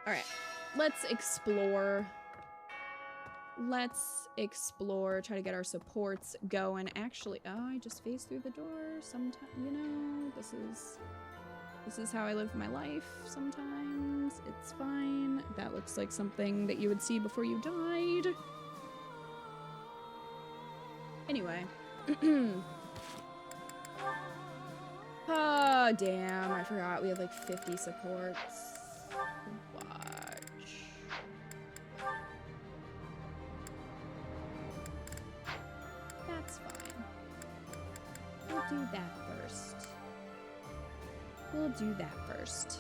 Alright, let's explore. Let's explore, try to get our supports going. Actually, oh, I just phased through the door. Sometimes, you know, this is how I live my life sometimes. It's fine. That looks like something that you would see before you died. Anyway. Oh, damn. I forgot we had like 50 supports. Watch. That's fine. We'll do that first. We'll do that first.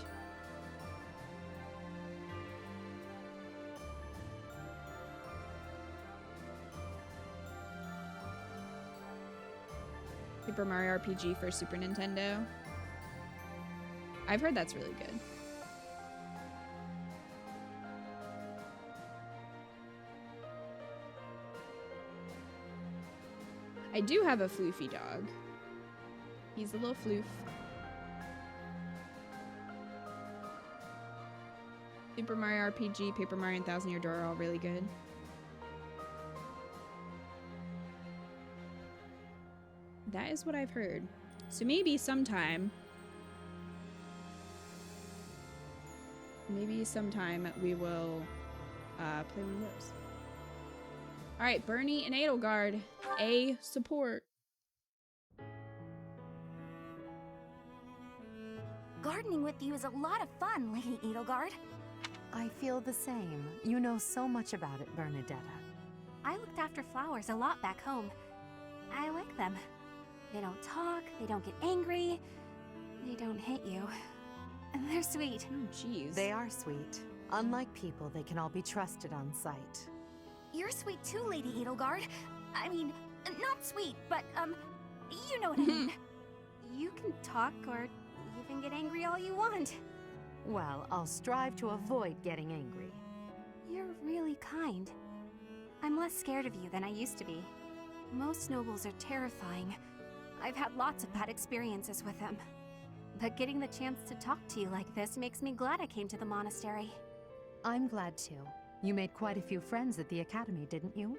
Super Mario RPG for Super Nintendo. I've heard that's really good. I do have a floofy dog. He's a little floof. Super Mario RPG, Paper Mario, and Thousand Year Door are all really good. That is what I've heard. So maybe sometime we will play one of those. Alright, Bernie and Edelgard. A support. Gardening with you is a lot of fun, Lady Edelgard. I feel the same. You know so much about it, Bernadetta. I looked after flowers a lot back home. I like them. They don't talk, they don't get angry, they don't hit you. And they're sweet. Oh, jeez. They are sweet. Unlike people, they can all be trusted on sight. You're sweet too, Lady Edelgard. I mean, not sweet, but, you know what I mean. You can talk or even get angry all you want. Well, I'll strive to avoid getting angry. You're really kind. I'm less scared of you than I used to be. Most nobles are terrifying. I've had lots of bad experiences with them. But getting the chance to talk to you like this makes me glad I came to the monastery. I'm glad too. You made quite a few friends at the academy, didn't you?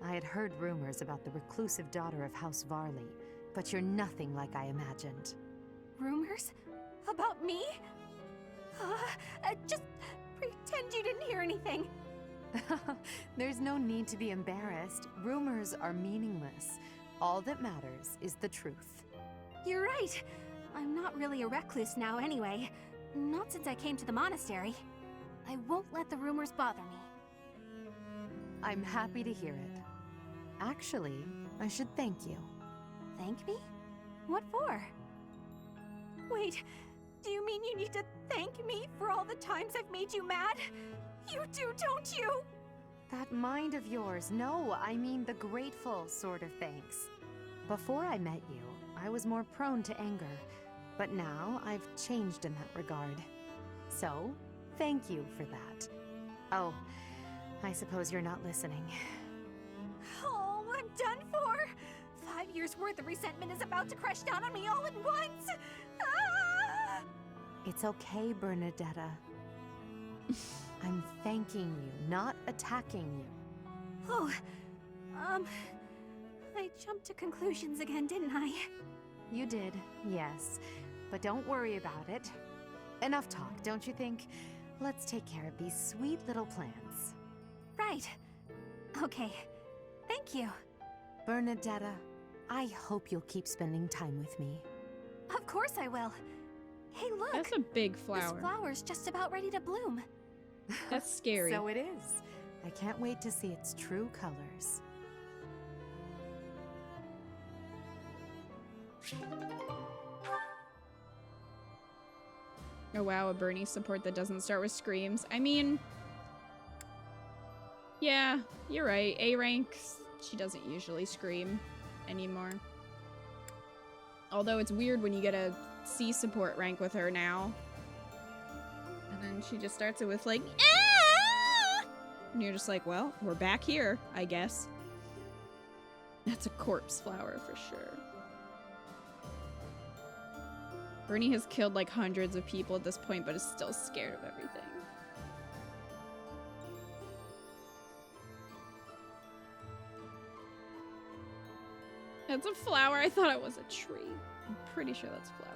I had heard rumors about the reclusive daughter of House Varley, but you're nothing like I imagined. Rumors? About me? Just pretend you didn't hear anything. There's no need to be embarrassed. Rumors are meaningless. All that matters is the truth. You're right. I'm not really a recluse now anyway. Not since I came to the monastery. I won't let the rumors bother me. I'm happy to hear it. Actually, I should thank you. Thank me? What for? Wait, do you mean you need to thank me for all the times I've made you mad? You do, don't you? That mind of yours, no, I mean the grateful sort of thanks. Before I met you, I was more prone to anger, but now I've changed in that regard. So, thank you for that. Oh, I suppose you're not listening. Oh, I'm done for! 5 years worth of resentment is about to crash down on me all at once! Ah! It's okay, Bernadetta. I'm thanking you, not attacking you. Oh, I jumped to conclusions again, didn't I? You did, yes. But don't worry about it. Enough talk, don't you think? Let's take care of these sweet little plants. Right. Okay. Thank you. Bernadetta, I hope you'll keep spending time with me. Of course I will. Hey, look! That's a big flower. This flower's just about ready to bloom. That's scary. So it is. I can't wait to see its true colors. Oh wow, a Bernie support that doesn't start with screams. I mean, yeah, you're right. A rank, she doesn't usually scream anymore. Although it's weird when you get a C support rank with her now. And then she just starts it with like, ah! And you're just like, well, we're back here, I guess. That's a corpse flower for sure. Bernie has killed like hundreds of people at this point, but is still scared of everything. That's a flower. I thought it was a tree. I'm pretty sure that's a flower.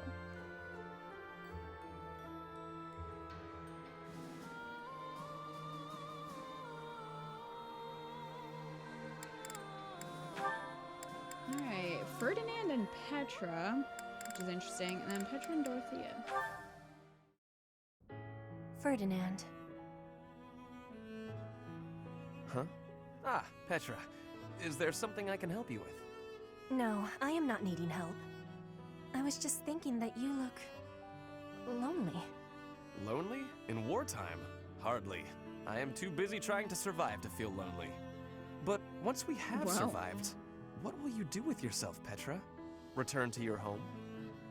Alright, Ferdinand and Petra, which is interesting, and then Petra and Dorothea. Ferdinand. Huh? Ah, Petra. Is there something I can help you with? No, I am not needing help. I was just thinking that you look... lonely. Lonely? In wartime? Hardly. I am too busy trying to survive to feel lonely. But once we have survived, what will you do with yourself, Petra? Return to your home?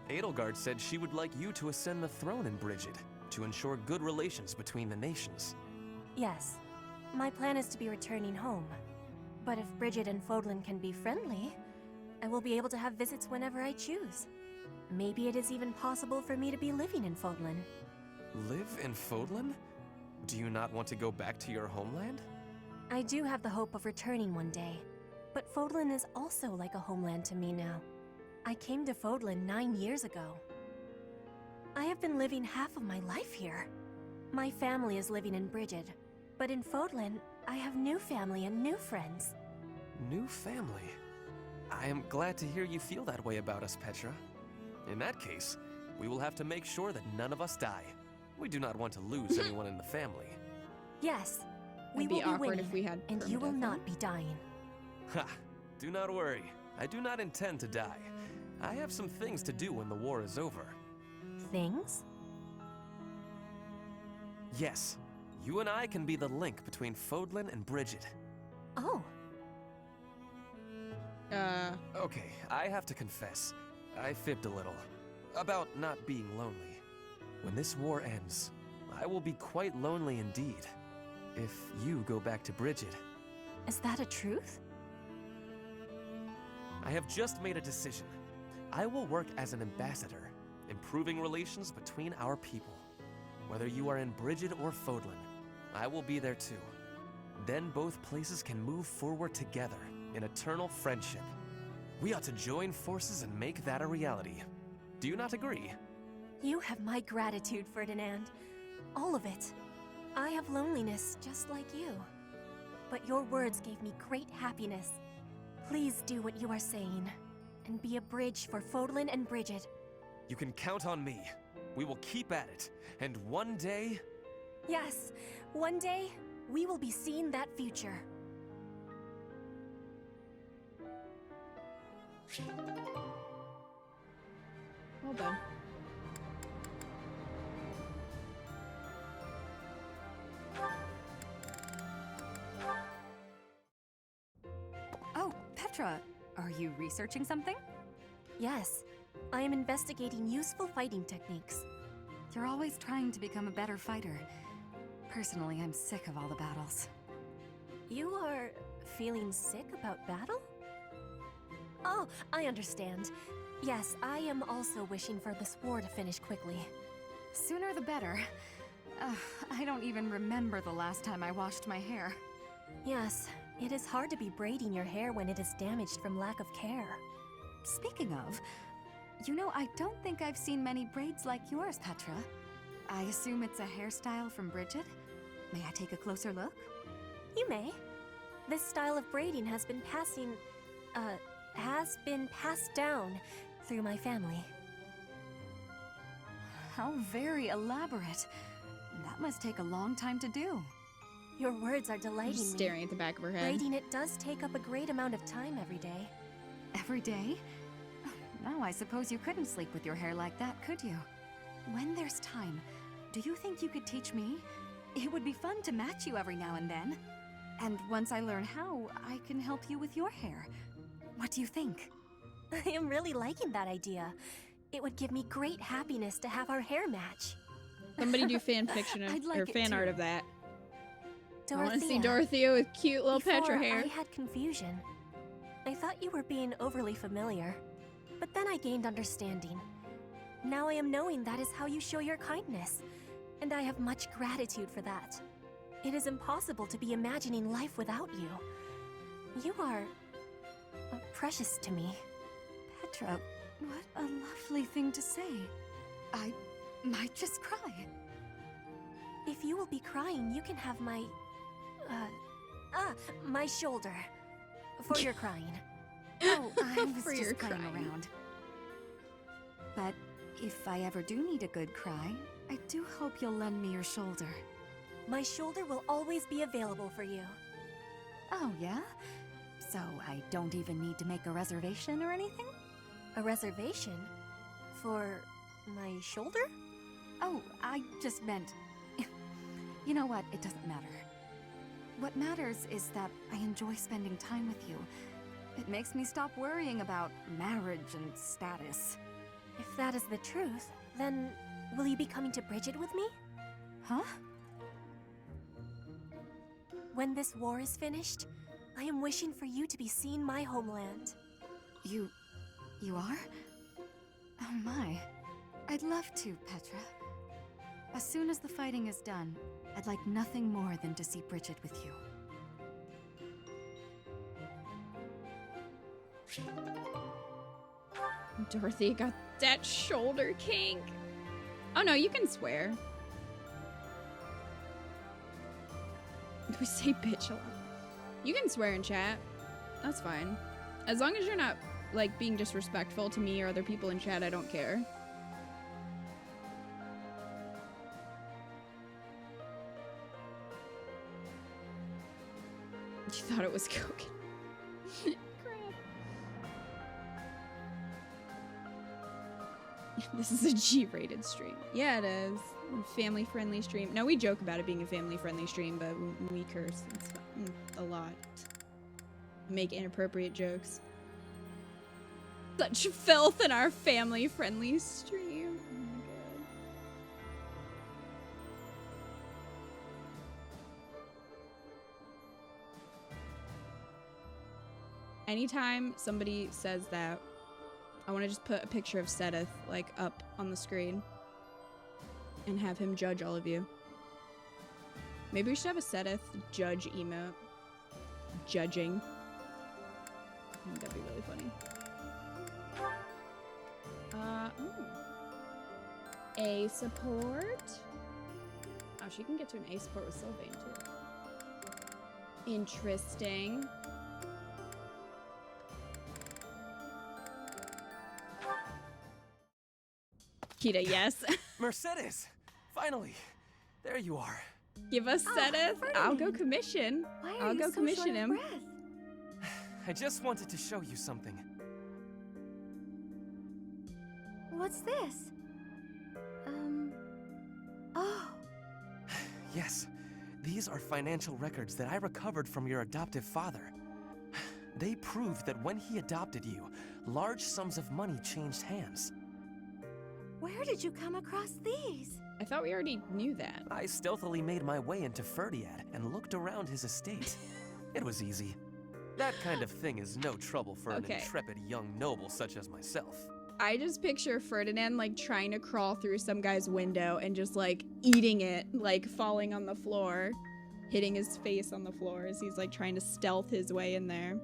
Edelgard said she would like you to ascend the throne in Brigid, to ensure good relations between the nations. Yes. My plan is to be returning home. But if Brigid and Fodlan can be friendly, I will be able to have visits whenever I choose. Maybe it is even possible for me to be living in Fodlan. Live in Fodlan? Do you not want to go back to your homeland? I do have the hope of returning one day, but Fodlan is also like a homeland to me now. I came to Fodlan 9 years ago. I have been living half of my life here. My family is living in Brigid, but in Fodlan, I have new family and new friends. New family? I am glad to hear you feel that way about us, Petra. In that case, we will have to make sure that none of us die. We do not want to lose anyone in the family. Yes, we It'd be will be awkward winning, if we had and you will permadeath, not be dying. Ha! Do not worry. I do not intend to die. I have some things to do when the war is over. Things? Yes, you and I can be the link between Fodlan and Brigid. Oh, Okay, I have to confess, I fibbed a little. About not being lonely. When this war ends, I will be quite lonely indeed. If you go back to Brigid. is that a truth? I have just made a decision. I will work as an ambassador, improving relations between our people. Whether you are in Brigid or Fodlan, I will be there too. Then both places can move forward together in eternal friendship. We ought to join forces and make that a reality. Do you not agree? You have my gratitude, Ferdinand. All of it. I have loneliness just like you. But your words gave me great happiness. Please do what you are saying, and be a bridge for Fodlan and Brigid. You can count on me. We will keep at it, and one day... Yes, one day, we will be seeing that future. well done. Oh, Petra, are you researching something? Yes, I am investigating useful fighting techniques. You're always trying to become a better fighter. Personally, I'm sick of all the battles. You are feeling sick about battle? Oh, I understand. Yes, I am also wishing for this war to finish quickly. Sooner the better. I don't even remember the last time I washed my hair. Yes, it is hard to be braiding your hair when it is damaged from lack of care. Speaking of, you know, I don't think I've seen many braids like yours, Petra. I assume it's a hairstyle from Brigid? May I take a closer look? You may. This style of braiding has been passed down through my family. How very elaborate. That must take a long time to do. Your words are I'm delighting just me. staring at the back of her head. Braiding it does take up a great amount of time every day. Every day? Now I suppose you couldn't sleep with your hair like that, could you? When there's time, do you think you could teach me? It would be fun to match you every now and then. And once I learn how, I can help you with your hair. What do you think? I am really liking that idea. It would give me great happiness to have our hair match. Somebody do fan fiction I'd like or it fan too. art of that. I want to see Dorothea, Dorothea with cute little before Petra hair. I had confusion. I thought you were being overly familiar, but then I gained understanding. Now I am knowing that is how you show your kindness, and I have much gratitude for that. It is impossible to be imagining life without you. You are precious to me. Petra, what a lovely thing to say. I might just cry. If you will be crying, you can have my... my shoulder. For your crying. Oh, I was For your just playing crying. around. But if I ever do need a good cry, I do hope you'll lend me your shoulder. My shoulder will always be available for you. Oh, yeah? So I don't even need to make a reservation or anything? A reservation? For my shoulder? Oh, I just meant... You know what? It doesn't matter. What matters is that I enjoy spending time with you. It makes me stop worrying about marriage and status. If that is the truth, then will you be coming to Bridget with me? Huh? When this war is finished, I am wishing for you to be seeing my homeland. You are? Oh my. I'd love to, Petra. As soon as the fighting is done, I'd like nothing more than to see Bridget with you. Dorothy got that shoulder kink. Oh no, you can swear. We say bitch a lot. You can swear in chat. That's fine. As long as you're not, like, being disrespectful to me or other people in chat, I don't care. You thought it was coke. Crap. This is a G-rated stream. Yeah, it is. Family-friendly stream. No, we joke about it being a family-friendly stream, but we curse and stuff a lot. Make inappropriate jokes. Such filth in our family-friendly stream. Oh my god. Anytime somebody says that, I want to just put a picture of Sedith, like, up on the screen. And have him judge all of you. Maybe we should have a Sedith judge emote. Judging. I think that'd be really funny. A support? Oh, she can get to an A support with Sylvain, too. Interesting. Kita, yes. Mercedes! Finally! There you are. Give us Sedith. I'll go commission. Why are I'll you go so commission short of him. breath? I just wanted to show you something. What's this? Oh. Yes, these are financial records that I recovered from your adoptive father. They prove that when he adopted you, large sums of money changed hands. Where did you come across these? I thought we already knew that. I stealthily made my way into Ferdiad and looked around his estate. It was easy. That kind of thing is no trouble for an intrepid young noble such as myself. I just picture Ferdinand, like, trying to crawl through some guy's window and just, like, eating it, like, falling on the floor, hitting his face on the floor as he's, like, trying to stealth his way in there.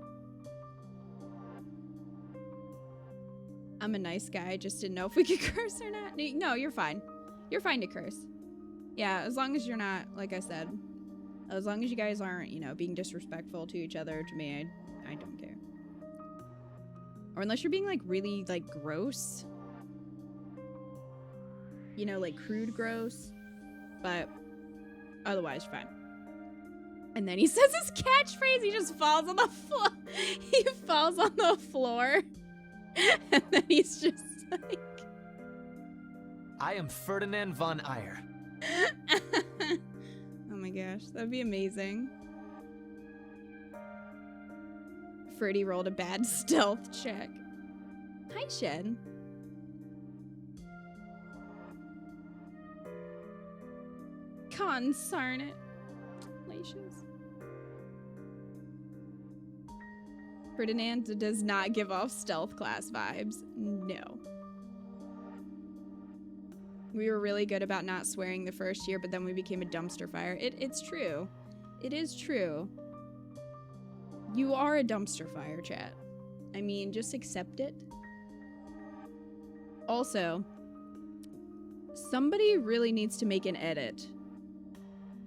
I'm a nice guy. I just didn't know if we could curse or not. No, you're fine. You're fine to curse. Yeah, as long as you're not, like I said, as long as you guys aren't, you know, being disrespectful to each other, to me, I don't care. Or unless you're being, like, really, like, gross. You know, like, crude gross. But otherwise, fine. And then he says his catchphrase. He just falls on the floor. He falls on the floor. And then he's just like... I am Ferdinand von Eyre. Oh my gosh, that'd be amazing. Ferdy rolled a bad stealth check. Hi, Shen. Consarn it. Lacious. Ferdinand does not give off stealth class vibes. No. We were really good about not swearing the first year, but then we became a dumpster fire. It's true. It is true. You are a dumpster fire, chat. I mean, just accept it. Also, somebody really needs to make an edit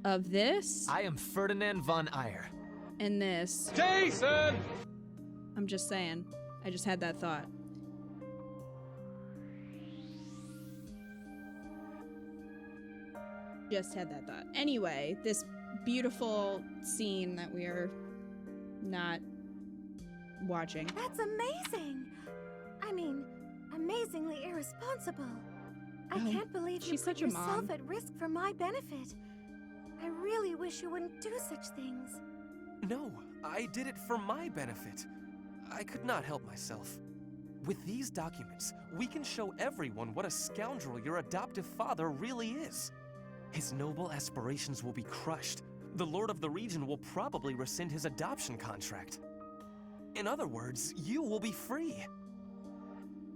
of this I am Ferdinand von Ayer. and this. Jason! I'm just saying. I just had that thought. Just had that thought. Anyway, this beautiful scene that we are not watching. That's amazing! I mean, amazingly irresponsible. I can't believe you she's put such a yourself mom. at risk for my benefit. I really wish you wouldn't do such things. No, I did it for my benefit. I could not help myself. With these documents, we can show everyone what a scoundrel your adoptive father really is. His noble aspirations will be crushed. The Lord of the region will probably rescind his adoption contract. In other words, you will be free.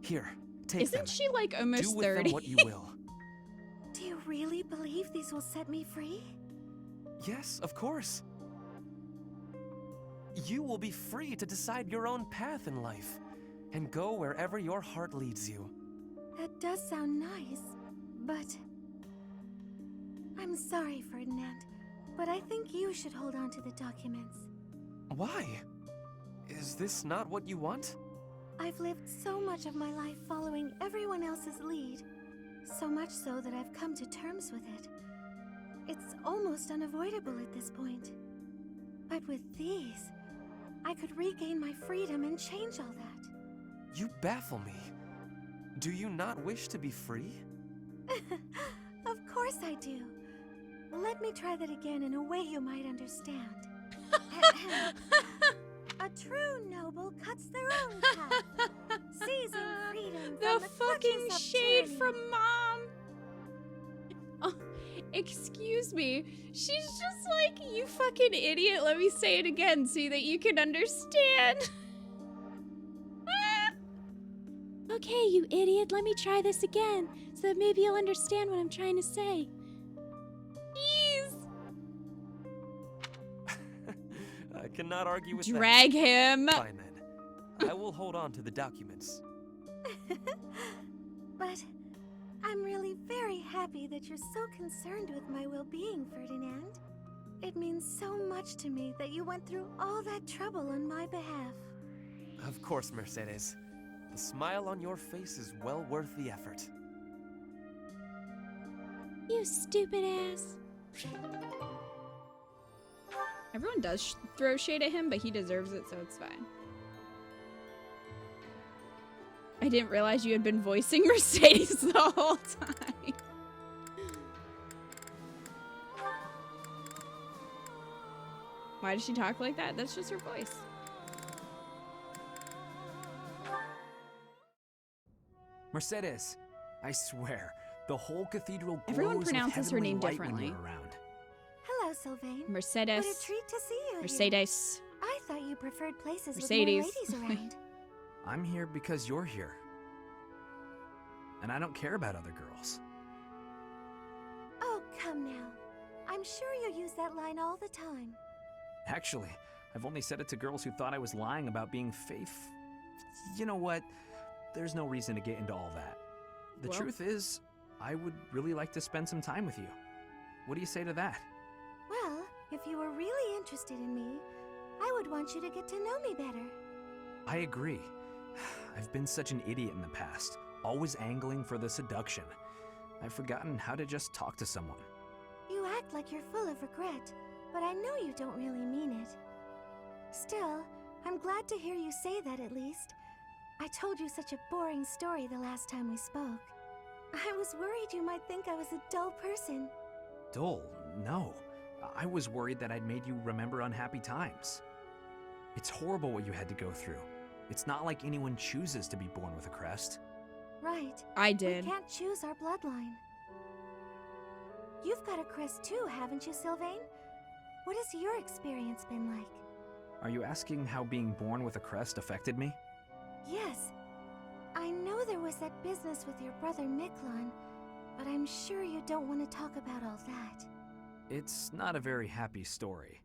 Here, take them. Isn't she like almost Do with 30? them what you will. Do you really believe these will set me free? Yes, of course. You will be free to decide your own path in life and go wherever your heart leads you. That does sound nice, but... I'm sorry, Ferdinand, but I think you should hold on to the documents. Why? Is this not what you want? I've lived so much of my life following everyone else's lead, so much so that I've come to terms with it. It's almost unavoidable at this point. But with these, I could regain my freedom and change all that. You baffle me. Do you not wish to be free? Of course I do. Let me try that again in a way you might understand. A true noble cuts their own path, seizing freedom The from the fucking clutches of shade tyranny. from mom. Oh, excuse me. She's just like, you fucking idiot. Let me say it again so that you can understand. Okay, you idiot. Let me try this again so that maybe you'll understand what I'm trying to say. Jeez. I cannot argue with Drag him. that. Fine then. I will hold on to the documents. But I'm really very happy that you're so concerned with my well-being, Ferdinand. It means so much to me that you went through all that trouble on my behalf. Of course, Mercedes. The smile on your face is well worth the effort. You stupid ass. Everyone does throw shade at him, but he deserves it, so it's fine. I didn't realize you had been voicing Mercedes the whole time. Why does she talk like that? That's just her voice. Mercedes, I swear, the whole cathedral glows Everyone with pronounces her heavenly name light differently. when you're around. Hello, Sylvain. Mercedes. What a treat to see you here. Mercedes. I thought you preferred places Mercedes. with more ladies around. I'm here because you're here. And I don't care about other girls. Oh, come now. I'm sure you use that line all the time. Actually, I've only said it to girls who thought I was lying about being You know what? There's no reason to get into all that. The Well. truth is, I would really like to spend some time with you. What do you say to that? Well, if you were really interested in me, I would want you to get to know me better. I agree. I've been such an idiot in the past, always angling for the seduction. I've forgotten how to just talk to someone. You act like you're full of regret, but I know you don't really mean it. Still, I'm glad to hear you say that at least. I told you such a boring story the last time we spoke. I was worried you might think I was a dull person. Dull? No. I was worried that I'd made you remember unhappy times. It's horrible what you had to go through. It's not like anyone chooses to be born with a crest. Right. I did. We can't choose our bloodline. You've got a crest too, haven't you, Sylvain? What has your experience been like? Are you asking how being born with a crest affected me? Yes. I know there was that business with your brother Miklon, but I'm sure you don't want to talk about all that. It's not a very happy story.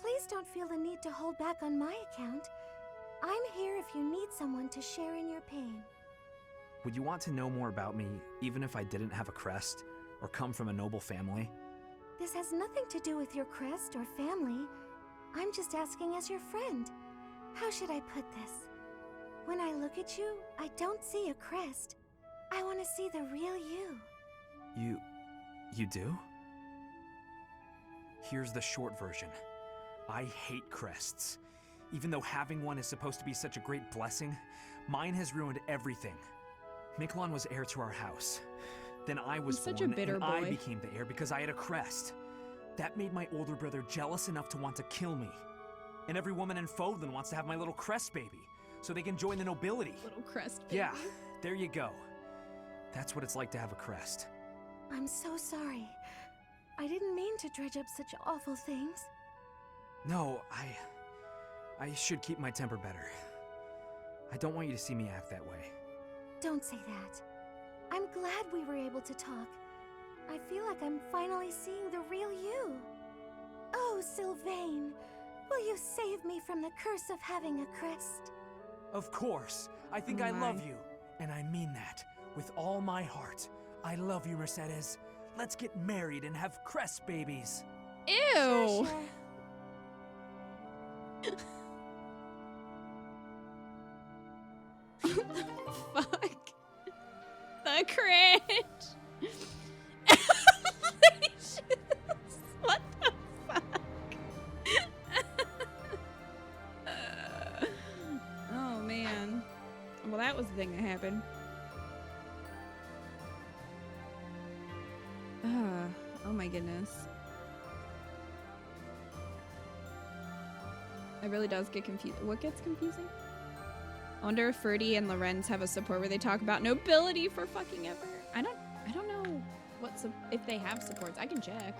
Please don't feel the need to hold back on my account. I'm here if you need someone to share in your pain. would you want to know more about me, even if I didn't have a crest, or come from a noble family? This has nothing to do with your crest or family. I'm just asking as your friend. How should I put this? When I look at you, I don't see a crest. I want to see the real you. You do? Here's the short version. I hate crests. Even though having one is supposed to be such a great blessing, mine has ruined everything. Miklon was heir to our house. Then I was He's such born, a bitter and I boy. became the heir because I had a crest. That made my older brother jealous enough to want to kill me. And every woman in Fodlan wants to have my little crest baby, so they can join the nobility. Little crest baby. Yeah, there you go. That's what it's like to have a crest. I'm so sorry. I didn't mean to dredge up such awful things. No, I should keep my temper better. I don't want you to see me act that way. Don't say that. I'm glad we were able to talk. I feel like I'm finally seeing the real you. Oh, Sylvain, will you save me from the curse of having a crest? Of course. I think Oh I love my. you. And I mean that. With all my heart. I love you, Mercedes. Let's get married and have crest babies. Ew. Sure. Fuck. The cringe. What the fuck? Oh man. Well, that was the thing that happened. Oh my goodness. It really does get confused. What gets confusing? I wonder if Ferdy and Lorenz have a support where they talk about nobility for fucking ever. I don't know if they have supports. I can check.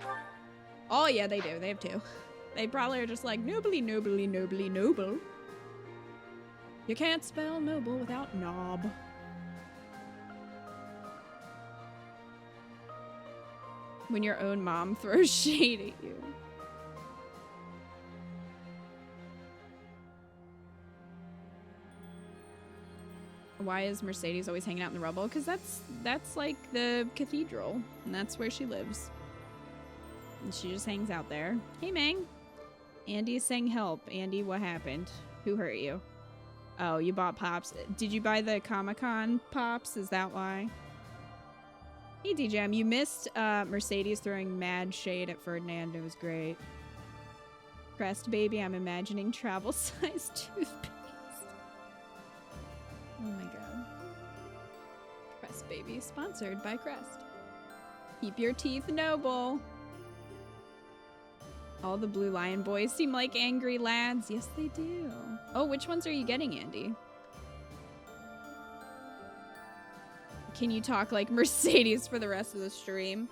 Oh yeah, they do. They have two. They probably are just like nobly, nobly, nobly, noble. You can't spell noble without knob. When your own mom throws shade at you. Why is Mercedes always hanging out in the rubble? Because that's like the cathedral, and that's where she lives. And she just hangs out there. Hey, Mang. Andy's saying help. Andy, what happened? Who hurt you? Oh, you bought pops. Did you buy the Comic-Con pops? Is that why? Hey, DJM, you missed Mercedes throwing mad shade at Ferdinand. It was great. Crest baby, I'm imagining travel-sized toothpaste. Oh my god. Crest baby, sponsored by Crest. Keep your teeth noble. All the Blue Lion boys seem like angry lads. Yes, they do. Oh, which ones are you getting, Andy? Can you talk like Mercedes for the rest of the stream?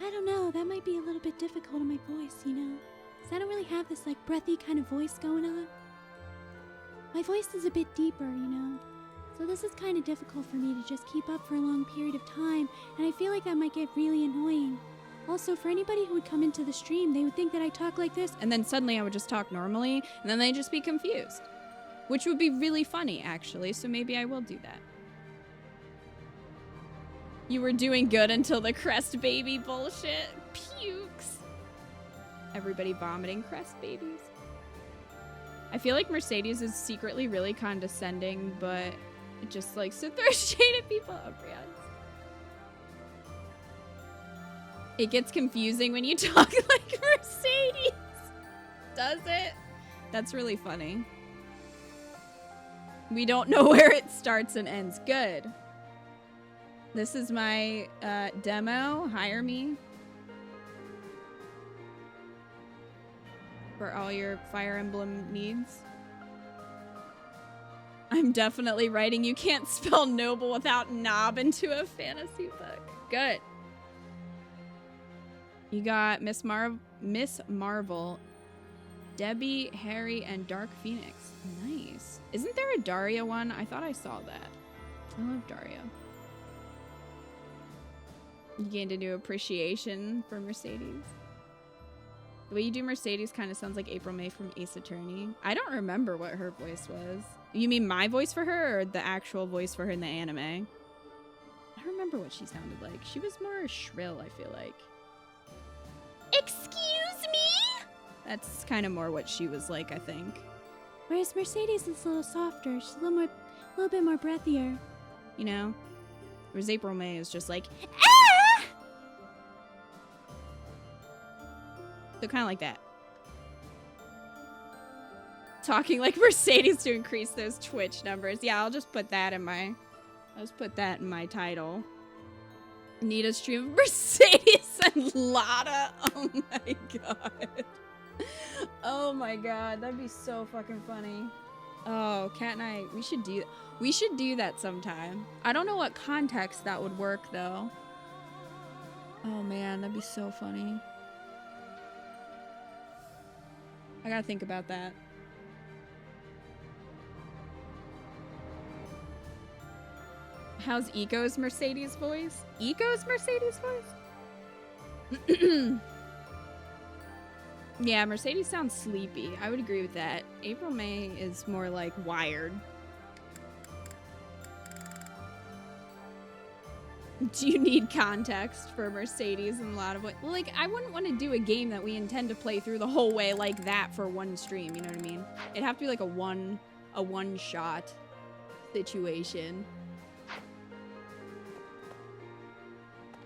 I don't know, that might be a little bit difficult on my voice, you know? 'Cause I don't really have this, like, breathy kind of voice going on. My voice is a bit deeper, you know? So this is kind of difficult for me to just keep up for a long period of time, and I feel like that might get really annoying. Also, for anybody who would come into the stream, they would think that I talk like this, And then suddenly I would just talk normally, and then they'd just be confused. Which would be really funny, actually, so maybe I will do that. You were doing good until the Crest baby bullshit. Pukes. Everybody vomiting Crest babies. I feel like Mercedes is secretly really condescending, but it just likes to throw shade at people. Oh, Brianna. It gets confusing when you talk like Mercedes. Does it? That's really funny. We don't know where it starts and ends. Good. This is my demo. Hire me. For all your Fire Emblem needs. I'm definitely writing You Can't Spell Noble Without Knob into a fantasy book. Good. You got Miss Marvel, Debbie, Harry, and Dark Phoenix. Nice. Isn't there a Daria one? I thought I saw that. I love Daria. You gained a new appreciation for Mercedes. The way you do Mercedes kind of sounds like April May from Ace Attorney. I don't remember what her voice was. You mean my voice for her or the actual voice for her in the anime? I don't remember what she sounded like. She was more shrill, I feel like. Excuse me? That's kind of more what she was like, I think. Whereas Mercedes is a little softer. She's a little bit more breathier. You know? Whereas April May is just like, ah! So kind of like that. Talking like Mercedes to increase those Twitch numbers. Yeah, I'll just put that in my title. Need a stream of Mercedes and Lotta. Oh my god. Oh my god, that'd be so fucking funny. Oh, Cat and I, we should do that sometime. I don't know what context that would work though. Oh man, that'd be so funny. I gotta think about that. How's Eco's Mercedes voice? Eco's Mercedes voice? Yeah, Mercedes sounds sleepy. I would agree with that. April May is more like wired. Do you need context for Mercedes and a lot of what? Like, I wouldn't want to do a game that we intend to play through the whole way like that for one stream, you know what I mean? It'd have to be like a one-shot situation.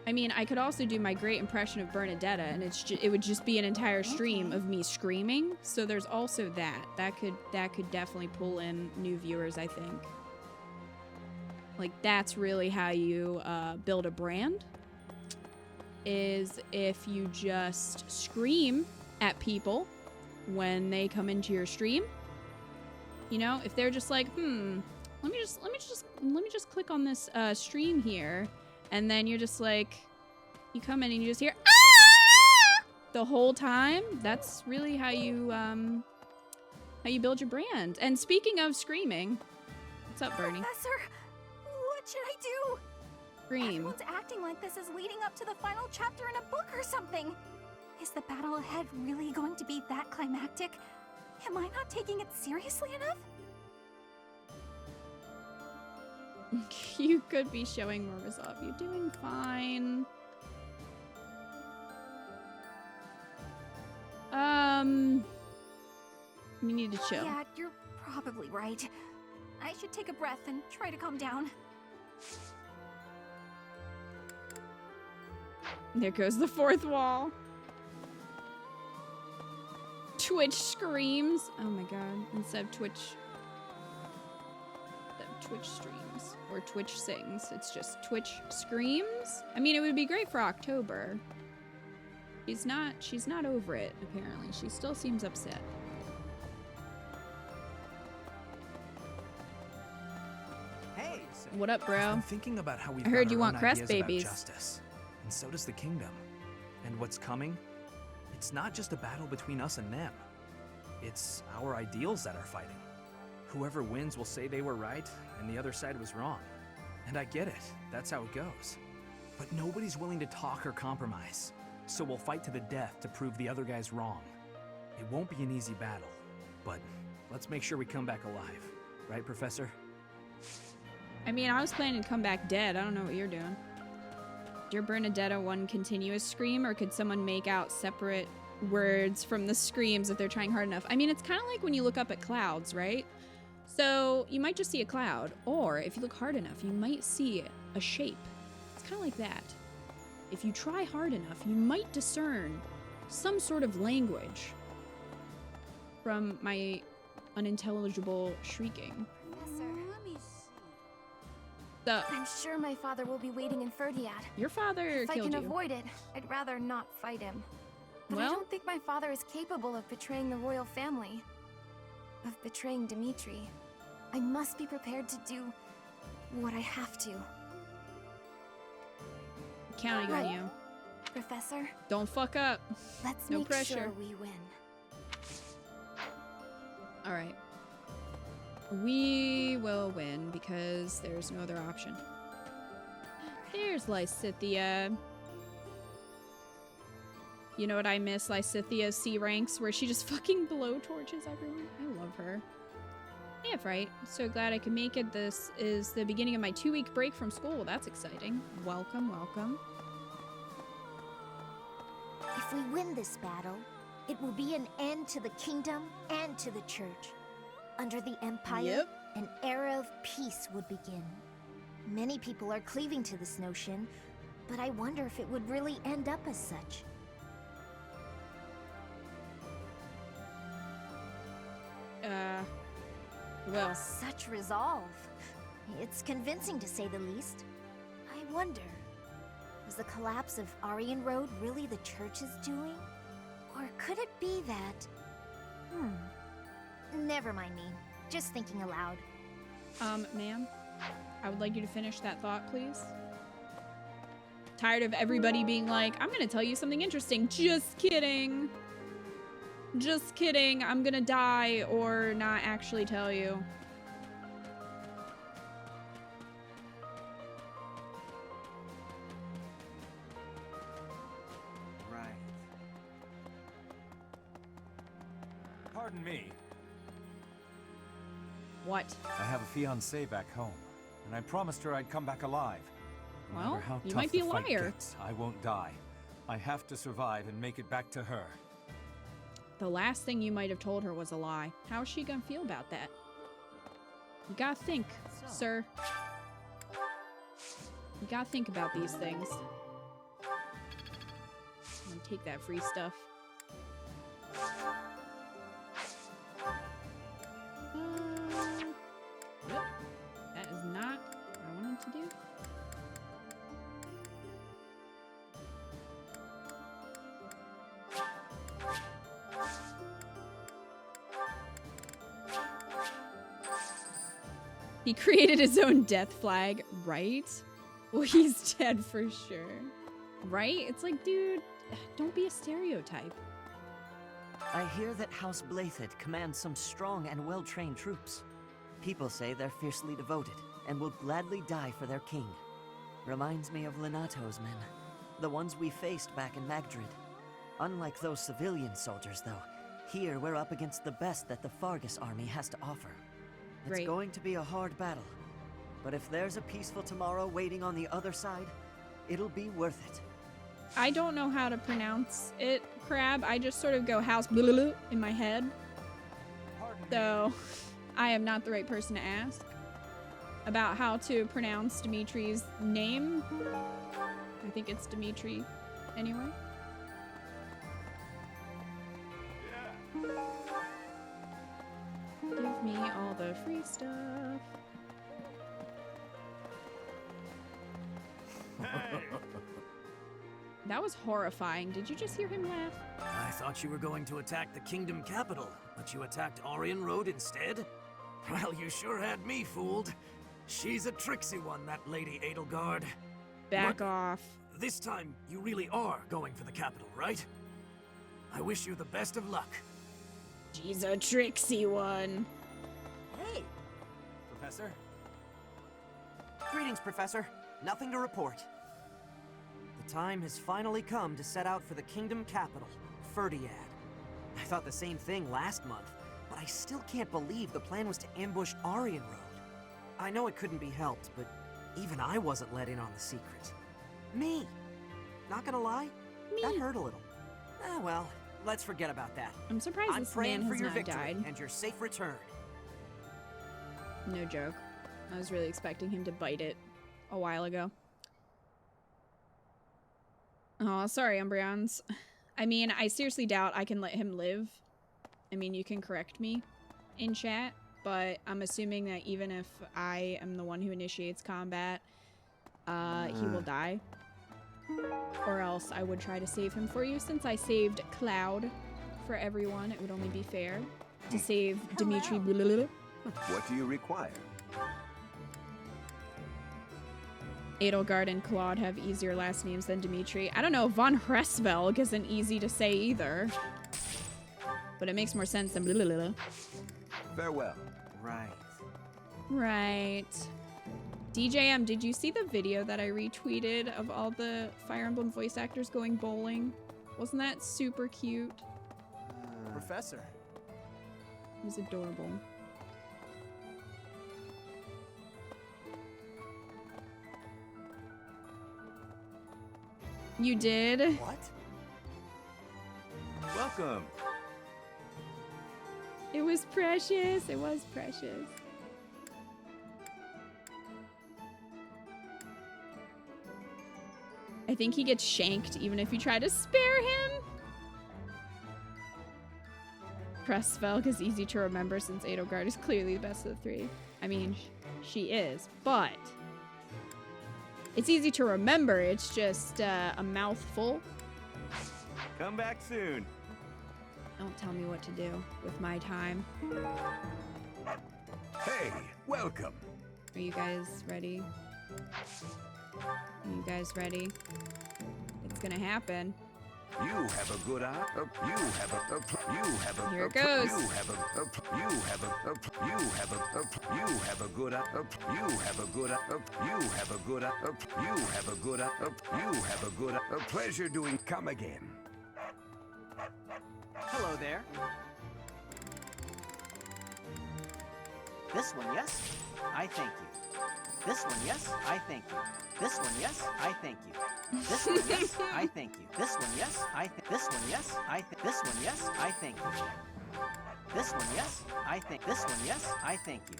I mean, I could also do my great impression of Bernadetta, and it would just be an entire stream of me screaming. So there's also that. That could definitely pull in new viewers, I think. Like, that's really how you build a brand. Is if you just scream at people when they come into your stream. You know, if they're just like, let me just click on this stream here. And then you're just like, you come in and you just hear, ah! The whole time. That's really how you build your brand. And speaking of screaming, what's up, Bernie? Professor, what should I do? Scream. Everyone's acting like this is leading up to the final chapter in a book or something. Is the battle ahead really going to be that climactic? Am I not taking it seriously enough? You could be showing more resolve. You're doing fine. You need to chill. Yeah, you're probably right. I should take a breath and try to calm down. There goes the fourth wall. Twitch screams. Oh my god. Instead of Twitch streams or Twitch sings, it's just Twitch screams. I mean, it would be great for October. She's not over it, apparently. She still seems upset. Hey, What up, bro? I've been thinking about how I heard you want crest ideas about babies. Justice, and so does the kingdom. And what's coming? It's not just a battle between us and them. It's our ideals that are fighting. Whoever wins will say they were right and the other side was wrong. And I get it, that's how it goes. But nobody's willing to talk or compromise. So we'll fight to the death to prove the other guy's wrong. It won't be an easy battle, but let's make sure we come back alive. Right, Professor? I mean, I was planning to come back dead. I don't know what you're doing. Is your Bernadetta one continuous scream, or could someone make out separate words from the screams if they're trying hard enough? I mean, it's kind of like when you look up at clouds, right? So you might just see a cloud, or if you look hard enough, you might see a shape. It's kind of like that. If you try hard enough, you might discern some sort of language from my unintelligible shrieking. Professor, So, I'm sure my father will be waiting in Ferdiad. your father If I killed can you. avoid it, I'd rather not fight him. But I Well- don't think my father is capable of betraying the royal family. Of betraying Dimitri. I must be prepared to do what I have to. Counting on Right. you. Professor, Don't fuck up. let's No make pressure. sure we win. All right. We will win because there's no other option. There's Lysithia. You know what I miss? Lysithia's C ranks, where she just fucking blow torches everyone. I love her. Yeah, right. So glad I can make it. This is the beginning of my 2-week break from school. That's exciting. Welcome, welcome. If we win this battle, it will be an end to the kingdom and to the church. Under the Empire, an era of peace would begin. Many people are cleaving to this notion, but I wonder if it would really end up as such. Well. Such resolve. It's convincing to say the least. I wonder, was the collapse of Aryan Road really the church's doing? Or could it be that... Never mind me. Just thinking aloud. Ma'am, I would like you to finish that thought, please. Tired of everybody being like, I'm gonna tell you something interesting. Just kidding. Just kidding. I'm gonna die or not actually tell you. Right. Pardon me. What? I have a fiancée back home, and I promised her I'd come back alive. No Well, matter how you tough might be the a fight liar. gets, I won't die. I have to survive and make it back to her. The last thing you might have told her was a lie. How is she gonna feel about that? You gotta think, sir. You gotta think about these things. And take that free stuff. Yep. That is not what I wanted to do. He created his own death flag, right? Well, he's dead for sure. Right? It's like, dude, don't be a stereotype. I hear that House Blathed commands some strong and well-trained troops. People say they're fiercely devoted and will gladly die for their king. Reminds me of Lenato's men, the ones we faced back in Magdrid. Unlike those civilian soldiers, though, here we're up against the best that the Fargus army has to offer. It's going to be a hard battle, but if there's a peaceful tomorrow waiting on the other side, it'll be worth it. I don't know how to pronounce it, Crab. I just sort of go house blah in my head. So I am not the right person to ask about how to pronounce Dimitri's name. I think it's Dimitri anyway. Give me all the free stuff. That was horrifying. Did you just hear him laugh? I thought you were going to attack the kingdom capital, but you attacked Aryan Road instead? Well, you sure had me fooled. She's a tricksy one, that Lady Edelgard. Back off. This time, you really are going for the capital, right? I wish you the best of luck. She's a tricksy one. Hey! Professor? Greetings, Professor. Nothing to report. The time has finally come to set out for the kingdom capital, Ferdiad. I thought the same thing last month, but I still can't believe the plan was to ambush Aryan Road. I know it couldn't be helped, but even I wasn't let in on the secret. Me! Not gonna lie, that hurt a little. Ah, well, let's forget about that. I'm surprised I'm this praying man for has your not victory died. and your safe return. No joke. I was really expecting him to bite it a while ago. Oh, sorry, Umbreons. I mean, I seriously doubt I can let him live. I mean, you can correct me in chat, but I'm assuming that even if I am the one who initiates combat, he will die. Or else I would try to save him for you. Since I saved Cloud for everyone, it would only be fair to save Dimitri. What do you require? Edelgard and Claude have easier last names than Dimitri. I don't know, von Hresvelg isn't easy to say either. But it makes more sense than Farewell. Right. Right. DJM, did you see the video that I retweeted of all the Fire Emblem voice actors going bowling? Wasn't that super cute? Professor. It was adorable. You did? What? Welcome. It was precious. It was precious. I think he gets shanked even if you try to spare him. Crest fell because easy to remember since Edelgard is clearly the best of the three. I mean, she is, but it's easy to remember. It's just a mouthful. Come back soon. Don't tell me what to do with my time. Hey, welcome. Are you guys ready? Are you guys ready? It's gonna happen. You have a good eye. You have a. Here it goes. You have a. You have a. You have a. You have a good eye. You have a good eye. You have a good eye. You have a good eye. You have a good eye. A pleasure doing. Come again. Hello there. This one, yes? I thank you. This one, yes? I thank you. This one, yes? I thank you. This one, yes? I thank you. This one, yes? This one, yes? This one, yes? I thank you. This one, yes? I think. This one, yes? I thank you.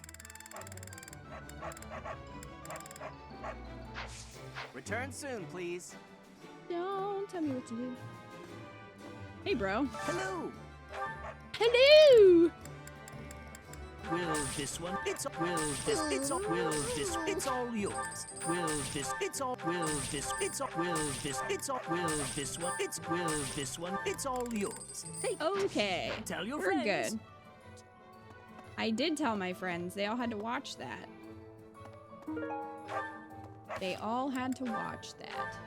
Return soon, please. Don't tell me what to do. Hey, bro. Hello. Hello. Will this one? Will this all yours. Will this all will this one, it's all yours. Hey. Okay. Tell your We're friends. good. I did tell my friends. They all had to watch that. They all had to watch that.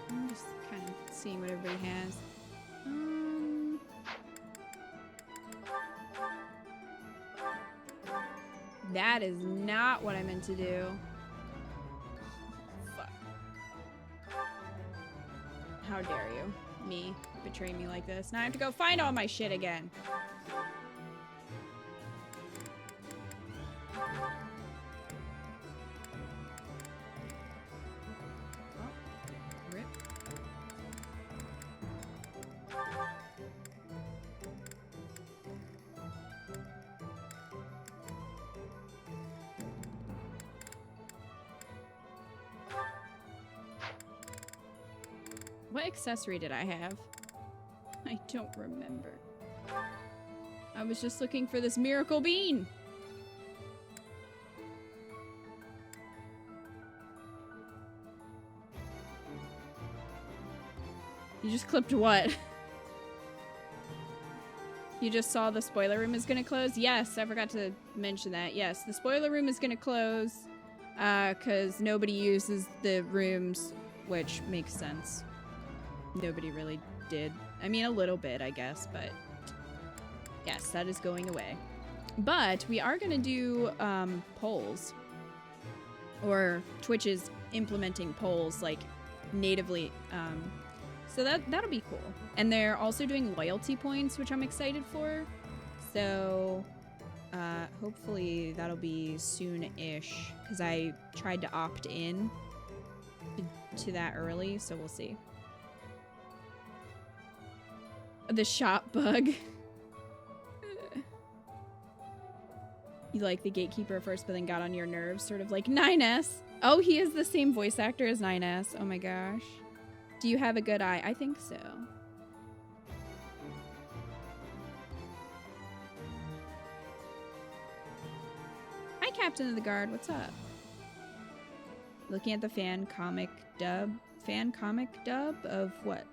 I'm just kind of seeing what everybody has. That is not what I meant to do. Fuck. How dare you? Me. Betray me like this. Now I have to go find all my shit again. Rip. What accessory did I have? I don't remember. I was just looking for this miracle bean. You just clipped what? You just saw the spoiler room is gonna close? Yes, I forgot to mention that. Yes, the spoiler room is gonna close because nobody uses the rooms, which makes sense. Nobody really did. I mean, a little bit, I guess, but yes, that is going away. But we are gonna do polls, or Twitch is implementing polls like natively. So that'll be cool. And they're also doing loyalty points, which I'm excited for. So hopefully that'll be soon-ish, because I tried to opt in to that early, so we'll see. The shop bug. You like the gatekeeper at first, but then got on your nerves, sort of like 9S. Oh, he is the same voice actor as 9S. Oh my gosh. Do you have a good eye? I think so. Hi, Captain of the Guard. What's up? Looking at the fan comic dub of what?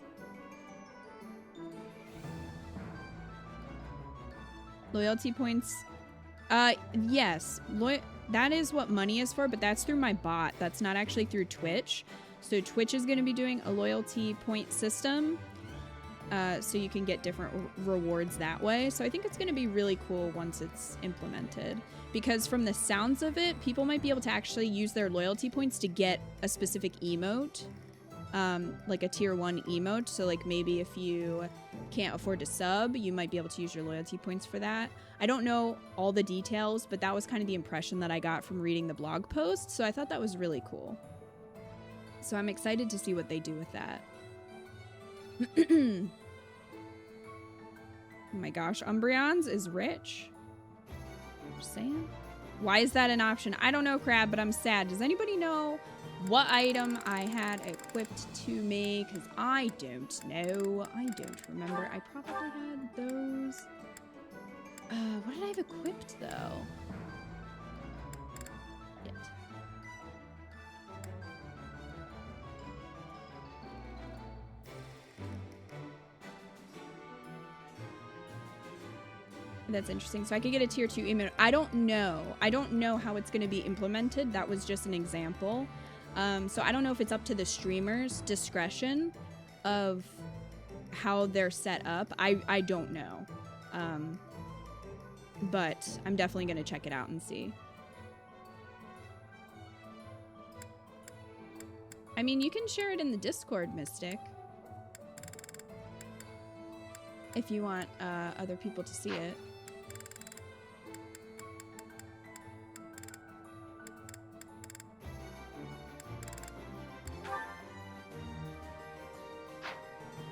Loyalty points. Yes. That is what money is for, but that's through my bot. That's not actually through Twitch. So Twitch is going to be doing a loyalty point system. so you can get different rewards that way. So I think it's going to be really cool once it's implemented, because from the sounds of it, people might be able to actually use their loyalty points to get a specific emote, like a tier 1 emote. So like maybe if you can't afford to sub, you might be able to use your loyalty points for that. I don't know all the details, but that was kind of the impression that I got from reading the blog post. So I thought that was really cool. So I'm excited to see what they do with that. Oh my gosh, Umbreon's is rich. Just saying. Why is that an option? I don't know, Crab, but I'm sad. Does anybody know what item I had equipped to me? Because I don't know. I don't remember. I probably had those. What did I have equipped, though? Shit. That's interesting. So I could get a tier 2 emote. I don't know. I don't know how it's going to be implemented. That was just an example. So I don't know if it's up to the streamer's discretion of how they're set up. I don't know. But I'm definitely going to check it out and see. I mean, you can share it in the Discord, Mystic, if you want other people to see it.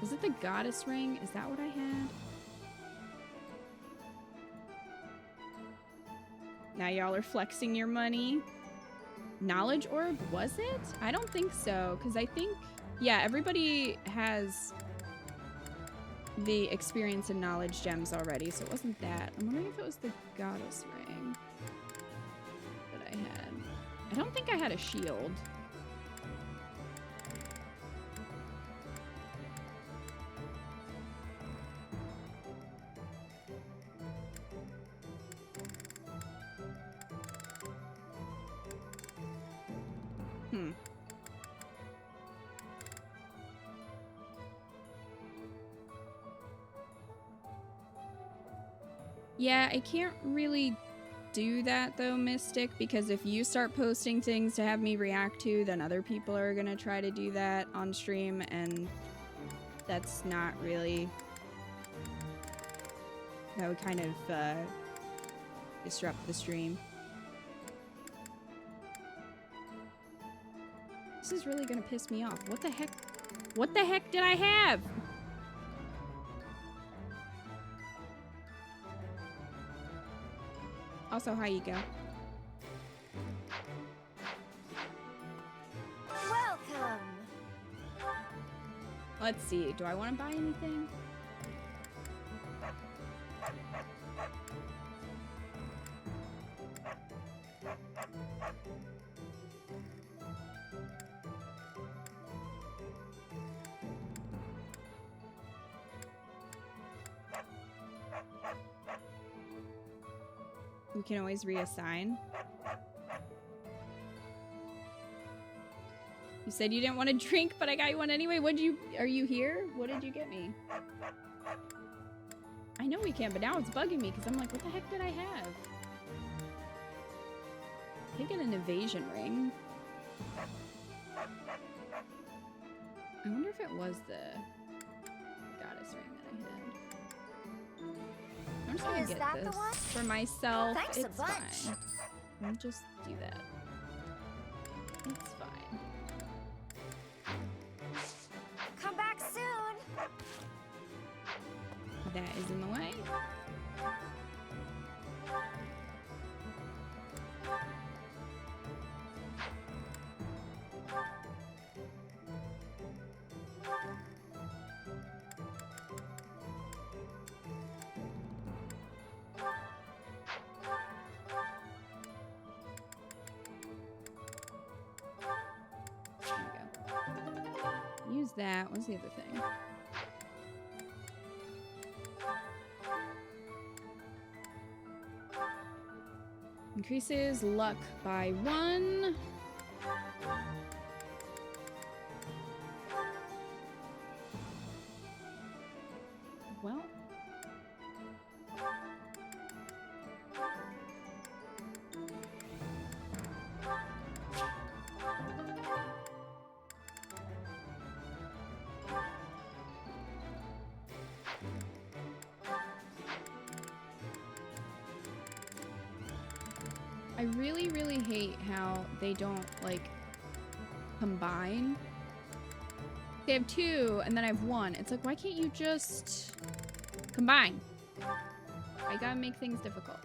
Was it the goddess ring? Is that what I had? Now y'all are flexing your money. Knowledge orb, was it? I don't think so, because I think, yeah, everybody has the experience and knowledge gems already, so it wasn't that. I'm wondering if it was the goddess ring that I had. I don't think I had a shield. Yeah, I can't really do that though, Mystic, because if you start posting things to have me react to, then other people are gonna try to do that on stream, and that's not really... That would kind of disrupt the stream. This is really gonna piss me off. What the heck? What the heck did I have? Also, how you go? Welcome. Let's see. Do I want to buy anything? You can always reassign. You said you didn't want to drink, but I got you one anyway. Are you here? What did you get me? I know we can, but now it's bugging me because I'm like, what the heck did I have? I think an evasion ring. I wonder if it was the goddess ring that I had. I'm just gonna get this for myself. Thanks it's a bunch. fine. I'll just do that. It's fine. Come back soon. That is in the way. Use that. What's the other thing? Increases luck by 1. I really, really hate how they don't, like, combine. They have 2, and then I have 1. It's like, why can't you just combine? I gotta make things difficult.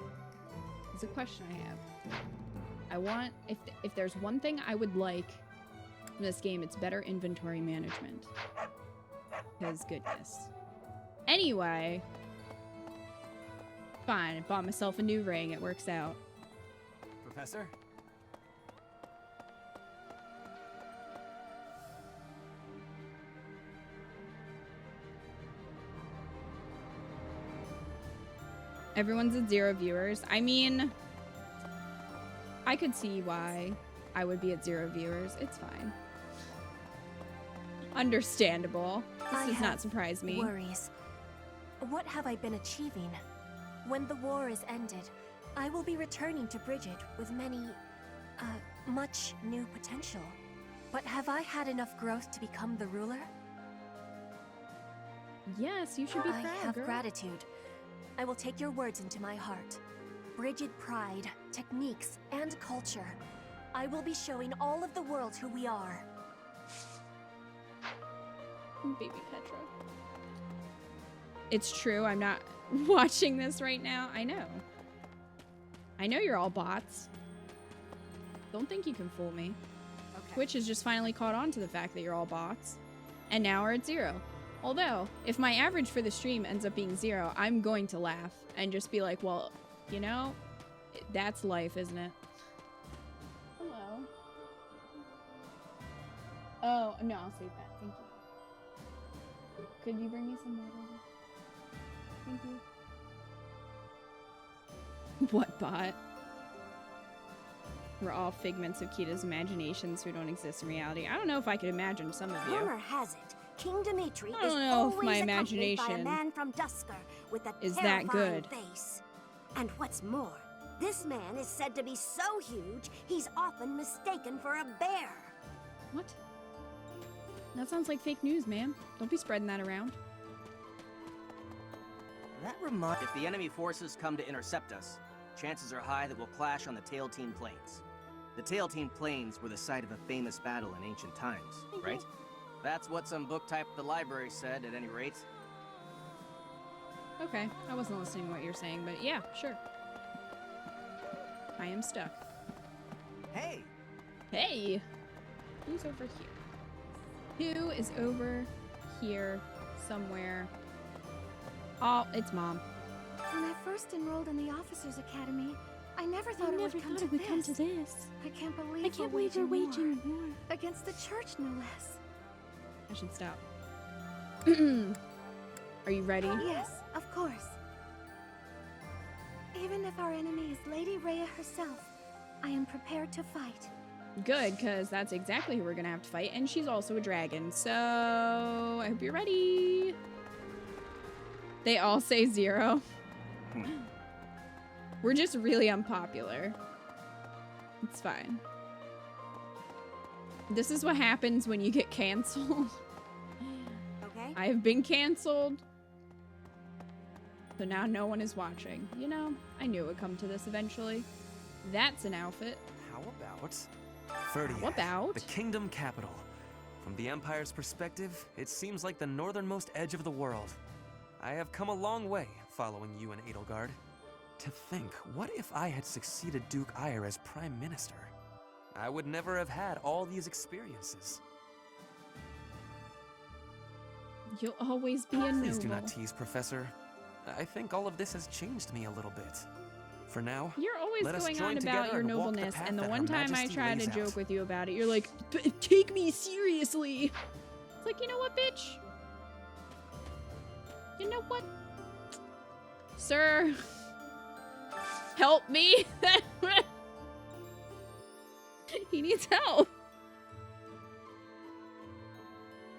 It's a question I have. I want, if there's one thing I would like in this game, it's better inventory management. Because goodness. Anyway. Fine, I bought myself a new ring. It works out. Professor? Everyone's at 0 viewers. I mean, I could see why I would be at 0 viewers. It's fine. Understandable. This does not surprise me. Worries. What have I been achieving? When the war is ended, I will be returning to Bridget with much new potential. But have I had enough growth to become the ruler? Yes, you should be proud, I have girl. gratitude. I will take your words into my heart. Bridget pride, techniques, and culture. I will be showing all of the world who we are. Baby Petra. It's true, I'm not watching this right now. I know. I know you're all bots. Don't think you can fool me. Okay. Twitch has just finally caught on to the fact that you're all bots. And now we're at 0. Although, if my average for the stream ends up being 0, I'm going to laugh and just be like, well, you know, that's life, isn't it? Hello. Oh, no, I'll save that. Thank you. Could you bring me some water? Thank you. What bot? We're all figments of Kita's imaginations who don't exist in reality. I don't know if I could imagine some of you. Rumor has it, King Dimitri I don't know if my accompanied by a imagination man from Dusker with a is that terrifying good. face. And what's more, this man is said to be so huge, he's often mistaken for a bear. What? That sounds like fake news, man. Don't be spreading that around. That reminds. If the enemy forces come to intercept us, chances are high that we'll clash on the Tailtean Plains. The Tailtean Plains were the site of a famous battle in ancient times, right? That's what some book type at the library said, at any rate. Okay, I wasn't listening to what you're saying, but yeah, sure. I am stuck. Hey! Hey! Who's over here? Who is over here somewhere? Oh, it's Mom. When I first enrolled in the Officers Academy, I never thought it would come to this. I can't believe we're waging war. Against the church, no less. I should stop. Are you ready? Yes, of course. Even if our enemy is Lady Rhea herself, I am prepared to fight. Good, because that's exactly who we're gonna have to fight, and she's also a dragon, so I hope you're ready. They all say 0. We're just really unpopular. It's fine. This is what happens when you get canceled. Okay. I have been canceled. So now no one is watching. You know, I knew it would come to this eventually. That's an outfit. How about Ferdiad, How about the kingdom capital? From the Empire's perspective, it seems like the northernmost edge of the world. I have come a long way following you and Edelgard. To think, what if I had succeeded Duke Ire as Prime Minister? I would never have had all these experiences. You'll always be a noble. Please do not tease, Professor. I think all of this has changed me a little bit. For now, You're always let us going join on together about your and walk the nobleness, path and the that one Her time I Majesty tried to lays joke out. with you about it, you're like, take me seriously. It's like, you know what, bitch? You know what? Sir, help me. He needs help.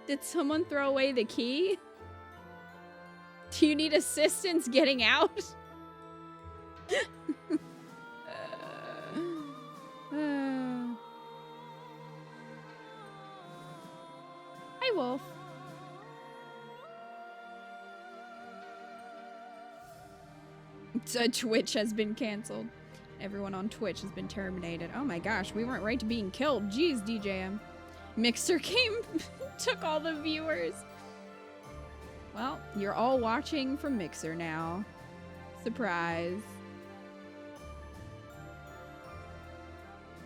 Did someone throw away the key? Do you need assistance getting out? Hi, Wolf. So Twitch has been canceled. Everyone on Twitch has been terminated. Oh my gosh, we weren't right to being killed. Jeez, DJM. Mixer came, took all the viewers. Well, you're all watching from Mixer now. Surprise.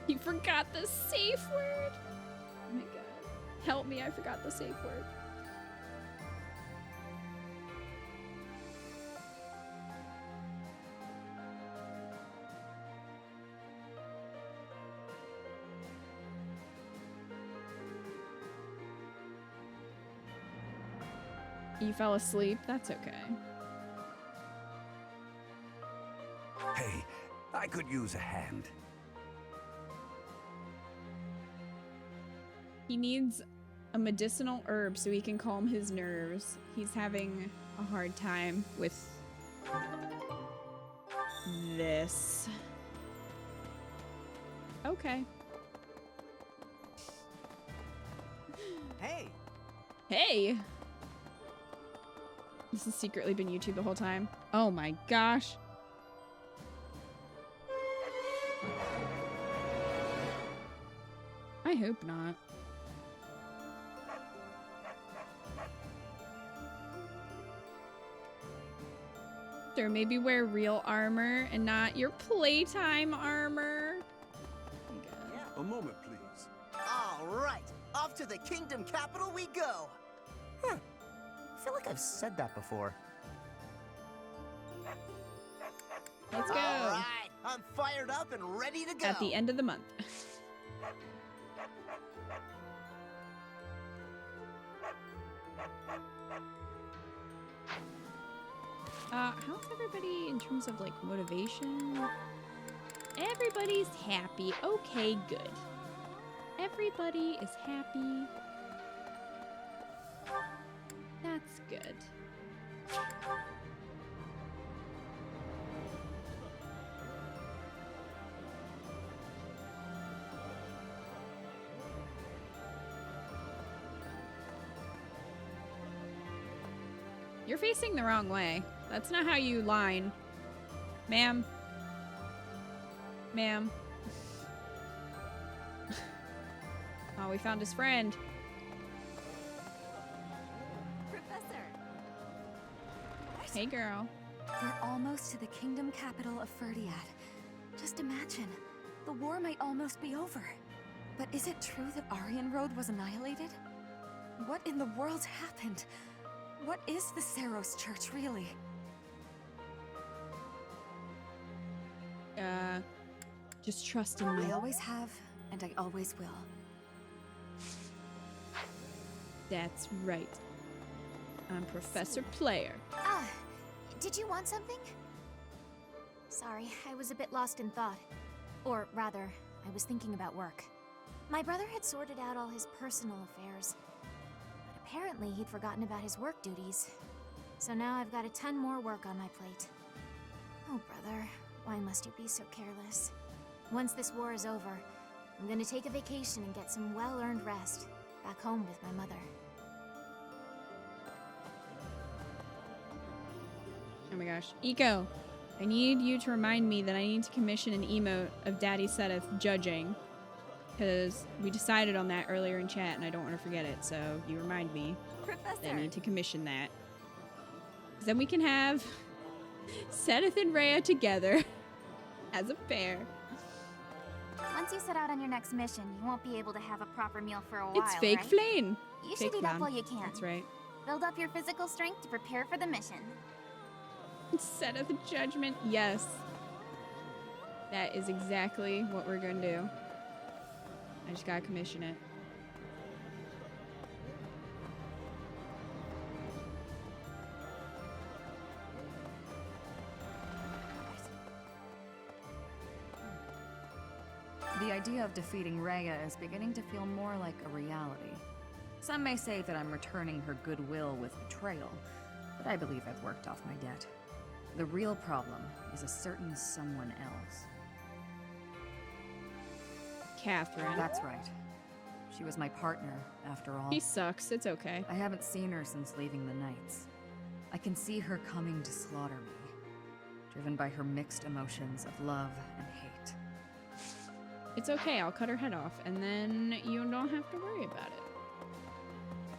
You forgot the safe word. Oh my god. Help me, I forgot the safe word. You fell asleep? That's okay. Hey, I could use a hand. He needs a medicinal herb so he can calm his nerves. He's having a hard time with this. Okay. Hey! Hey! This has secretly been YouTube the whole time. Oh my gosh. I hope not. Or maybe wear real armor and not your playtime armor. A moment, please. All right, off to the kingdom capital we go. Huh. I feel like I've said that before. Let's go. All right, I'm fired up and ready to go. At the end of the month. How's everybody in terms of like motivation? Everybody's happy. Okay, good. Everybody is happy. That's good. You're facing the wrong way. That's not how you line. Ma'am. Ma'am. Oh, we found his friend. Professor! Hey, girl. We're almost to the kingdom capital of Ferdiad. Just imagine, the war might almost be over. But is it true that Aryan Road was annihilated? What in the world happened? What is the Saros Church, really? Just trust in me. I always have, and I always will. That's right. I'm Professor Player. Did you want something? Sorry, I was a bit lost in thought. Or rather, I was thinking about work. My brother had sorted out all his personal affairs. But apparently he'd forgotten about his work duties. So now I've got a ton more work on my plate. Oh, brother, why must you be so careless? Once this war is over, I'm gonna take a vacation and get some well-earned rest. Back home with my mother. Oh my gosh. Eco, I need you to remind me that I need to commission an emote of Daddy Sedith judging. Because we decided on that earlier in chat and I don't want to forget it, so you remind me that I need to commission that. Because then we can have Sedith and Rhea together as a pair. Once you set out on your next mission, you won't be able to have a proper meal for a while, It's fake right? flame. You Fake should eat up flan. while you can. That's right. Build up your physical strength to prepare for the mission. Sedith judgment, yes. That is exactly what we're gonna do. I just gotta commission it. The idea of defeating Rhea is beginning to feel more like a reality. Some may say that I'm returning her goodwill with betrayal, but I believe I've worked off my debt. The real problem is a certain someone else. Catherine. That's right. She was my partner, after all. He sucks, it's okay. I haven't seen her since leaving the Knights. I can see her coming to slaughter me. driven by her mixed emotions of love and hate. It's okay, I'll cut her head off, and then you don't have to worry about it.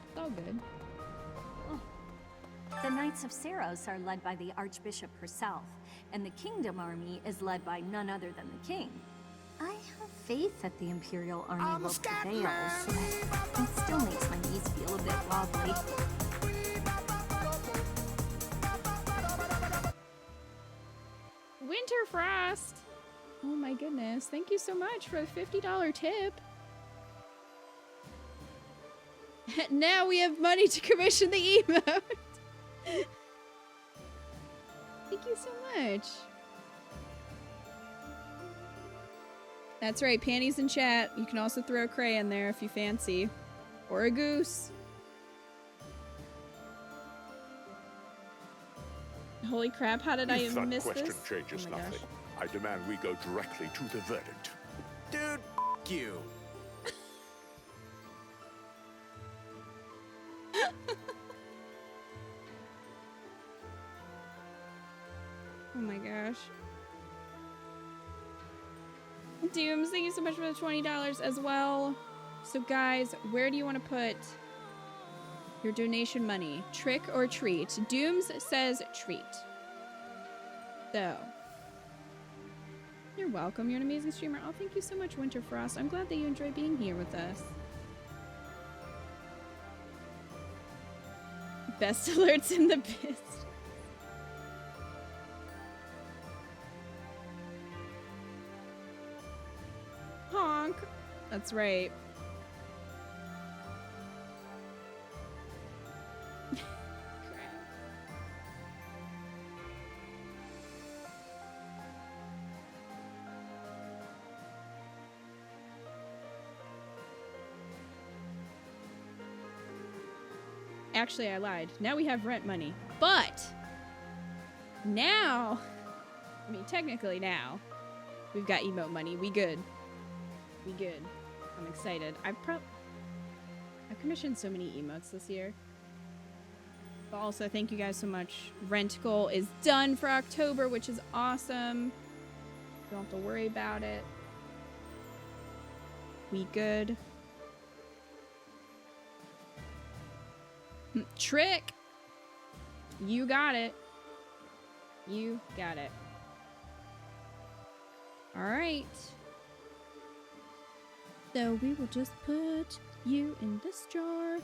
It's all good. The Knights of Seros are led by the Archbishop herself, and the Kingdom Army is led by none other than the King. I have faith that the Imperial Army will prevail, but it still makes my knees feel a bit wobbly. Winterfrost! Oh my goodness, thank you so much for the $50 tip. Now we have money to commission the emote. Thank you so much. That's right, panties in chat. You can also throw a cray in there if you fancy. Or a goose. Holy crap, how did I If that miss question this? changes Oh my nothing, gosh. I demand we go directly to the verdict. Dude, you. Oh my gosh. Dooms, thank you so much for the $20 as well. So guys, where do you want to put your donation money? Trick or treat? Dooms says treat. So. You're welcome. You're an amazing streamer. Oh, thank you so much, Winterfrost. I'm glad that you enjoy being here with us. Best alerts in the biz. Honk. That's right. Actually, I lied. Now we have rent money. But now, I mean, technically now, we've got emote money. We good. We good. I'm excited. I've commissioned so many emotes this year. But also, thank you guys so much. Rent goal is done for October, which is awesome. Don't have to worry about it. We good. Trick! You got it. You got it. Alright. So we will just put you in this jar.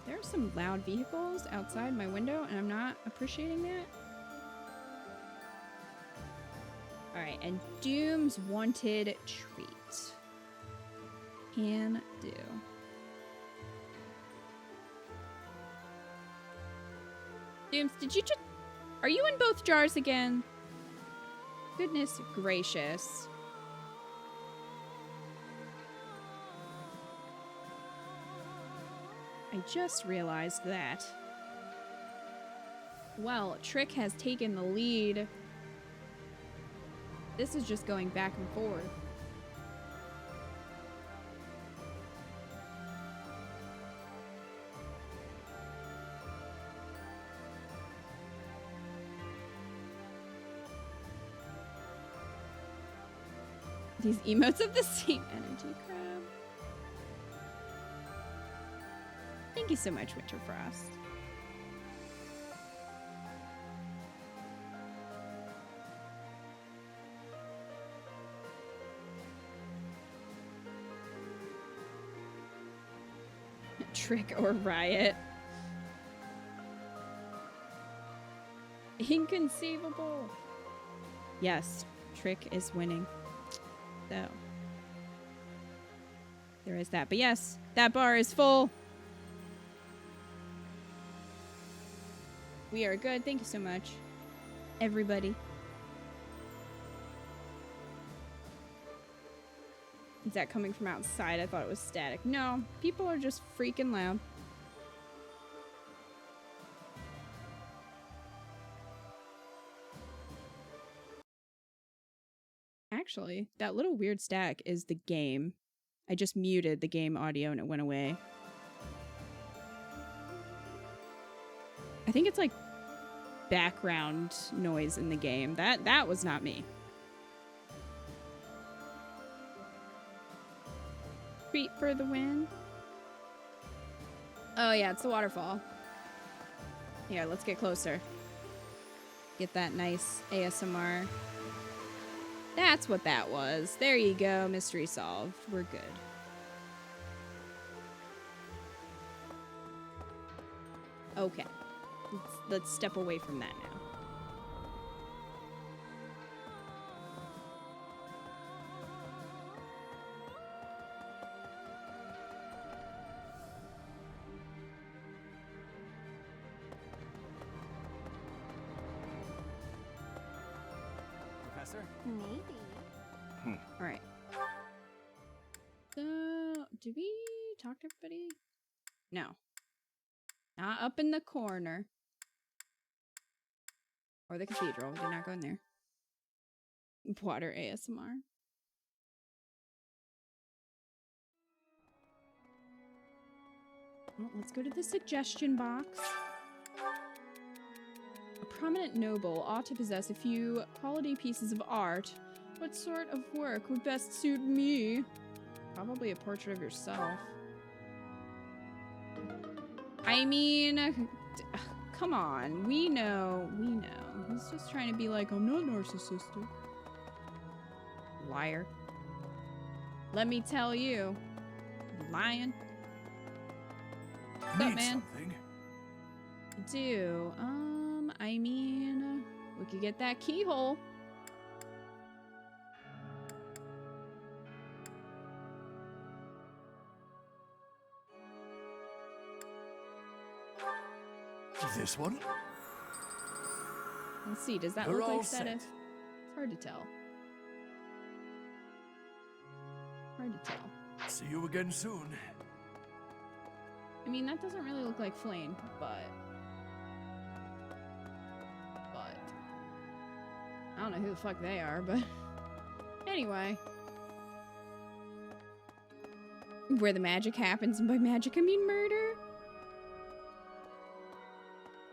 There are some loud vehicles outside my window, and I'm not appreciating that. Alright, and Doom's wanted treat. Can do. Dooms, did you just... Are you in both jars again? Goodness gracious. I just realized that. Well, Trick has taken the lead. This is just going back and forth. These emotes of the same energy crab. Thank you so much, Winterfrost. Trick or riot. Inconceivable. Yes, Trick is winning. So there is that. But yes, that bar is full. We are good. Thank you so much, everybody. Is that coming from outside? I thought it was static. No, people are just freaking loud. Actually, that little weird stack is the game. I just muted the game audio and it went away. I think it's like background noise in the game. That was not me. Treat for the win. Oh yeah, it's the waterfall. Yeah, let's get closer. Get that nice ASMR. That's what that was. There you go. Mystery solved. We're good. Okay. Let's step away from that now. Professor? Maybe. All right. So, did we talk to everybody? No. Not up in the corner. Or the cathedral. We did not go in there. Water ASMR. Well, let's go to the suggestion box. A prominent noble ought to possess a few quality pieces of art. What sort of work would best suit me? Probably a portrait of yourself. I mean, come on. We know. He's just trying to be like, I'm not narcissistic. Liar. Let me tell you. Lying. What's up, man? Something? Do. I mean, we could get that keyhole. This one? Let's see, does that We're look all like set. Sedith? It's hard to tell. Hard to tell. See you again soon. I mean, that doesn't really look like Flame, but I don't know who the fuck they are, but anyway. Where the magic happens, and by magic I mean murder.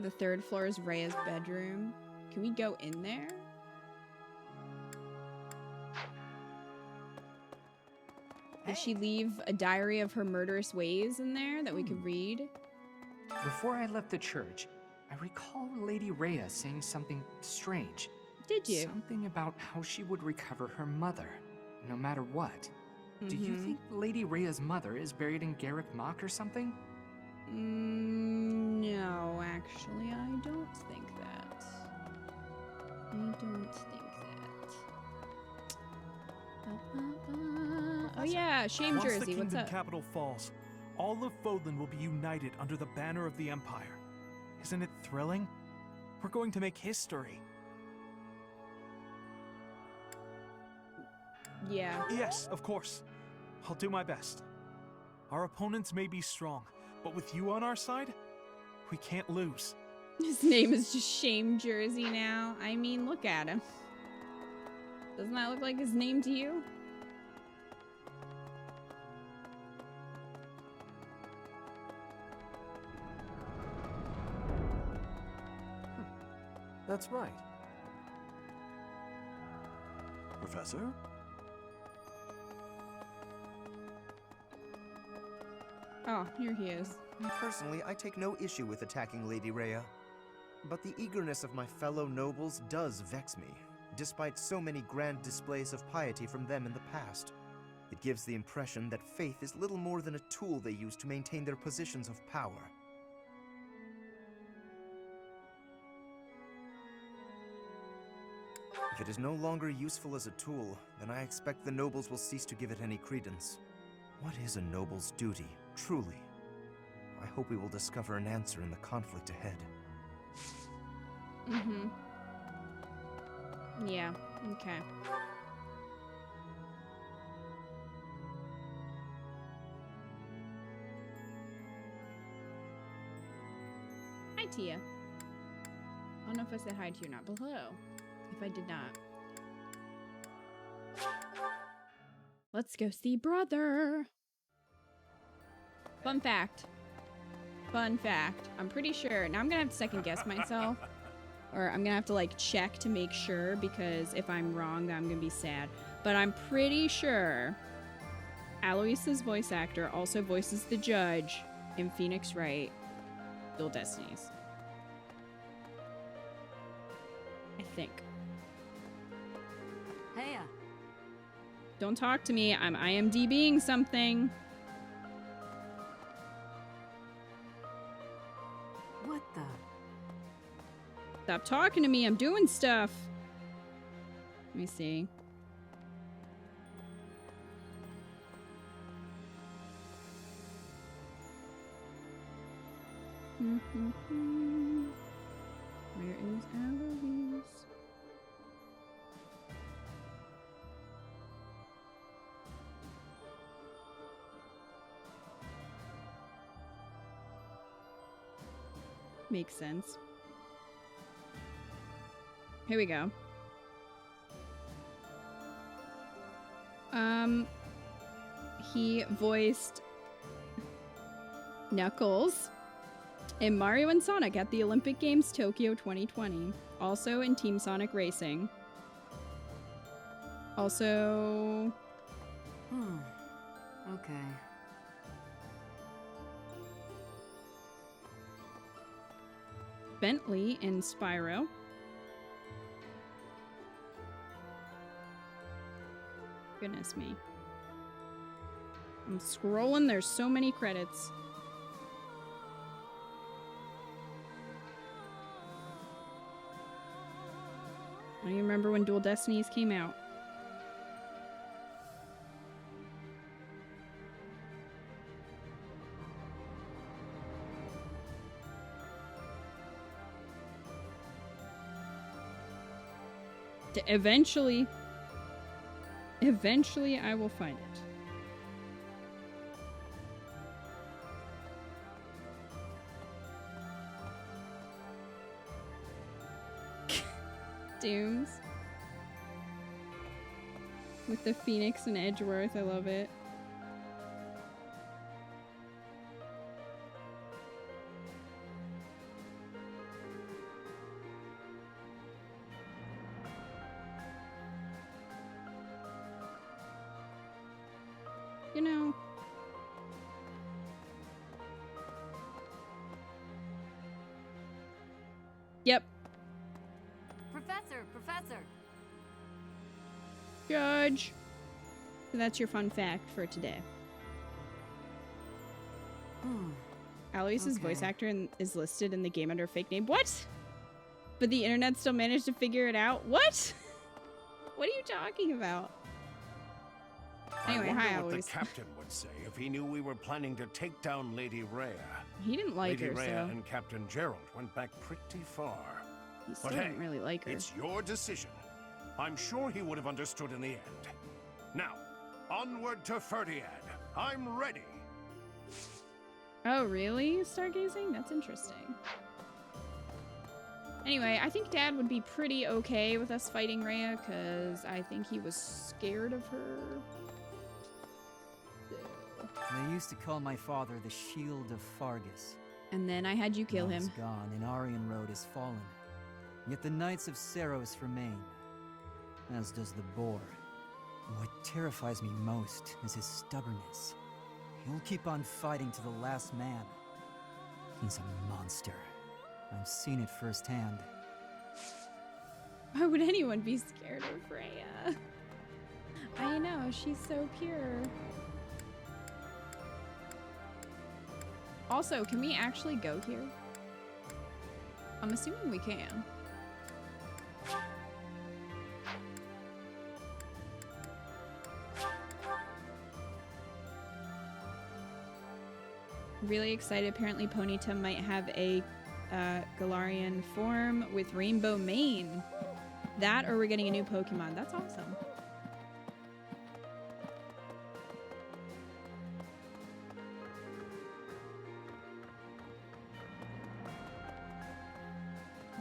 The third floor is Rhea's bedroom. Can we go in there? Did she leave a diary of her murderous ways in there that we could read? Before I left the church, I recall Lady Rhea saying something strange. Did you? Something about how she would recover her mother, no matter what. Do you think Lady Rhea's mother is buried in Garrick Mock or something? No, actually, I don't think that. I don't think that. Oh yeah, Shame Once Jersey, the what's kingdom up? capital falls, all of Fodlan will be united under the banner of the Empire. Isn't it thrilling? We're going to make history. Yeah. Yes, of course. I'll do my best. Our opponents may be strong, but with you on our side, we can't lose. His name is just Shame Jersey now. I mean, look at him. Doesn't that look like his name to you? That's right. Professor? Oh, here he is. Personally, I take no issue with attacking Lady Rhea. But the eagerness of my fellow nobles does vex me, despite so many grand displays of piety from them in the past. It gives the impression that faith is little more than a tool they use to maintain their positions of power. If it is no longer useful as a tool, then I expect the nobles will cease to give it any credence. What is a noble's duty, truly? I hope we will discover an answer in the conflict ahead. Yeah, okay. Hi, Tia. I don't know if I said hi to you or not, but hello. If I did not. Let's go see brother. Fun fact. Fun fact. I'm pretty sure. Now I'm gonna have to second guess myself. Or I'm gonna have to like check to make sure, because if I'm wrong, then I'm gonna be sad. But I'm pretty sure Aloysius' voice actor also voices the judge in Phoenix Wright, Dual Destinies. I think. Hey. Don't talk to me. I'm IMDbing something. What the? Stop talking to me. I'm doing stuff. Let me see. Where is Aloysius? Makes sense. Here we go. He voiced Knuckles in Mario and Sonic at the Olympic Games Tokyo 2020. Also in Team Sonic Racing. Also... Okay. Bentley in Spyro. Goodness me. I'm scrolling, there's so many credits. I don't even remember when Dual Destinies came out. Eventually I will find it. Dooms. With the Phoenix and Edgeworth, I love it. You know. Yep. Professor! Judge. So that's your fun fact for today. Aloysius' voice actor is listed in the game under a fake name. What? But the internet still managed to figure it out? What? What are you talking about? Anyway, I wonder hi, what Aloysius. the captain would say if he knew we were planning to take down Lady Rhea. He didn't like Lady her, Rhea so... and Captain Gerald went back pretty far. He still But hey, didn't really like her. it's your decision. I'm sure he would have understood in the end. Now, onward to Ferdiad. I'm ready. Oh, really? Stargazing? That's interesting. Anyway, I think Dad would be pretty okay with us fighting Rhea, because I think he was scared of her. They used to call my father the Shield of Fargus. And then I had you kill Now him. he's gone, and Aryan Road has fallen. Yet the Knights of Seros remain, as does the Boar. What terrifies me most is his stubbornness. He'll keep on fighting to the last man. He's a monster. I've seen it firsthand. Why would anyone be scared of Rhea? I know, she's so pure. Also, can we actually go here? I'm assuming we can. Really excited. Apparently Ponyta might have a Galarian form with rainbow mane. That, or we're getting a new Pokemon. That's awesome.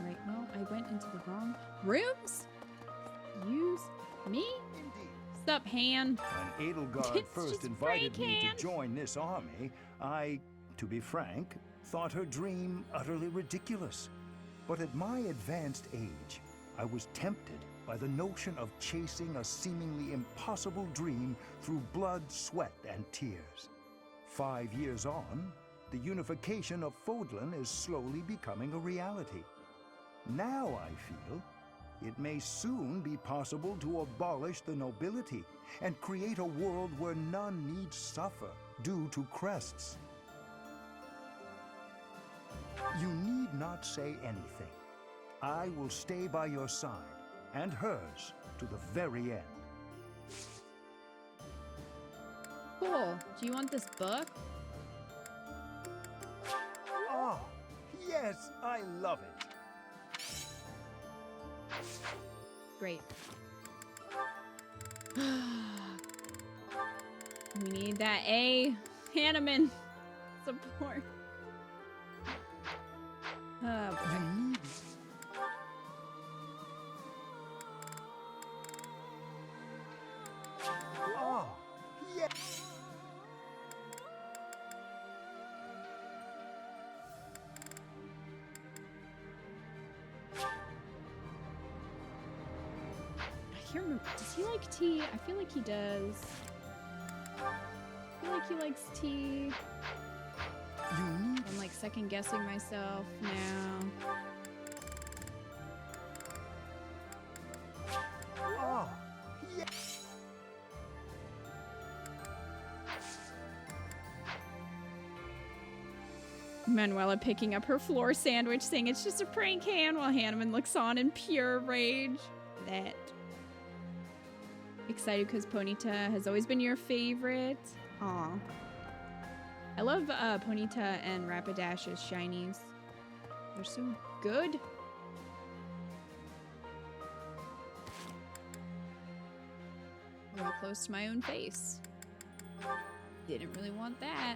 Right, well, I went into the wrong rooms. Use me? What's up, Han? When Edelgard It's first just invited me Frank, Han. to join this army, I, to be frank, thought her dream utterly ridiculous. But at my advanced age, I was tempted by the notion of chasing a seemingly impossible dream through blood, sweat, and tears. 5 years on, the unification of Fodlan is slowly becoming a reality. Now I feel it may soon be possible to abolish the nobility and create a world where none need suffer due to crests. You need not say anything. I will stay by your side, and hers, to the very end. Cool. Do you want this book? Oh, yes, I love it. Great. We need that A. Hanneman support. Oh, boy. Oh, yes. I can't remember. Does he like tea? I feel like he does. I feel like he likes tea. I'm like second guessing myself now. Oh, yes. Manuela picking up her floor sandwich, saying it's just a prank, Han, while Hanneman looks on in pure rage. That. Excited because Ponyta has always been your favorite. Aw. I love Ponyta and Rapidash's shinies. They're so good. Real close to my own face. Didn't really want that.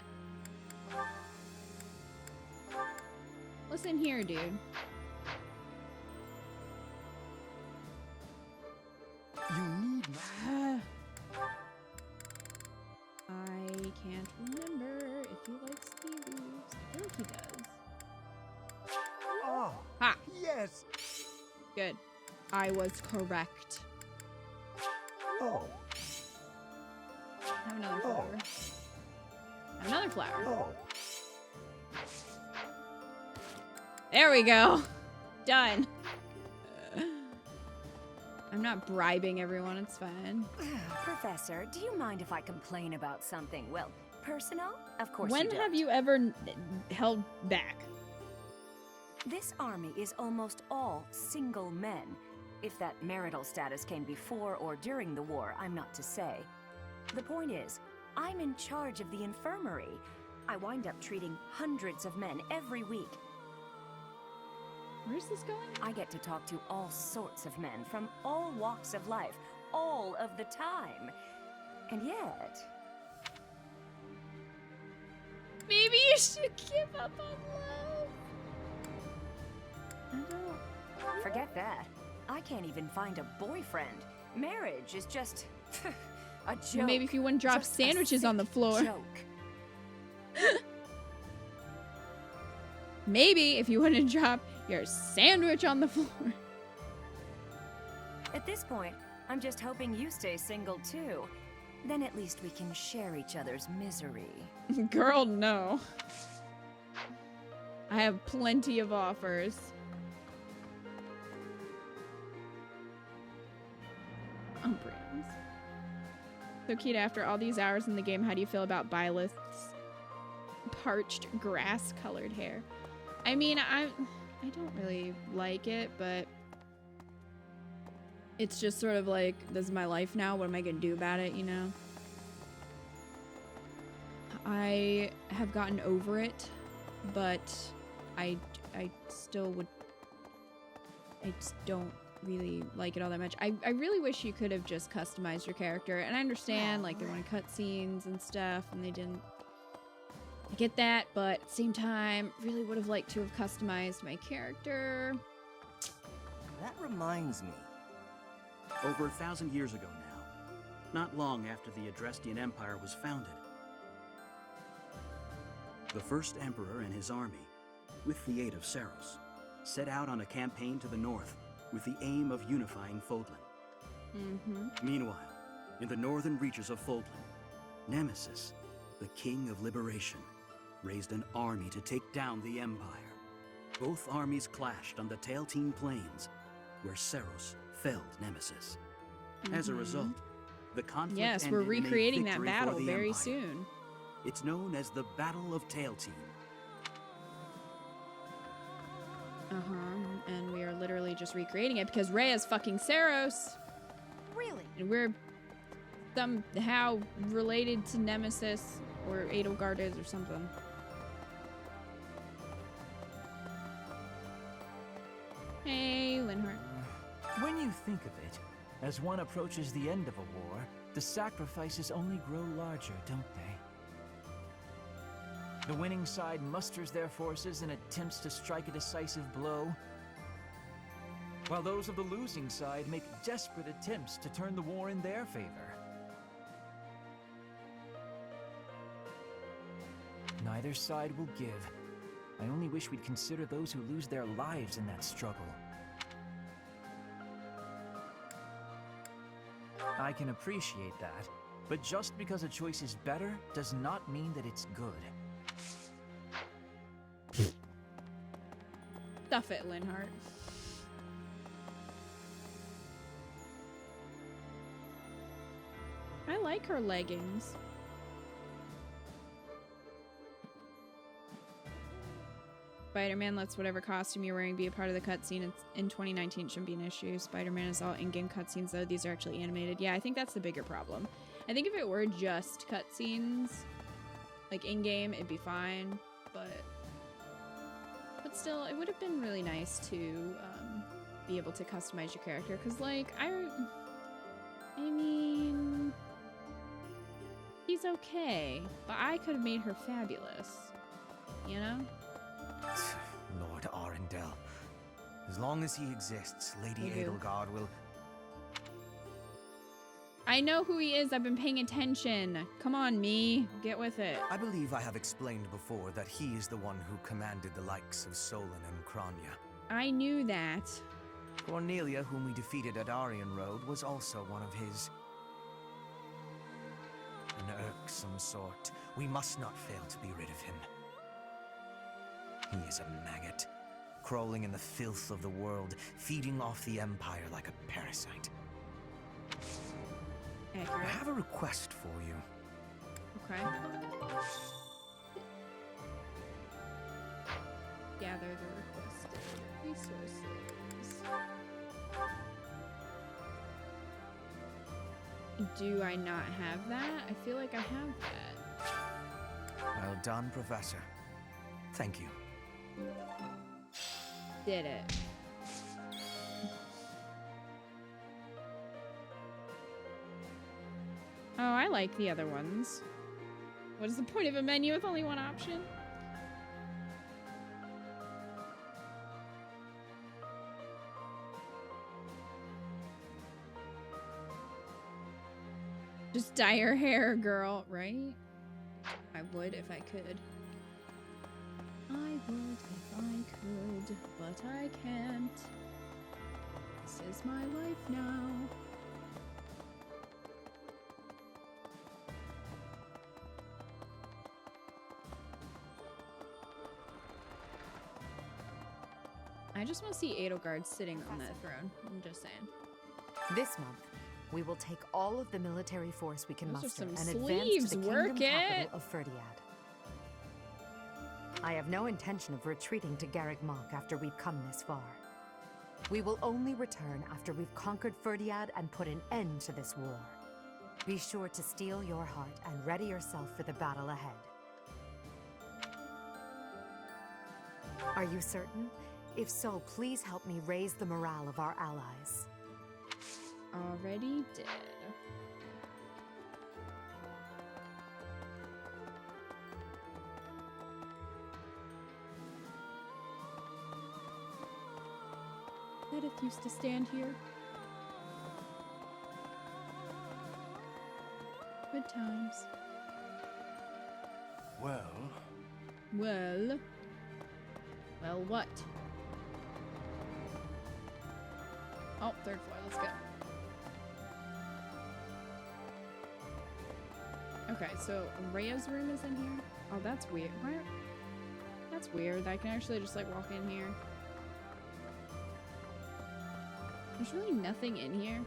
Listen here, dude. You need not. I can't remember if he likes tea leaves. I feel like he does. Oh, Ha! yes. Good. I was correct. Oh. Have another flower. Have another flower. Oh. There we go. Done. I'm not bribing everyone, it's fine. Professor, do you mind if I complain about something, well, personal? Of course When you don't. have you ever held back? This army is almost all single men. If that marital status came before or during the war, I'm not to say. The point is, I'm in charge of the infirmary. I wind up treating hundreds of men every week. Where's this going? I get to talk to all sorts of men from all walks of life, all of the time. And yet... Maybe you should give up on love. I don't... Forget that. I can't even find a boyfriend. Marriage is just... a joke. Maybe if you wouldn't drop Just a sandwiches on the sick floor. Joke. Maybe if you wouldn't drop your sandwich on the floor. At this point, I'm just hoping you stay single too. Then at least we can share each other's misery. Girl, no. I have plenty of offers. Oh, brains. So, Keita, after all these hours in the game, how do you feel about Byleth's parched grass-colored hair? I mean, I don't really like it, but it's just sort of like, this is my life now. What am I gonna do about it, you know? I have gotten over it, but I still would... I just don't really like it all that much. I really wish you could have just customized your character, and I understand, like, they wanted cutscenes and stuff, and they didn't... I get that, but at the same time, really would have liked to have customized my character. That reminds me. Over 1,000 years ago now, not long after the Adrestian Empire was founded. The first emperor and his army, with the aid of Saros, set out on a campaign to the north with the aim of unifying Fodlan. Meanwhile, in the northern reaches of Fodlan, Nemesis, the King of Liberation, raised an army to take down the Empire. Both armies clashed on the Tailtean Plains, where Saros felled Nemesis. As a result, the conflict Yes, ended we're in a recreating that victory for battle the very Empire. soon. It's known as the Battle of Tailtean. And we are literally just recreating it because Rhea's fucking Saros. Really? And we're somehow related to Nemesis, or Edelgard is, or something. Hey, Linhart. When you think of it, as one approaches the end of a war, the sacrifices only grow larger, don't they? The winning side musters their forces and attempts to strike a decisive blow, while those of the losing side make desperate attempts to turn the war in their favor. Neither side will give. I only wish we'd consider those who lose their lives in that struggle. I can appreciate that, but just because a choice is better does not mean that it's good. Stuff it, Linhart. I like her leggings. Spider-Man lets whatever costume you're wearing be a part of the cutscene. In 2019, it shouldn't be an issue. Spider-Man is all in-game cutscenes, though. These are actually animated. Yeah, I think that's the bigger problem. I think if it were just cutscenes, like in-game, it'd be fine. But still, it would have been really nice to be able to customize your character. Because, like, I mean, he's okay. But I could have made her fabulous. You know? Lord Arundel. As long as he exists, Lady We do. Edelgard will... I know who he is. I've been paying attention. Come on, me. Get with it. I believe I have explained before that he is the one who commanded the likes of Solon and Kranya. I knew that. Cornelia, whom we defeated at Aryan Road, was also one of his. An irksome sort. We must not fail to be rid of him. He is a maggot, crawling in the filth of the world, feeding off the Empire like a parasite. Accurate. I have a request for you. Okay. Gather the requested resources. Do I not have that? I feel like I have that. Well done, Professor. Thank you. Did it. Oh, I like the other ones. What is the point of a menu with only one option? Just dye your hair, girl, right? I would if I could. I would if I could, but I can't. This is my life now. I just want to see Edelgard sitting on that throne. I'm just saying. This month, we will take all of the military force we can Those are muster some and sleeves. advance to the Work kingdom it. capital of Ferdiad. I have no intention of retreating to Garreg Mach after we've come this far. We will only return after we've conquered Ferdiad and put an end to this war. Be sure to steel your heart and ready yourself for the battle ahead. Are you certain? If so, please help me raise the morale of our allies. Already did. Edith used to stand here. Good times. Well... Well... Well, what? Oh, third floor, let's go. Okay, so Rhea's room is in here. Oh, that's weird. Where? That's weird. I can actually just like walk in here. There's really nothing in here.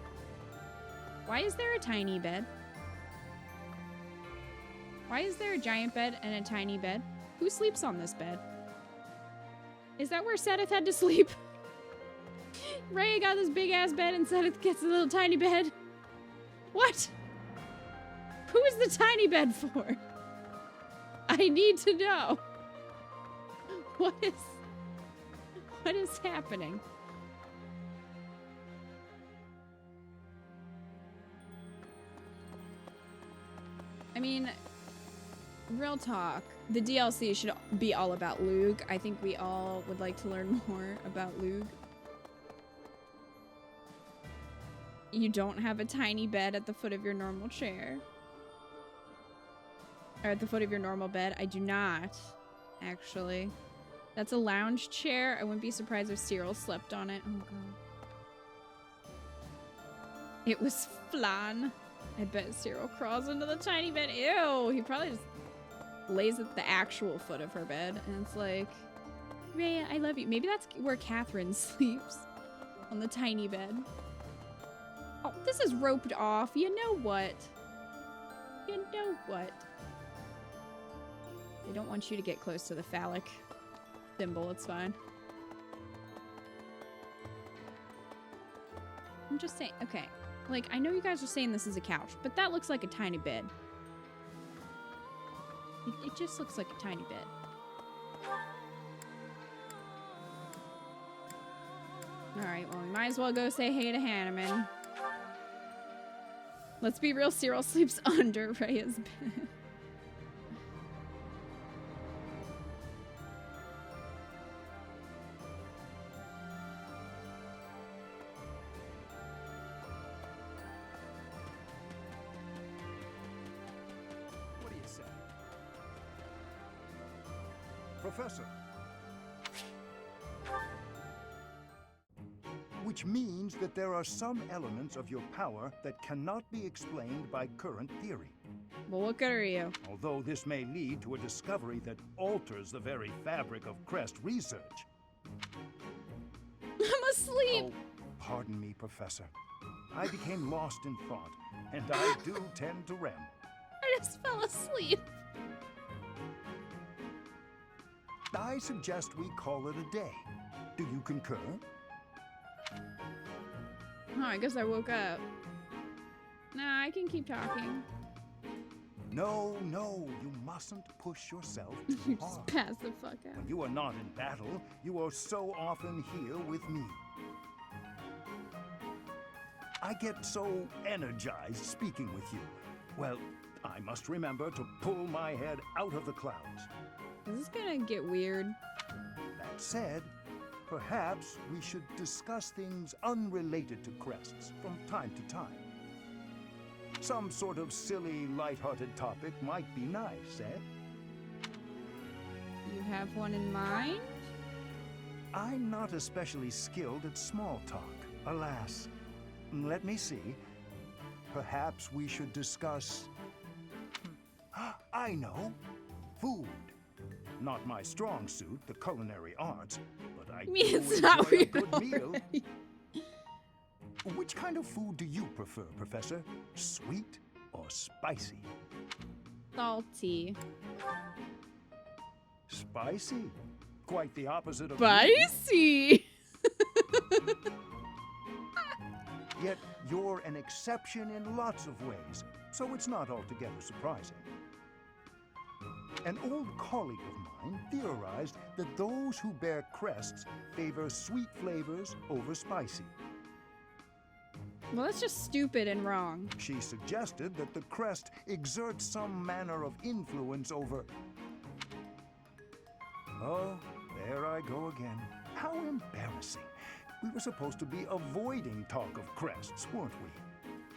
Why is there a tiny bed? Why is there a giant bed and a tiny bed? Who sleeps on this bed? Is that where Sedith had to sleep? Rhea got this big ass bed and Sedith gets a little tiny bed. What? Who is the tiny bed for? I need to know. What is happening? I mean, real talk. The DLC should be all about Lug. I think we all would like to learn more about Lug. You don't have a tiny bed at the foot of your normal chair. Or at the foot of your normal bed. I do not, actually. That's a lounge chair. I wouldn't be surprised if Cyril slept on it. Oh, God. It was flan. I bet Cyril crawls into the tiny bed. Ew! He probably just lays at the actual foot of her bed. And it's like, Rhea, I love you. Maybe that's where Catherine sleeps. On the tiny bed. Oh, this is roped off. You know what? You know what? They don't want you to get close to the phallic symbol. It's fine. I'm just saying. Okay. Like, I know you guys are saying this is a couch, but that looks like a tiny bed. It just looks like a tiny bed. Alright, well, we might as well go say hey to Hanneman. Let's be real, Cyril sleeps under Rhea's bed. What do you say? Professor. Which means that there are some elements of your power that cannot be explained by current theory. Well, what good are you? Although this may lead to a discovery that alters the very fabric of Crest research. I'm asleep! Oh, pardon me, Professor. I became lost in thought, and I do tend to REM. I just fell asleep. I suggest we call it a day. Do you concur? Oh, I guess I woke up. Nah, I can keep talking. No, you mustn't push yourself too hard. Just pass the fuck out. When you are not in battle, you are so often here with me. I get so energized speaking with you. Well, I must remember to pull my head out of the clouds. Is this gonna get weird? That said, perhaps we should discuss things unrelated to crests from time to time. Some sort of silly, lighthearted topic might be nice, eh? You have one in mind? I'm not especially skilled at small talk, alas. Let me see. Perhaps we should discuss... I know. Food. Not my strong suit, the culinary arts, but I mean, do it's not enjoy a good weird meal. Which kind of food do you prefer, Professor? Sweet or spicy? Salty. Spicy? Quite the opposite of Spicy! Yet you're an exception in lots of ways, so it's not altogether surprising. An old colleague of mine theorized that those who bear crests favor sweet flavors over spicy. Well, that's just stupid and wrong. She suggested that the crest exerts some manner of influence over... Oh, there I go again. How embarrassing. We were supposed to be avoiding talk of crests, weren't we?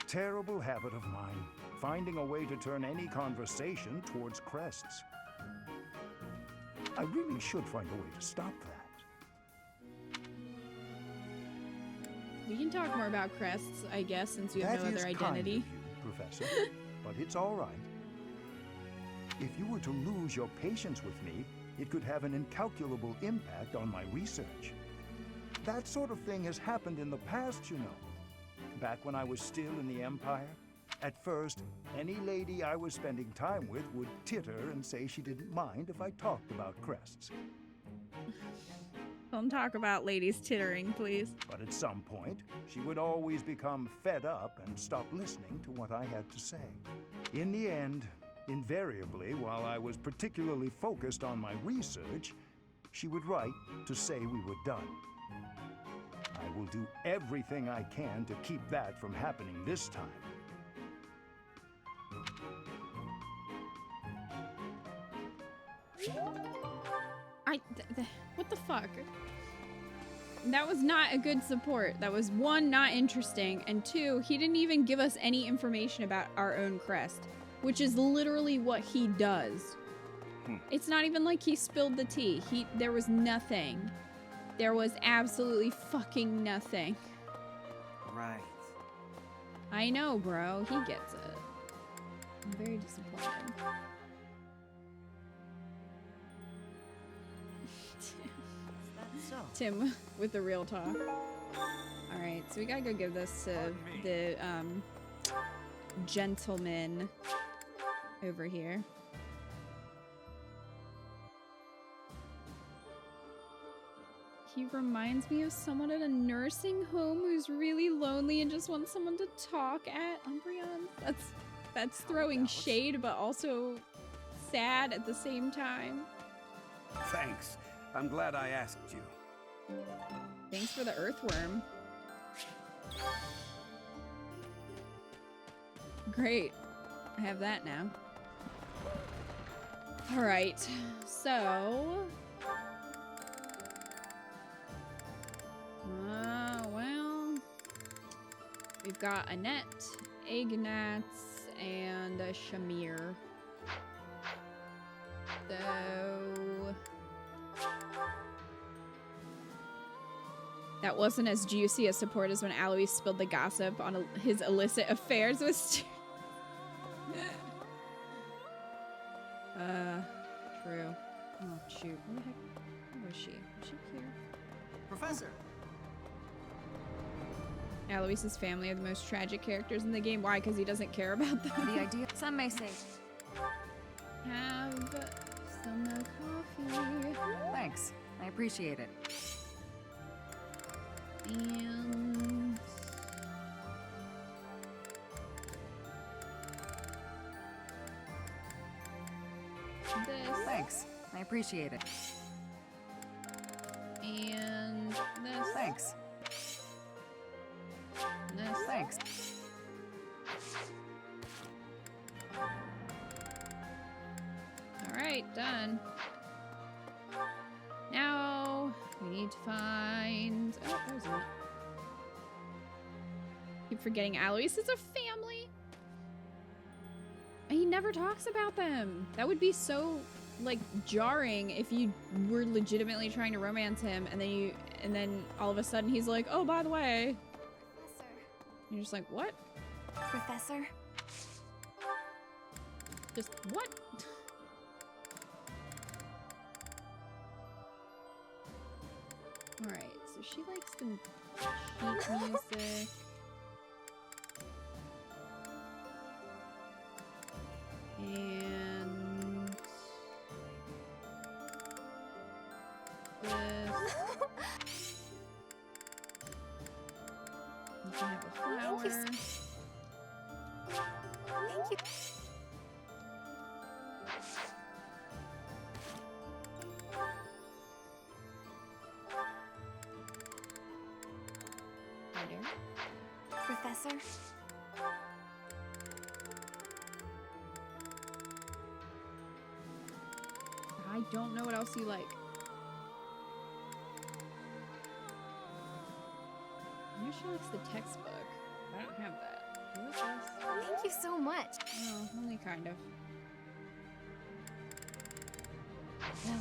Terrible habit of mine. finding a way to turn any conversation towards crests. I really should find a way to stop that. We can talk more about crests, I guess, since you have no other identity. Kind of you, Professor, but it's all right. If you were to lose your patience with me, it could have an incalculable impact on my research. That sort of thing has happened in the past, you know. Back when I was still in the Empire, at first, any lady I was spending time with would titter and say she didn't mind if I talked about crests. Don't talk about ladies tittering, please. But at some point, she would always become fed up and stop listening to what I had to say. In the end, invariably, while I was particularly focused on my research, she would write to say we were done. I will do everything I can to keep that from happening this time. What the fuck? That was not a good support. That was one, not interesting, and two, he didn't even give us any information about our own crest, which is literally what he does. It's not even like he spilled the tea. There was nothing. There was absolutely fucking nothing. Right. I know, bro. He gets it. I'm very disappointed. Tim with the real talk. Alright, so we gotta go give this to the gentleman over here. He reminds me of someone at a nursing home who's really lonely and just wants someone to talk at. Umbreon, that's throwing shade, but also sad at the same time. Thanks. I'm glad I asked you. Thanks for the earthworm. Great. I have that now. Alright, so... well... We've got Annette, Ignatz, and Shamir. So... That wasn't as juicy a support as when Alois spilled the gossip on his illicit affairs with students. True. Oh, shoot. Where the heck was she? Was she here? Professor! Alois's family are the most tragic characters in the game. Why? Because he doesn't care about them. The idea. Some may say. Have some coffee. Thanks. I appreciate it. And... this. Thanks. I appreciate it. And this. Thanks. This. Thanks. Alright, done. Now we need to find... Oh, there's it. Keep forgetting Alois is a family. And he never talks about them. That would be so, like, jarring if you were legitimately trying to romance him and then all of a sudden he's like, oh, by the way. Professor. You're just like, what? Professor? Just what? Alright, so she likes the sheet music. And this. You can have a flower. Thank you. Professor? I don't know what else you like. I know she likes the textbook. I don't have that. What is this? you so much. Oh, only kind of. Well,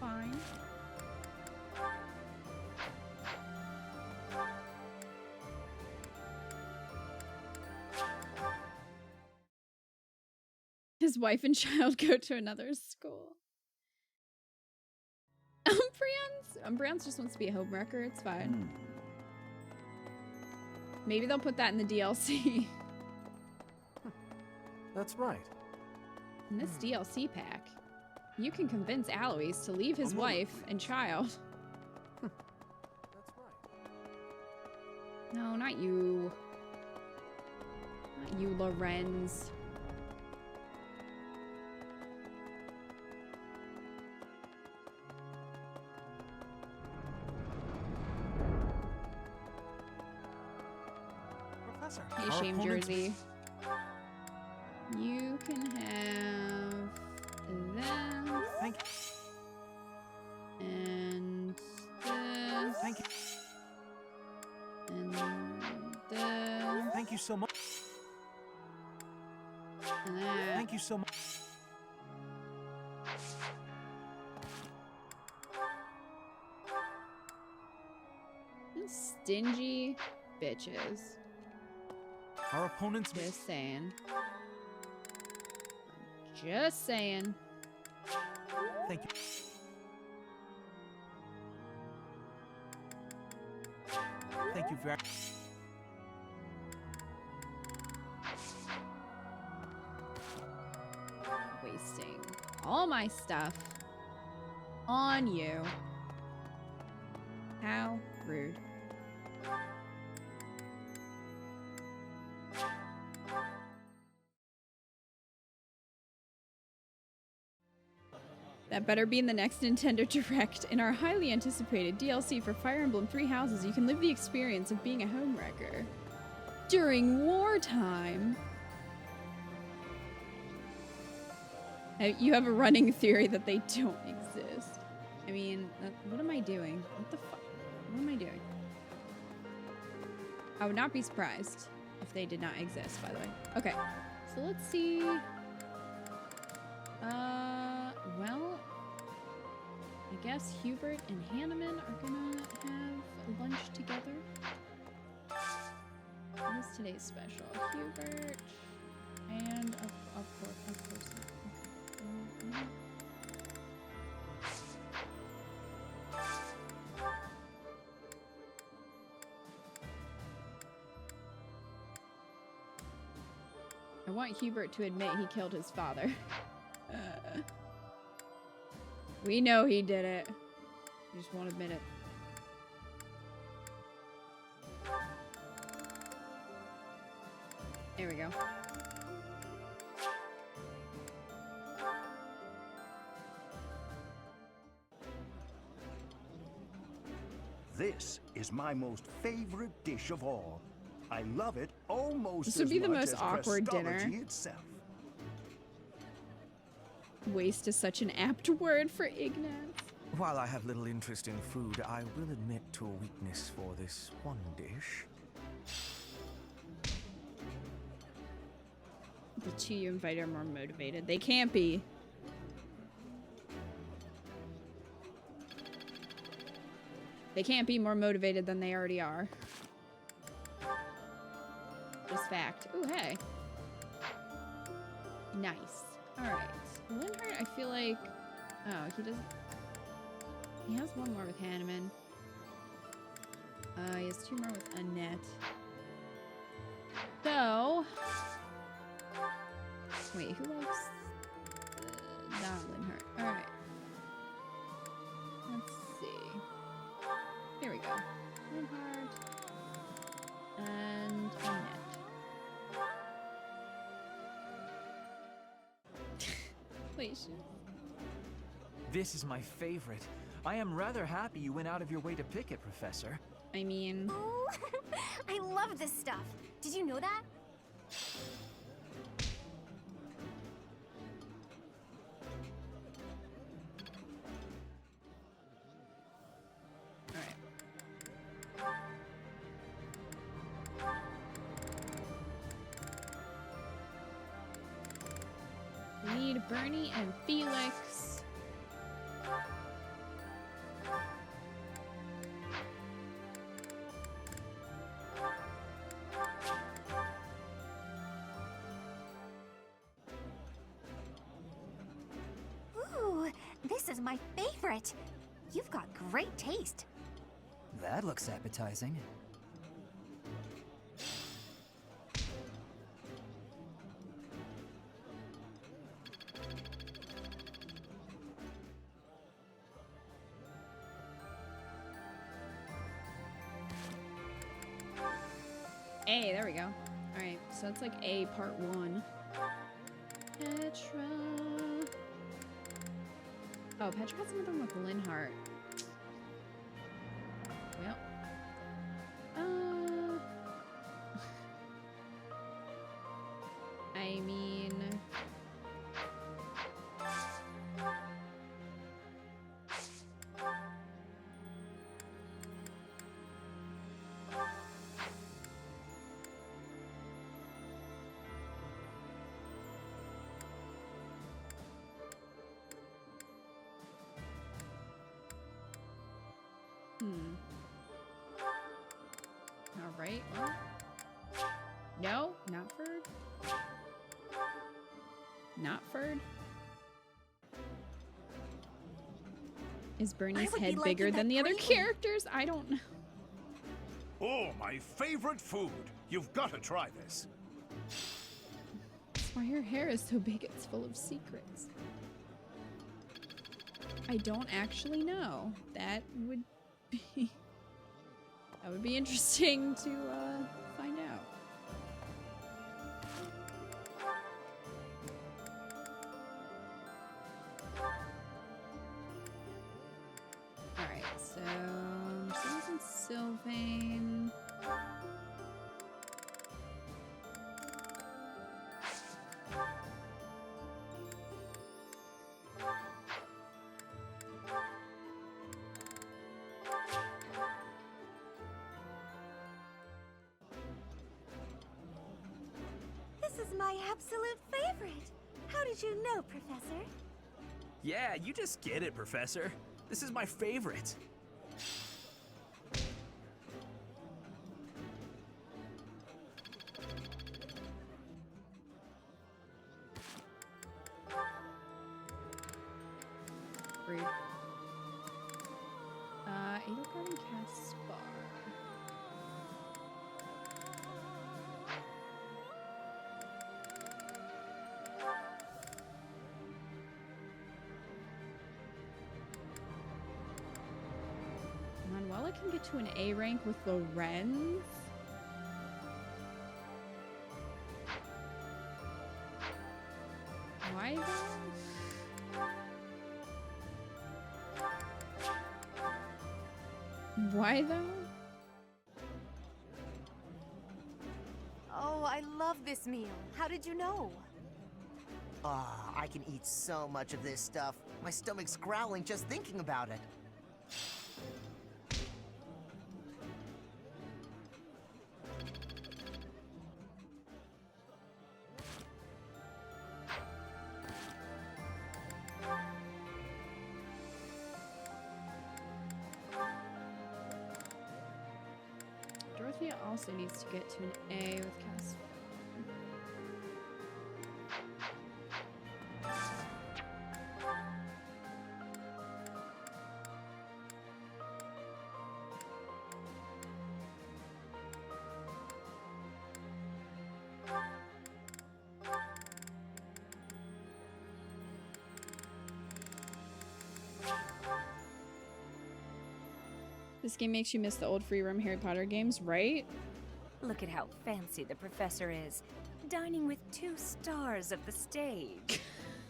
fine. His wife and child go to another school. Umbreon's just wants to be a homewrecker. It's fine. Maybe they'll put that in the DLC. That's right. In this DLC pack, you can convince Alois to leave his wife and child. That's right. No, not you. Not you, Lorenz. Professor. Hey, Shame Jersey. You can have this. Thank you. And this. Thank you. And this. Thank you so much. And that. Thank you so much. Stingy bitches. Our opponents. Just saying. Just saying. Thank you. Thank you very. Wasting all my stuff on you. How rude. That better be in the next Nintendo Direct. In our highly anticipated DLC for Fire Emblem Three Houses, you can live the experience of being a homewrecker during wartime. You have a running theory that they don't exist. I mean, what am I doing? What the fuck? What am I doing? I would not be surprised if they did not exist, by the way. Okay, so let's see. Well, I guess Hubert and Hanneman are gonna have lunch together. What is today's special? Hubert and of course. Okay. I want Hubert to admit he killed his father. We know he did it. He just won't admit it. There we go. This is my most favorite dish of all. I love it almost This would be the much most as awkward dinner. Christology itself. Waste is such an apt word for Ignaz. While I have little interest in food, I will admit to a weakness for this one dish. The two you invite are more motivated. They can't be. They can't be more motivated than they already are. Just fact. Ooh, hey. Nice. Alright. Linhardt, I feel like... Oh, he doesn't... He has one more with Hanneman. He has two more with Annette. So... Wait, who else? Not Linhardt. Alright. Let's see. Here we go. Linhardt. And Annette. Please. This is my favorite. I am rather happy you went out of your way to pick it, Professor. I mean... Oh, I love this stuff. Did you know that? need Bernie and Felix. Ooh, this is my favorite. You've got great taste. That looks appetizing. A, there we go. Alright, so it's like A part 1. Petra. Oh, Petra has another one with Linhart. Well. I mean... Alright, well. No, not Ferd. Not Ferd. Is Bernie's head bigger than the other characters? I don't know. Oh, my favorite food. You've got to try this. That's why her hair is so big, it's full of secrets. I don't actually know. That would be... That would be interesting to find out. Alright, so Mercedes and Sylvain. This is my absolute favorite. How did you know, Professor? Yeah, you just get it, Professor. This is my favorite. Rude. Edelgard and Caspar. Manuela can get to an A rank with Lorenz. Why though? Why though? Oh, I love this meal. How did you know? Ah, I can eat so much of this stuff. My stomach's growling just thinking about it. Dorothea also needs to get to an A with Caspar. This game makes you miss the old free roam Harry Potter games, right? Look at how fancy the professor is, dining with 2 stars of the stage.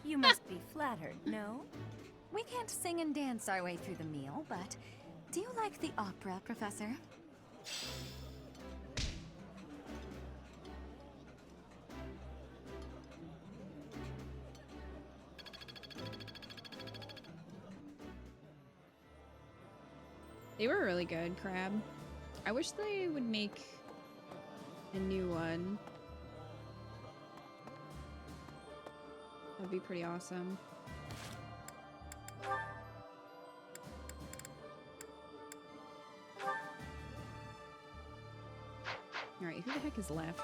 You must be flattered, no? We can't sing and dance our way through the meal, but do you like the opera, Professor? They were really good, Crab. I wish they would make a new one. That'd be pretty awesome. Alright, who the heck is left?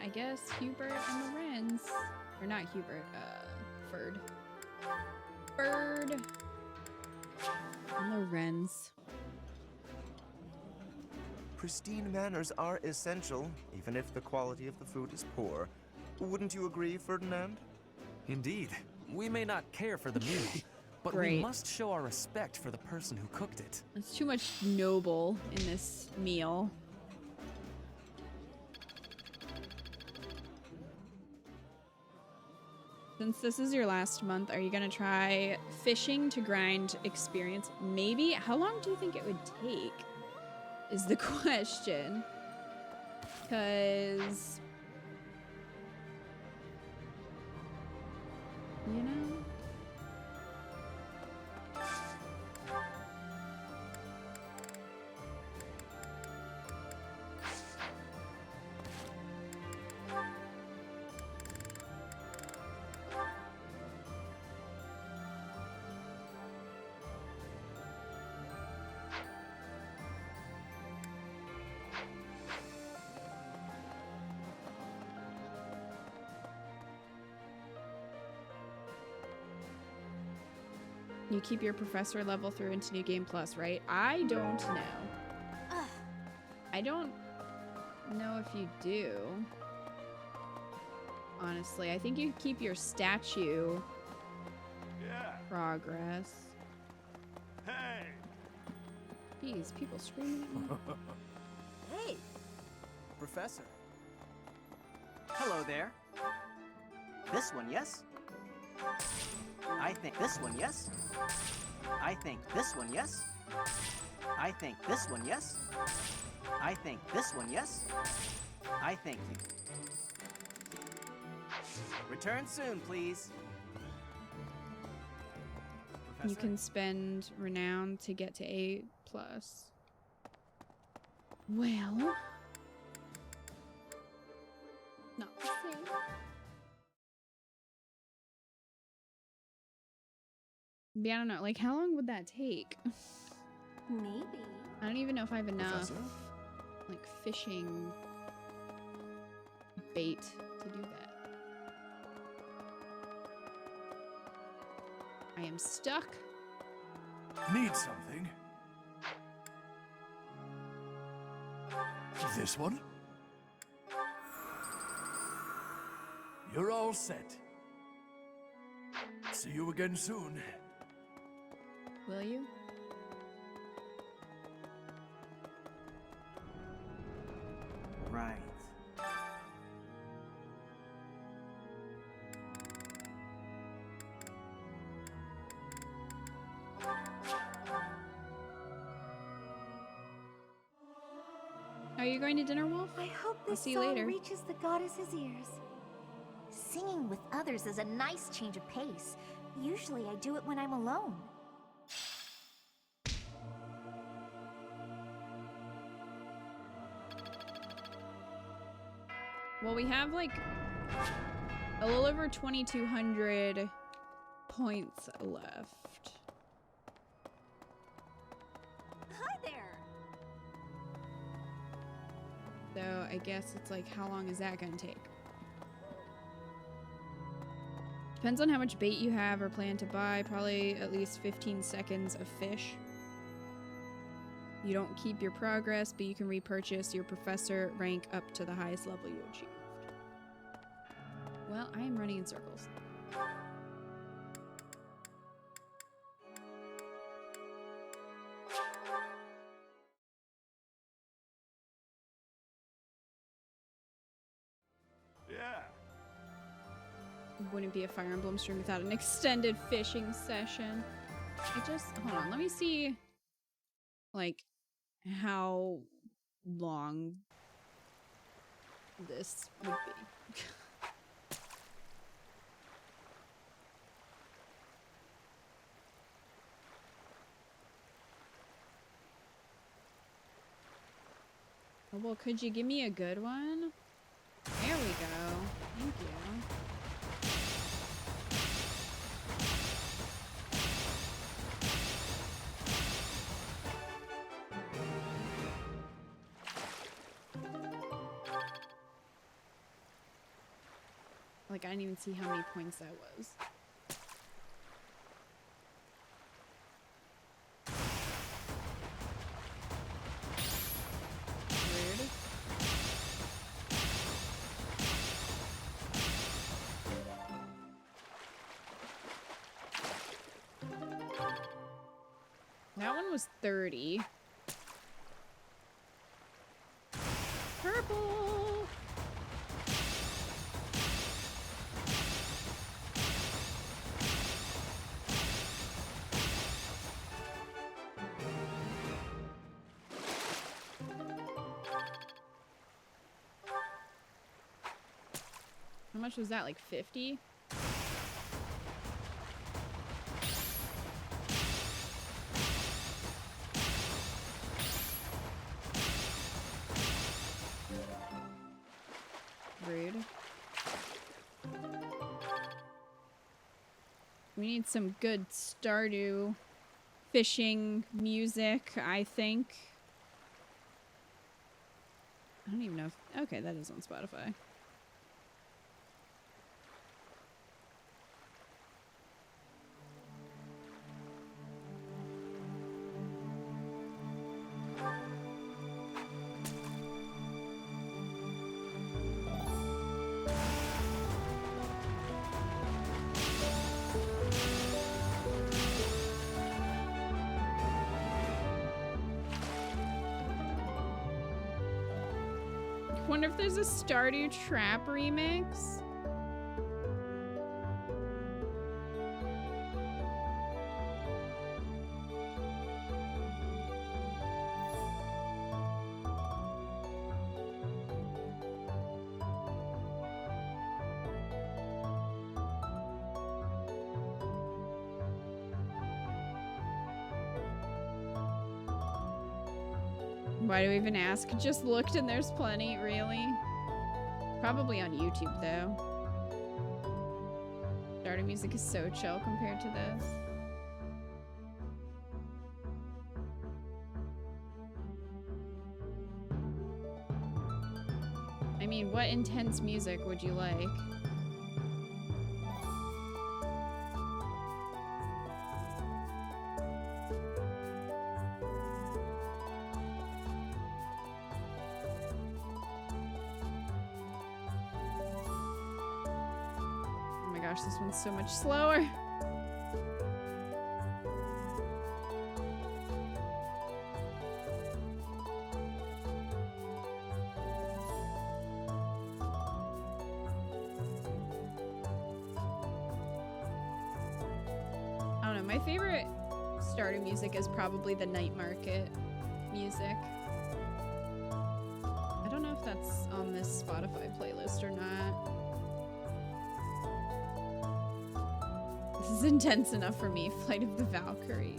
I guess Hubert and the Wrens. Or not Hubert, Ferd. Ferd and the Wrens. Pristine manners are essential, even if the quality of the food is poor. Wouldn't you agree, Ferdinand? Indeed. We may not care for the meal, but we must show our respect for the person who cooked it. It's too much noble in this meal. Since this is your last month, are you gonna try fishing to grind experience? Maybe? How long do you think it would take? Is the question. Because... you know? You keep your professor level through into New Game Plus, right? I don't know. I don't know if you do. Honestly, I think you keep your statue progress. Hey! Jeez, people screaming at me. Hey! Professor. Hello there. This one, yes? I think this one, yes? I think this one, yes? I think this one, yes? I think this one, yes? I thank you. Return soon, please. You can spend renown to get to A+. Well... not the same. Yeah, I don't know. Like, how long would that take? Maybe. I don't even know if I have enough, Professor? like, fishing bait to do that. I am stuck. Need something? This one? You're all set. See you again soon. Will you? Right. Are you going to dinner, Wolf? I hope I'll this see you song later. reaches the goddess's ears. Singing with others is a nice change of pace. Usually I do it when I'm alone. Well, we have like a little over 2,200 points left. Hi there. So I guess it's like, how long is that gonna take? Depends on how much bait you have or plan to buy. Probably at least 15 seconds of fish. You don't keep your progress, but you can repurchase your professor rank up to the highest level you achieved. Well, I am running in circles. Yeah. Wouldn't be a Fire Emblem stream without an extended fishing session. Hold on, let me see, like, how long this would be. Oh, well, could you give me a good one? There we go. Thank you. Like, I didn't even see how many points that was. Rude. That one was 30. Purple! How much was that? Like 50? Rude. We need some good Stardew fishing music, I think. I don't even know if... Okay, that is on Spotify. Wonder if there's a Stardew Trap remix. Why do we even ask? Just looked and there's plenty, really? Probably on YouTube, though. Stardew music is so chill compared to this. I mean, what intense music would you like? This one's so much slower. I don't know, my favorite Stardew music is probably the night market music. I don't know if that's on this Spotify playlist or not. This is intense enough for me, Flight of the Valkyries.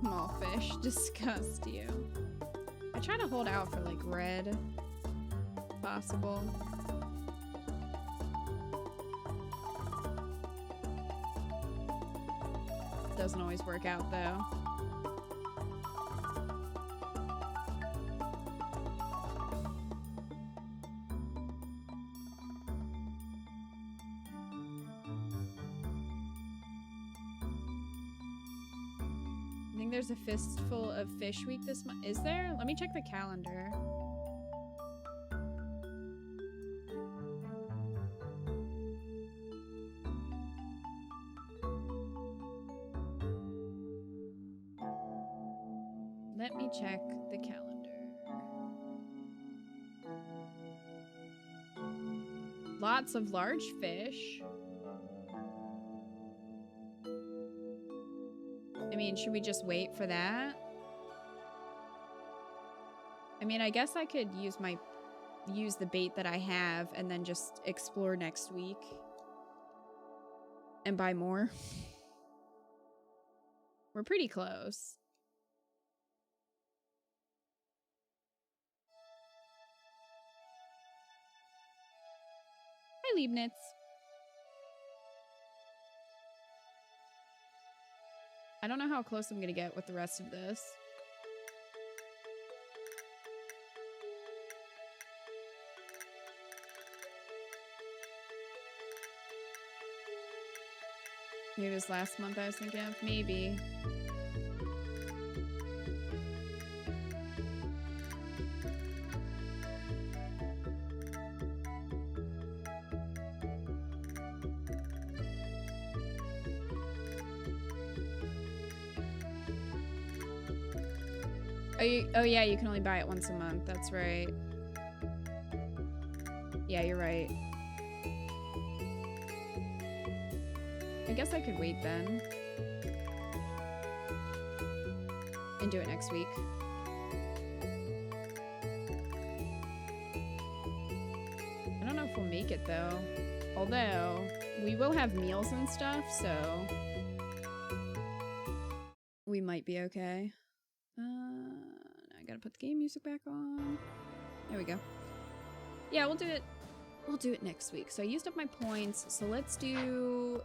Small fish disgust you. I try to hold out for like red, if possible. Doesn't always work out though. there's a fistful of fish week this month. Is there? Let me check the calendar. Let me check the calendar. Lots of large fish. I mean, should we just wait for that? I mean, I guess I could use the bait that I have and then just explore next week and buy more. We're pretty close. Hi, Leibniz. I don't know how close I'm gonna get with the rest of this. Maybe it was last month I was thinking of. Maybe. Oh yeah, you can only buy it once a month. That's right. Yeah, you're right. I guess I could wait then. And do it next week. I don't know if we'll make it though. Although, we will have meals and stuff, so we might be okay. I gotta put the game music back on. There we go. Yeah, we'll do it. We'll do it next week. So I used up my points. So let's do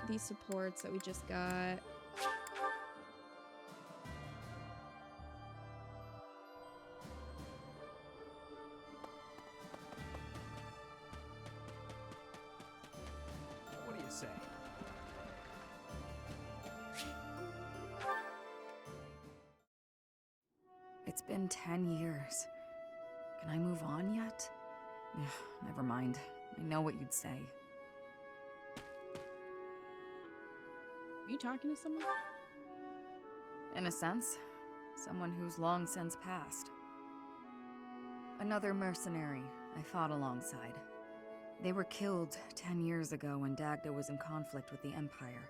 these supports that we just got. What do you say? It's been 10 years. Can I move on yet? Never mind. I know what you'd say. Are you talking to someone? In a sense. Someone who's long since passed. Another mercenary I fought alongside. They were killed 10 years ago when Dagda was in conflict with the Empire.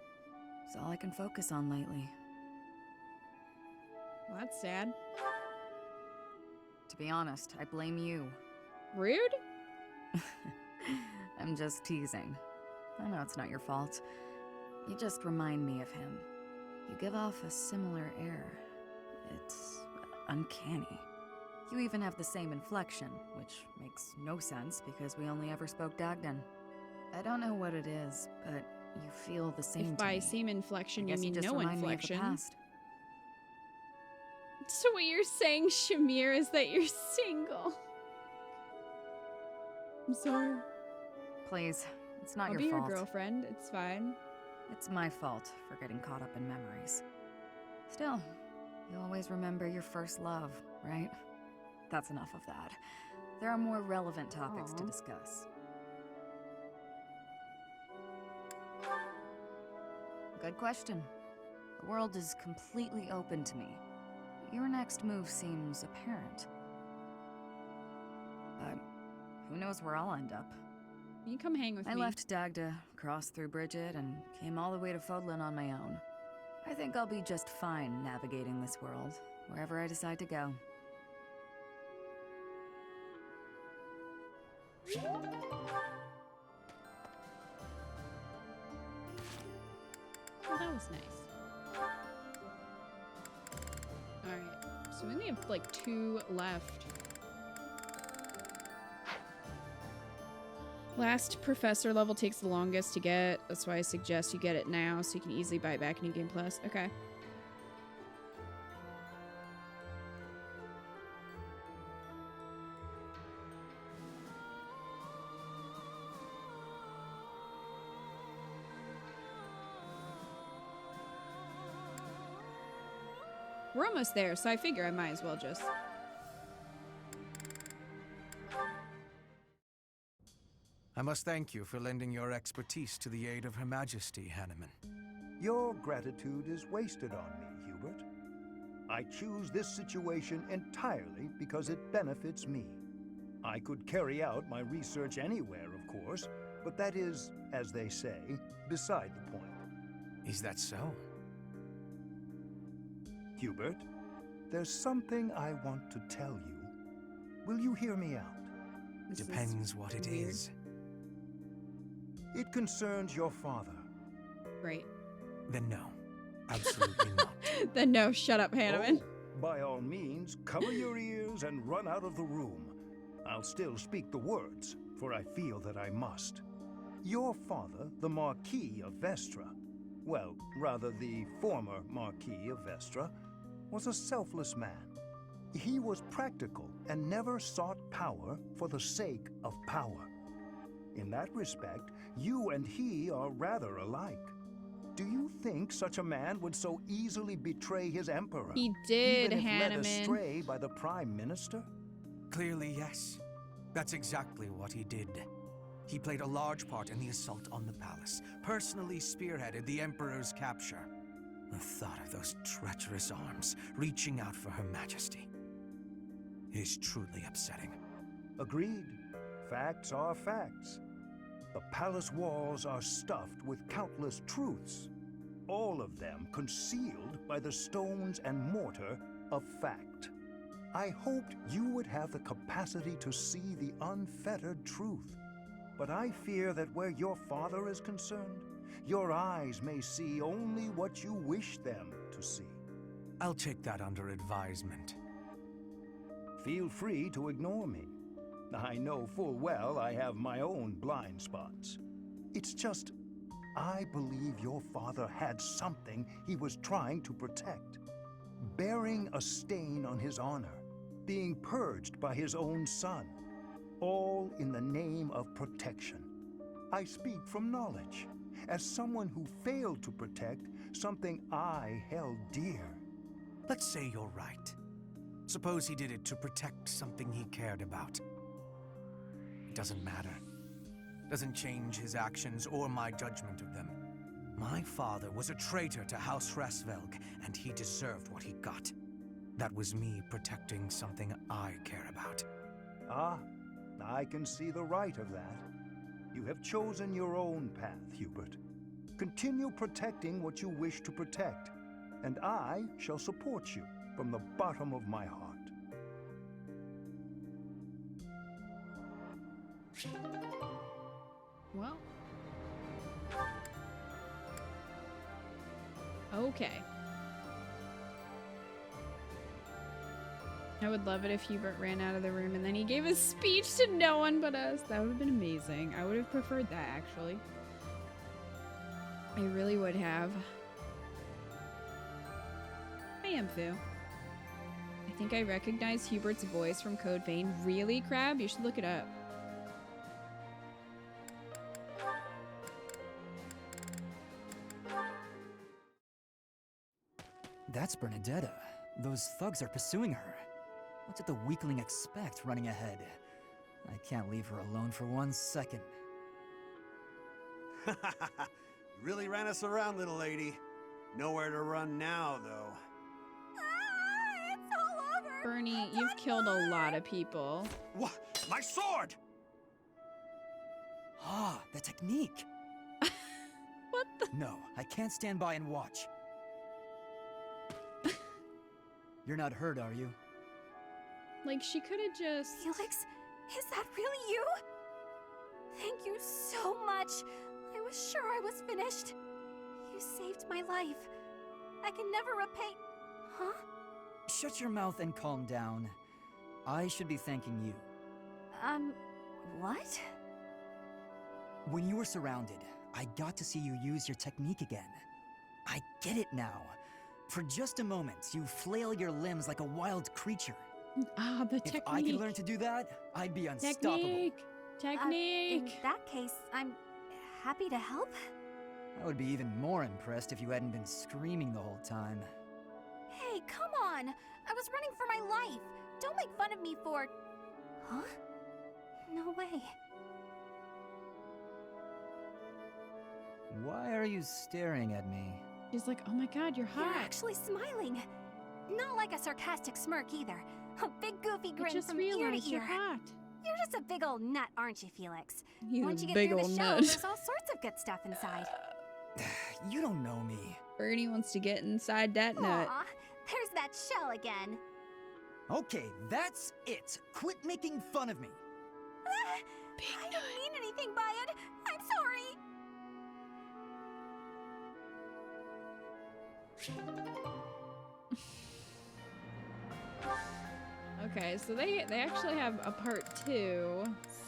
It's all I can focus on lately. Well, that's sad. To be honest, I blame you. Rude? I'm just teasing. I know it's not your fault. You just remind me of him. You give off a similar air. It's uncanny. You even have the same inflection, which makes no sense because we only ever spoke Dagdan. I don't know what it is, but you feel the same. If by to me. same inflection you I guess mean just no remind me of the inflection. past. So what you're saying, Shamir, is that you're single. I'm sorry. Please, it's not I'll your be fault. your girlfriend. It's fine. It's my fault for getting caught up in memories. Still, you always remember your first love, right? That's enough of that. There are more relevant topics to discuss. Good question. The world is completely open to me. Your next move seems apparent. But who knows where I'll end up. You come hang with me. I left Dagda, crossed through Bridget, and came all the way to Fodlan on my own. I think I'll be just fine navigating this world, wherever I decide to go. Oh, that was nice. Alright, so we only have like 2 left. Last professor level takes the longest to get. That's why I suggest you get it now so you can easily buy it back in New Game Plus. Okay. We're almost there, so I figure I might as well just... I must thank you for lending your expertise to the aid of Her Majesty, Hanneman. Your gratitude is wasted on me, Hubert. I choose this situation entirely because it benefits me. I could carry out my research anywhere, of course, but that is, as they say, beside the point. Is that so? Hubert, there's something I want to tell you. Will you hear me out? Depends what it is. It concerns your father. Great. Then no. Absolutely not. Then no, shut up, Hanneman. Oh, by all means, cover your ears and run out of the room. I'll still speak the words, for I feel that I must. Your father, the Marquis of Vestra, well, rather the former Marquis of Vestra, was a selfless man. He was practical and never sought power for the sake of power. In that respect, you and he are rather alike. Do you think such a man would so easily betray his emperor? He did, even if led Hanneman. astray by the Prime Minister? Clearly, yes. That's exactly what he did. He played a large part in the assault on the palace, personally spearheaded the Emperor's capture. The thought of those treacherous arms reaching out for Her Majesty. It is truly upsetting. Agreed. Facts are facts. The palace walls are stuffed with countless truths, all of them concealed by the stones and mortar of fact. I hoped you would have the capacity to see the unfettered truth, but I fear that where your father is concerned, your eyes may see only what you wish them to see. I'll take that under advisement. Feel free to ignore me. I know full well I have my own blind spots. It's just, I believe your father had something he was trying to protect. Bearing a stain on his honor, being purged by his own son, all in the name of protection. I speak from knowledge, as someone who failed to protect something I held dear. Let's say you're right. Suppose he did it to protect something he cared about. It doesn't matter. Doesn't change his actions or my judgment of them. My father was a traitor to House Hraesvelg, and he deserved what he got. That was me protecting something I care about. Ah, I can see the right of that. You have chosen your own path, Hubert. Continue protecting what you wish to protect, and I shall support you from the bottom of my heart. Well. Okay. I would love it if Hubert ran out of the room and then he gave a speech to no one but us. That would have been amazing. I would have preferred that, actually. I really would have. Hi, Amphu. I think I recognize Hubert's voice from Code Vein. Really, Crab? You should look it up. That's Bernadetta. Those thugs are pursuing her. What did the weakling expect running ahead? I can't leave her alone for 1 second. You really ran us around, little lady. Nowhere to run now, though. It's all over! Bernie, you've killed a lot of people. What? My sword! Ah, the technique! What the? No, I can't stand by and watch. You're not hurt, are you? Like, she could have just... Felix, is that really you? Thank you so much. I was sure I was finished. You saved my life. I can never repay... Huh? Shut your mouth and calm down. I should be thanking you. What? When you were surrounded, I got to see you use your technique again. I get it now. For just a moment, you flail your limbs like a wild creature. Ah, the technique. If I could learn to do that, I'd be unstoppable. Technique! In that case, I'm happy to help. I would be even more impressed if you hadn't been screaming the whole time. Hey, come on! on! I was running for my life! Don't make fun of me for... Huh? No way. Why are you staring at me? She's like, oh my god, you're hot. You're actually smiling. Not like a sarcastic smirk either. A big goofy grin just from ear realized to you're ear. hot. You're just a big old nut, aren't you, Felix? He's Once a you get big through the old show, nut. there's all sorts of good stuff inside. You don't know me. Bernie wants to get inside that nut. Aw, there's that shell again. Okay, that's it. Quit making fun of me. I didn't mean anything by it. I'm sorry. Okay, so they actually have a part 2,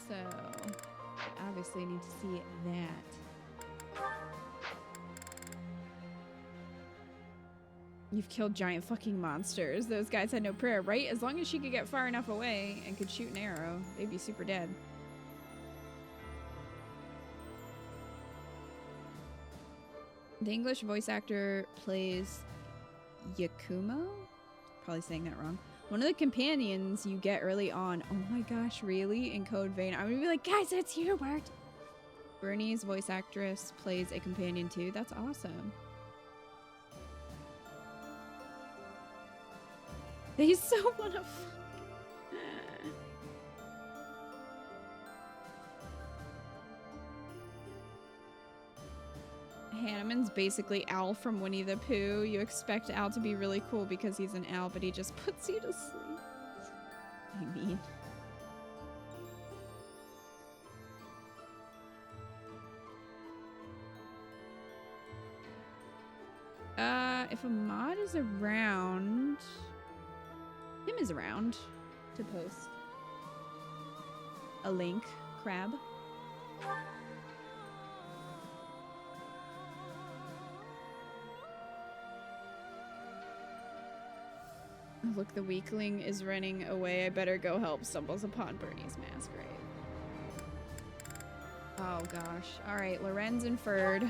so I obviously need to see that. You've killed giant fucking monsters. Those guys had no prayer, right? As long as she could get far enough away and could shoot an arrow, they'd be super dead. The English voice actor plays Yakumo? Probably saying that wrong. One of the companions you get early on. Oh my gosh, really? In Code Vein. I'm gonna be like, guys, it's Hubert! Bernie's voice actress plays a companion too. That's awesome. They so wanna Hanneman's basically Al from Winnie the Pooh. You expect Al to be really cool because he's an owl, but he just puts you to sleep. I mean... if a mod is around... Tim is around to post a link, Crab. Look, the weakling is running away. I better go help. Stumbles upon Bernie's mass grave. Oh gosh. Alright, Lorenz inferred.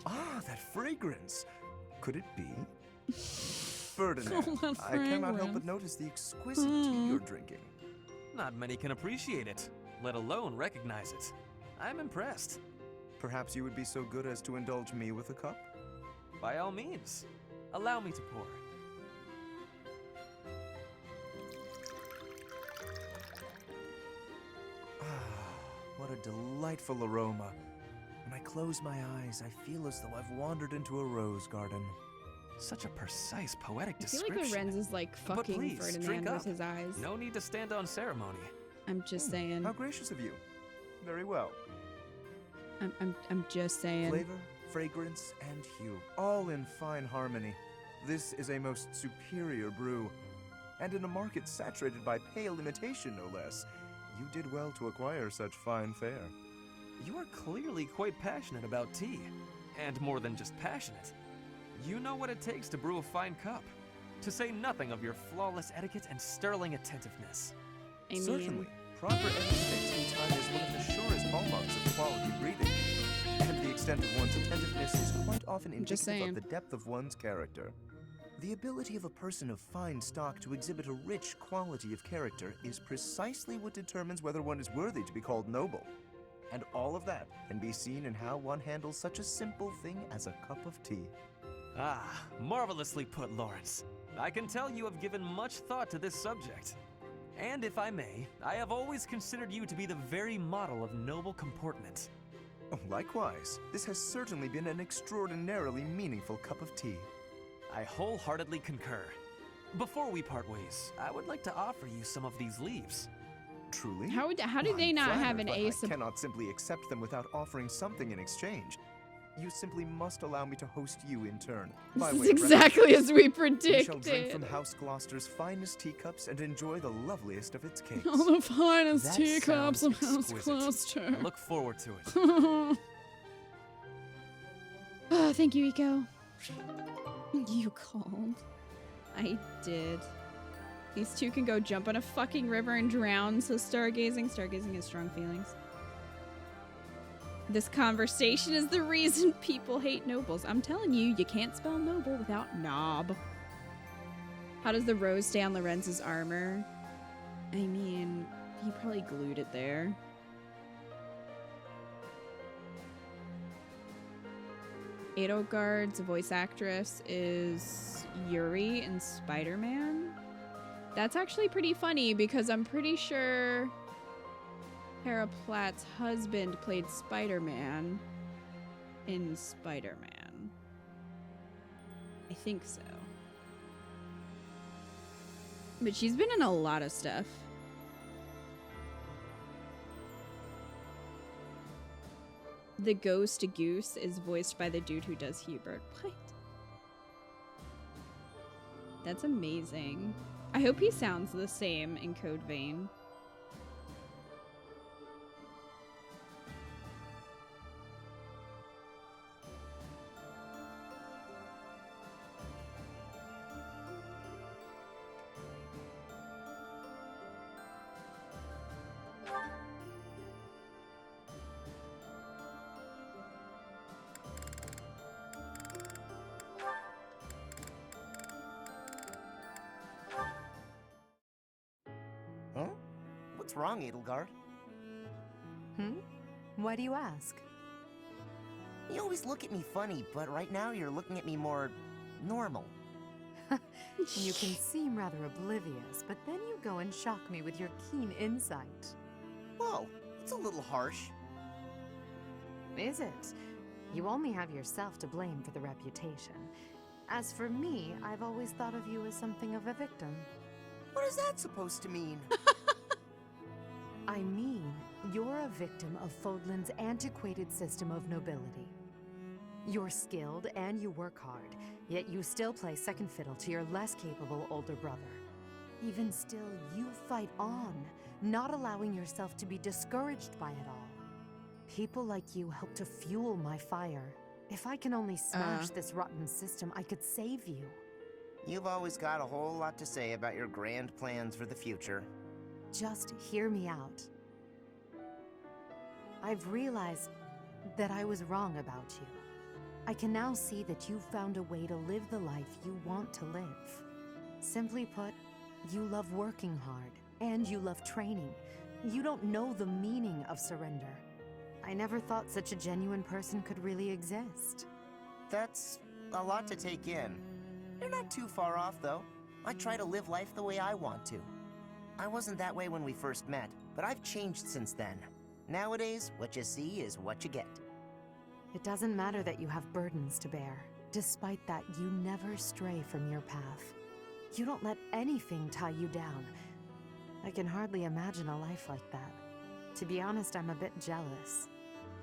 Ah, that fragrance. Could it be? Ferdinand, Oh, that I cannot help fragrance. but notice the exquisite tea you're drinking. Not many can appreciate it, let alone recognize it. I'm impressed. Perhaps you would be so good as to indulge me with a cup? By all means. Allow me to pour. What a delightful aroma. When I close my eyes, I feel as though I've wandered into a rose garden. Such a precise, poetic I feel description. like Lorenz is like But fucking please, drink Ferdinand up. with his eyes. No need to stand on ceremony. I'm just saying. How gracious of you. Very well. I'm just saying. Flavor, fragrance, and hue, all in fine harmony. This is a most superior brew. And in a market saturated by pale imitation, no less. You did well to acquire such fine fare. You are clearly quite passionate about tea. And more than just passionate. You know what it takes to brew a fine cup. To say nothing of your flawless etiquette and sterling attentiveness. I mean, Certainly. Proper etiquette in time is one of the surest hallmarks of quality breeding. And the extent of one's attentiveness is quite often just indicative saying. of the depth of one's character. The ability of a person of fine stock to exhibit a rich quality of character is precisely what determines whether one is worthy to be called noble. And all of that can be seen in how one handles such a simple thing as a cup of tea. Ah, marvelously put, Lawrence. I can tell you have given much thought to this subject. And if I may, I have always considered you to be the very model of noble comportment. Oh, likewise, this has certainly been an extraordinarily meaningful cup of tea. I wholeheartedly concur. Before we part ways, I would like to offer you some of these leaves. Truly? How did Well, they I'm not have flattered, an but ace? I cannot simply accept them without offering something in exchange. You simply must allow me to host you in turn. By This way is of exactly recognition. as we We shall drink predicted. from House Gloucester's finest teacups and enjoy the loveliest of its cakes. All the finest That teacups sounds of House exquisite. Gloucester. I look forward to it. Oh, thank you, Eco. You called. I did. These two can go jump on a fucking river and drown, so stargazing. Stargazing has strong feelings. This conversation is the reason people hate nobles. I'm telling you, you can't spell noble without knob. How does the rose stay on Lorenz's armor? I mean, he probably glued it there. Edelgard's voice actress is Yuri in Spider-Man. That's actually pretty funny because I'm pretty sure Hera Platt's husband played Spider-Man in Spider-Man. I think so. But she's been in a lot of stuff. The ghost Goose is voiced by the dude who does Hubert. What? That's amazing. I hope he sounds the same in Code Vein. Huh? What's wrong, Edelgard? Why do you ask? You always look at me funny, but right now you're looking at me more normal. You can seem rather oblivious, but then you go and shock me with your keen insight. Whoa, it's a little harsh. Is it? You only have yourself to blame for the reputation. As for me, I've always thought of you as something of a victim. What is that supposed to mean? I mean, you're a victim of Fodlan's antiquated system of nobility. You're skilled and you work hard, yet you still play second fiddle to your less capable older brother. Even still, you fight on, not allowing yourself to be discouraged by it all. People like you help to fuel my fire. If I can only smash this rotten system, I could save you. You've always got a whole lot to say about your grand plans for the future. Just hear me out. I've realized that I was wrong about you. I can now see that you've found a way to live the life you want to live. Simply put, you love working hard, and you love training. You don't know the meaning of surrender. I never thought such a genuine person could really exist. That's a lot to take in. You're not too far off, though. I try to live life the way I want to. I wasn't that way when we first met, but I've changed since then. Nowadays, what you see is what you get. It doesn't matter that you have burdens to bear. Despite that, you never stray from your path. You don't let anything tie you down. I can hardly imagine a life like that. To be honest, I'm a bit jealous.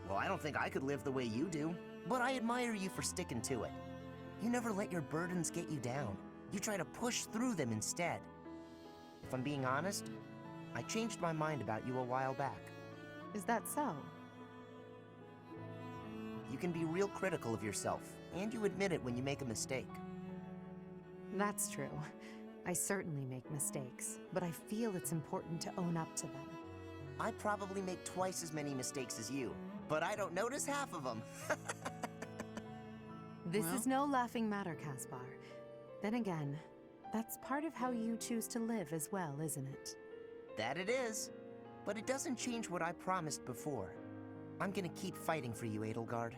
Well, I don't think I could live the way you do, but I admire you for sticking to it. You never let your burdens get you down. You try to push through them instead. If I'm being honest, I changed my mind about you a while back. Is that so? You can be real critical of yourself, and you admit it when you make a mistake. That's true. I certainly make mistakes, but I feel it's important to own up to them. I probably make twice as many mistakes as you, but I don't notice half of them. This is no laughing matter, Caspar. Then again, that's part of how you choose to live as well, isn't it? That it is. But it doesn't change what I promised before. I'm gonna keep fighting for you, Edelgard.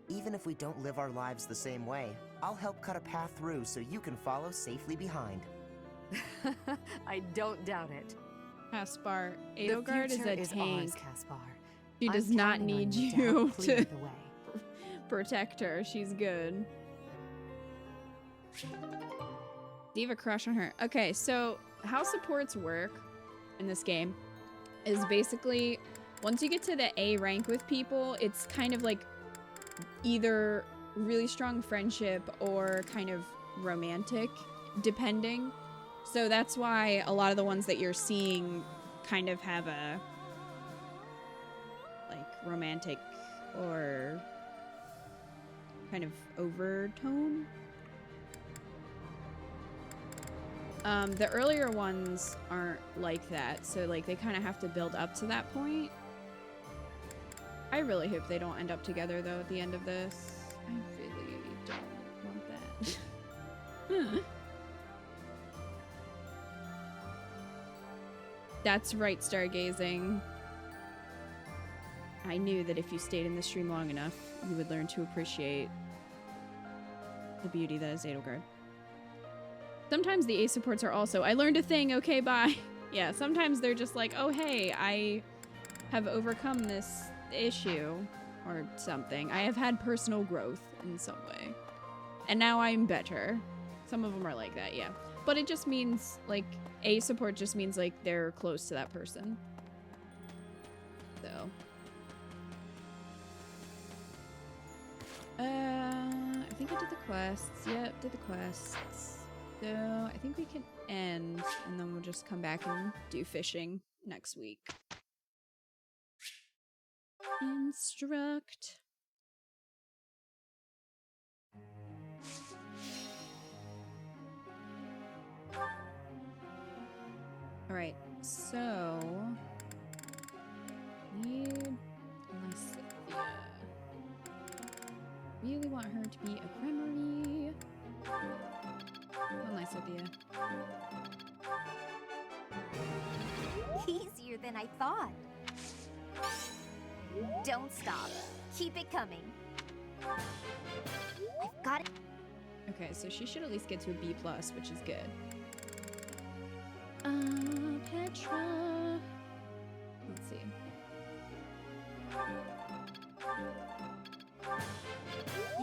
Even if we don't live our lives the same way, I'll help cut a path through so you can follow safely behind. I don't doubt it. Caspar, Edelgard is a tank. Ours, Caspar. She does I'm not counting on need you to you help clear to the way. protect her. She's good. Do you have a crush on her? Okay, so how supports work in this game is basically once you get to the A rank with people, it's kind of like either really strong friendship or kind of romantic, depending. So that's why a lot of the ones that you're seeing kind of have a like romantic or kind of overtone. The earlier ones aren't like that, so like they kind of have to build up to that point. I really hope they don't end up together though at the end of this. I really don't want that. That's right, stargazing. I knew that if you stayed in the stream long enough, you would learn to appreciate the beauty that is Edelgard. Sometimes the A supports are also, I learned a thing, okay, bye. Yeah, sometimes they're just like, oh hey, I have overcome this issue or something. I have had personal growth in some way. And now I'm better. Some of them are like that, yeah. But it just means, like, A support just means, like, they're close to that person. So. I think I did the quests. Yep, did the quests. So, I think we can end, and then we'll just come back and do fishing next week. Instruct. Alright, so... need Lysithia. Really want her to be a Cremery. Come on, Lysithia. Easier than I thought. Don't stop. Keep it coming. I've got it. Okay, so she should at least get to a B+, which is good. Petra. Let's see.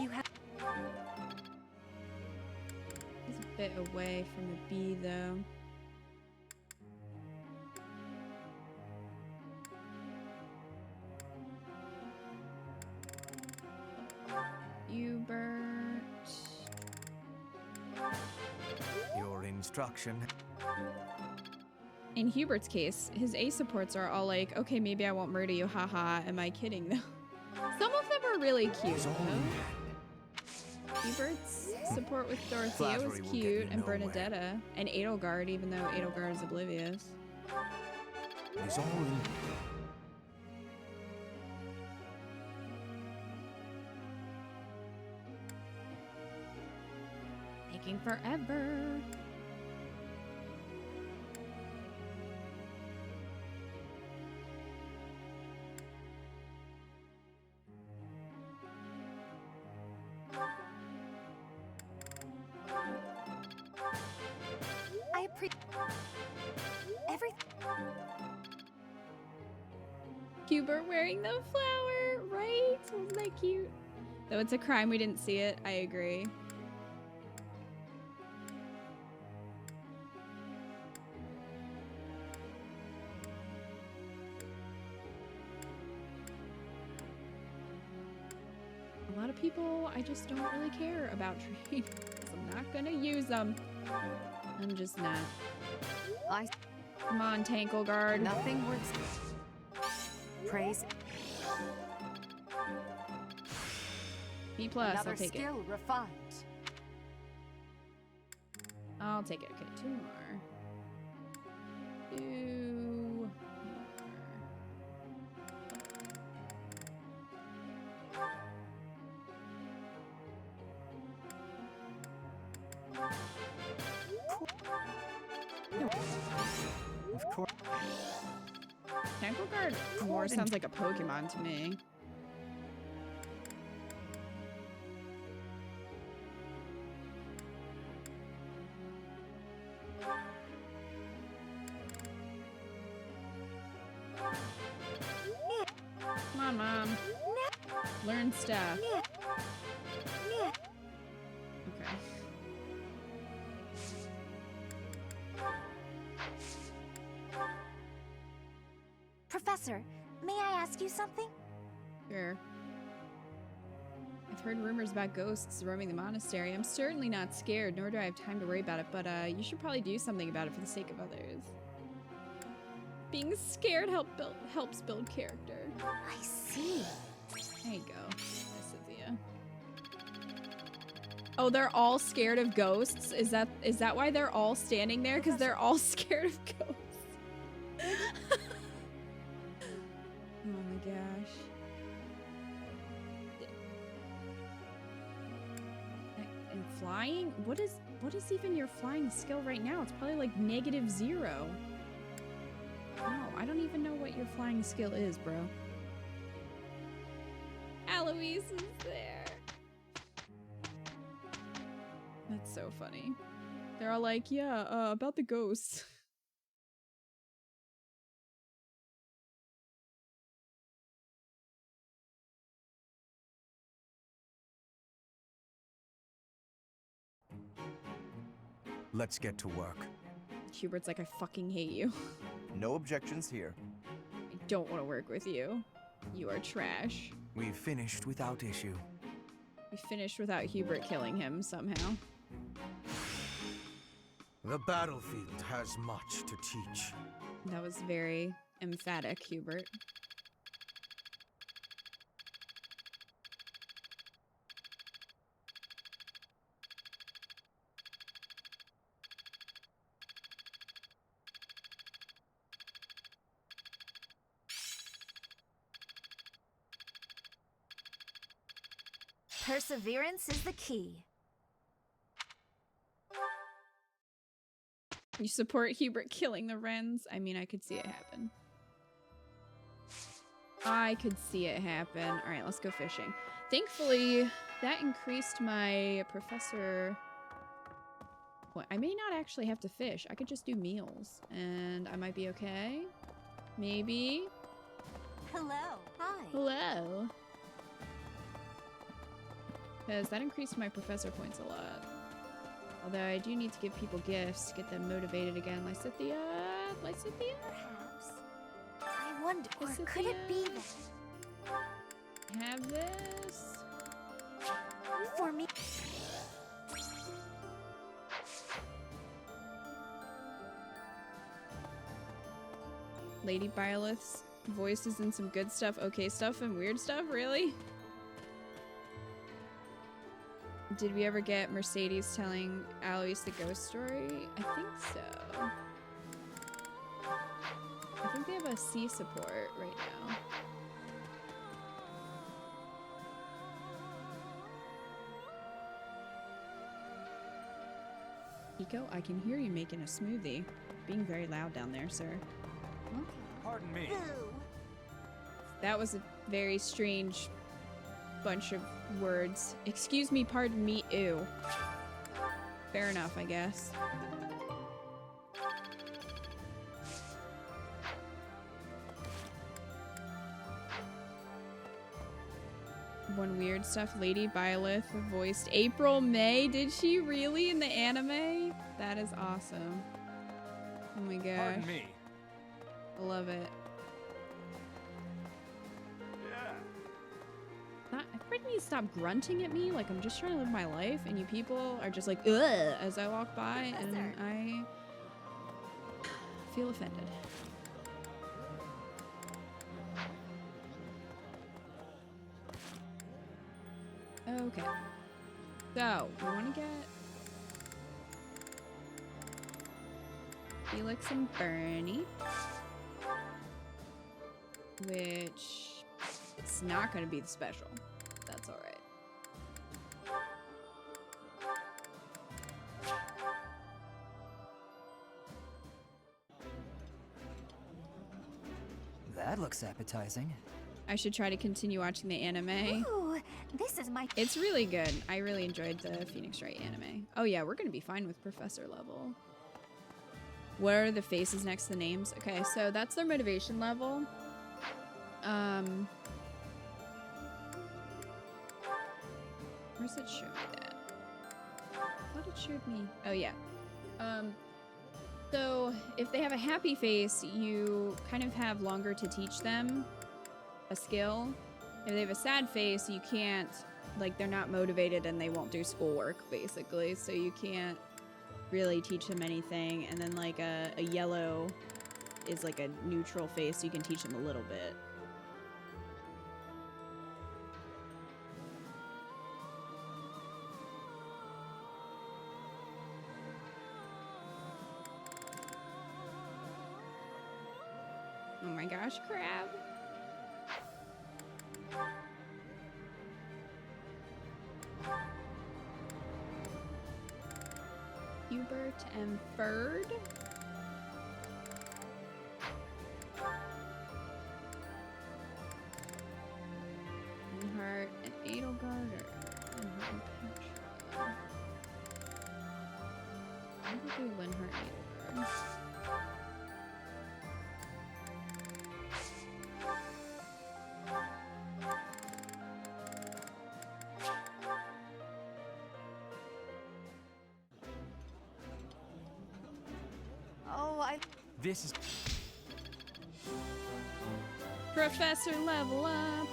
You have. He's a bit away from a B, though. Hubert. Your instruction. In Hubert's case, his A supports are all like, okay, maybe I won't murder you, haha, am I kidding though? Some of them are really cute though. Hubert's support with Dorothea was cute, and Bernadetta, and Edelgard, even though Edelgard is oblivious. It's all in. Taking forever. I appreciate everything. Hubert wearing the flower, right? Wasn't that cute? Though it's a crime we didn't see it, I agree. A lot of people I just don't really care about trade. I'm not gonna use them. I'm just not. Come on, Tankleguard. Nothing works. Praise. B+, Another I'll take skill it. refined. I'll take it. Okay, 2 more. 2 Of course. Tankleguard more sounds like a Pokemon to me. Come on, Mom. Learn stuff. Okay. Professor, may I ask you something? Sure. I've heard rumors about ghosts roaming the monastery. I'm certainly not scared, nor do I have time to worry about it, but you should probably do something about it for the sake of others. Being scared helps build character. I see. There you go, Lysithia. Oh, they're all scared of ghosts? Is that why they're all standing there? Because they're all scared of ghosts. Oh my gosh. flying? What is even your flying skill right now? It's probably like -0. No, I don't even know what your flying skill is, bro. Aloise is there. That's so funny. They're all like, yeah, about the ghosts. Let's get to work. Hubert's like, I fucking hate you. No objections here. I don't want to work with you. You are trash. We finished without issue. We finished without Hubert killing him somehow. The battlefield has much to teach. That was very emphatic, Hubert. Perseverance is the key. You support Hubert killing the Wrens? I mean, I could see it happen. I could see it happen. All right, let's go fishing. Thankfully, that increased my professor... Well, I may not actually have to fish. I could just do meals, and I might be okay. Maybe. Hello. Hi. Hello. Because that increased my professor points a lot. Although I do need to give people gifts to get them motivated again. Lysithea? Lysithea? Perhaps. I wonder, or could it be that... Have this. For me... Lady Byleth's voice is in some good stuff, okay stuff, and weird stuff? Really? Did we ever get Mercedes telling Alois the ghost story? I think so. I think they have a C support right now. Eco, I can hear you making a smoothie. Being very loud down there, sir. Pardon me. That was a very strange bunch of words. Excuse me, pardon me, ew. Fair enough, I guess. One weird stuff, Lady Byleth voiced April May. Did she really in the anime? That is awesome. Oh my gosh. Pardon me. I love it. Everybody needs to stop grunting at me like I'm just trying to live my life, and you people are just like, ugh, as I walk by, and I feel offended. Okay. So, we want to get Felix and Bernie, which it's not going to be the special. That's all right. That looks appetizing. I should try to continue watching the anime. Ooh, this is my... It's really good. I really enjoyed the Phoenix Wright anime. Oh yeah, we're going to be fine with professor level. What are the faces next to the names? Okay, so that's their motivation level. Where's it show me that? I thought it showed me. Oh yeah. So if they have a happy face, you kind of have longer to teach them a skill. If they have a sad face, you can't, like, they're not motivated and they won't do schoolwork, basically. So you can't really teach them anything. And then like a yellow is like a neutral face, so you can teach them a little bit. Oh my gosh, crab. Hubert and Ferd. Linhardt and Edelgard or Linhardt and Petra. I'm gonna do Linhardt and Edelgard. This is... Professor level up!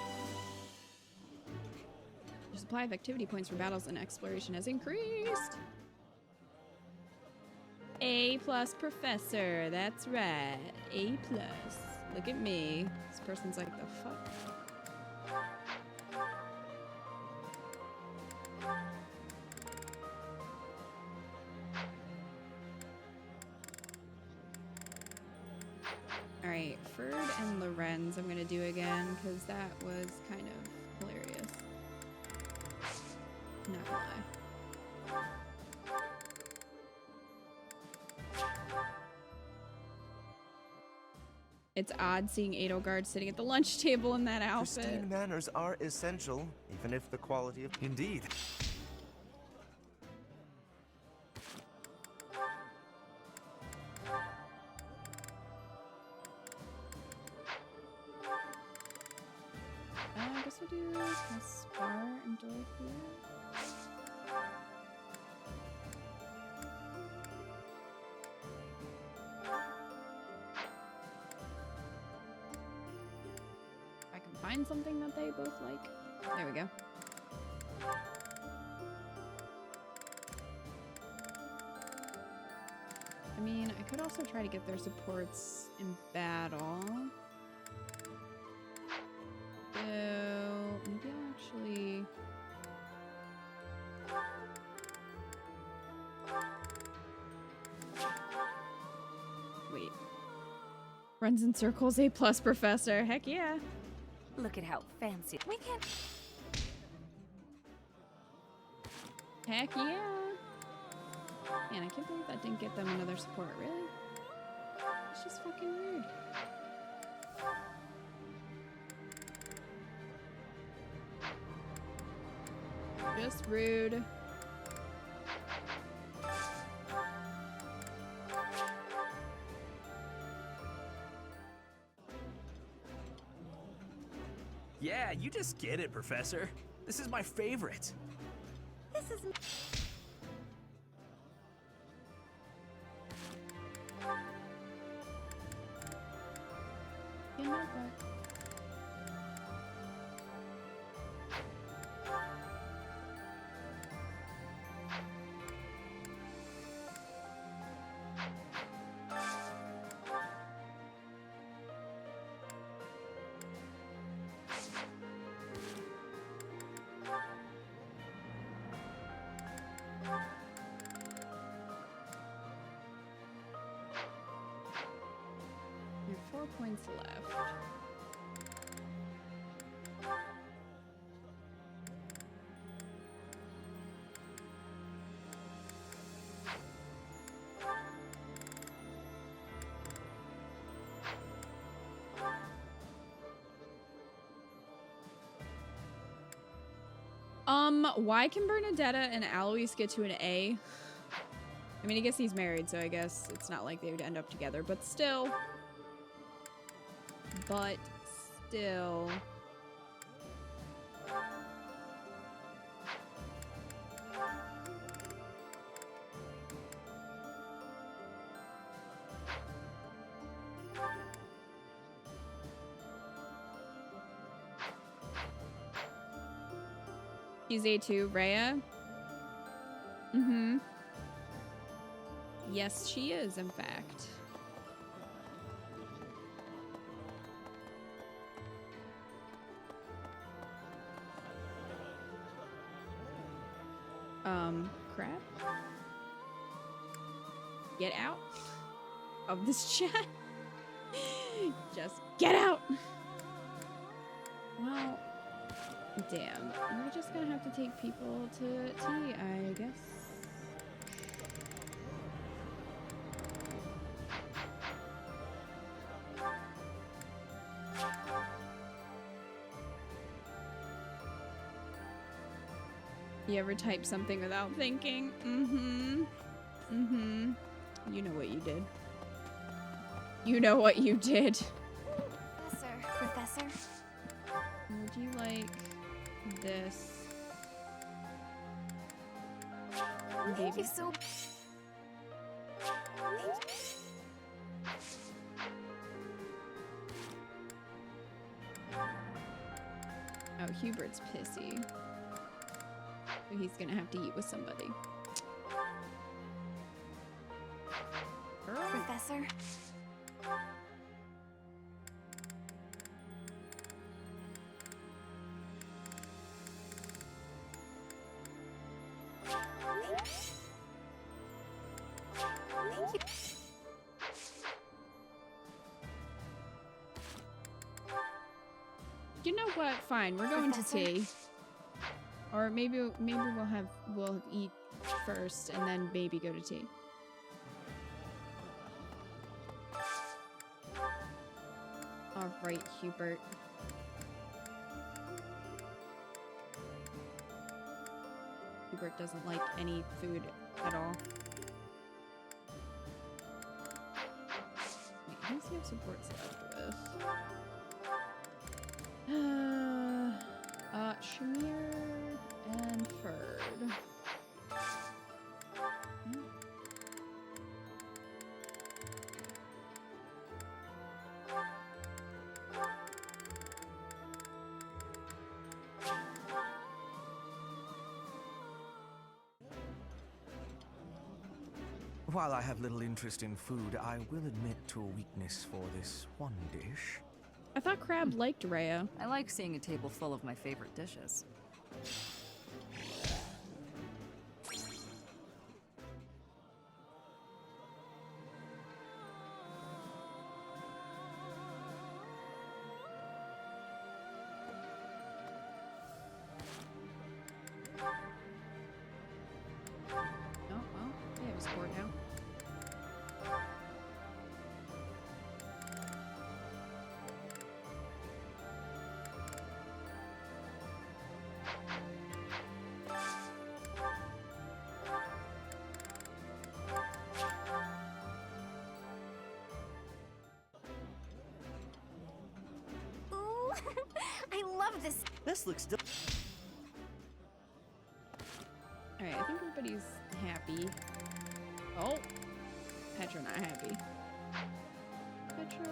Your supply of activity points for battles and exploration has increased. A+ Professor, that's right. A+. Look at me. This person's like, the fuck? Alright, Ferd and Lorenz I'm gonna do again, because that was kind of hilarious. Not gonna lie. It's odd seeing Edelgard sitting at the lunch table in that outfit. Pristine manners are essential, even if the quality of... Indeed. I guess we'll do Caspar and Dorothea. I can find something that they both like. There we go. I mean, I could also try to get their supports in battle. So maybe I'll actually... Wait. Runs in circles, A+ Professor. Heck yeah. Look at how fancy. We can't. Heck yeah. Man, I can't believe that didn't get them another support. Really? It's just fucking weird. Just rude. Yeah, you just get it, Professor. This is my favorite. This is. You know what? You have 4 points left. Why can Bernadetta and Alois get to an A? I mean, I guess he's married, so I guess it's not like they would end up together, but still. But still. He's A2, Rhea? Mm-hmm. Yes, she is, in fact. Crap. Get out of this chat. Just get out. Well, damn. We're just gonna have to take people to tea, I guess. You ever type something without thinking? You know what you did. You know what you did. Professor. Would you like this? Thank you so. Oh, Hubert's pissy. So he's gonna have to eat with somebody. Professor. Thank you. You know what? Fine, we're going to tea. Or maybe we'll eat first and then maybe go to tea. All right, Hubert. Hubert doesn't like any food at all. Wait, who does he have supports left with? Shamir and Ferd. While I have little interest in food, I will admit to a weakness for this one dish. I thought Crab liked Rhea. I like seeing a table full of my favorite dishes. Oh, well, we have a sport now. Ooh, I love this. This looks Alright, I think everybody's happy. Oh, Petra not happy. Petra.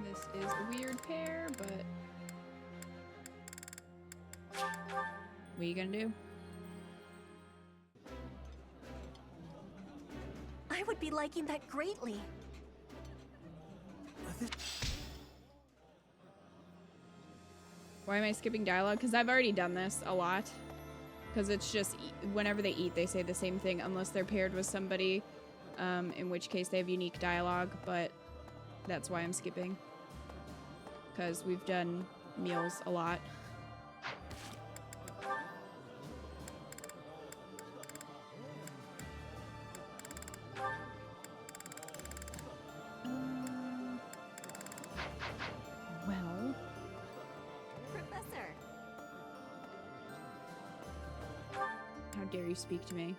This is a weird pair, but what are you gonna do? I would be liking that greatly. Why am I skipping dialogue? Because I've already done this a lot. Because it's just, whenever they eat, they say the same thing, unless they're paired with somebody, in which case they have unique dialogue, but that's why I'm skipping. Because we've done meals a lot. Well. Professor. How dare you speak to me?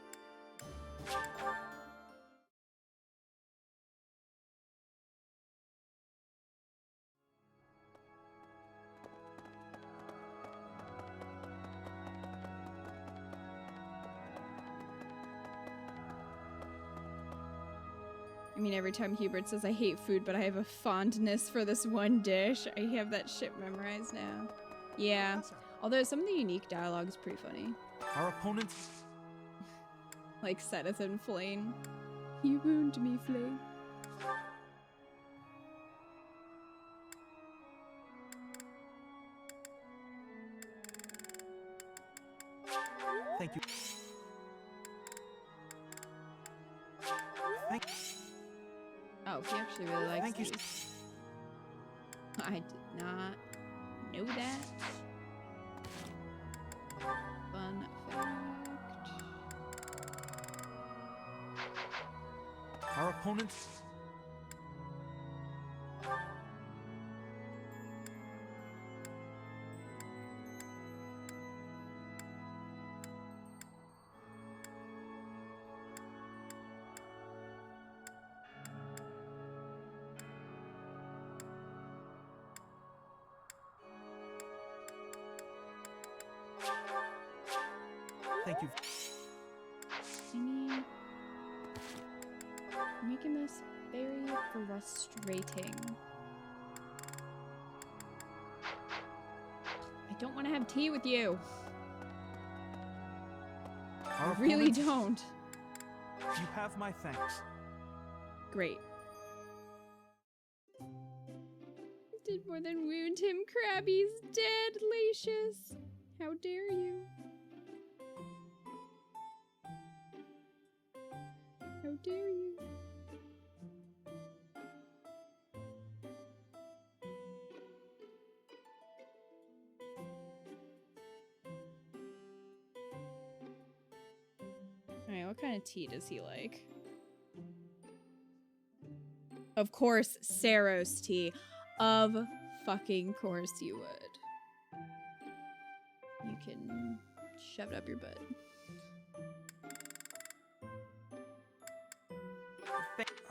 I mean, every time Hubert says I hate food, but I have a fondness for this one dish, I have that shit memorized now. Yeah. Although some of the unique dialogue is pretty funny. Our opponents... Like Sedith and Flame. You ruined me, Flame. Thank you. Oh, he actually really likes Thank you. these. I did not know that. opponents... Thank you. I mean, you're making this very frustrating. I don't want to have tea with you. I really don't. You have my thanks. Great. Did more than wound him. Krabby's dead, Lacius. How dare you? How dare you? Alright, what kind of tea does he like? Of course, Saros tea. Of fucking course you would. You can shove it up your butt.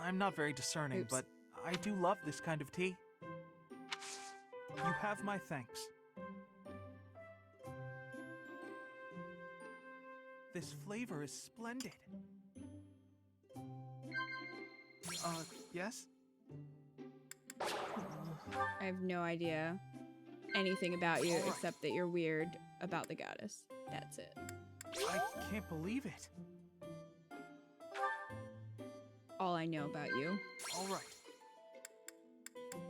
I'm not very discerning, Oops. but I do love this kind of tea. You have my thanks. This flavor is splendid. Yes? I have no idea anything about you except that you're weird about the goddess. That's it. I can't believe it. All I know about you. All right.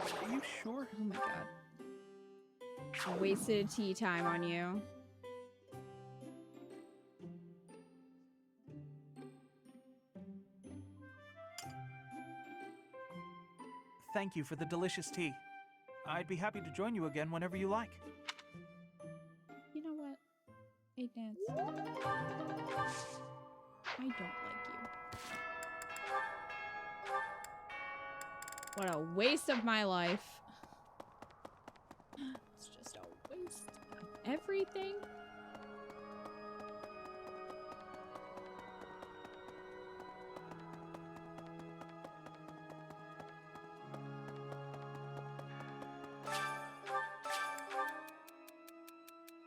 Are you sure? Oh my god. I wasted tea time on you. Thank you for the delicious tea. I'd be happy to join you again whenever you like. You know what? Hey, Dance. I don't like you. What a waste of my life. It's just a waste of everything.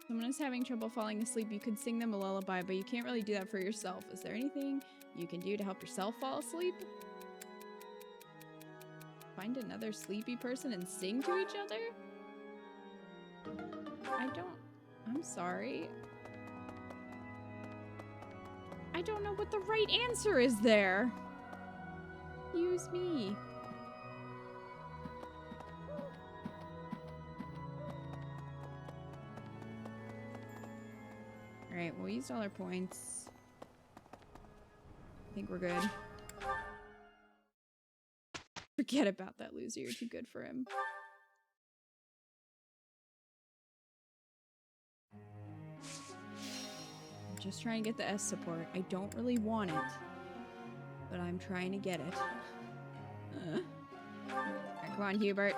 Someone is having trouble falling asleep. You could sing them a lullaby, but you can't really do that for yourself. Is there anything you can do to help yourself fall asleep? Find another sleepy person and sing to each other? I'm sorry. I don't know what the right answer is there. Use me. Alright, we'll use all our points. I think we're good. Forget about that loser, you're too good for him. I'm just trying to get the S support. I don't really want it, but I'm trying to get it. Alright, come on, Hubert.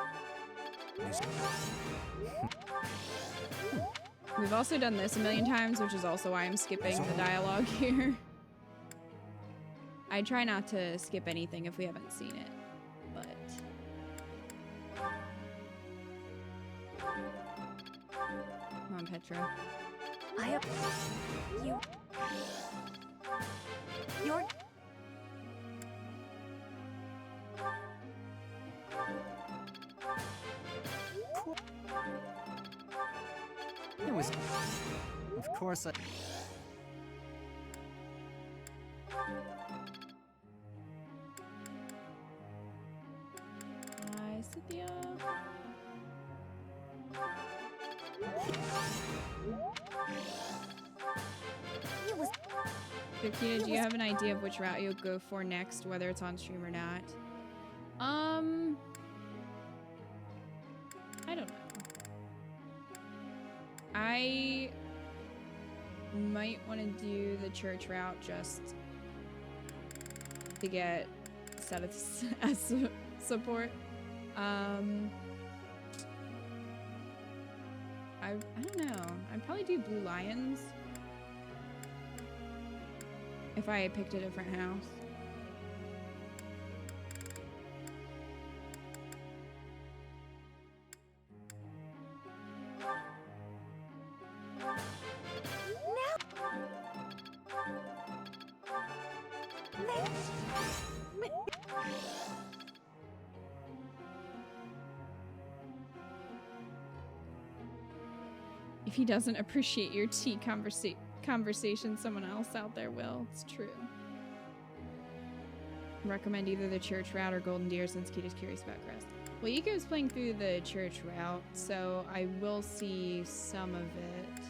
We've also done this a million times, which is also why I'm skipping the dialogue here. I try not to skip anything if we haven't seen it, but... Come on, Petra. I have... You... You're... It was... Of course I... Hi, Cynthia. Vikina, do you have an idea of which route you'll go for next, whether it's on stream or not? I don't know. I might want to do the church route just to get Seth's as support. I don't know. I'd probably do Blue Lions if I picked a different house. If he doesn't appreciate your tea conversation, someone else out there will. It's true. Recommend either the church route or Golden Deer since Kita's curious about Crest. Well, Iko's playing through the church route, so I will see some of it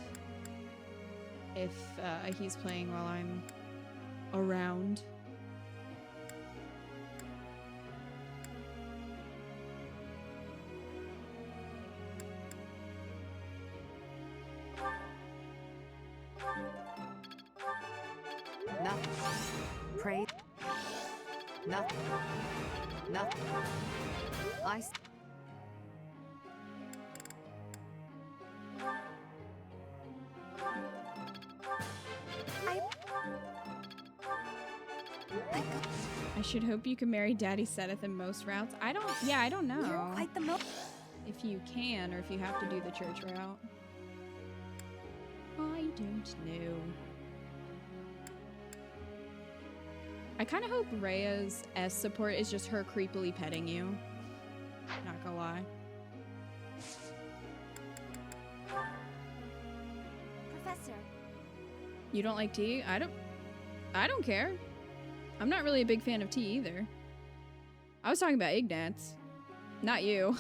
if he's playing while I'm around. Nothing. Pray. Nothing. Nothing. I should hope you can marry Daddy Seth in most routes. I don't know. You're quite the if you can, or if you have to do the church route. I don't know. I kind of hope Rhea's S support is just her creepily petting you. Not gonna lie. Professor. You don't like tea? I don't care. I'm not really a big fan of tea either. I was talking about Ignatz, not you.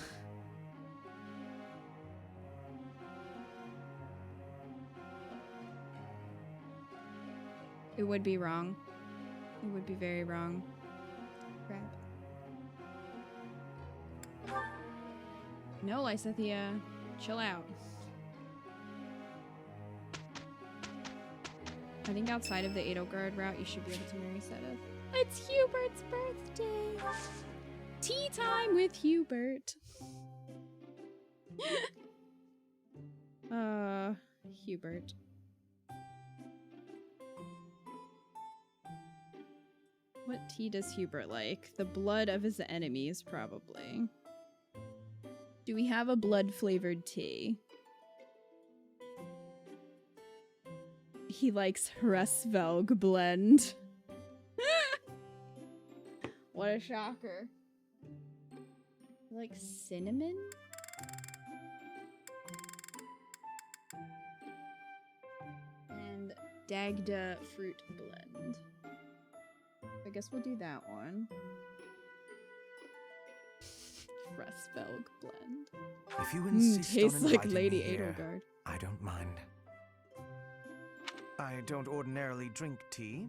It would be wrong. It would be very wrong. Crap. No, Lysithea. Chill out. I think outside of the Edelgard route, you should be able to marry Seth. It's Hubert's birthday! Tea time with Hubert! Hubert. What tea does Hubert like? The blood of his enemies, probably. Do we have a blood-flavored tea? He likes Hresvelg blend. What a shocker. Like cinnamon? And Dagda fruit blend. I guess we'll do that one. Hresvelg blend. If you insist tastes on like inviting Lady me here, Edelgard. I don't mind. I don't ordinarily drink tea,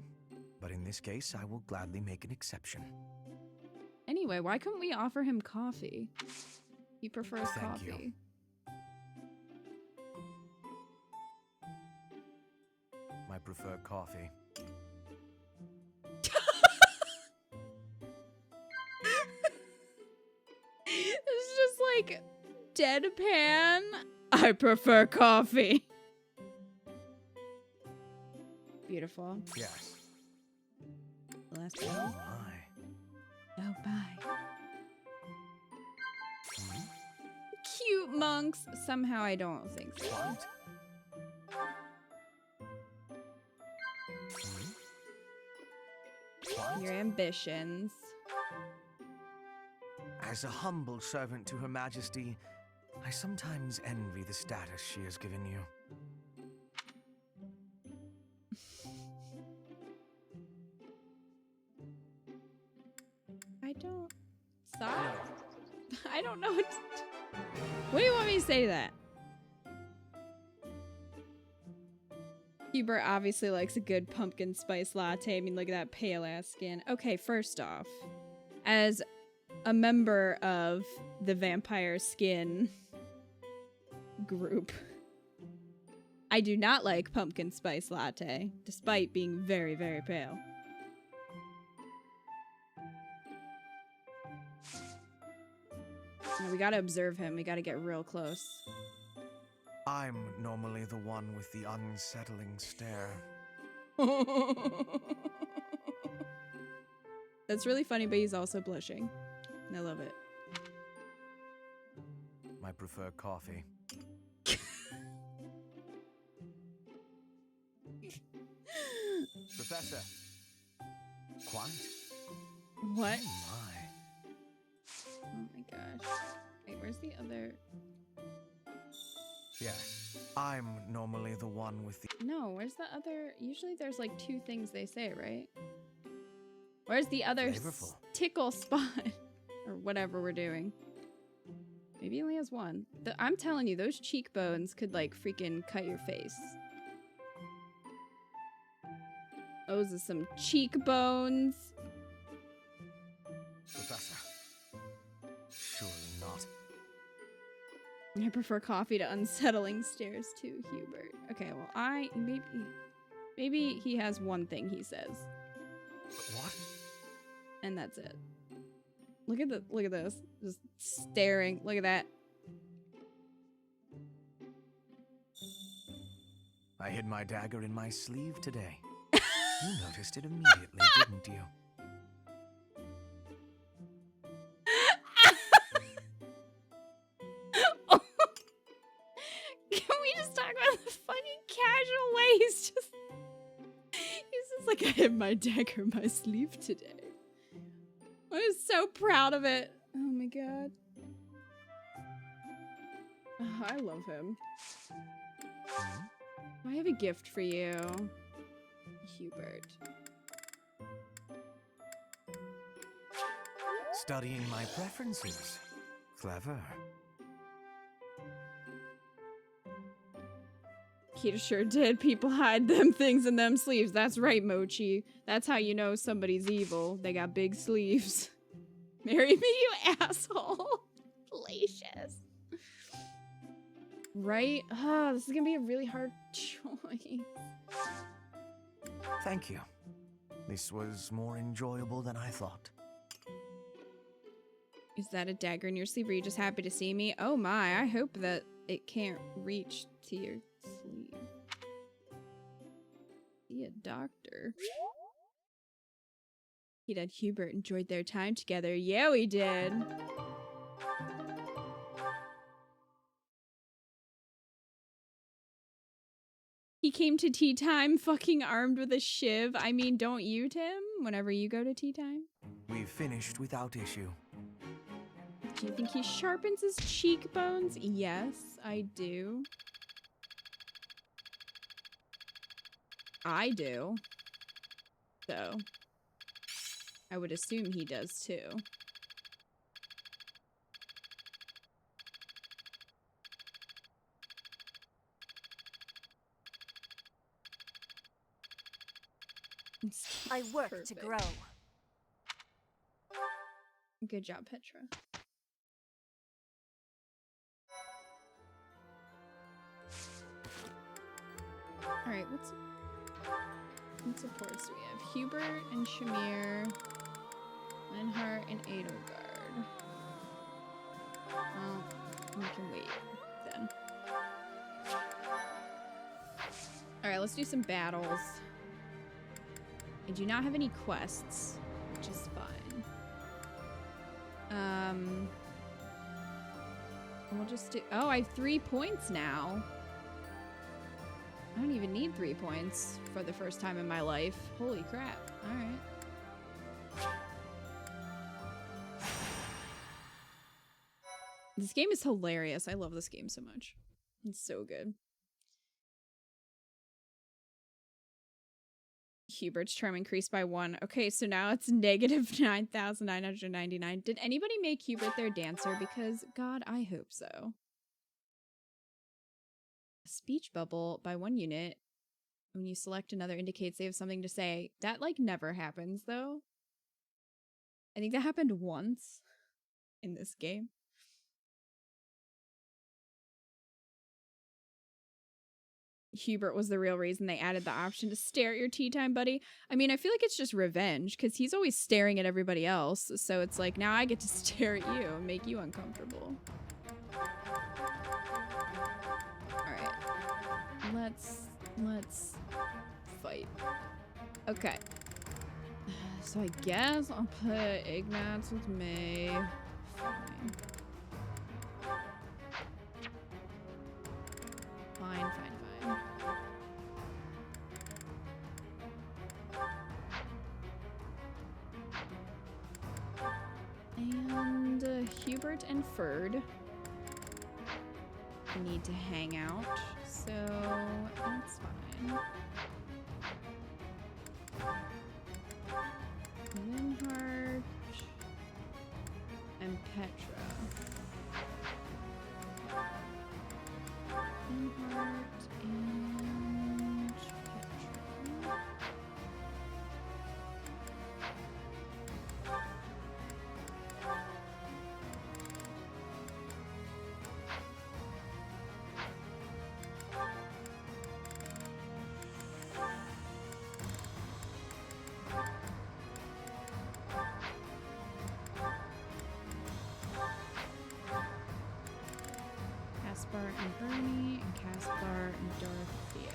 but in this case, I will gladly make an exception. Anyway, why couldn't we offer him coffee? He prefers Thank coffee. you. I prefer coffee. It's just like deadpan. I prefer coffee. Beautiful. Yes. The last one. Oh my. Oh bye. Cute monks. Somehow I don't think so. What? Your ambitions. As a humble servant to Her Majesty, I sometimes envy the status she has given you. I don't... Stop. I don't know what to... What do you want me to say to that? Hubert obviously likes a good pumpkin spice latte. I mean, look at that pale ass skin. Okay, first off, as a member of the vampire skin group, I do not like pumpkin spice latte, despite being very, very pale. No, we gotta observe him. We gotta get real close. I'm normally the one with the unsettling stare. That's really funny, but he's also blushing. I love it. I prefer coffee. Professor. Quiet. What? Oh Oh my gosh. Wait, where's the other? Yes. I'm normally the one with the... No, where's the other? Usually there's like 2 things they say, right? Where's the other Flavorful. tickle spot? Or whatever we're doing. Maybe he only has 1. I'm telling you, those cheekbones could like freaking cut your face. Those are some cheekbones. Professor. Surely not. I prefer coffee to unsettling stares too, Hubert. Okay, well maybe he has 1 thing he says. What? And that's it. Look at this. Just staring. Look at that. I hid my dagger in my sleeve today. You noticed it immediately, didn't you? Can we just talk about the funny casual way he's just like, I hid my dagger in my sleeve today. I was so proud of it. Oh my god. Oh, I love him. I have a gift for you, Hubert. Studying my preferences. Clever. He sure did. People hide them things in them sleeves. That's right, Mochi. That's how you know somebody's evil. They got big sleeves. Marry me, you asshole. Placious. Right? Ah, this is gonna be a really hard choice. Thank you. This was more enjoyable than I thought. Is that a dagger in your sleeve? Are you just happy to see me? Oh my, I hope that it can't reach to your sleeve. See a doctor. He and Hubert enjoyed their time together. Yeah, we did. He came to tea time fucking armed with a shiv. I mean, don't you, Tim? Whenever you go to tea time? We've finished without issue. Do you think he sharpens his cheekbones? Yes, I do. I do. So, I would assume he does too. I work to grow. Good job, Petra. Alright, what supports do we have? Hubert and Shamir, Linhart and Edelgard. Well, we can wait then. Alright, let's do some battles. I do not have any quests, which is fine. We'll just do... Oh, I have 3 points now. I don't even need 3 points for the first time in my life. Holy crap. Alright. This game is hilarious. I love this game so much. It's so good. Hubert's charm increased by 1. Okay, so now it's negative 9,999. Did anybody make Hubert their dancer? Because, God, I hope so. A speech bubble by 1 unit. When you select another indicates they have something to say. That, like, never happens, though. I think that happened once in this game. Hubert was the real reason they added the option to stare at your tea time buddy. I mean, I feel like it's just revenge because he's always staring at everybody else. So it's like, now I get to stare at you and make you uncomfortable. Alright. Let's fight. Okay. So I guess I'll put Ignatz with May. Fine. Fine. And Hubert and Ferd need to hang out, so that's fine. Linhart and Petra. Linhart and Petra. Caspar and Bernie, and Caspar and Dorothea.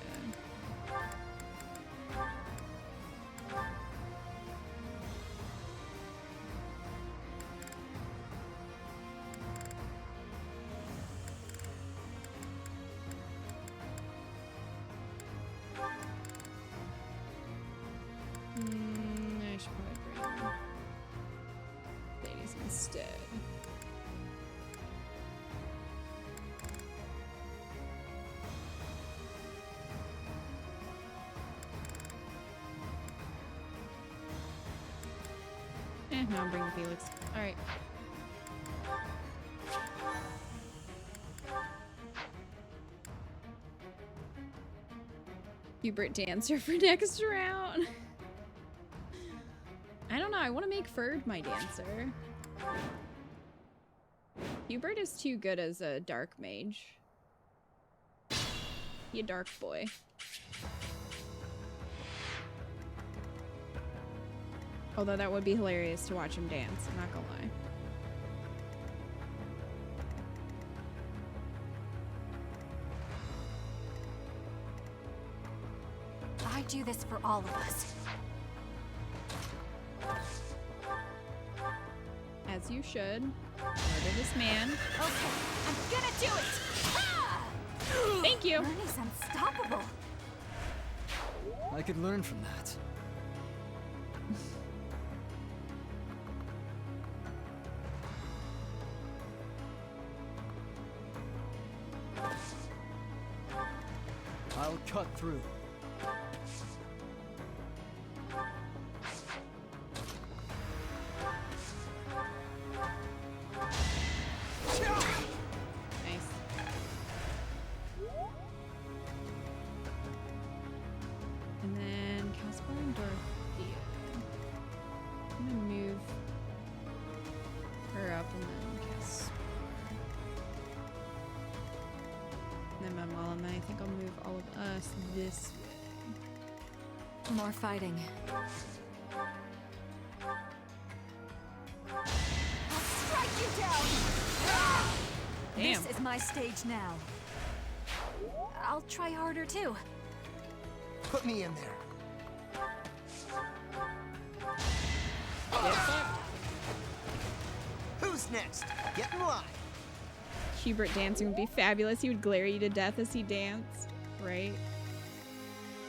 I should probably bring ladies instead. No, I'm bringing Felix. Alright. Hubert dancer for next round. I don't know. I want to make Ferd my dancer. Hubert is too good as a dark mage. He a dark boy. Although that would be hilarious to watch him dance, I'm not gonna lie. I do this for all of us. As you should. Murder this man. Okay, I'm gonna do it! Ah! Thank you! Bernie's unstoppable. I could learn from that. I'll cut through. Nice. And then Caspar and Dorothea. I'm gonna move her up and then Caspar. And then Manuel, I think I'll move all of us this way. More fighting. I'll strike you down! Damn. This is my stage now. I'll try harder too. Put me in there. Get fucked. Who's next? Get in line. Hubert dancing would be fabulous. He would glare you to death as he danced, right?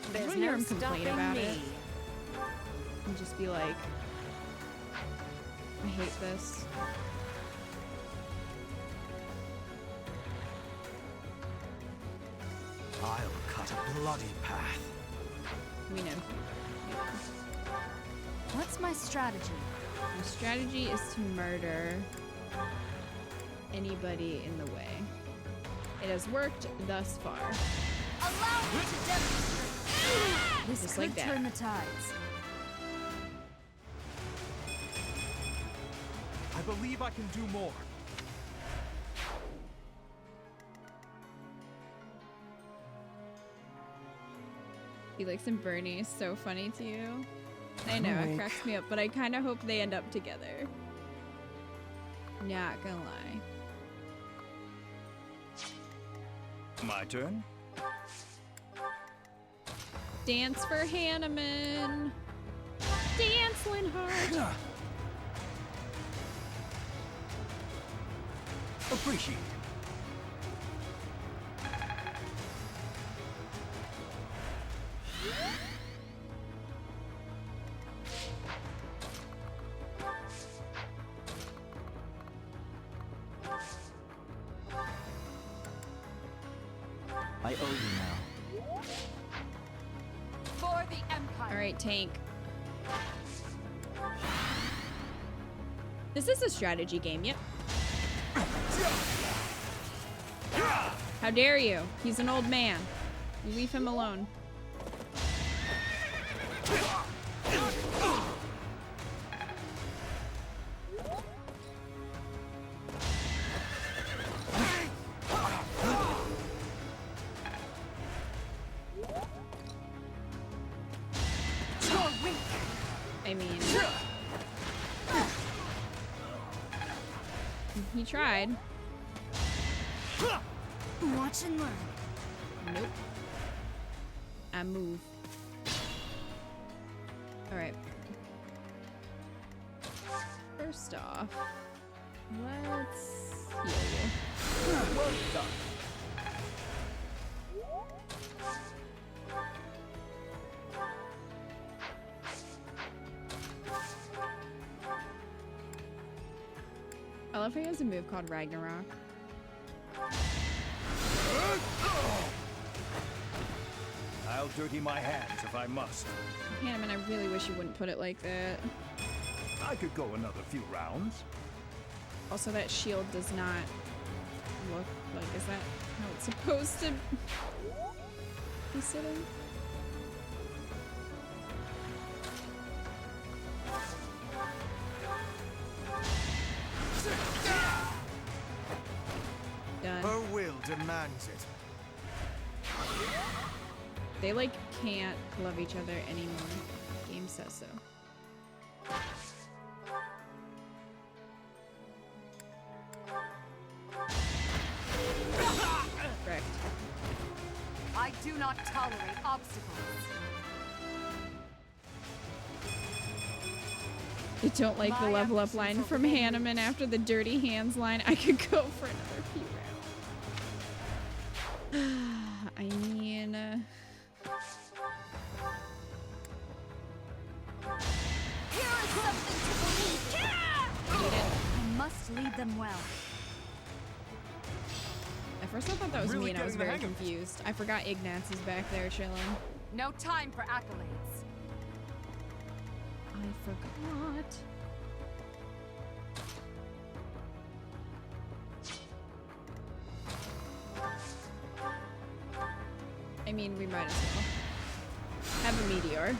I There's want to hear no him complain stopping about me. it. And just be like, I hate this. I'll cut a bloody path. We know. What's my strategy? My strategy is to murder anybody in the way. It has worked thus far. Allow me to demonstrate. This Just could like that. turn the tides. I believe I can do more. Felix and Bernie is so funny to you. I know, it cracks me up, but I kind of hope they end up together. Not gonna lie. My turn? Dance for Hanneman. Dance, Linhardt. Appreciate it. I owe you now. For the Empire. All right, tank. This is a strategy game, yep. How dare you? He's an old man. You leave him alone. I mean, he tried. Watch and learn. Nope. I move. Alright. First off, let's heal you. Well done. I love how he has a move called Ragnarok. I'll dirty my hands if I must. Hanneman, I really wish you wouldn't put it like that. I could go another few rounds. Also, that shield does not look like, is that how it's supposed to be sitting? Done. Her will demands it. They like can't love each other anymore. Game says so. Correct. I do not tolerate obstacles. I don't like the My level up ambitions line are from within Hanneman after the dirty hands line. I could go for another few rounds. I mean... Here is something to believe. I must lead them well. At first I thought that was Really me and I was getting the very hang of it. confused. I forgot Ignatz is back there chilling. No time for accolades. I forgot. I mean, we might as well have a meteor.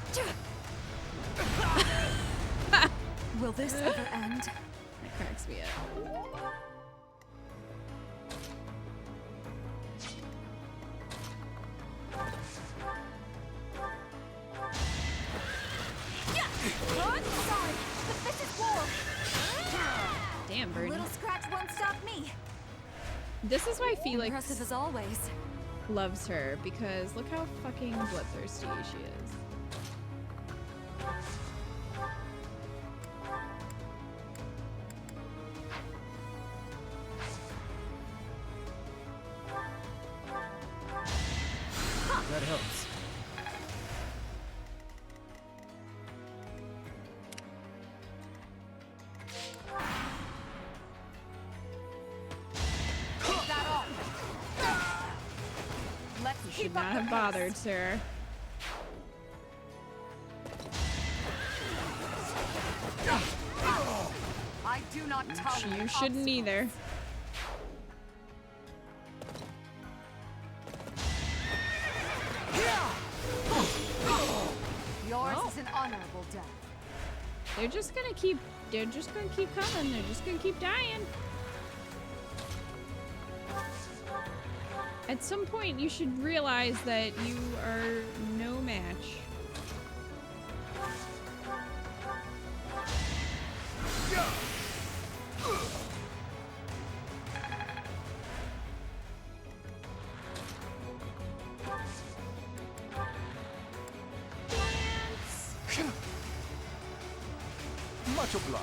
Will this ever end? That cracks me up. Sorry, but this is war. Damn, A Birdie. little scratch won't stop me. This is why Felix Impressive as always. loves her, because look how fucking bloodthirsty she is. That helps. Is that all? Let's You keep should up not the have pace. bothered, sir. I do not tolerate You shouldn't either. Yours Oh. is an honorable death. They're just gonna keep coming. They're just gonna keep dying. At some point, you should realize that you are no match. Much obliged.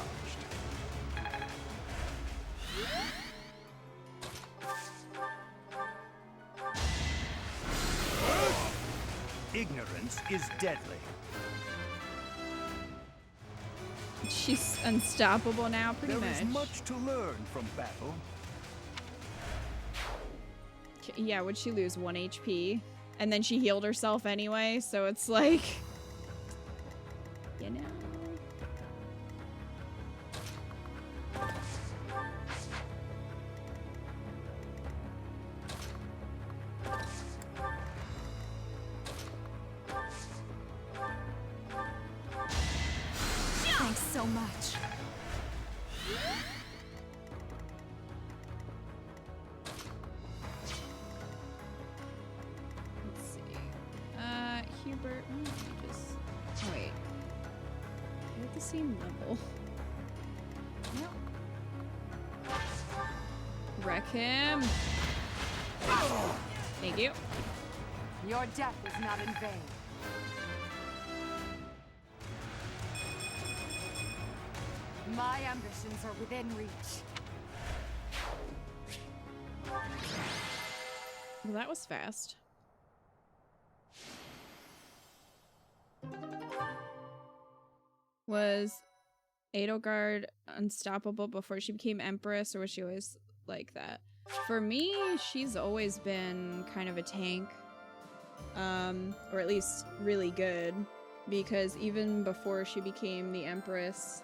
Ignorance is deadly. She's unstoppable now, pretty much. There is much to learn from battle. Yeah, would she lose 1 HP? And then she healed herself anyway, so it's like... You know... Thanks so much. Let's see. Hubert, let me just... Oh, wait. They're at the same level. Yep. Wreck him! Thank you. Your death is not in vain. My ambitions are within reach. Well, that was fast. Was Edelgard unstoppable before she became Empress, or was she always like that? For me, she's always been kind of a tank. Or at least really good. Because even before she became the Empress,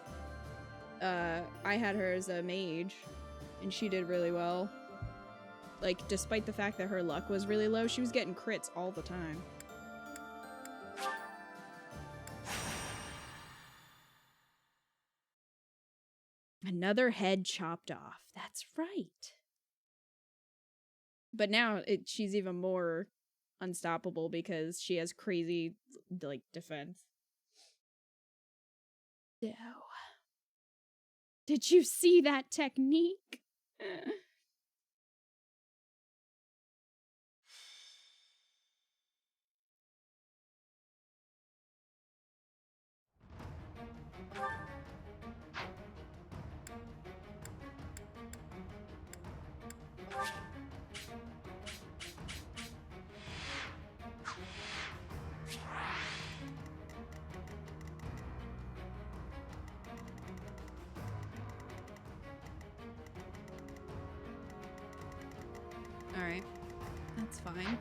I had her as a mage, and she did really well. Like, despite the fact that her luck was really low, she was getting crits all the time. Another head chopped off. That's right. But now she's even more unstoppable because she has crazy, like, defense. So... Did you see that technique? Alright. That's fine.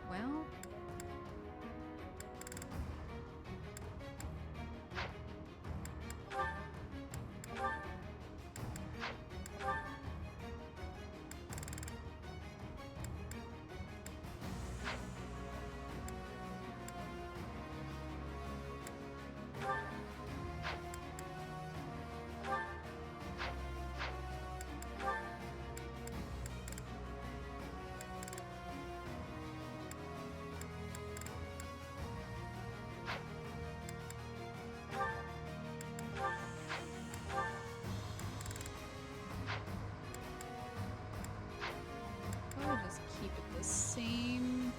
Well... Probably just keep it the same.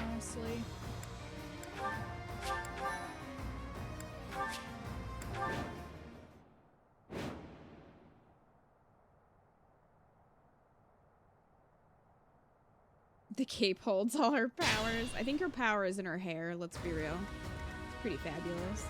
Honestly. The cape holds all her powers. I think her power is in her hair, let's be real. It's pretty fabulous.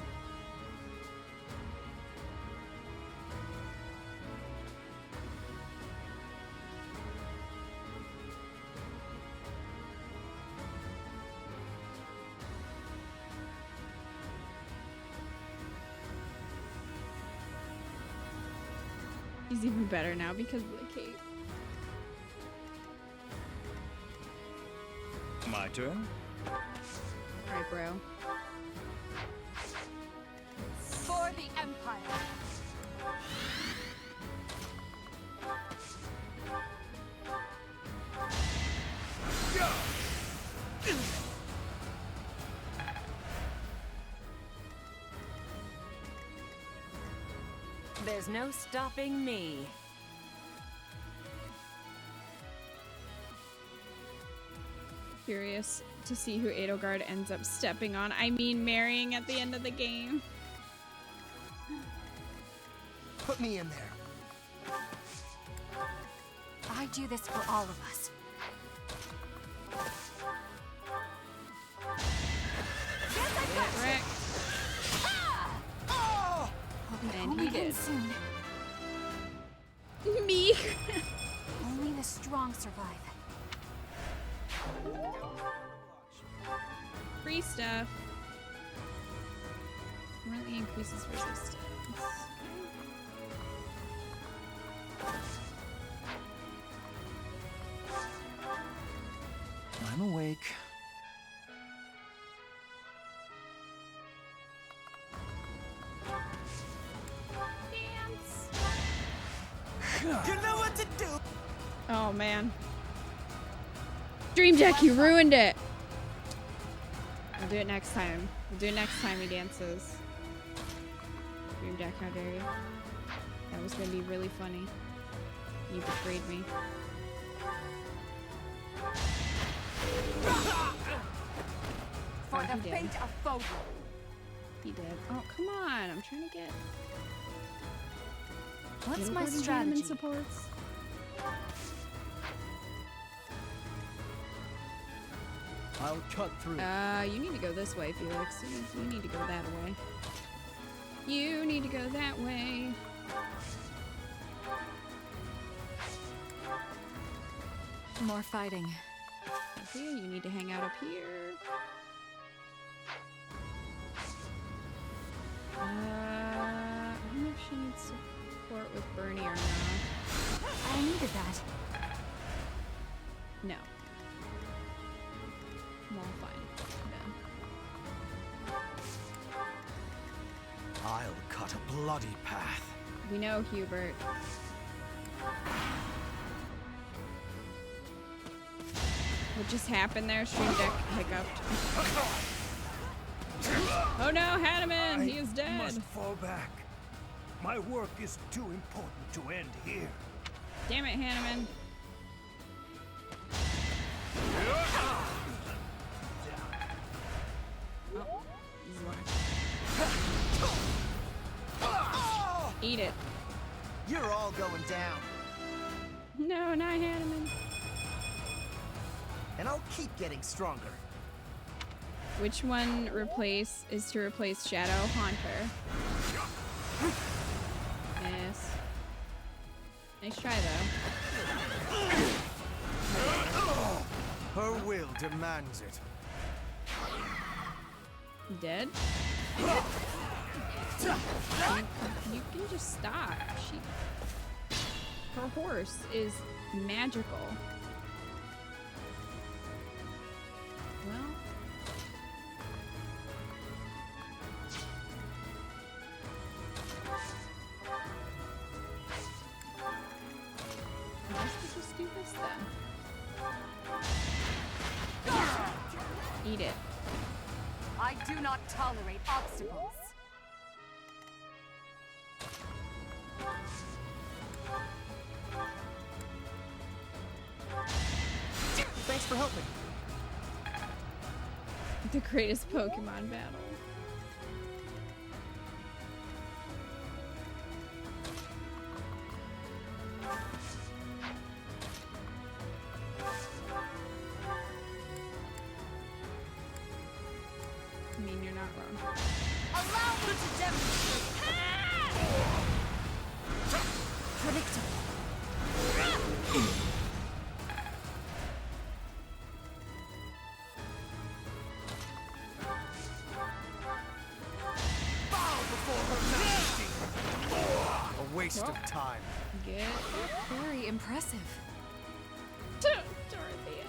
He's even better now because of the cape. My turn. Alright, bro. For the Empire. empire. There's no stopping me. Curious to see who Edelgard ends up stepping on. I mean, marrying at the end of the game. Put me in there. I do this for all of us. Get wrecked. We'll be And home he again did. soon. Me. Only the strong survive. Free stuff. Currently increases resistance. I'm awake. You know what to do. Oh man. Dream Deck, you ruined it. We'll do it next time. We'll do it next time he dances. Dream Deck, how dare you? That was gonna be really funny. You betrayed me. For Oh, the he did. fate of Fogo. He did. Oh, come on. I'm trying to get... What's Edelgard my and Hammond strategy? supports. I'll cut through. You need to go this way, Felix. You need to go that way. You need to go that way. More fighting. Okay, you need to hang out up here. I don't know if she needs support with Bernie or not. I needed that. No. I'm all fine. No. I'll cut a bloody path. We know, Hubert. What just happened there? Stream Deck hiccuped. Oh no, Hanneman! He is dead! Must fall back. My work is too important to end here. Damn it, Hanneman. Oh, he's alive. Eat it. You're all going down. No, not Hanneman. And I'll keep getting stronger. Which one is to replace Shadow Haunter? Yes. Nice try though. Her will demands it. Dead? You can just stop. Her horse is magical. Well. I guess we'll just do this then. Eat it. I do not tolerate obstacles. Thanks for helping. The greatest Pokemon battle. I mean, you're not wrong. Allow me to demonstrate. Predictable. A waste of time. Get Very impressive. Dorothea.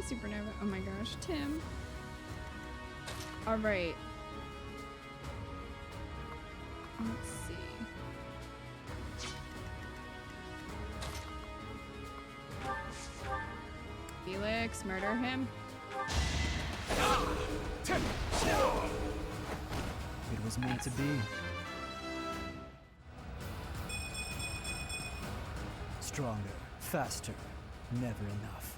Supernova. Oh my gosh, Tim. All right. Let's see. Felix, murder him. It was meant to be. Stronger, faster, never enough.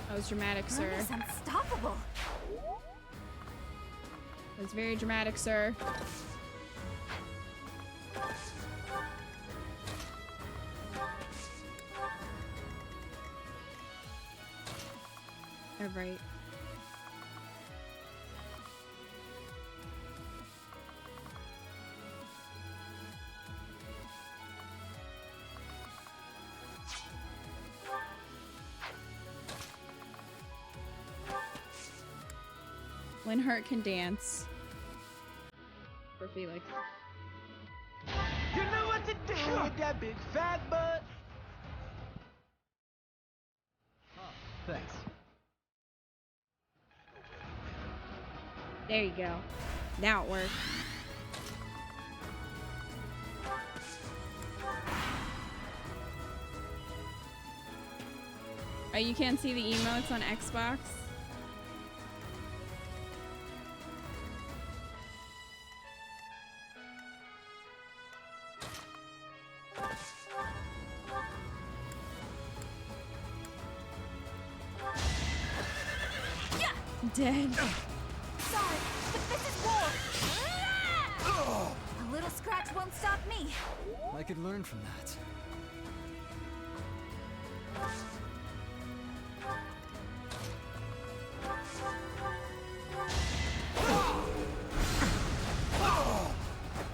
That was dramatic, sir. Run is unstoppable. That was very dramatic, sir. All right. Linhart can dance. For Felix. You know what to do with that big fat butt. Thanks. There you go. Now it worked. Oh, you can't see the emotes on Xbox? Dead. Sorry, but this is war. A little scratch won't stop me. I could learn from that.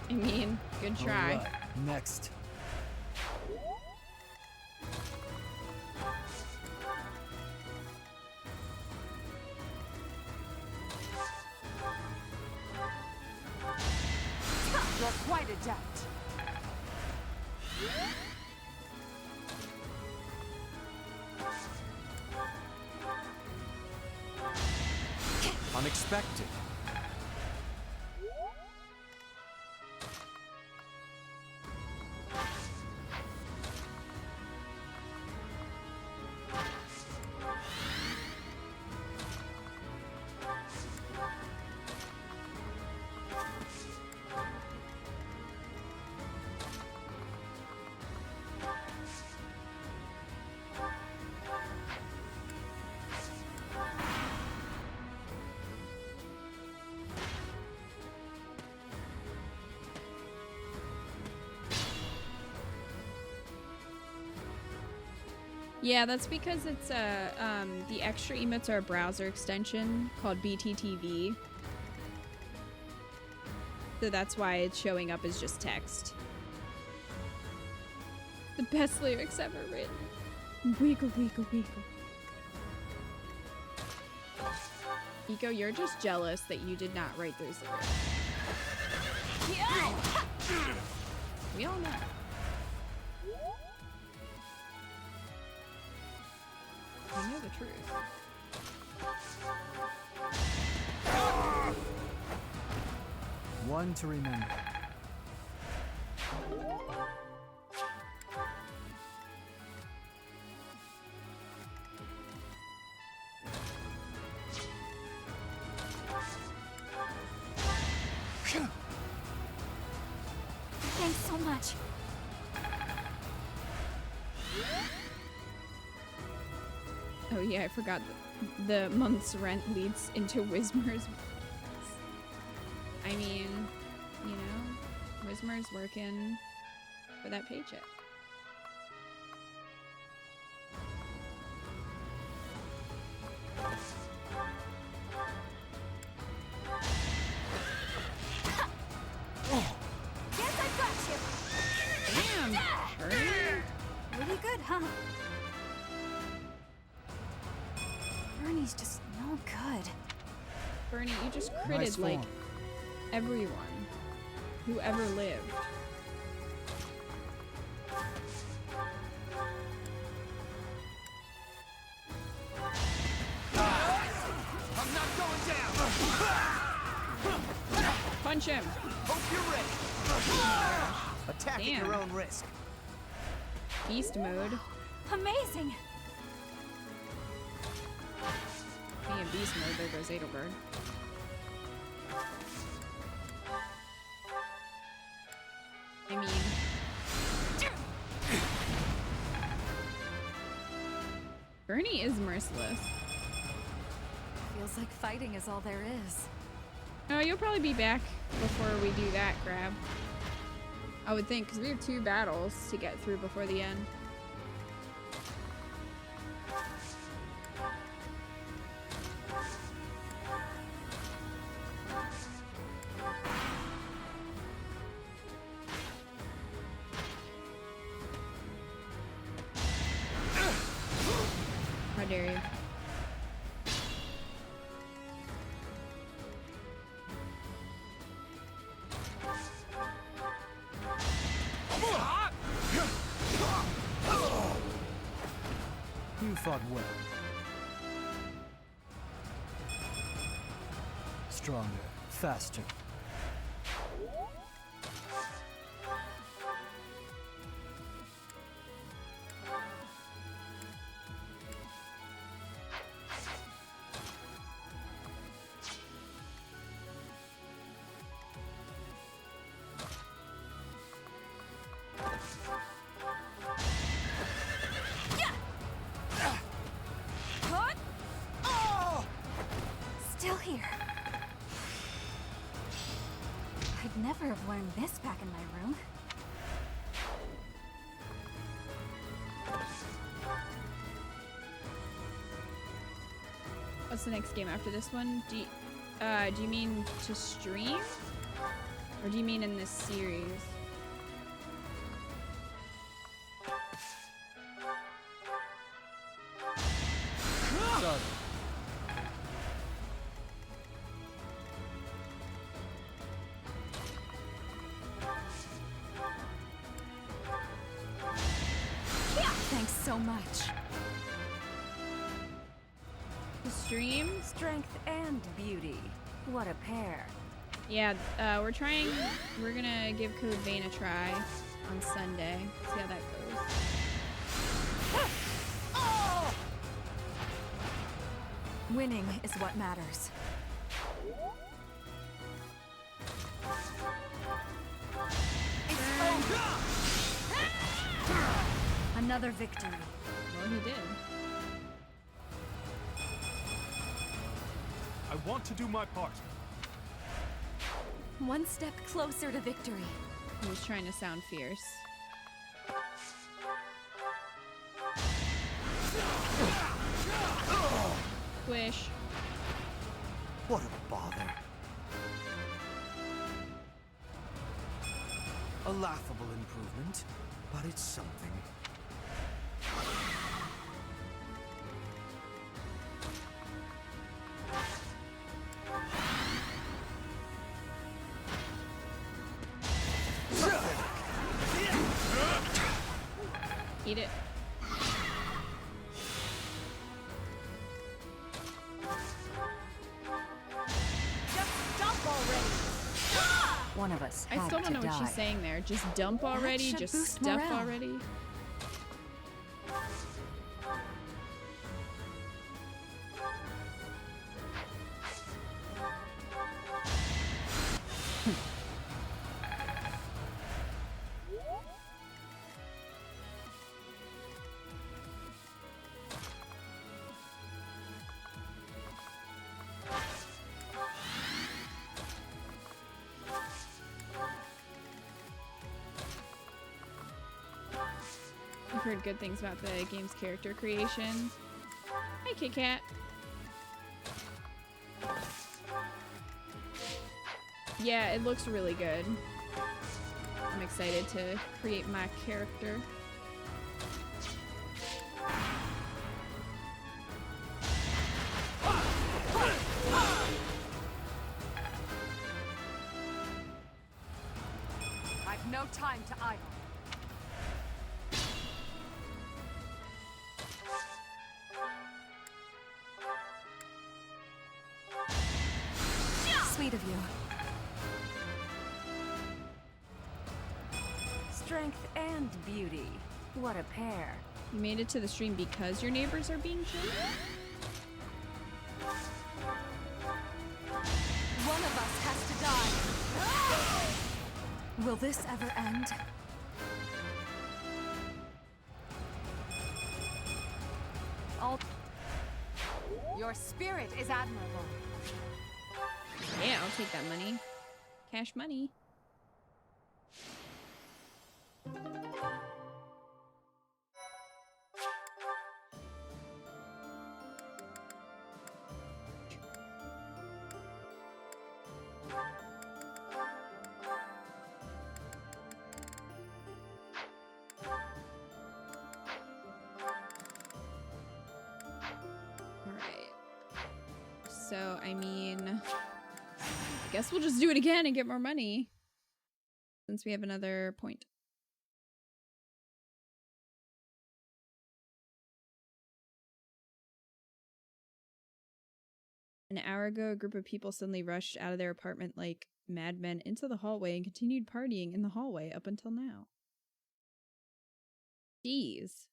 I mean, good try. All right, next. You're quite adept. Unexpected. Yeah, that's because it's the extra emotes are a browser extension called BTTV. So that's why it's showing up as just text. The best lyrics ever written. Wiggle, wiggle, wiggle. Eco, you're just jealous that you did not write those lyrics. We all know. You know the truth. One to remember. Thanks so much. Oh yeah, I forgot the month's rent leads into Wismer's. I mean, you know, Wismer's working for that paycheck. Guess I've got you. Damn, Bernie. Pretty good, huh? Bernie's just no good. Bernie, you just Nice critted like form. everyone. who ever lived. I'm not going down. Punch him. Hope you're ready. Attack Damn. at your own risk. Beast mode. Amazing! Being in beast mode, there goes Edelgard. I mean... Bernie is merciless. Feels like fighting is all there is. Oh, you'll probably be back before we do that, Crab. I would think, because we have 2 battles to get through before the end. How dare you? You fought well. Stronger, faster. Still here. I'd never have learned this back in my room. What's the next game after this one? Do you mean to stream? Or do you mean in this series? Sorry. Thanks so much. The stream? Strength and beauty. What a pair. Yeah, we're gonna give Code Vein a try on Sunday. See how that goes. Winning is what matters. Another victory. Well, he did. I want to do my part. One step closer to victory. He was trying to sound fierce. Squish. What a bother. A laughable improvement, but it's something. Eat it. One of us I had still don't to know what die. she's saying there. Just dump already? should Just boost stuff morale. already? I've heard good things about the game's character creation. Hi, Kit Kat. Yeah, it looks really good. I'm excited to create my character. no time to idle. Sweet of you. Strength and beauty. What a pair. You made it to the stream because your neighbors are being killed? One of us has to die. Will this ever end? Your spirit is admirable. Yeah, I'll take that money. Cash money. So, I mean, I guess we'll just do it again and get more money. Since we have another point. An hour ago, a group of people suddenly rushed out of their apartment like madmen into the hallway and continued partying in the hallway up until now. Jeez.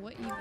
What even?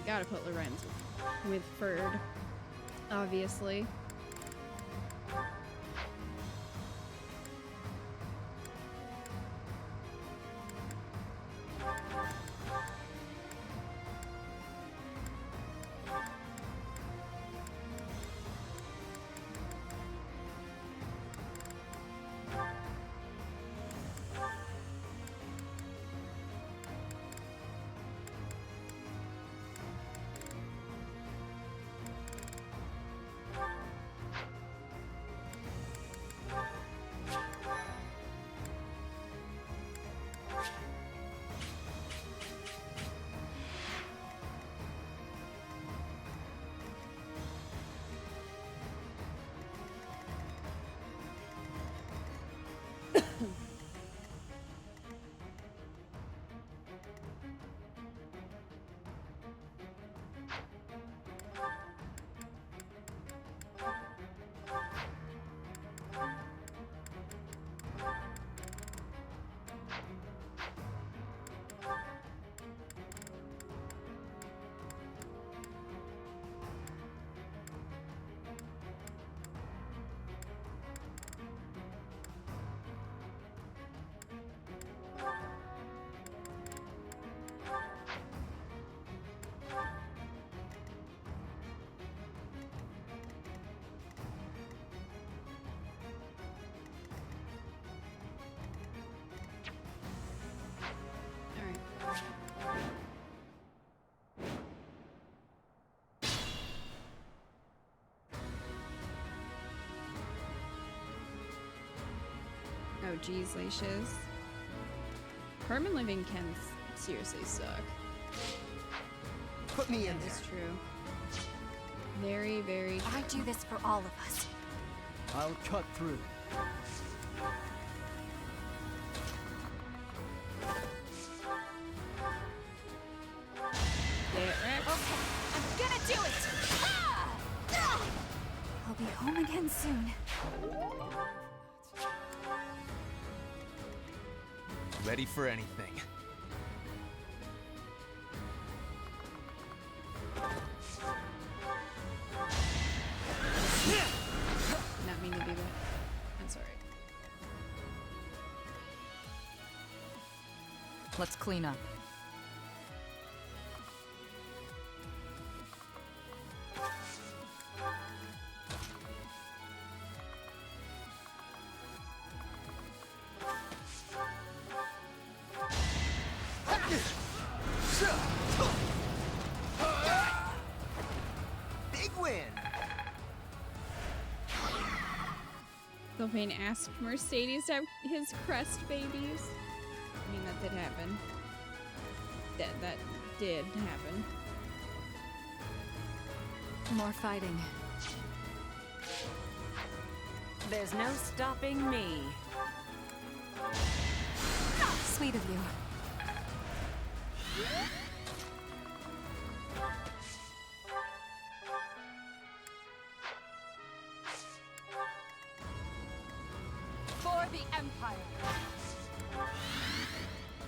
Gotta put Lorenz with Ferd, obviously. Oh geez, Lacious. Apartment living can seriously suck. Put me in That's true. Very, very true. I do this for all of us. I'll cut through. Ready for anything. Not mean to do that. That's alright. Let's clean up. Big win! Sylvain asked Mercedes to have his crest babies. I mean, that did happen. That did happen. More fighting. There's no stopping me. Sweet of you. For the Empire.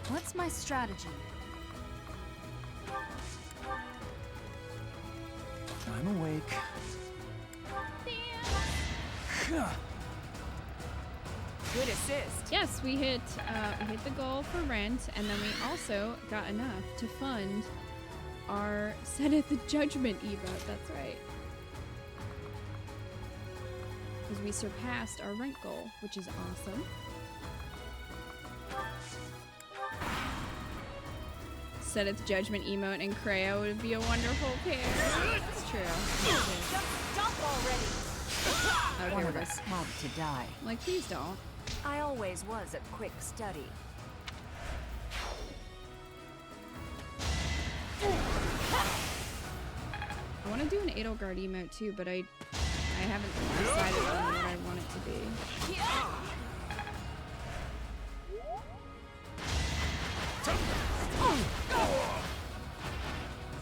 What's my strategy? I'm awake. Good assist. Yes, we hit the goal for rent, and then we also got enough to fund our Set at the Judgment emote. That's right. Because we surpassed our rent goal, which is awesome. Set at the Judgment emote and Creo would be a wonderful pair. It's true. Just stop already. Okay, One we're of good. us had to die. Like, please don't. I always was a quick study. I want to do an Edelgard emote too, but I haven't decided on what I want it to be.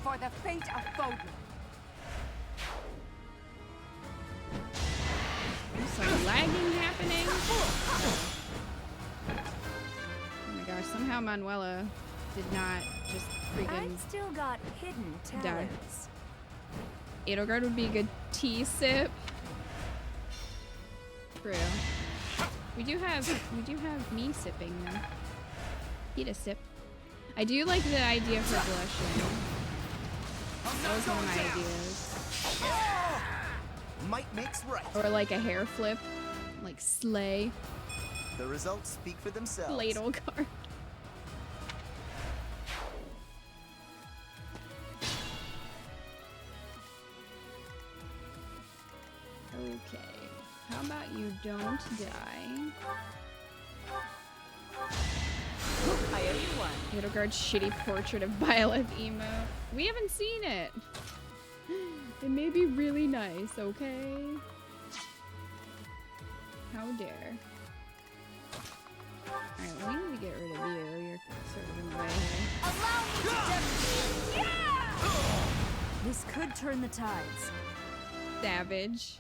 For the fate of Fodlan. There's some lagging happening. Oh my gosh, somehow Manuela did not just freaking I've still got hidden die. talents. Edelgard would be a good tea sip. True. We do have me sipping though. Eat a sip. I do like the idea for blushing. That was one of my ideas. Might makes right. Or like a hair flip. Like slay. The results speak for themselves. Edelgard. Okay. How about you don't die? I owe you one. Edelgard's shitty portrait of Byleth emote. We haven't seen it. It may be really nice, okay? How dare. Alright, well, we need to get rid of you. You're sort of in the way here. Allow me to demonstrate. Yeah! This could turn the tides. Savage.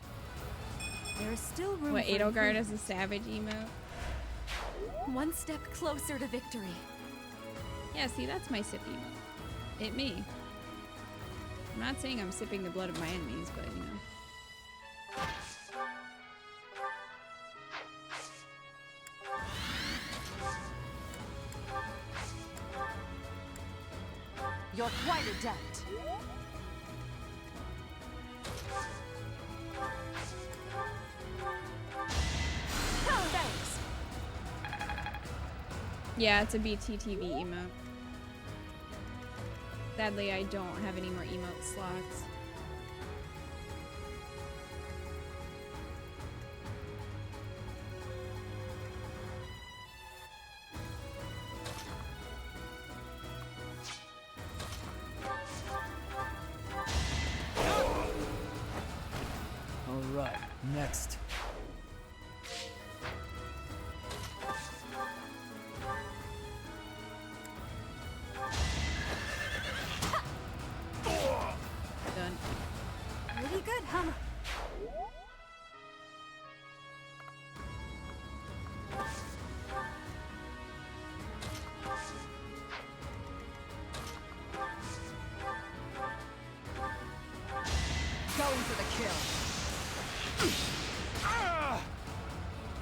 There is still room What, for Edelgard improvement. has a savage emote? One step closer to victory. Yeah, see, that's my sip emote. It me. I'm not saying I'm sipping the blood of my enemies, but you know. You're quite adept. Thanks. Yeah, it's a BTTV emote. Sadly, I don't have any more emote slots. All right, next. Done. Pretty good, huh?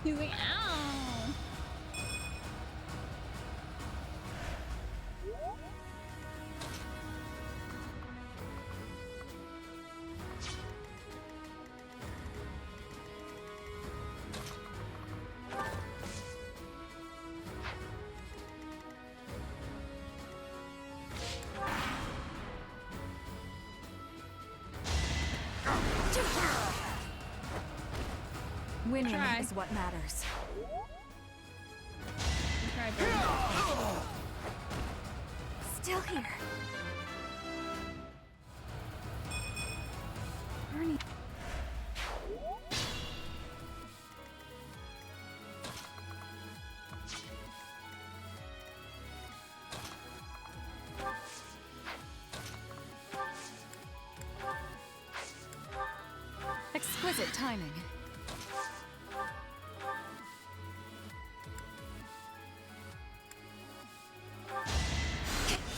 He's like, ow. Winning Try. is what matters. Try, Bernie. Still here. Bernie. Exquisite timing.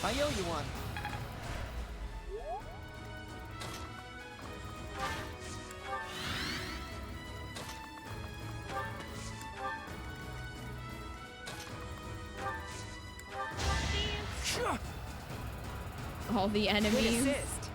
I owe you one. All the enemies. Assist.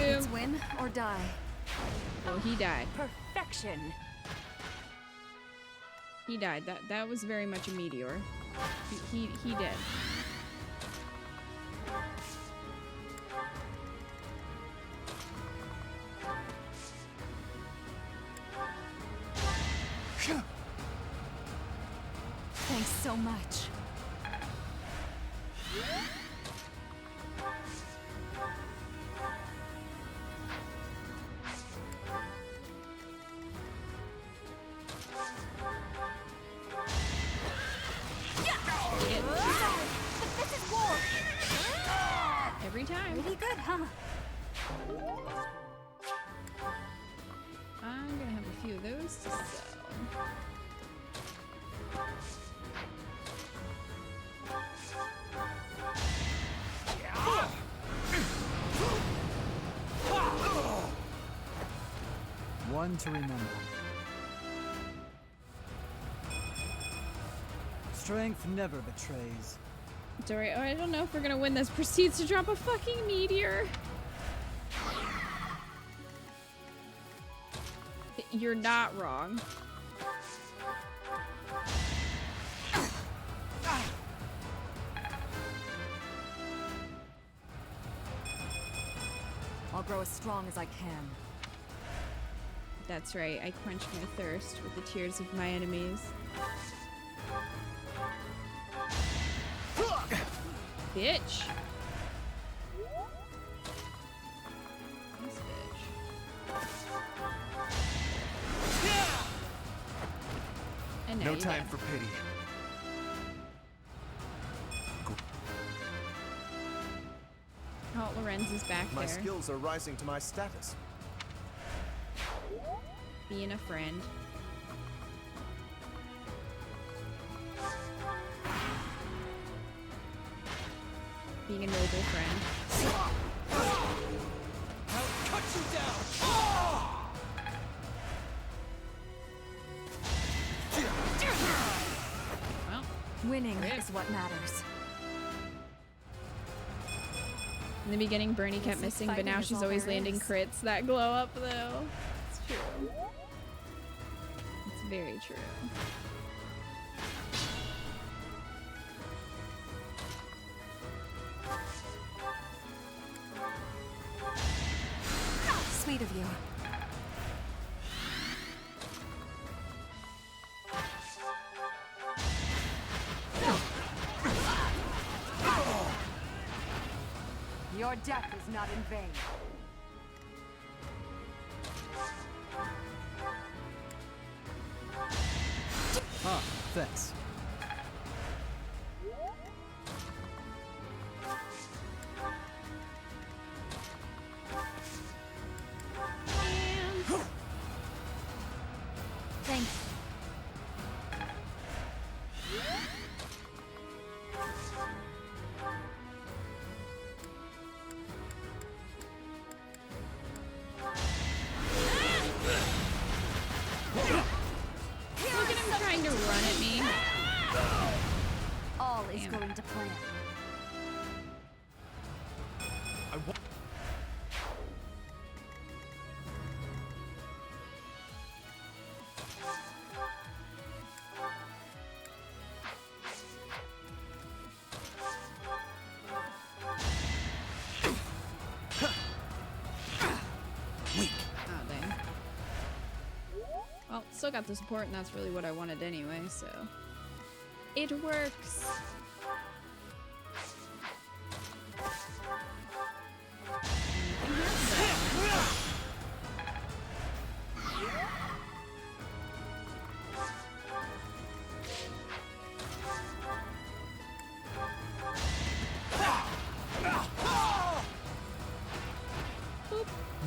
It's win or die. Oh, he died. Perfection. He died. That was very much a meteor. He did. Thanks so much. Every time. Pretty good, huh? I'm gonna have a few of those to sell. One to remember. Strength never betrays. Dory, oh, I don't know if we're gonna win this. Proceeds to drop a fucking meteor. You're not wrong. I'll grow as strong as I can. That's right, I quench my thirst with the tears of my enemies. Bitch! This bitch. And now No you time dead. for pity. Oh, Lorenz is back My there. skills are rising to my status. Being a friend. Being a noble friend. I'll cut you down! Well, winning is what matters. In the beginning, Bernie kept missing, but now she's always landing crits that glow up, though. It's true. It's Very true. Sweet of you. Your death is not in vain. Ah, thanks. Thanks. Look at him trying to run at me. All is going to plan. Oh, dang. Well, still got the support, and that's really what I wanted anyway, so... It works!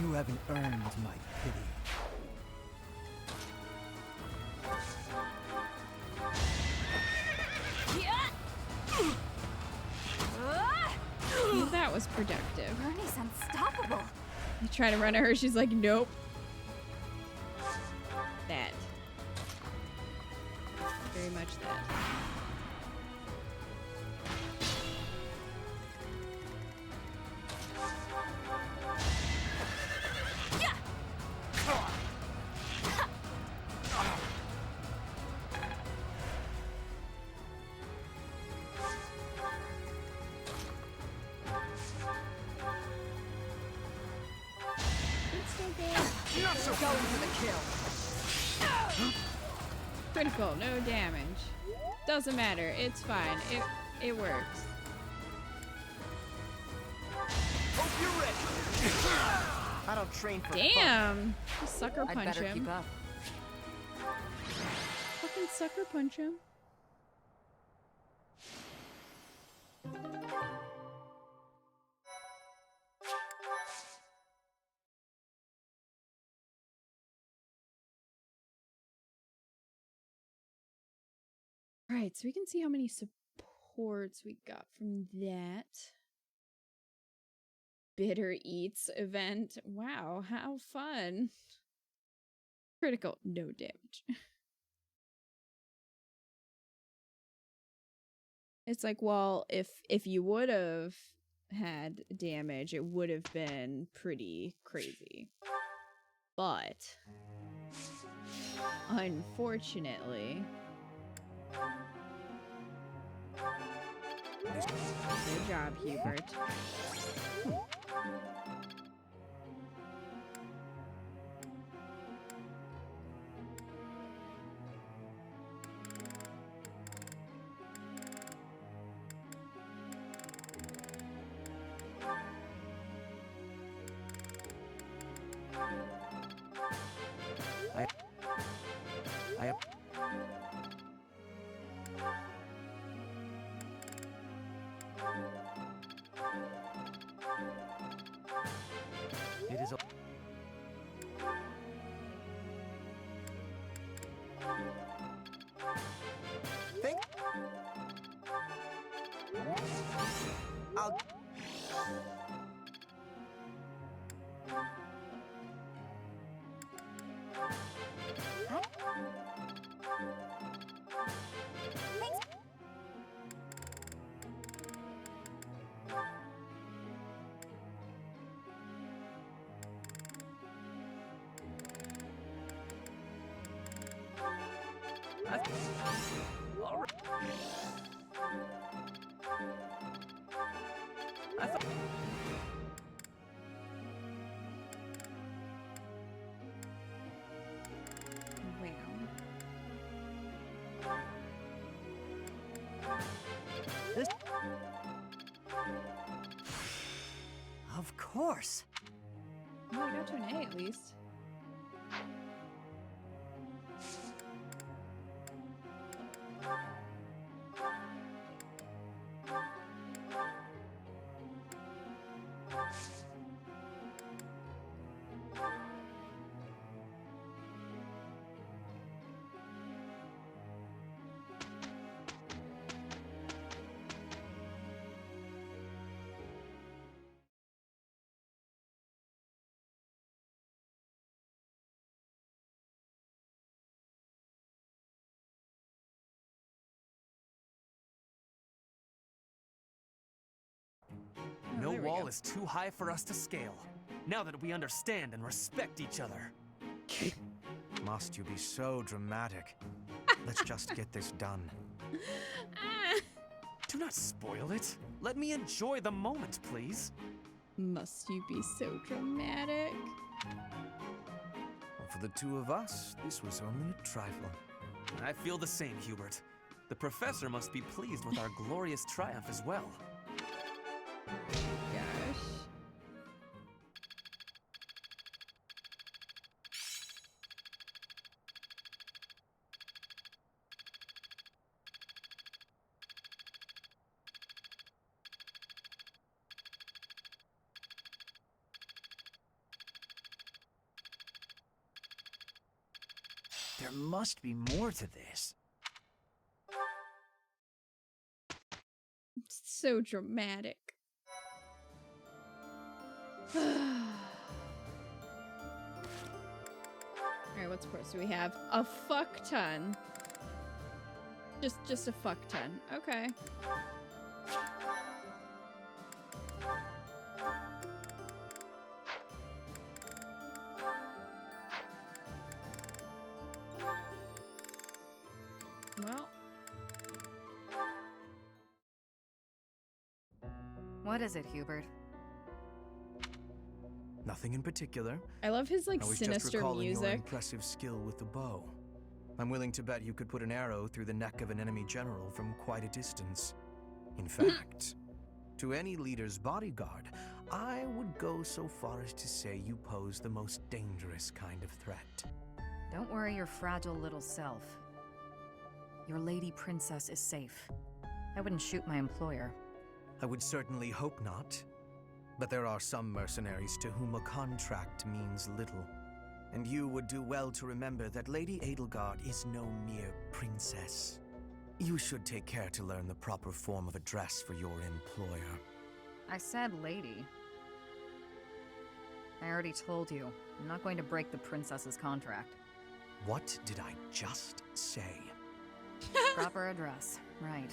You haven't earned my pity. That was productive. Bernie's unstoppable. I try to run at her, she's like, nope. That. Very much that. Going for the kill. Critical, no damage. Doesn't matter, it's fine. It works. Hope you're ready. I don't train for Damn! Just sucker I'd punch better him. keep up. Fucking sucker punch him. Alright, so we can see how many supports we got from that. Bitter Eats event. Wow, how fun. Critical, no damage. It's like, well, if you would have had damage, it would have been pretty crazy. But unfortunately, good job, Hubert. It is a I'll... Of course. Oh, we got to an A at least. No there we wall go. is too high for us to scale. Now that we understand and respect each other. Must you be so dramatic? Let's just get this done. Do not spoil it. Let me enjoy the moment, please. Must you be so dramatic? Well, for the two of us, this was only a trifle. I feel the same, Hubert. The professor must be pleased with our glorious triumph as well. Gosh. There must be more to this. So dramatic. Alright, what's course? So we have a fuck ton. Just a fuck ton. Okay. Well, What is it, Hubert? Nothing in particular. I love his like I was just sinister recalling your music. impressive skill with the bow. I'm willing to bet you could put an arrow through the neck of an enemy general from quite a distance. In fact, to any leader's bodyguard, I would go so far as to say you pose the most dangerous kind of threat. Don't worry your fragile little self. Your lady princess is safe. I wouldn't shoot my employer. I would certainly hope not. But there are some mercenaries to whom a contract means little. And you would do well to remember that Lady Edelgard is no mere princess. You should take care to learn the proper form of address for your employer. I said lady. I already told you, I'm not going to break the princess's contract. What did I just say? Proper address. Right.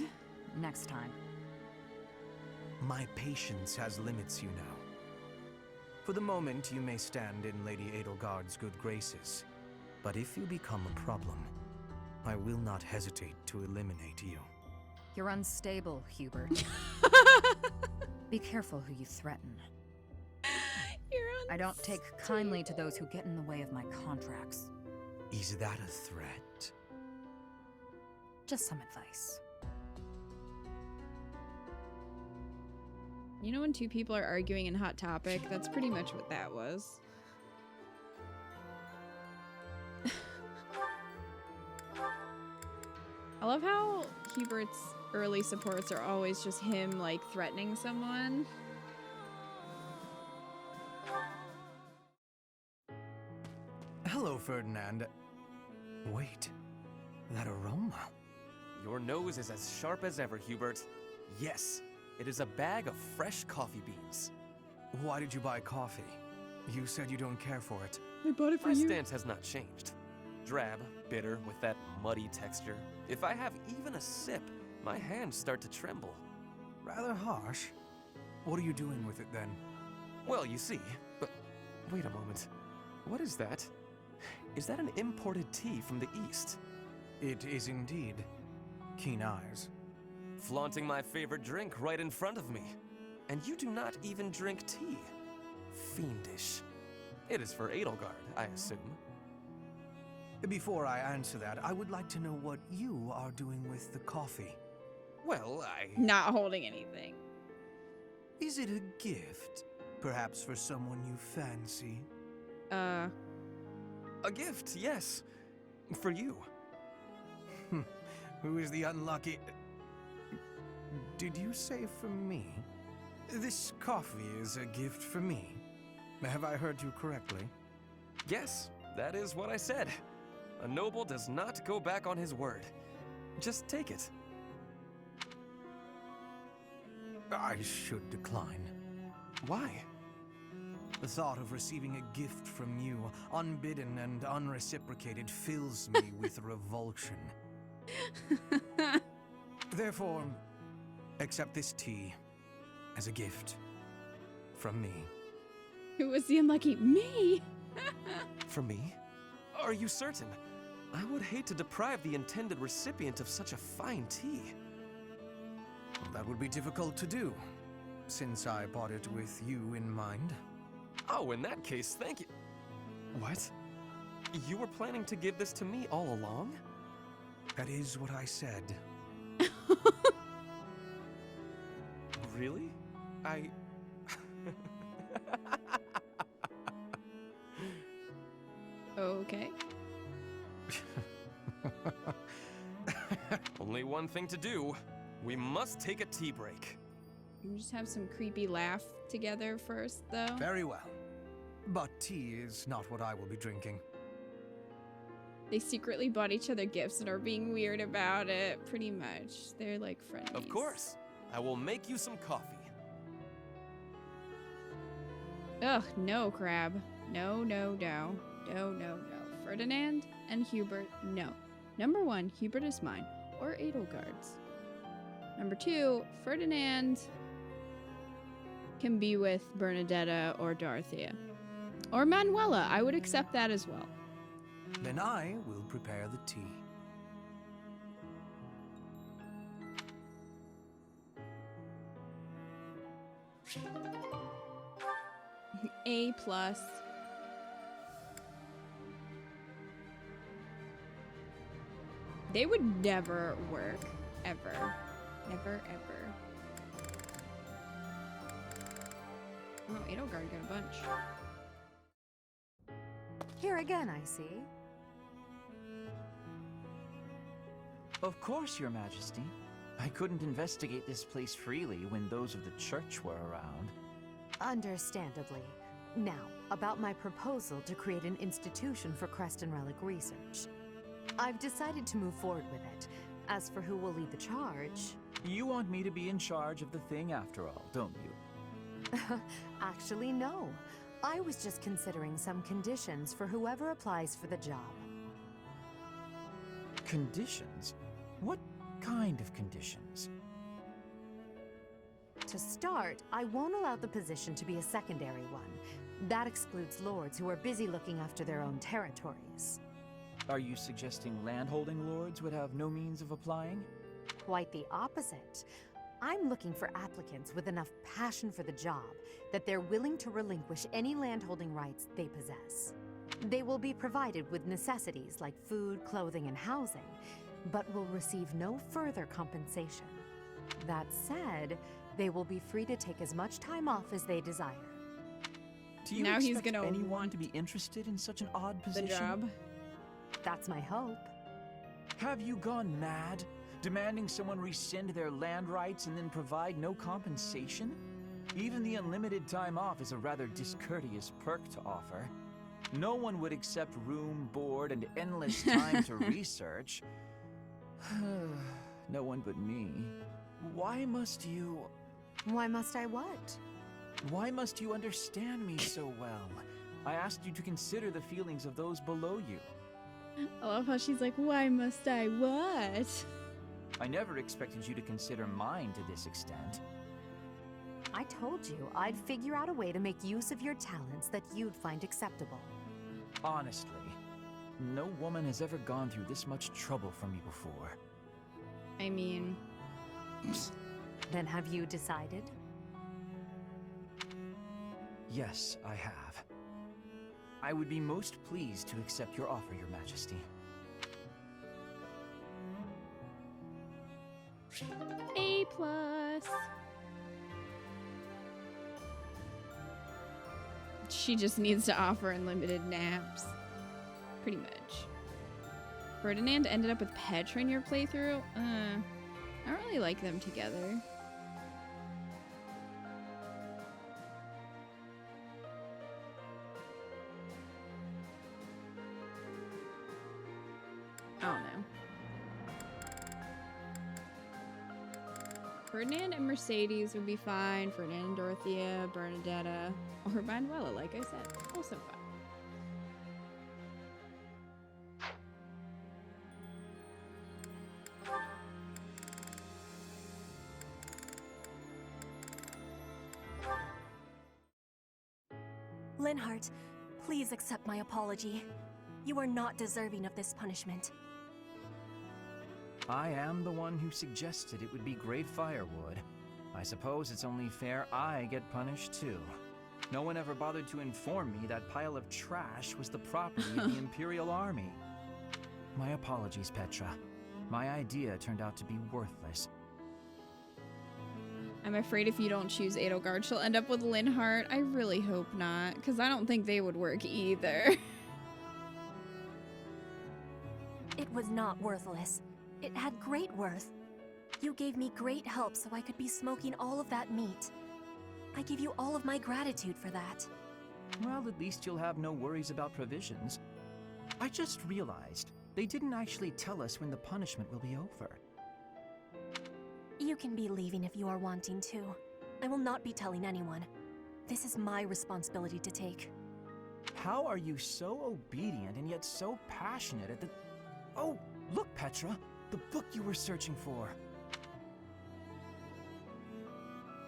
Next time. My patience has limits, you know. For the moment, you may stand in Lady Edelgard's good graces. But if you become a problem, I will not hesitate to eliminate you. You're unstable, Hubert. Be careful who you threaten. I don't take kindly to those who get in the way of my contracts. Is that a threat? Just some advice. You know when two people are arguing in Hot Topic? That's pretty much what that was. I love how Hubert's early supports are always just him, like, threatening someone. Hello, Ferdinand. Wait, that aroma. Your nose is as sharp as ever, Hubert. Yes, it is a bag of fresh coffee beans. Why did you buy coffee? You said you don't care for it. I bought it for My you. stance has not changed. Drab, bitter, with that muddy texture. If I have even a sip, my hands start to tremble. Rather harsh. What are you doing with it then? Well, you see, but wait a moment. What is that? Is that an imported tea from the East? It is indeed keen eyes. Flaunting my favorite drink right in front of me. And you do not even drink tea. Fiendish. It is for Edelgard, I assume. Before I answer that, I would like to know what you are doing with the coffee. Well, Not holding anything. Is it a gift? Perhaps for someone you fancy? A gift, yes. For you. Who is the unlucky... Did you say for me? This coffee is a gift for me. Have I heard you correctly? Yes, that is what I said. A noble does not go back on his word. Just take it. I should decline. Why? The thought of receiving a gift from you, unbidden and unreciprocated, fills me with revulsion. Therefore, accept this tea as a gift from me. Who was the unlucky? Me? For me? Are you certain? I would hate to deprive the intended recipient of such a fine tea. That would be difficult to do, since I bought it with you in mind. Oh, in that case, thank you. What? You were planning to give this to me all along? That is what I said. Really? Okay. Only one thing to do. We must take a tea break. We just have some creepy laugh together first, though. Very well. But tea is not what I will be drinking. They secretly bought each other gifts and are being weird about it, pretty much. They're like friends. Of course. I will make you some coffee. Ugh, no, Crab. No, no, no. No, no, no. Ferdinand and Hubert, no. Number 1, Hubert is mine. Or Edelgard's. Number 2, Ferdinand can be with Bernadetta or Dorothea. Or Manuela. I would accept that as well. Then I will prepare the tea. A+. They would never work. Ever. Never, ever. Oh, Edelgard got a bunch. Here again, I see. Of course, Your Majesty. I couldn't investigate this place freely when those of the church were around. Understandably. Now, about my proposal to create an institution for Crest and Relic research. I've decided to move forward with it. As for who will lead the charge... You want me to be in charge of the thing after all, don't you? Actually, no. I was just considering some conditions for whoever applies for the job. Conditions? What kind of conditions? To start, I won't allow the position to be a secondary one. That excludes lords who are busy looking after their own territories. Are you suggesting landholding lords would have no means of applying? Quite the opposite. I'm looking for applicants with enough passion for the job that they're willing to relinquish any landholding rights they possess. They will be provided with necessities like food, clothing, and housing, but will receive no further compensation. That said, they will be free to take as much time off as they desire. Do you expect anyone to be interested in such an odd position? The job. That's my hope. Have you gone mad? Demanding someone rescind their land rights and then provide no compensation? Even the unlimited time off is a rather discourteous perk to offer. No one would accept room, board, and endless time to research. No one but me. Why must you... Why must I what? Why must you understand me so well? I asked you to consider the feelings of those below you. I love how she's like, why must I what? I never expected you to consider mine to this extent. I told you I'd figure out a way to make use of your talents that you'd find acceptable. Honestly, no woman has ever gone through this much trouble for me before. I mean... Then have you decided? Yes, I have. I would be most pleased to accept your offer, Your Majesty. A+. She just needs to offer unlimited naps. Pretty much. Ferdinand ended up with Petra in your playthrough? I don't really like them together. I don't know. Ferdinand and Mercedes would be fine. Ferdinand and Dorothea, Bernadetta, or Manuela, like I said, also fine. Linhardt, please accept my apology. You are not deserving of this punishment. I am the one who suggested it would be great firewood. I suppose it's only fair I get punished too. No one ever bothered to inform me that pile of trash was the property of the Imperial Army. My apologies, Petra. My idea turned out to be worthless. I'm afraid if you don't choose Edelgard, she'll end up with Linhardt. I really hope not, because I don't think they would work either. It was not worthless. It had great worth. You gave me great help so I could be smoking all of that meat. I give you all of my gratitude for that. Well, at least you'll have no worries about provisions. I just realized they didn't actually tell us when the punishment will be over. You can be leaving if you are wanting to. I will not be telling anyone. This is my responsibility to take. How are you so obedient and yet so passionate at the... Oh, look, Petra! The book you were searching for.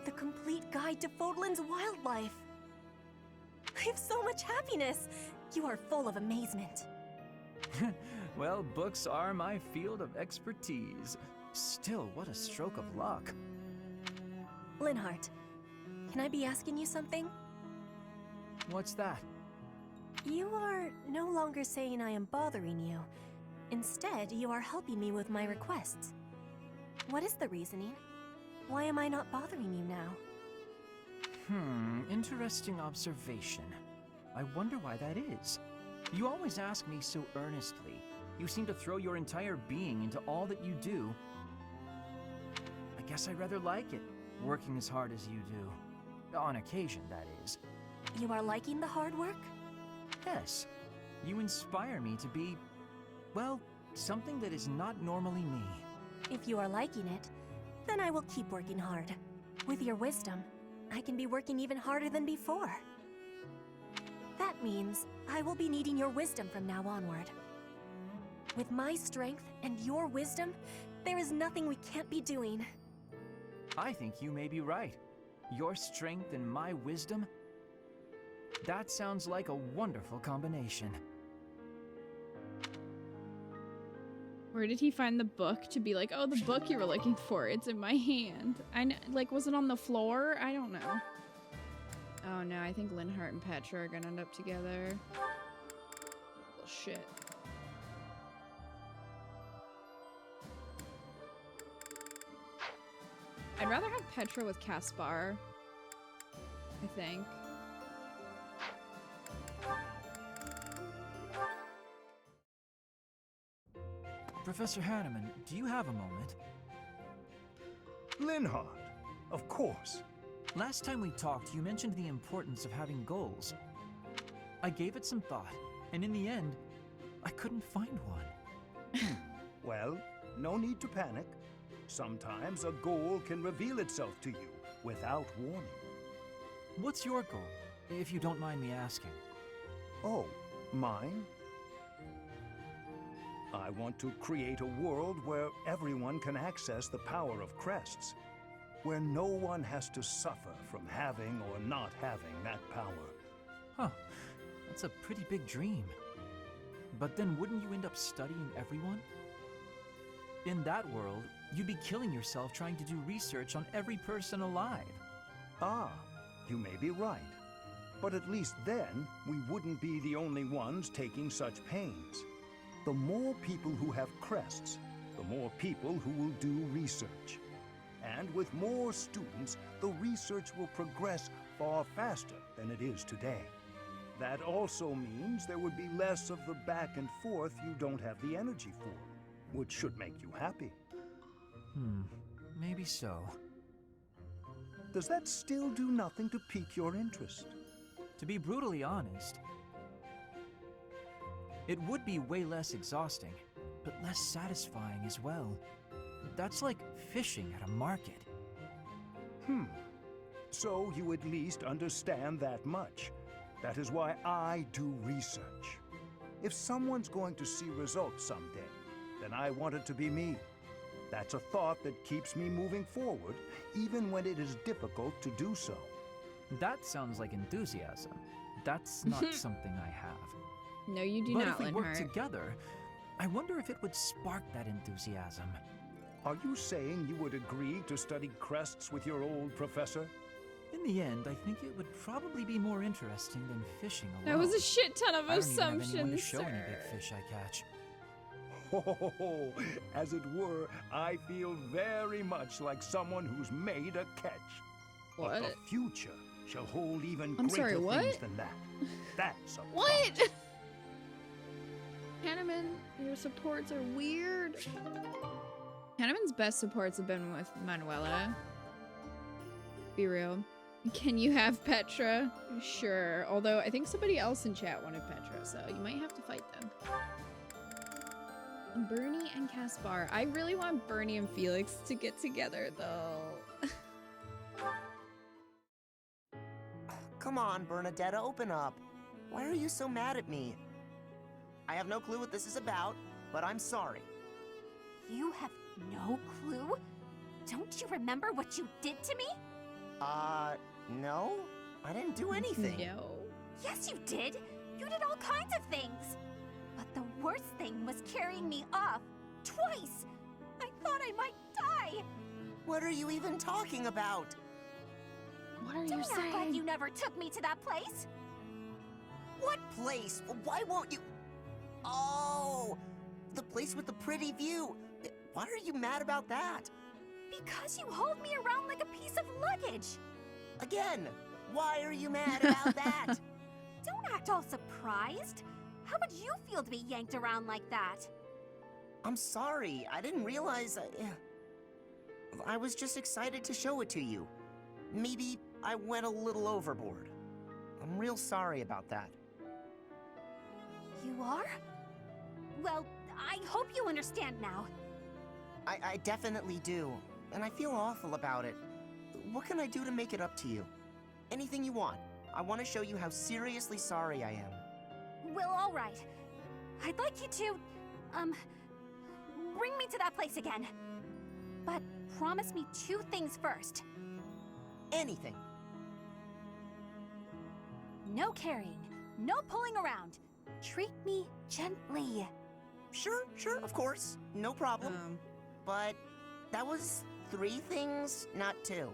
The Complete Guide to Fodlan's Wildlife. I have so much happiness. You are full of amazement. Well, books are my field of expertise. Still, what a stroke of luck. Linhardt, can I be asking you something? What's that? You are no longer saying I am bothering you. Instead, you are helping me with my requests. What is the reasoning? Why am I not bothering you now? Interesting observation. I wonder why that is. You always ask me so earnestly. You seem to throw your entire being into all that you do. I guess I rather like it, working as hard as you do. On occasion, that is. You are liking the hard work? Yes. You inspire me to be, well, something that is not normally me. If you are liking it, then I will keep working hard. With your wisdom, I can be working even harder than before. That means I will be needing your wisdom from now onward. With my strength and your wisdom, there is nothing we can't be doing. I think you may be right. Your strength and my wisdom? That sounds like a wonderful combination. Where did he find the book to be like, oh, the book you were looking for, it's in my hand? Like, was it on the floor? I don't know. Oh no, I think Linhardt and Petra are gonna end up together. Well, shit. I'd rather have Petra with Caspar, I think. Professor Hanneman, do you have a moment? Linhardt, of course. Last time we talked, you mentioned the importance of having goals. I gave it some thought, and in the end, I couldn't find one. Well, no need to panic. Sometimes a goal can reveal itself to you without warning. What's your goal, if you don't mind me asking? Oh, mine? I want to create a world where everyone can access the power of crests, where no one has to suffer from having or not having that power. Huh, that's a pretty big dream. but then wouldn't you end up studying everyone? In that world, you'd be killing yourself trying to do research on every person alive. Ah, you may be right. But at least then, we wouldn't be the only ones taking such pains. The more people who have crests, the more people who will do research. And with more students, the research will progress far faster than it is today. That also means there would be less of the back and forth you don't have the energy for, which should make you happy. Maybe so. Does that still do nothing to pique your interest? To be brutally honest, it would be way less exhausting, but less satisfying as well. That's like fishing at a market. So you at least understand that much. That is why I do research. If someone's going to see results someday, then I want it to be me. That's a thought that keeps me moving forward, even when it is difficult to do so. That sounds like enthusiasm. That's not something I have. No, you do but not, if we work Linhart. together, I wonder if it would spark that enthusiasm. Are you saying you would agree to study crests with your old professor? In the end, I think it would probably be more interesting than fishing alone. That was a shit ton of I don't even have anyone to assumptions, show any sir. big fish I catch. Oh, as it were, I feel very much like someone who's made a catch. But What? the future shall hold even I'm greater sorry, what? things than that. That's a What? Hanneman, your supports are weird. Hanneman's best supports have been with Manuela. Be real. Can you have Petra? Sure. Although I think somebody else in chat wanted Petra, so you might have to fight them. Bernie and Caspar. I really want Bernie and Felix to get together, though. Come on, Bernadetta, open up. Why are you so mad at me? I have no clue what this is about, but I'm sorry. You have no clue? Don't you remember what you did to me? No. I didn't do anything. No. Yes, you did. You did all kinds of things. But the worst thing was carrying me off. Twice. I thought I might die. What are you even talking about? What are Don't you act like saying? you never took me to that place. What place? Why won't you? Oh, the place with the pretty view. Why are you mad about that? Because you hold me around like a piece of luggage. Again, why are you mad about that? Don't act all surprised. How would you feel to be yanked around like that? I'm sorry. I didn't realize. I was just excited to show it to you. Maybe I went a little overboard. I'm real sorry about that. You are? Well, I hope you understand now. I definitely do, and I feel awful about it. What can I do to make it up to you? Anything you want. I want to show you how seriously sorry I am. Well, all right. I'd like you to, bring me to that place again. But promise me 2 things first. Anything. No carrying, no pulling around. Treat me gently. Sure, of course. No problem. But that was 3 things, not 2.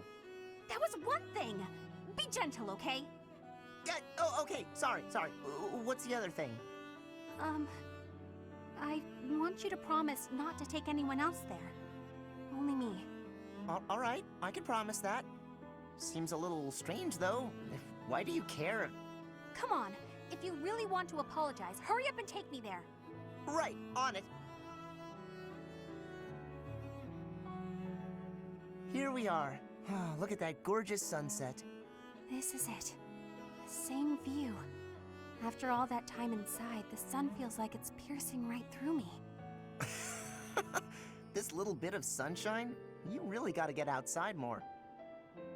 That was 1 thing. Be gentle, okay? Yeah, oh, okay. Sorry. What's the other thing? I want you to promise not to take anyone else there. Only me. All right, I can promise that. Seems a little strange, though. Why do you care? Come on. If you really want to apologize, hurry up and take me there. Right, on it. Here we are. Look at that gorgeous sunset. This is it. The same view. After all that time inside, the sun feels like it's piercing right through me. This little bit of sunshine? You really gotta get outside more.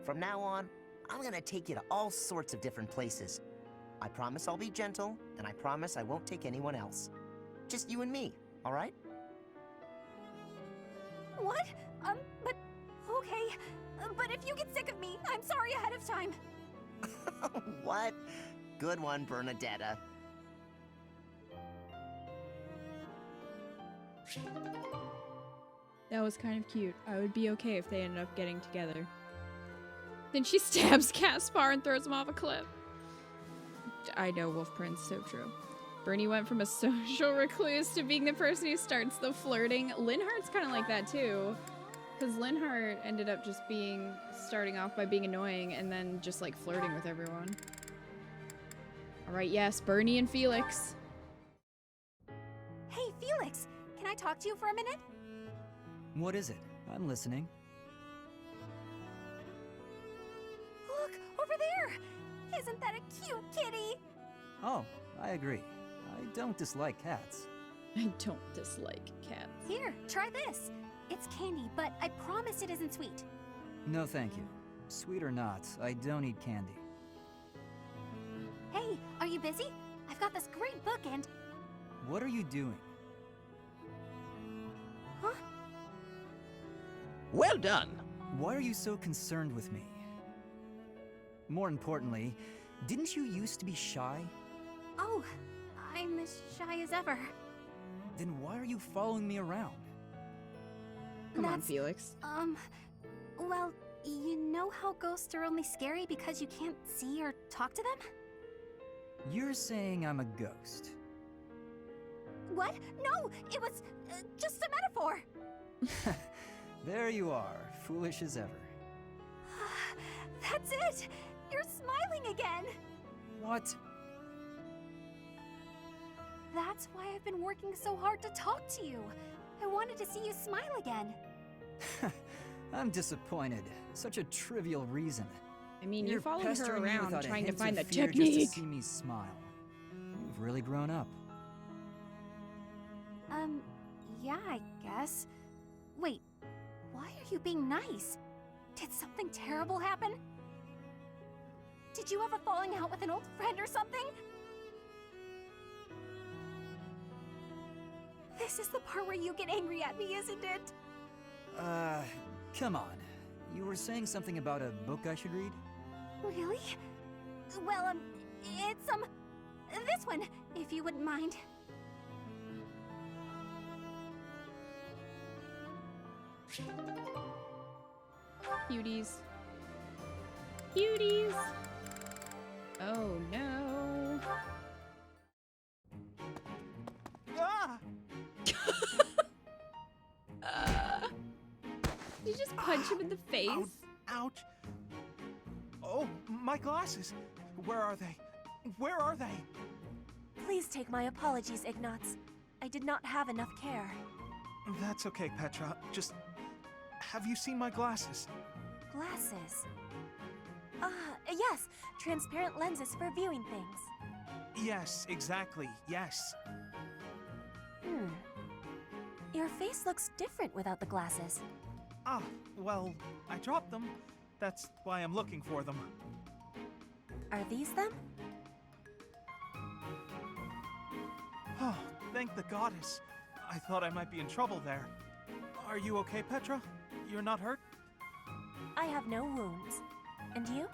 From now on, I'm gonna take you to all sorts of different places. I promise I'll be gentle, and I promise I won't take anyone else. Just you and me, all right? What? But... okay. But if you get sick of me, I'm sorry ahead of time. What? Good one, Bernadetta. That was kind of cute. I would be okay if they ended up getting together. Then she stabs Caspar and throws him off a cliff. I know, Wolf Prince, so true. Bernie went from a social recluse to being the person who starts the flirting. Linhart's kind of like that too. Because Linhart ended up just starting off by being annoying and then just like flirting with everyone. Alright, yes, Bernie and Felix. Hey, Felix! Can I talk to you for a minute? What is it? I'm listening. Look, over there! Isn't that a cute kitty? Oh, I agree. I don't dislike cats. I don't dislike cats. Here, try this. It's candy, but I promise it isn't sweet. No, thank you. Sweet or not, I don't eat candy. Hey, are you busy? I've got this great book and... What are you doing? Huh? Well done! Why are you so concerned with me? More importantly, didn't you used to be shy? Oh, I'm as shy as ever. Then why are you following me around? Come on, Felix. Well, you know how ghosts are only scary because you can't see or talk to them? You're saying I'm a ghost. What? No, it was just a metaphor. There you are, foolish as ever. That's it! You're smiling again! What? That's why I've been working so hard to talk to you. I wanted to see you smile again. I'm disappointed. Such a trivial reason. I mean, You're you followed her pestering me around without a trying to hint find the of fear technique. Just to see me smile. You've really grown up. Yeah, I guess. Wait, why are you being nice? Did something terrible happen? Did you have a falling out with an old friend or something? This is the part where you get angry at me, isn't it? Come on. You were saying something about a book I should read? Really? Well, it's, this one, if you wouldn't mind. Cuties. Cuties! Oh no. Ah! Did you just punch him in the face? Ouch! Oh, my glasses! Where are they? Where are they? Please take my apologies, Ignatz. I did not have enough care. That's okay, Petra. Just... have you seen my glasses? Glasses? Yes. Transparent lenses for viewing things. Yes, exactly. Yes. Your face looks different without the glasses. Ah, well, I dropped them. That's why I'm looking for them. Are these them? Oh, thank the goddess. I thought I might be in trouble there. Are you okay, Petra? You're not hurt? I have no wounds. And you?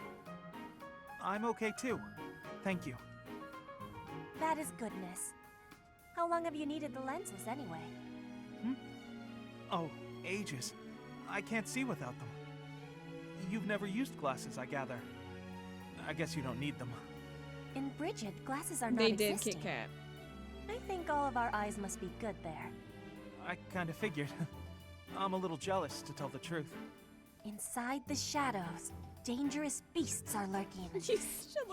I'm okay too. Thank you. That is goodness. How long have you needed the lenses anyway? Oh, ages. I can't see without them. You've never used glasses, I gather. I guess you don't need them. In Bridget, glasses are not They did, existing. Kit Kat. I think all of our eyes must be good there. I kinda figured. I'm a little jealous, to tell the truth. Inside the shadows, dangerous beasts are lurking. If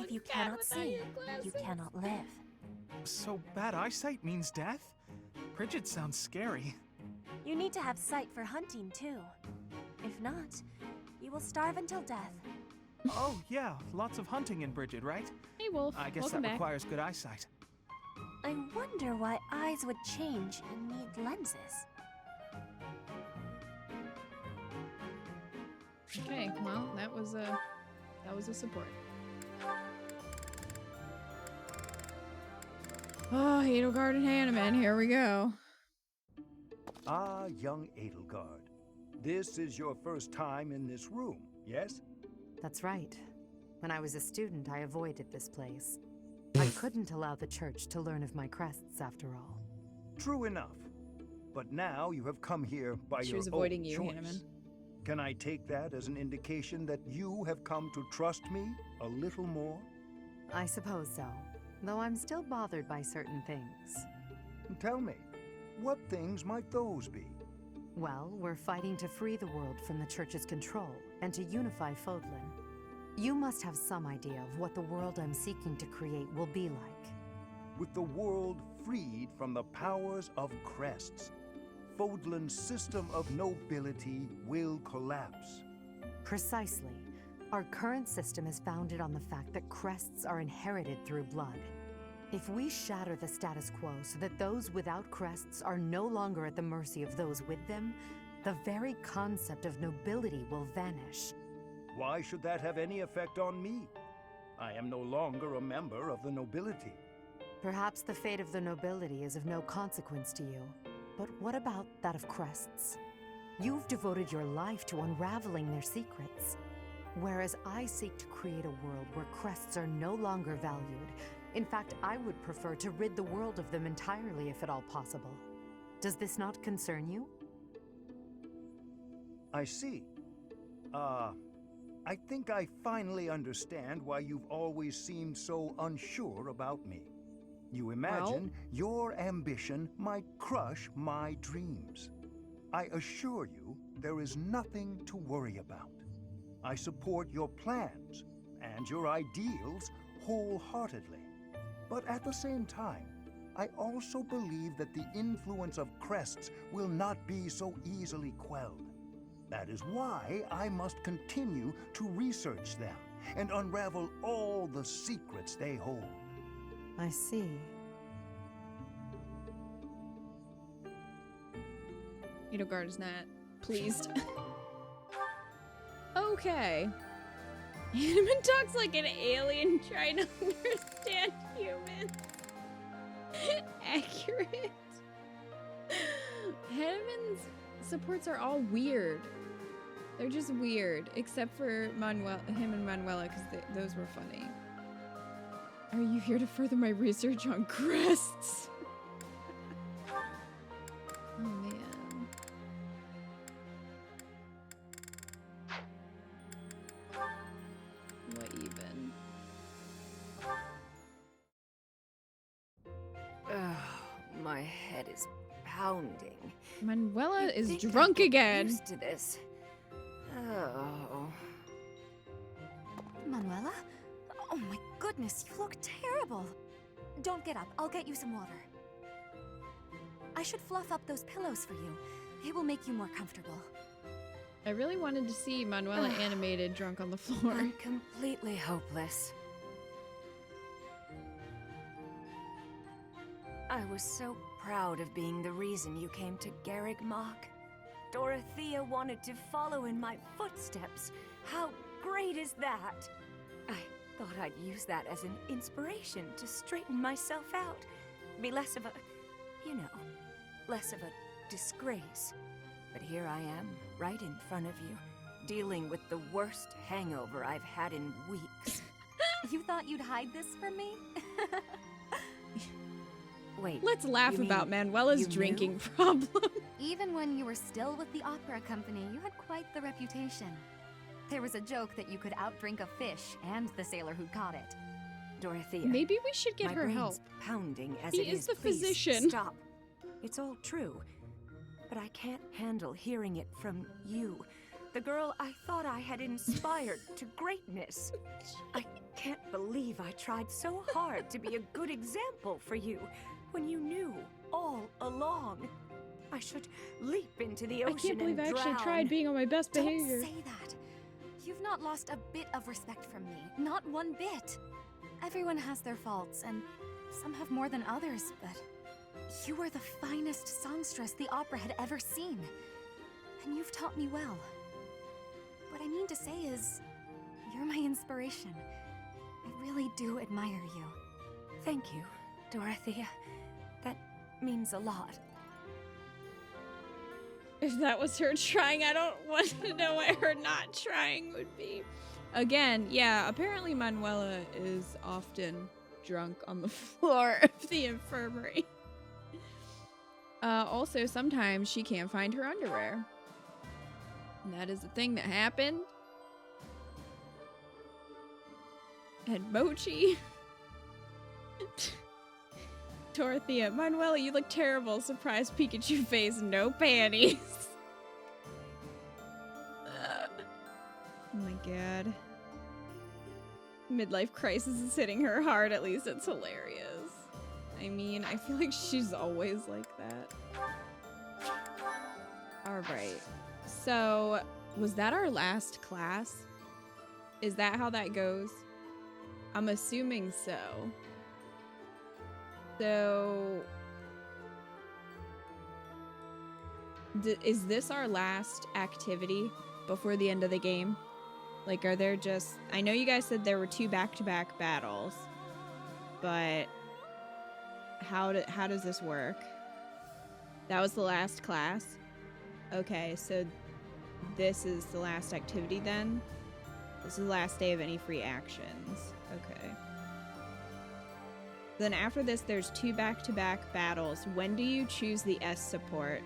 you cannot see, you cannot live. So bad eyesight means death? Bridget sounds scary. You need to have sight for hunting, too. If not, you will starve until death. Oh, yeah, lots of hunting in Bridget, right? Hey, Wolf. I guess Welcome that back. requires good eyesight. I wonder why eyes would change and need lenses. Okay, well, that was a support. Oh, Edelgard and Hanneman, here we go. Ah, young Edelgard. This is your first time in this room, yes? That's right. When I was a student, I avoided this place. I couldn't allow the church to learn of my crests, after all. True enough. But now you have come here by She your was own avoiding you, choice. Hanneman. Can I take that as an indication that you have come to trust me a little more? I suppose so, though I'm still bothered by certain things. Tell me, what things might those be? Well, we're fighting to free the world from the Church's control and to unify Fodlan. You must have some idea of what the world I'm seeking to create will be like. With the world freed from the powers of crests, Fodlan's system of nobility will collapse. Precisely. Our current system is founded on the fact that crests are inherited through blood. If we shatter the status quo so that those without crests are no longer at the mercy of those with them, the very concept of nobility will vanish. Why should that have any effect on me? I am no longer a member of the nobility. Perhaps the fate of the nobility is of no consequence to you. But what about that of crests? You've devoted your life to unraveling their secrets. Whereas I seek to create a world where crests are no longer valued. In fact, I would prefer to rid the world of them entirely if at all possible. Does this not concern you? I see. I think I finally understand why you've always seemed so unsure about me. You imagine your ambition might crush my dreams. I assure you, there is nothing to worry about. I support your plans and your ideals wholeheartedly. But at the same time, I also believe that the influence of crests will not be so easily quelled. That is why I must continue to research them and unravel all the secrets they hold. I see. Edelgard is not pleased. Okay. Hanneman talks like an alien trying to understand humans. Accurate. Hanneman's supports are all weird. They're just weird, except for him and Manuela, because those were funny. Are you here to further my research on crests? Oh man. What even? My head is pounding. Manuela is Think I'd drunk get again. Used to this. Oh. Manuela? Oh my goodness, you look terrible. Don't get up, I'll get you some water. I should fluff up those pillows for you. It will make you more comfortable. I really wanted to see Manuela animated drunk on the floor. I'm completely hopeless. I was so proud of being the reason you came to Garreg Mach. Dorothea wanted to follow in my footsteps. How great is that? I thought I'd use that as an inspiration to straighten myself out. Be less of a, less of a disgrace. But here I am, right in front of you, dealing with the worst hangover I've had in weeks. You thought you'd hide this from me? Wait. Let's laugh about Manuela's drinking problem. Even when you were still with the opera company, you had quite the reputation. There was a joke that you could outdrink a fish and the sailor who caught it. Dorothea. Maybe we should get my her brain's help. Pounding as He it is the Please physician. Stop. It's all true. But I can't handle hearing it from you. The girl I thought I had inspired to greatness. I can't believe I tried so hard to be a good example for you when you knew all along. I should leap into the ocean I can't believe I and actually drown. tried being on my best behavior. Don't say that. You've not lost a bit of respect from me. Not one bit. Everyone has their faults, and some have more than others, but you are the finest songstress the opera had ever seen. And you've taught me well. What I mean to say is, you're my inspiration. I really do admire you. Thank you, Dorothea. That means a lot. If that was her trying, I don't want to know what her not trying would be. Again, yeah, apparently Manuela is often drunk on the floor of the infirmary. Also, sometimes she can't find her underwear. And that is a thing that happened. And Mochi. Dorothea, Manuela, you look terrible. Surprise Pikachu face, no panties. Oh my god. Midlife crisis is hitting her hard, at least it's hilarious. I mean, I feel like she's always like that. Alright. So, was that our last class? Is that how that goes? I'm assuming so. So... is this our last activity before the end of the game? Like, are there just... I know you guys said there were 2 back-to-back battles, but how does this work? That was the last class? Okay, so this is the last activity then? This is the last day of any free actions. Okay. Then after this, there's 2 back-to-back battles. When do you choose the S support?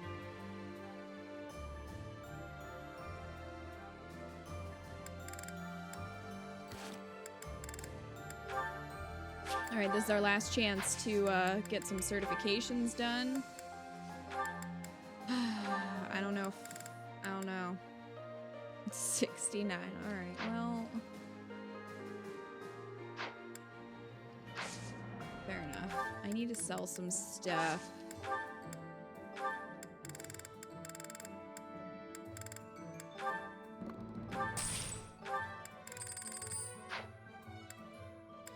Alright, this is our last chance to get some certifications done. I don't know. I don't know. It's 69. Alright, well... fair enough. I need to sell some stuff.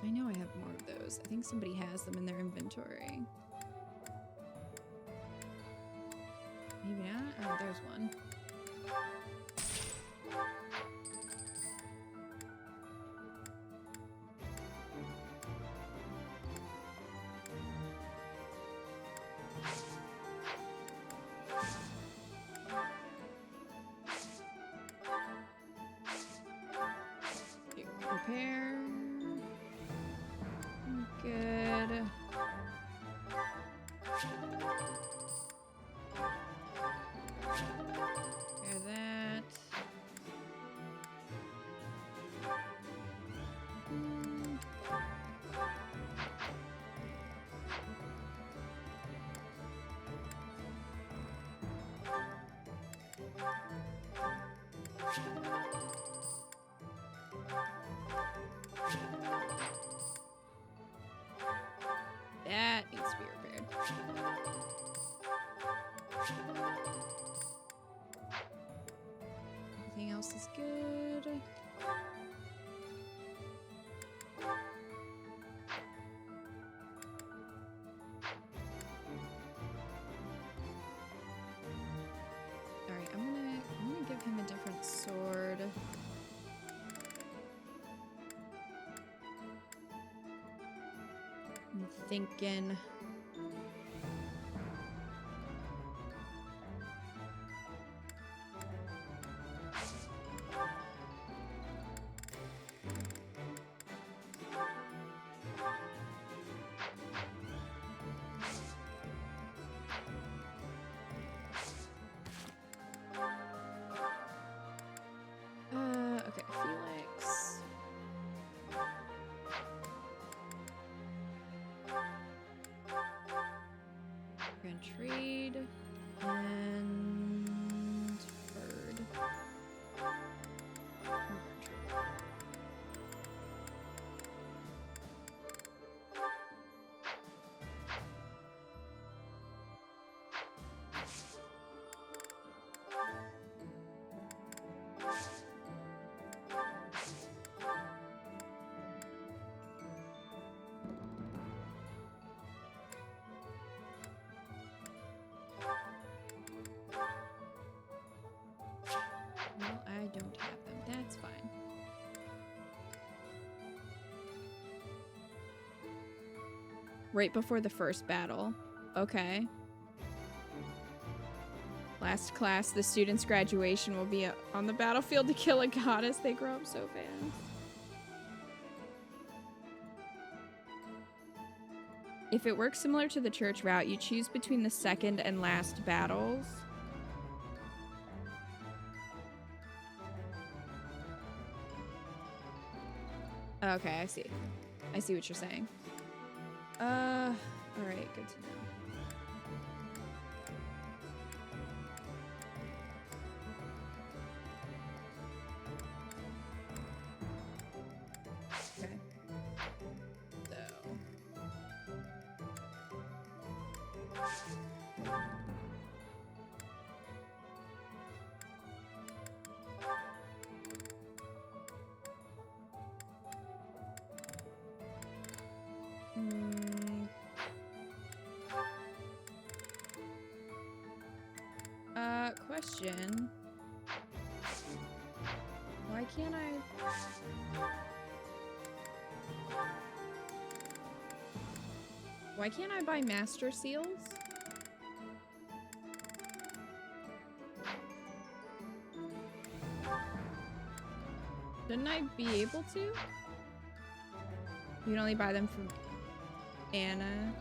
I know I have more of those. I think somebody has them in their inventory. Maybe not? Oh, there's one. Repair. Good. Repair that. That needs to be repaired. Everything else is good. Alright, I'm gonna give him a different sword. I'm thinking... okay, Felix. Grand trade and bird. Well, I don't have them. That's fine. Right before the first battle. Okay. Last class, the students' graduation will be on the battlefield to kill a goddess. They grow up so fast. If it works similar to the church route, you choose between the second and last battles. Okay, I see. I see what you're saying. Alright, good to know. Okay. Question. Why can't I... Why can't I buy master seals? Shouldn't I be able to? You can only buy them from Anna.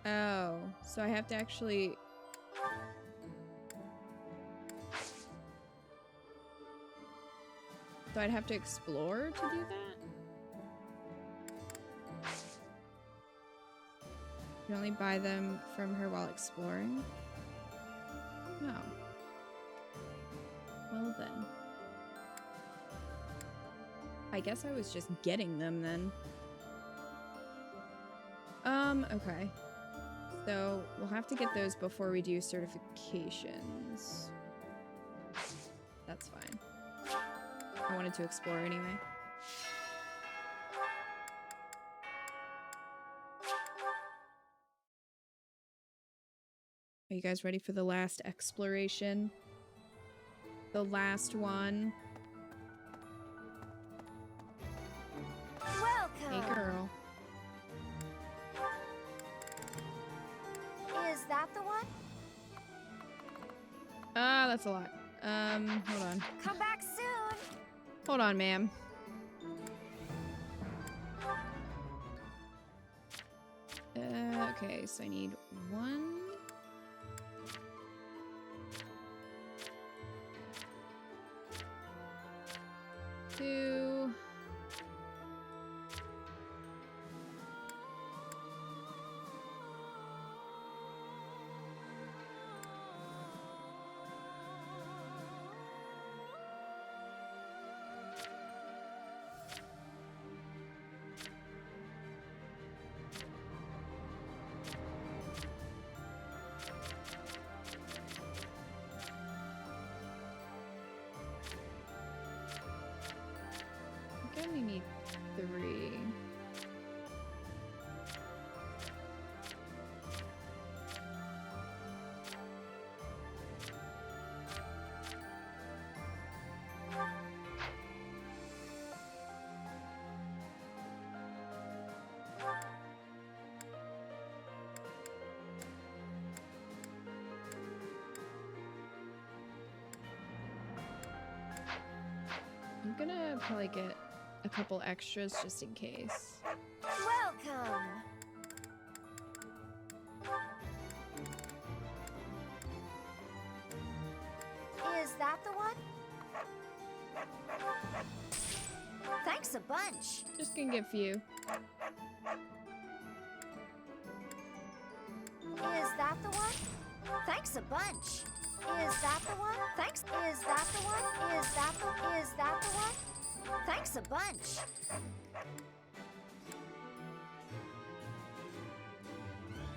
Oh, so I have to actually... So I'd have to explore to do that? You can only buy them from her while exploring? No. Well then. I guess I was just getting them then. Okay. So we'll have to get those before we do certifications. That's fine. I wanted to explore anyway. Are you guys ready for the last exploration? The last one. Welcome. Hey, girl. Is that the one? Ah, that's a lot. Hold on. Come back soon. Hold on, ma'am. Okay, so I need 1. 2. I only need 3. I'm gonna probably get a couple extras just in case. Welcome. Is that the one? Thanks a bunch. Just gonna get a few. Is that the one? Thanks a bunch. Is that the one? Thanks. Is that the one? Is that the one? Thanks a bunch.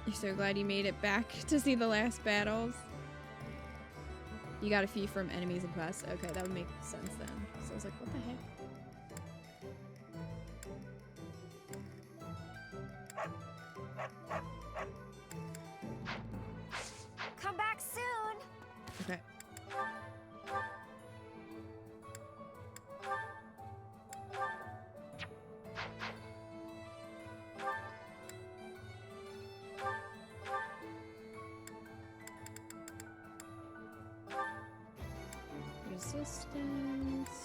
You're so glad you made it back to see the last battles. You got a few from enemies and quests. Okay, that would make sense then. So I was like, what the heck? Come back soon. Okay. Resistance.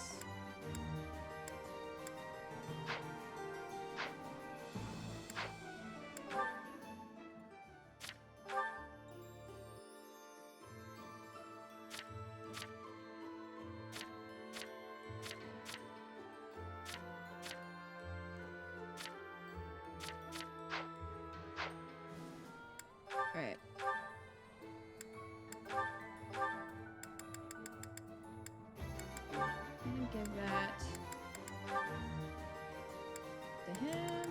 him.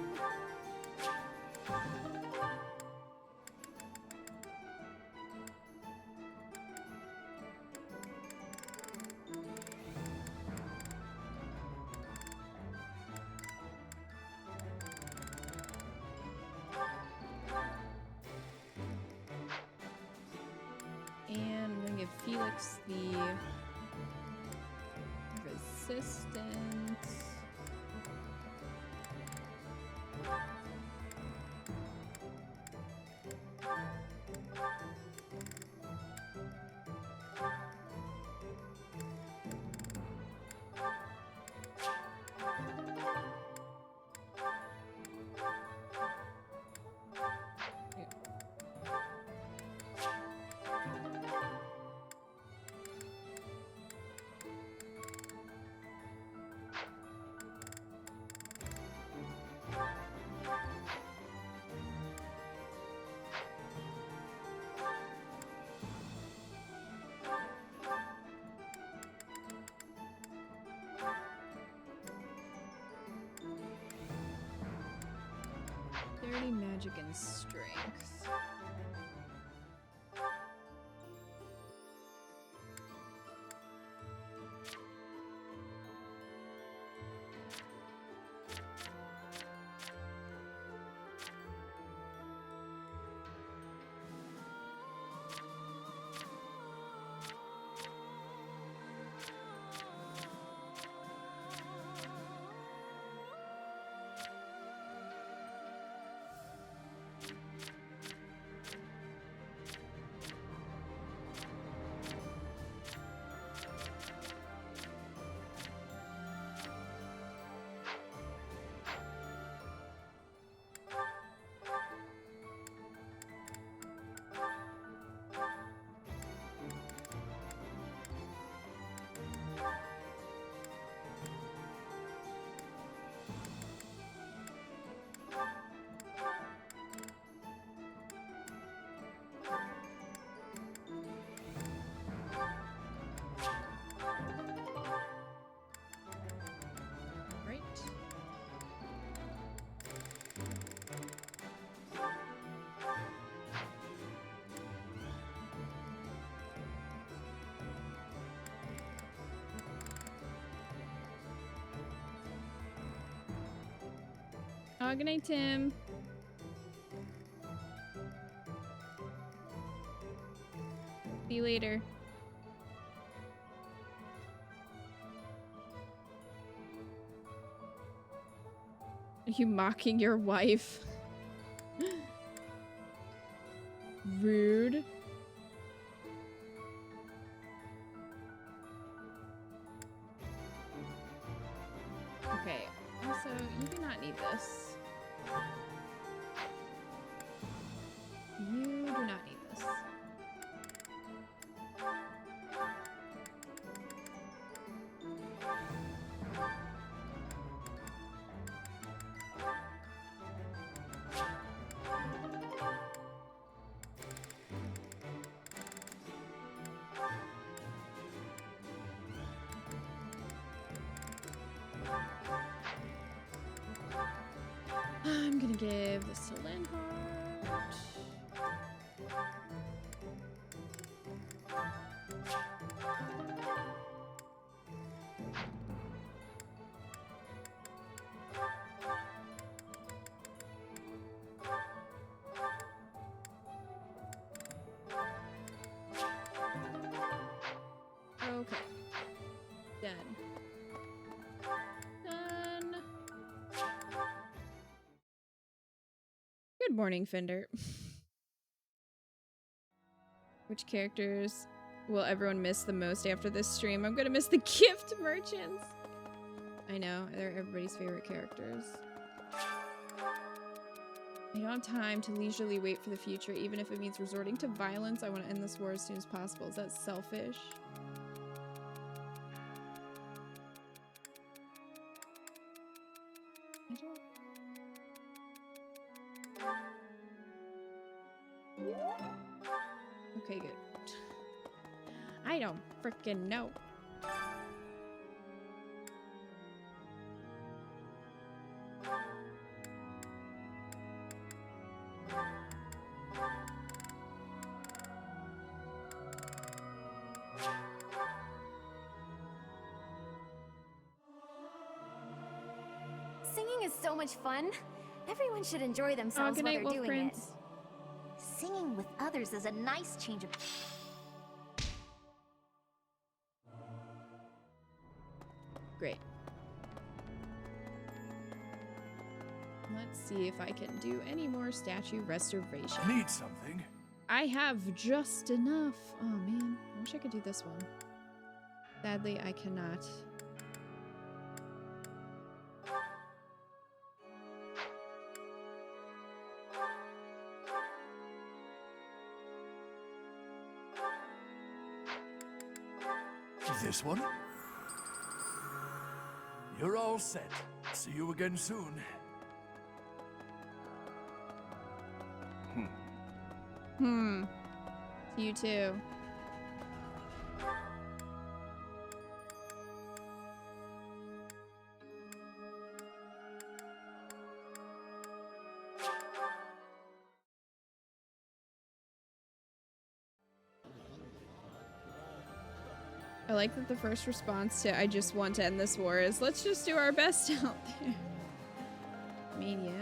And I'm gonna give Felix the resistance. Magic and strength. Oh, good night, Tim. See you later. Are you mocking your wife? Rude. Okay, also, you do not need this. You do not need this. I'm gonna give this to Linhardt. Okay. Done. Done. Good morning, Fender. Which characters will everyone miss the most after this stream? I'm gonna miss the gift merchants. I know, they're everybody's favorite characters. I don't have time to leisurely wait for the future, even if it means resorting to violence. I want to end this war as soon as possible. Is that selfish? I don't... Okay, good. I don't frickin' know. I Singing is so much fun. Everyone should enjoy themselves good while night, they're doing Wolf it. Prince. Singing with others is a nice change of... Great. Let's see if I can do any more statue restoration. Need something? I have just enough. Oh man, I wish I could do this one. Sadly, I cannot. This one? You're all set. See you again soon. You too. I like that the first response to I just want to end this war is let's just do our best out there. I mean, yeah.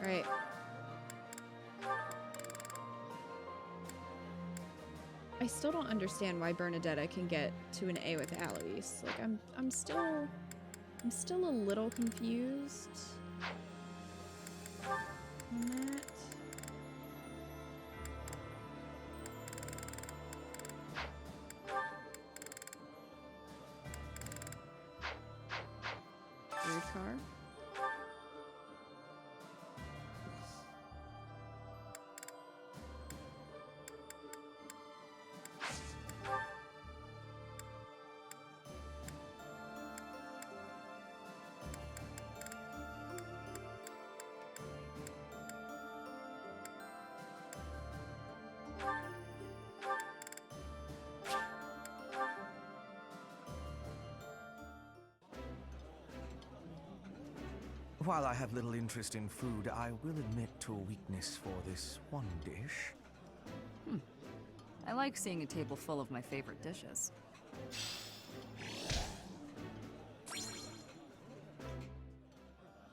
Right. I still don't understand why Bernadetta can get to an A with Alois. Like I'm still a little confused on that. Weird car. While I have little interest in food, I will admit to a weakness for this one dish. I like seeing a table full of my favorite dishes.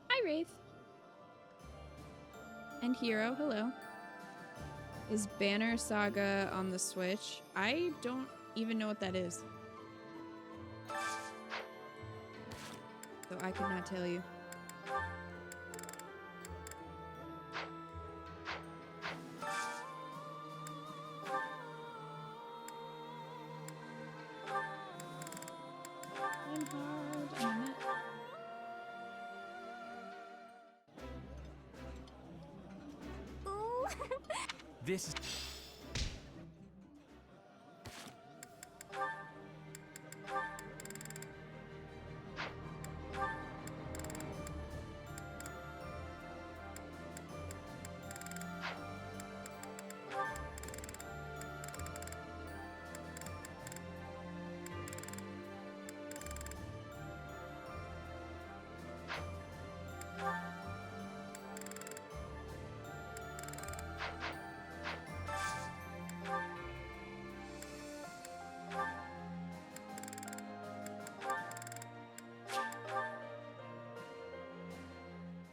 Hi, Wraith. And Hero, hello. Is Banner Saga on the Switch? I don't even know what that is. So I could not tell you. This is...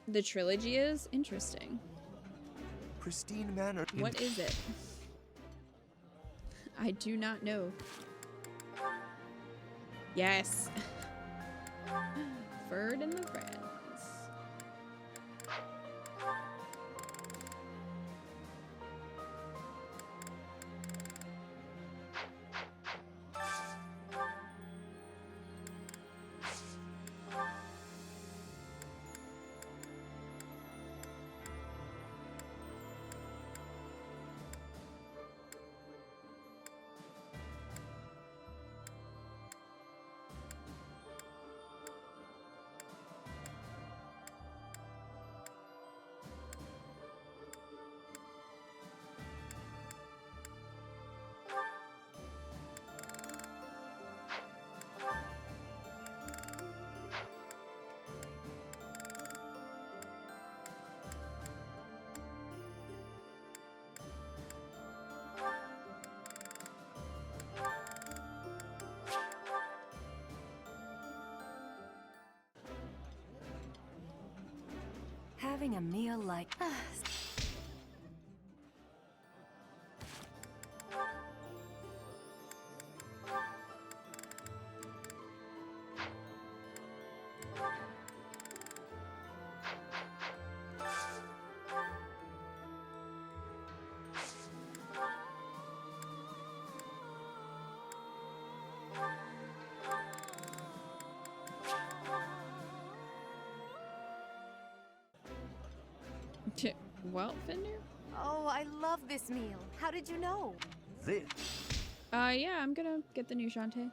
The trilogy is interesting. Pristine manner. What is it? I do not know. Yes. Ferd and the Friends. having a meal like... Well, Fender? Oh, I love this meal. How did you know? This. Yeah, I'm gonna get the new Shantae.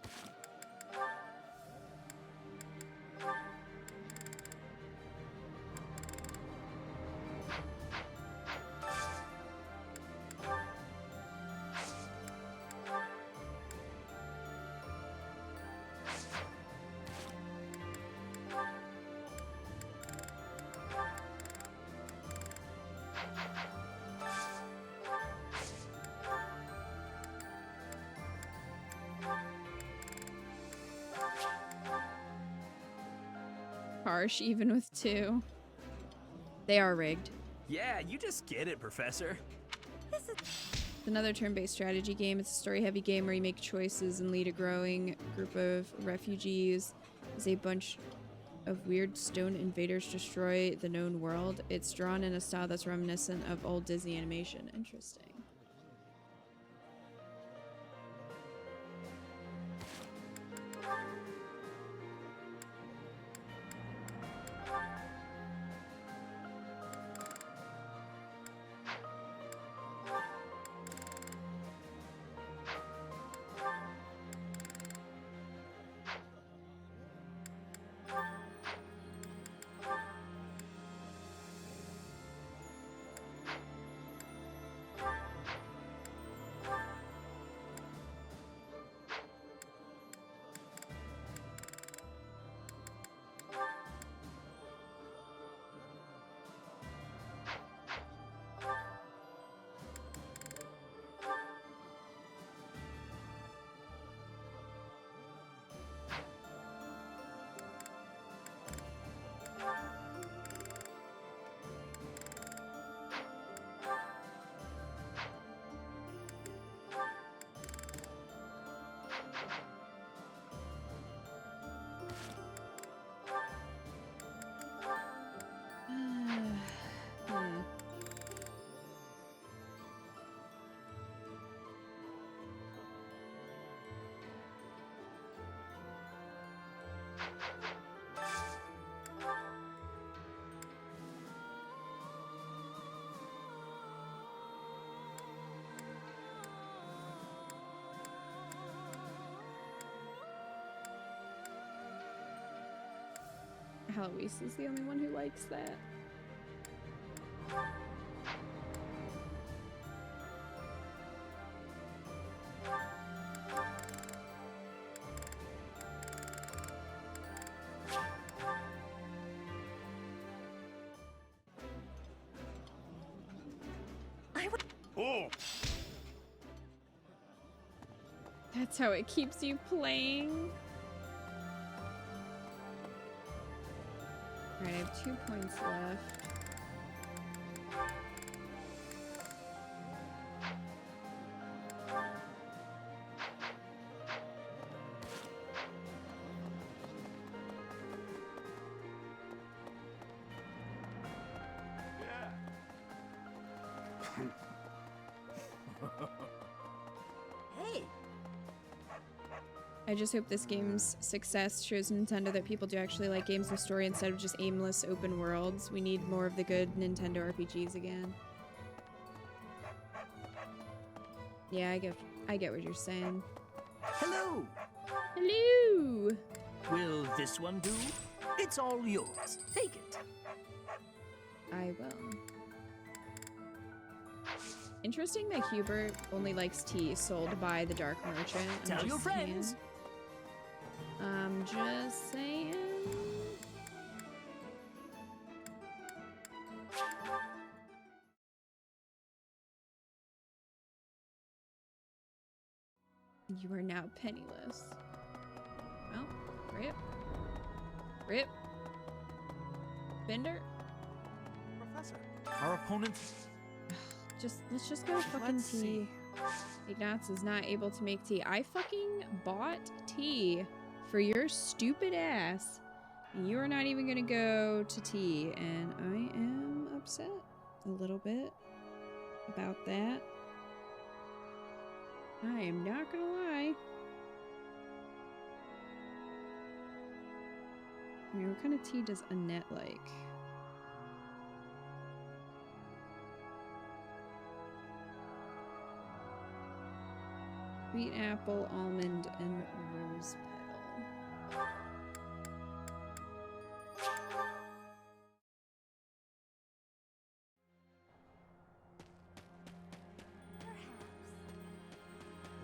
Harsh, even with 2. They are rigged. Yeah, you just get it, Professor. It's another turn-based strategy game. It's a story-heavy game where you make choices and lead a growing group of refugees as a bunch of weird stone invaders destroy the known world. It's drawn in a style that's reminiscent of old Disney animation. Interesting. Heloise is the only one who likes that. Oh. That's how it keeps you playing. Alright, I have 2 points left. Hey! I just hope this game's success shows Nintendo that people do actually like games with story instead of just aimless open worlds. We need more of the good Nintendo RPGs again. Yeah, I get what you're saying. Hello! Hello! Will this one do? It's all yours. Take it. I will. Interesting that Hubert only likes tea sold by the Dark Merchant. Tell your friends. I'm just saying. You are now penniless. Well, rip. Rip. Bender. Professor, our opponent... Let's just go fucking Let's tea. see. Ignatz is not able to make tea. I fucking bought tea for your stupid ass. And you are not even gonna go to tea. And I am upset a little bit about that. I am not gonna lie. I mean, what kind of tea does Annette like? Sweet apple, almond, and rose petal.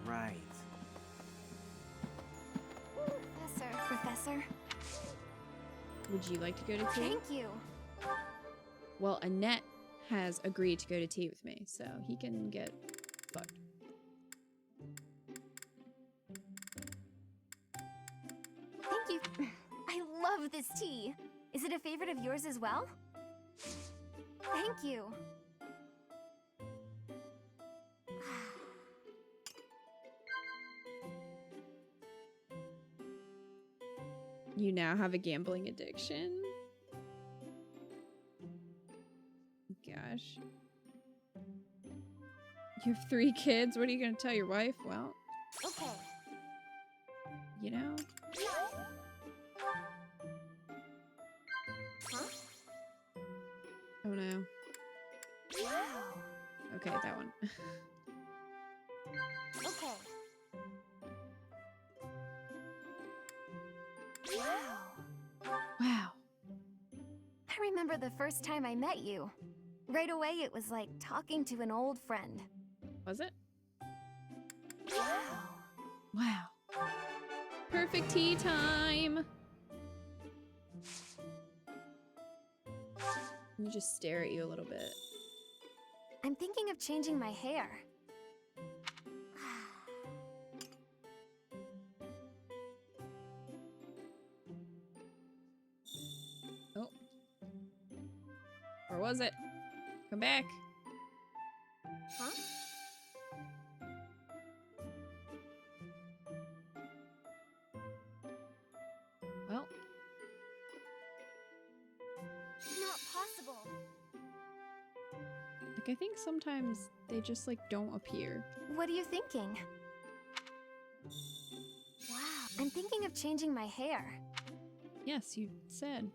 Right. Professor. Would you like to go to tea? Thank you. Well, Annette has agreed to go to tea with me, so he can get fucked. Thank you. I love this tea. Is it a favorite of yours as well? Thank you. You now have a gambling addiction? Gosh. You have 3 kids? What are you gonna tell your wife? Well, Okay. you know. Huh? Oh no. Wow. Okay, that one. Okay. Wow. Wow. I remember the first time I met you. Right away, it was like talking to an old friend. Was it? Wow. Wow. Perfect tea time. Let me just stare at you a little bit. I'm thinking of changing my hair. Oh. Where was it? Come back. Huh? Well. Not possible. Like, I think sometimes they just, like, don't appear. What are you thinking? Wow. I'm thinking of changing my hair. Yes, you said.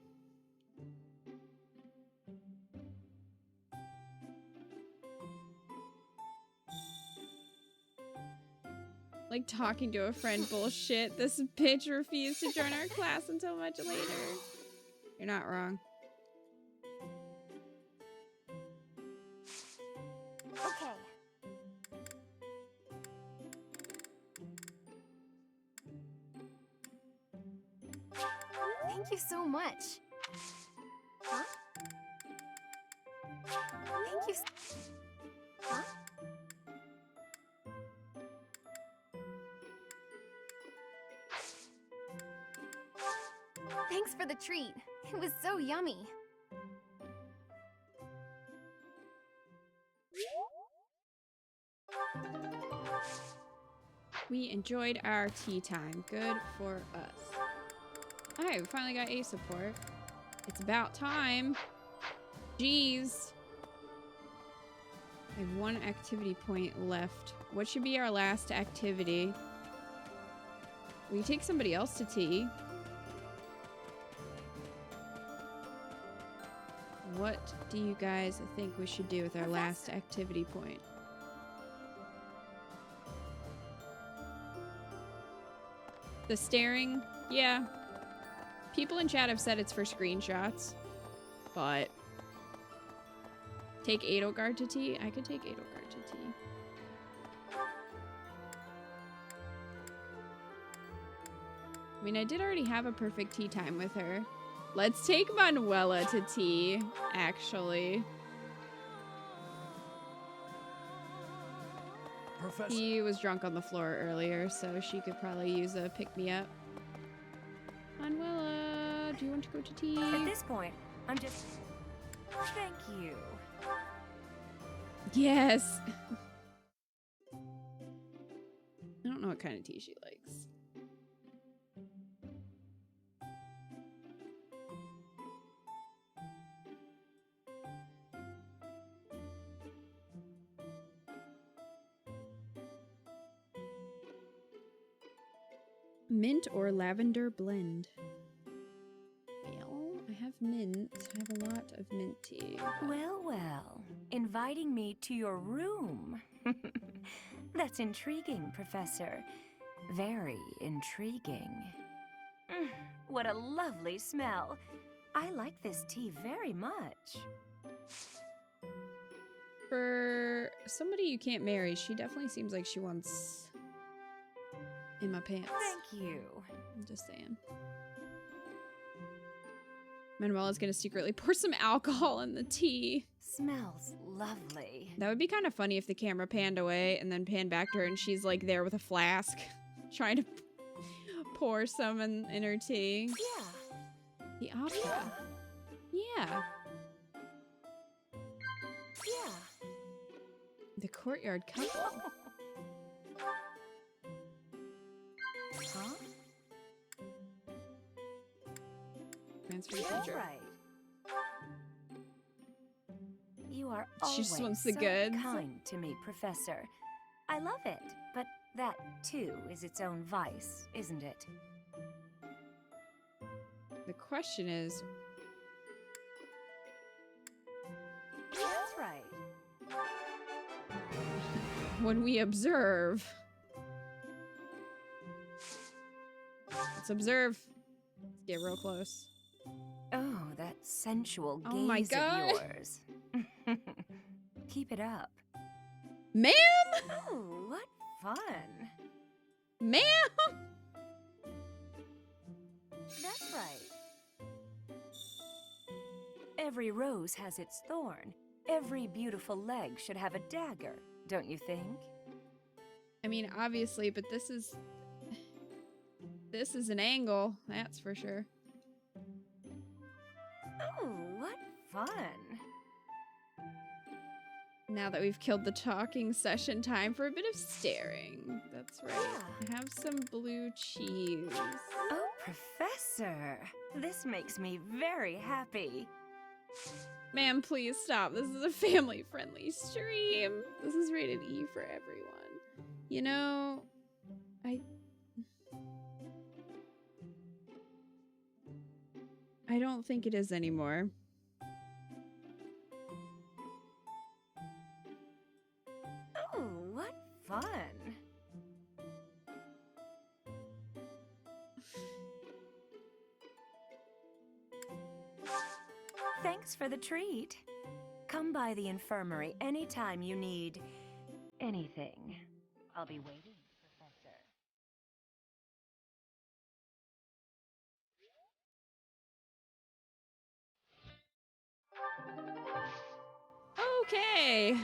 Like talking to a friend bullshit. This bitch refused to join our class until much later. You're not wrong. Okay. Thank you so much. Huh? Thank you. Huh? Thanks for the treat. It was so yummy. We enjoyed our tea time. Good for us. Alright, we finally got A support. It's about time. Jeez. I have 1 activity point left. What should be our last activity? We take somebody else to tea. What do you guys think we should do with our last activity point? The staring? Yeah. People in chat have said it's for screenshots. But... take Edelgard to tea? I could take Edelgard to tea. I mean, I did already have a perfect tea time with her. Let's take Manuela to tea, actually. Professor. He was drunk on the floor earlier, so she could probably use a pick-me-up. Manuela, do you want to go to tea? At this point, I'm just... Thank you. Yes. I don't know what kind of tea she likes. Mint or lavender blend? Well, I have mint. I have a lot of mint tea. Well, well. Inviting me to your room. That's intriguing, Professor. Very intriguing. What a lovely smell. I like this tea very much. For somebody you can't marry, she definitely seems like she wants in my pants. Thank you. I'm just saying. Manuela's gonna secretly pour some alcohol in the tea. Smells lovely. That would be kind of funny if the camera panned away and then panned back to her and she's like there with a flask trying to pour some in her tea. Yeah. The opera. Yeah. Yeah. The courtyard couple. Huh? Plans for the That's future. right. You are She always just wants the so goods. kind to me, Professor. I love it, but that, too, is its own vice, isn't it? The question is, That's right. when we observe. Let's observe. Let's get real close. Oh, that sensual gaze Oh my God. of yours. Keep it up. Ma'am? Oh, what fun. Ma'am? That's right. Every rose has its thorn. Every beautiful leg should have a dagger, don't you think? I mean, obviously, but this is an angle, that's for sure. Oh, what fun. Now that we've killed the talking session, time for a bit of staring. That's right. Have some blue cheese. Oh, Professor, this makes me very happy. Ma'am, please stop. This is a family-friendly stream. This is rated E for everyone. You know, I don't think it is anymore. Oh, what fun. Thanks for the treat. Come by the infirmary anytime you need anything. I'll be waiting, Professor. Okay.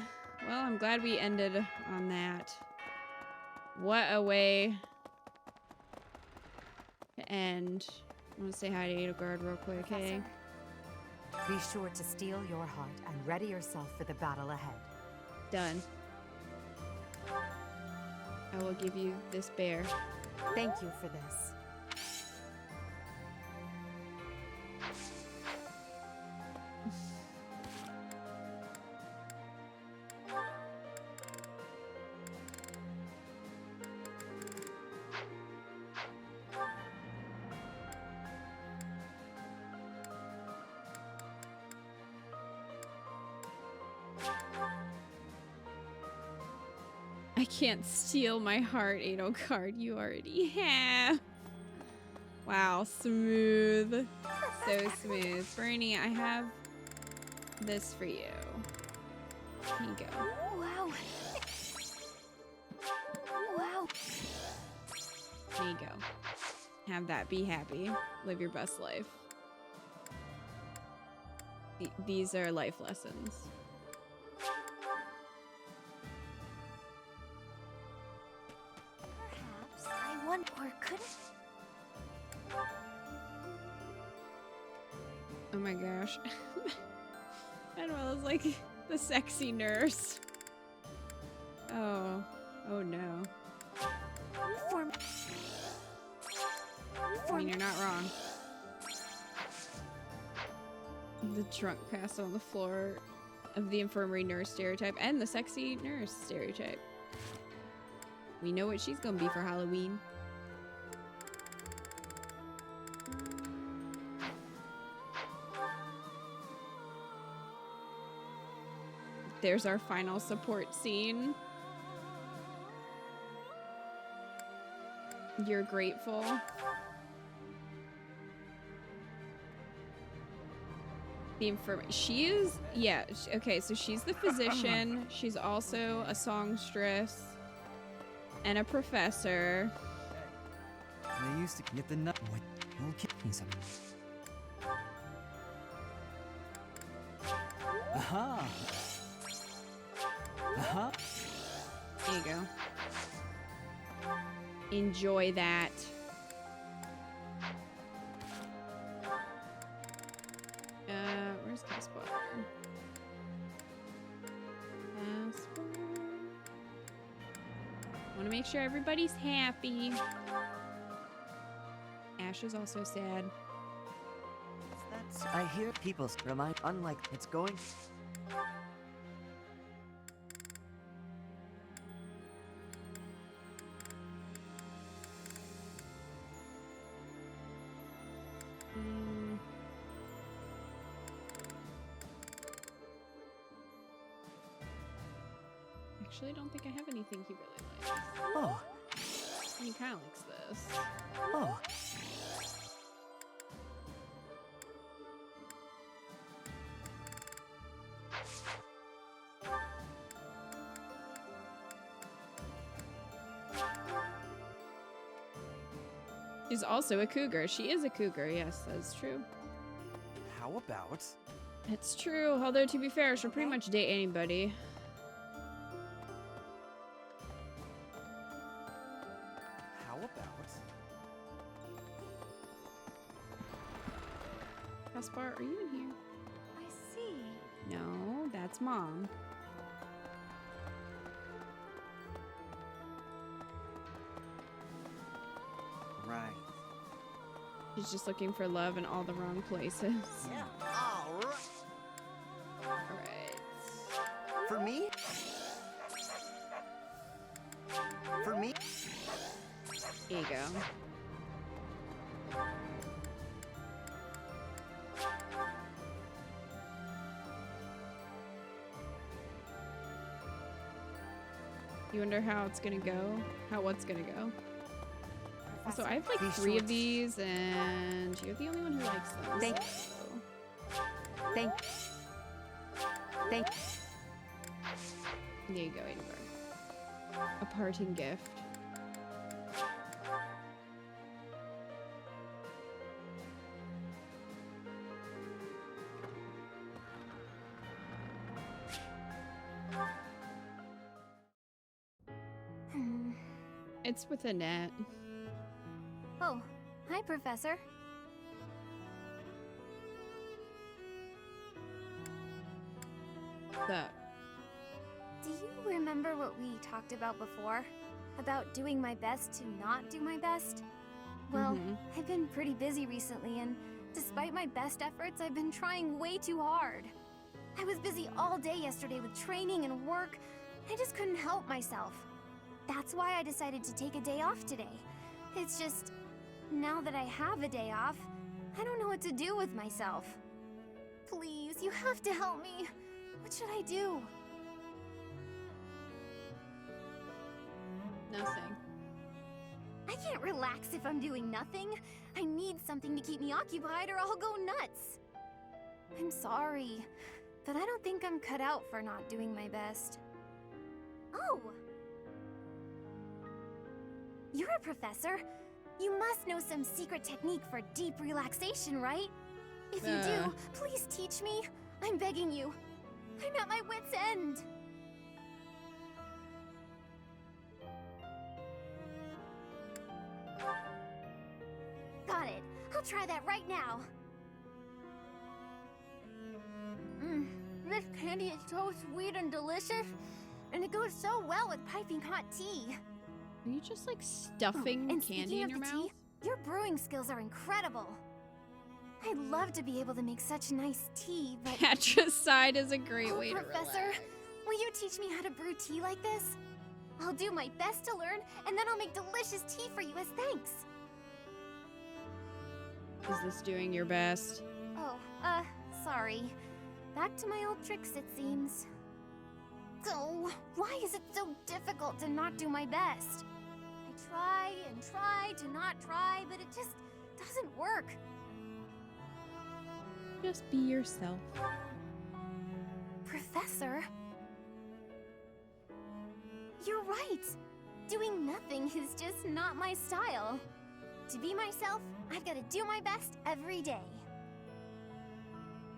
Well, I'm glad we ended on that. What a way to end. I want to say hi to Edelgard real quick, hey? Be sure to steel your heart and ready yourself for the battle ahead. Done. I will give you this bear. Thank you for this. I can't steal my heart, Edelgard. You already have. Wow, smooth. So smooth. Bernie, I have this for you. Here you go. Wow. Wow. Here you go. Have that. Be happy. Live your best life. These are life lessons. Perhaps I wonder, or could Oh my gosh. Manuela's like the sexy nurse. Oh. Oh no. I mean, you're not wrong. The drunk passed on the floor of the infirmary nurse stereotype and the sexy nurse stereotype. We know what she's gonna be for Halloween. There's our final support scene. You're grateful. The she is, yeah, okay, so she's the physician. She's also a songstress and a professor. I used to get the nut. What? You'll kill me some. Aha. Uh-huh. There you go. Enjoy that. Where's Caspar? Want to make sure everybody's happy. Ash is also sad. That's, I hear people remind, unlike it's going. Actually, I don't think I have anything he really likes. Oh. He kind of likes this. Oh. She's also a cougar. She is a cougar, yes, that's true. How about? It's true, although to be fair, she'll pretty much date anybody. How about? Caspar, are you in here? I see. No, that's Mom. Right. She's just looking for love in all the wrong places. Yeah. All right. Alright. For me? For me? Here you go. You wonder how it's gonna go? How what's gonna go? Also, I have like 3 of these, and you're the only one who likes them. Thank Thank There you go, Edelgard. A parting gift. It's with Annette. Oh, hi, Professor. What's up? Do you remember what we talked about before? About doing my best to not do my best? Well, I've been pretty busy recently, and despite my best efforts, I've been trying way too hard. I was busy all day yesterday with training and work. I just couldn't help myself. That's why I decided to take a day off today. It's just, now that I have a day off, I don't know what to do with myself. Please, you have to help me. What should I do? Nothing. I can't relax if I'm doing nothing. I need something to keep me occupied or I'll go nuts. I'm sorry, but I don't think I'm cut out for not doing my best. Oh! You're a professor. You must know some secret technique for deep relaxation, right? If you do, please teach me. I'm begging you. I'm at my wit's end. Got it. I'll try that right now. candy is so sweet and delicious, and it goes so well with piping hot tea. Are you just like stuffing And candy speaking in of your the mouth? tea, your brewing skills are incredible. I'd love to be able to make such nice tea, but... Patricide is a great way to Professor, relax. will you teach me how to brew tea like this? I'll do my best to learn, and then I'll make delicious tea for you as thanks. Is this doing your best? Oh, sorry. Back to my old tricks, it seems. So, why is it so difficult to not do my best? I try and try to not try, but it just doesn't work. Just be yourself. Professor? You're right. Doing nothing is just not my style. To be myself, I've got to do my best every day.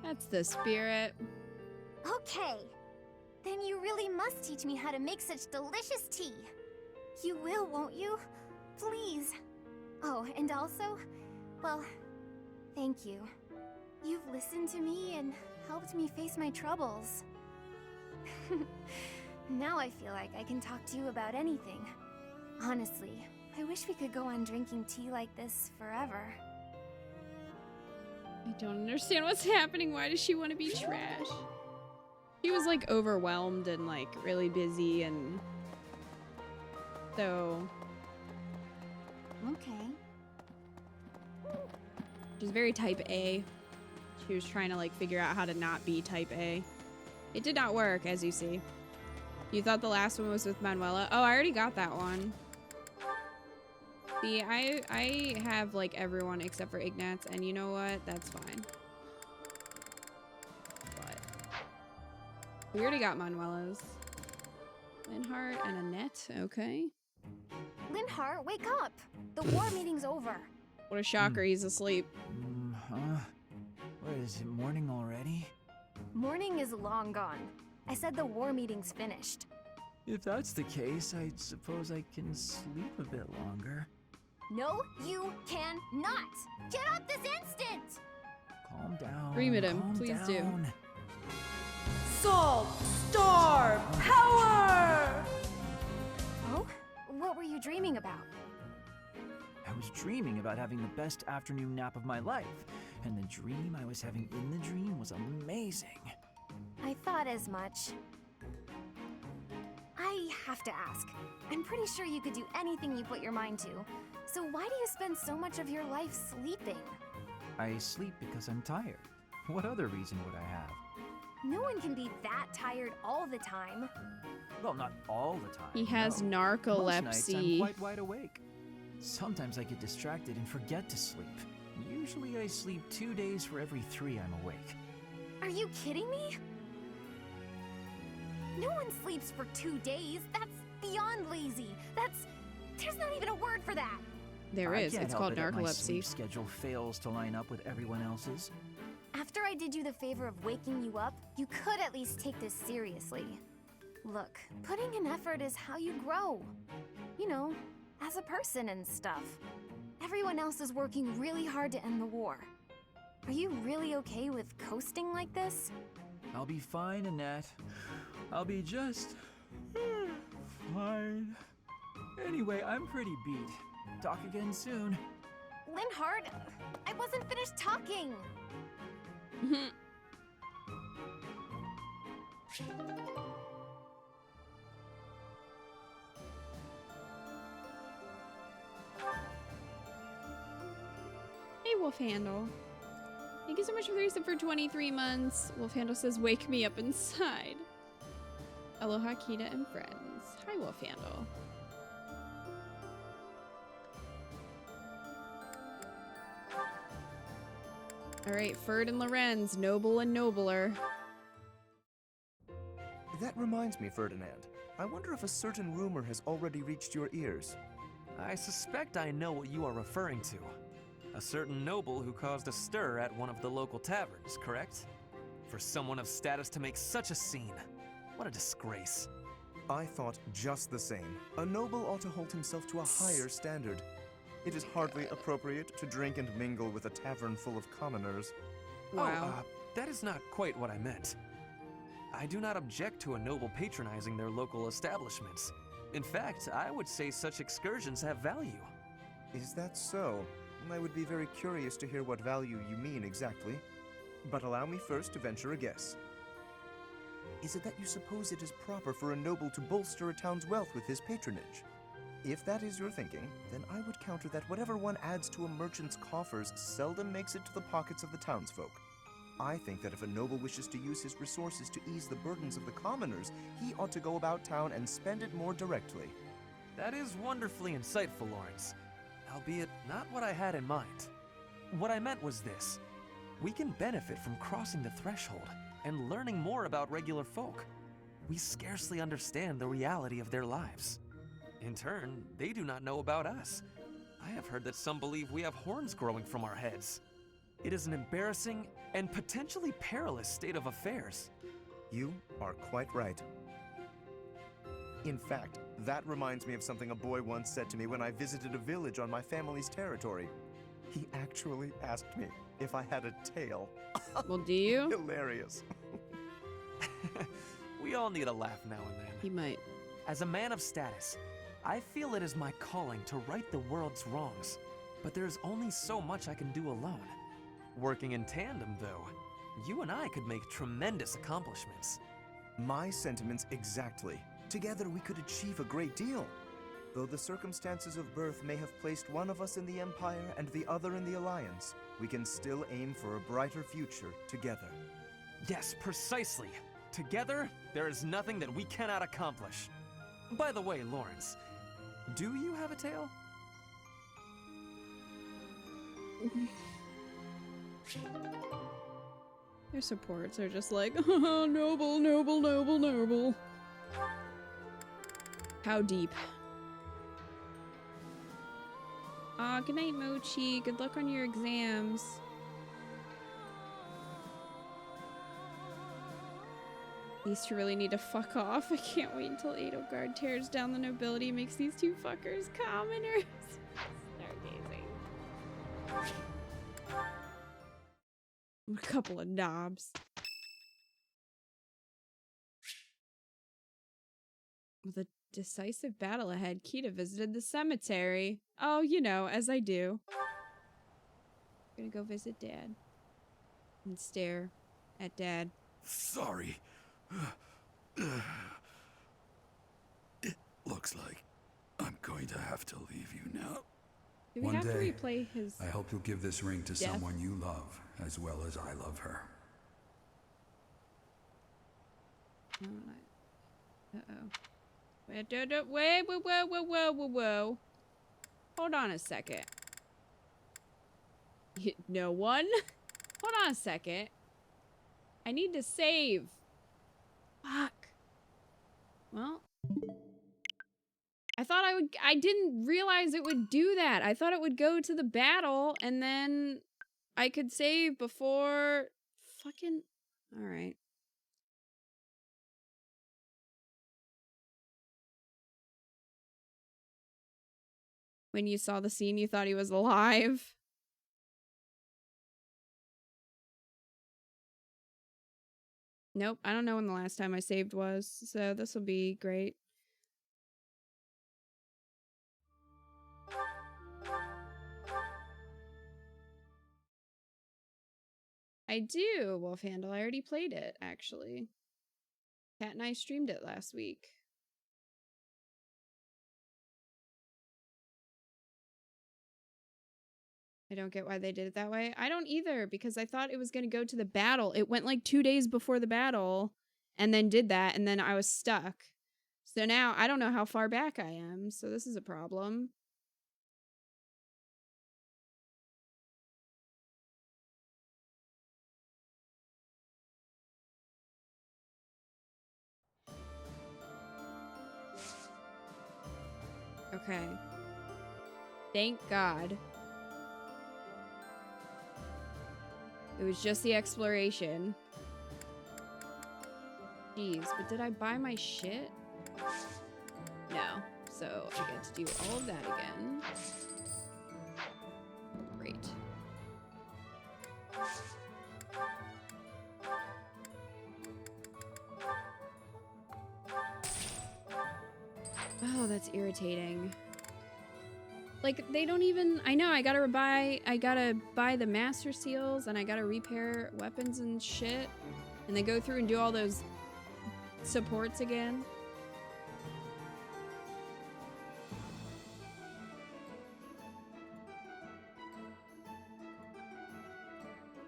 That's the spirit. Okay. Then you really must teach me how to make such delicious tea. You will, won't you? Please. Oh, and also, well, thank you. You've listened to me and helped me face my troubles. Now I feel like I can talk to you about anything. Honestly, I wish we could go on drinking tea like this forever. I don't understand what's happening. Why does she want to be trash? She was like overwhelmed and like really busy, and so Okay. she's very type A. She was trying to like figure out how to not be type A. It did not work, as you see. You thought the last one was with Manuela? Oh, I already got that one. See, I have like everyone except for Ignatz, and you know what? That's fine. But we already got Manuela's. Linhart and Annette, okay. Linhart, wake up! The war meeting's over. What a shocker, he's asleep. What is it, morning already? Morning is long gone. I said the war meeting's finished. If that's the case, I suppose I can sleep a bit longer. No, you cannot! Get up this instant! Calm down. Scream at him, calm please down. Salt, star, power! Oh? What were you dreaming about? I was dreaming about having the best afternoon nap of my life, and the dream I was having in the dream was amazing. I thought as much. I have to ask. I'm pretty sure you could do anything you put your mind to. So why do you spend so much of your life sleeping? I sleep because I'm tired. What other reason would I have? No one can be that tired all the time. Well, not all the time. He has no. narcolepsy. Most nights I'm quite wide awake. Sometimes I get distracted and forget to sleep. Usually I sleep 2 days for every 3 I'm awake. Are you kidding me? No one sleeps for 2 days. That's beyond lazy. There's not even a word for that. There is. I can't It's help called it that my narcolepsy. sleep schedule fails to line up with everyone else's. After I did you the favor of waking you up, you could at least take this seriously. Look, putting in effort is how you grow. You know, as a person and stuff. Everyone else is working really hard to end the war. Are you really okay with coasting like this? I'll be fine, Annette. I'll be just fine. Anyway, I'm pretty beat. Talk again soon. Linhart, I wasn't finished talking. Hey, Wolfhandle. Thank you so much for the resub for 23 months. Wolfhandle says, wake me up inside. Aloha, Kita, and friends. Hi, Wolfhandle. Alright, Ferd and Lorenz, noble and nobler. That reminds me, Ferdinand. I wonder if a certain rumor has already reached your ears. I suspect I know what you are referring to. A certain noble who caused a stir at one of the local taverns, correct? For someone of status to make such a scene. What a disgrace. I thought just the same. A noble ought to hold himself to a higher standard. It is hardly appropriate to drink and mingle with a tavern full of commoners. Wow. Oh, that is not quite what I meant. I do not object to a noble patronizing their local establishments. In fact, I would say such excursions have value. Is that so? I would be very curious to hear what value you mean exactly. But allow me first to venture a guess. Is it that you suppose it is proper for a noble to bolster a town's wealth with his patronage? If that is your thinking, then I would counter that whatever one adds to a merchant's coffers seldom makes it to the pockets of the townsfolk. I think that if a noble wishes to use his resources to ease the burdens of the commoners, he ought to go about town and spend it more directly. That is wonderfully insightful, Lawrence, albeit not what I had in mind. What I meant was this. We can benefit from crossing the threshold and learning more about regular folk. We scarcely understand the reality of their lives. In turn, they do not know about us. I have heard that some believe we have horns growing from our heads. It is an embarrassing and potentially perilous state of affairs. You are quite right. In fact, that reminds me of something a boy once said to me when I visited a village on my family's territory. He actually asked me if I had a tail. Well, do you? Hilarious. We all need a laugh now and then. He might. As a man of status, I feel it is my calling to right the world's wrongs, but there's only so much I can do alone. Working in tandem, though, you and I could make tremendous accomplishments. My sentiments exactly. Together we could achieve a great deal. Though the circumstances of birth may have placed one of us in the Empire and the other in the Alliance, we can still aim for a brighter future together. Yes, precisely. Together, there is nothing that we cannot accomplish. By the way, Lawrence, do you have a tail? Their supports are just like, oh, noble, noble, noble, noble. How deep? Aw, good night, Mochi. Good luck on your exams. These two really need to fuck off. I can't wait until Edelgard tears down the nobility and makes these two fuckers commoners. Stargazing. A couple of knobs. With a decisive battle ahead, Kita visited the cemetery. Oh, you know, as I do. I'm gonna go visit Dad. And stare at Dad. Sorry. It looks like I'm going to have to leave you now. Do we have to replay his I hope you'll give this ring to death? someone you love, as well as I love her. Uh-oh. Wait, whoa. Hold on a second. No one? Hold on a second. I need to save. Fuck. Well. I didn't realize it would do that. I thought it would go to the battle and then I could save before fucking... Alright. When you saw the scene, you thought he was alive. Nope, I don't know when the last time I saved was, so this will be great. I do, Wolf Handle. I already played it, actually. Kat and I streamed it last week. I don't get why they did it that way. I don't either, because I thought it was going to go to the battle. It went like 2 days before the battle, and then did that, and then I was stuck. So now, I don't know how far back I am, so this is a problem. Okay. Thank God. It was just the exploration. Jeez, but did I buy my shit? No. So I get to do all of that again. Great. Oh, that's irritating. Like, they don't even... I know, I gotta buy the master seals, and I gotta repair weapons and shit. And then go through and do all those supports again.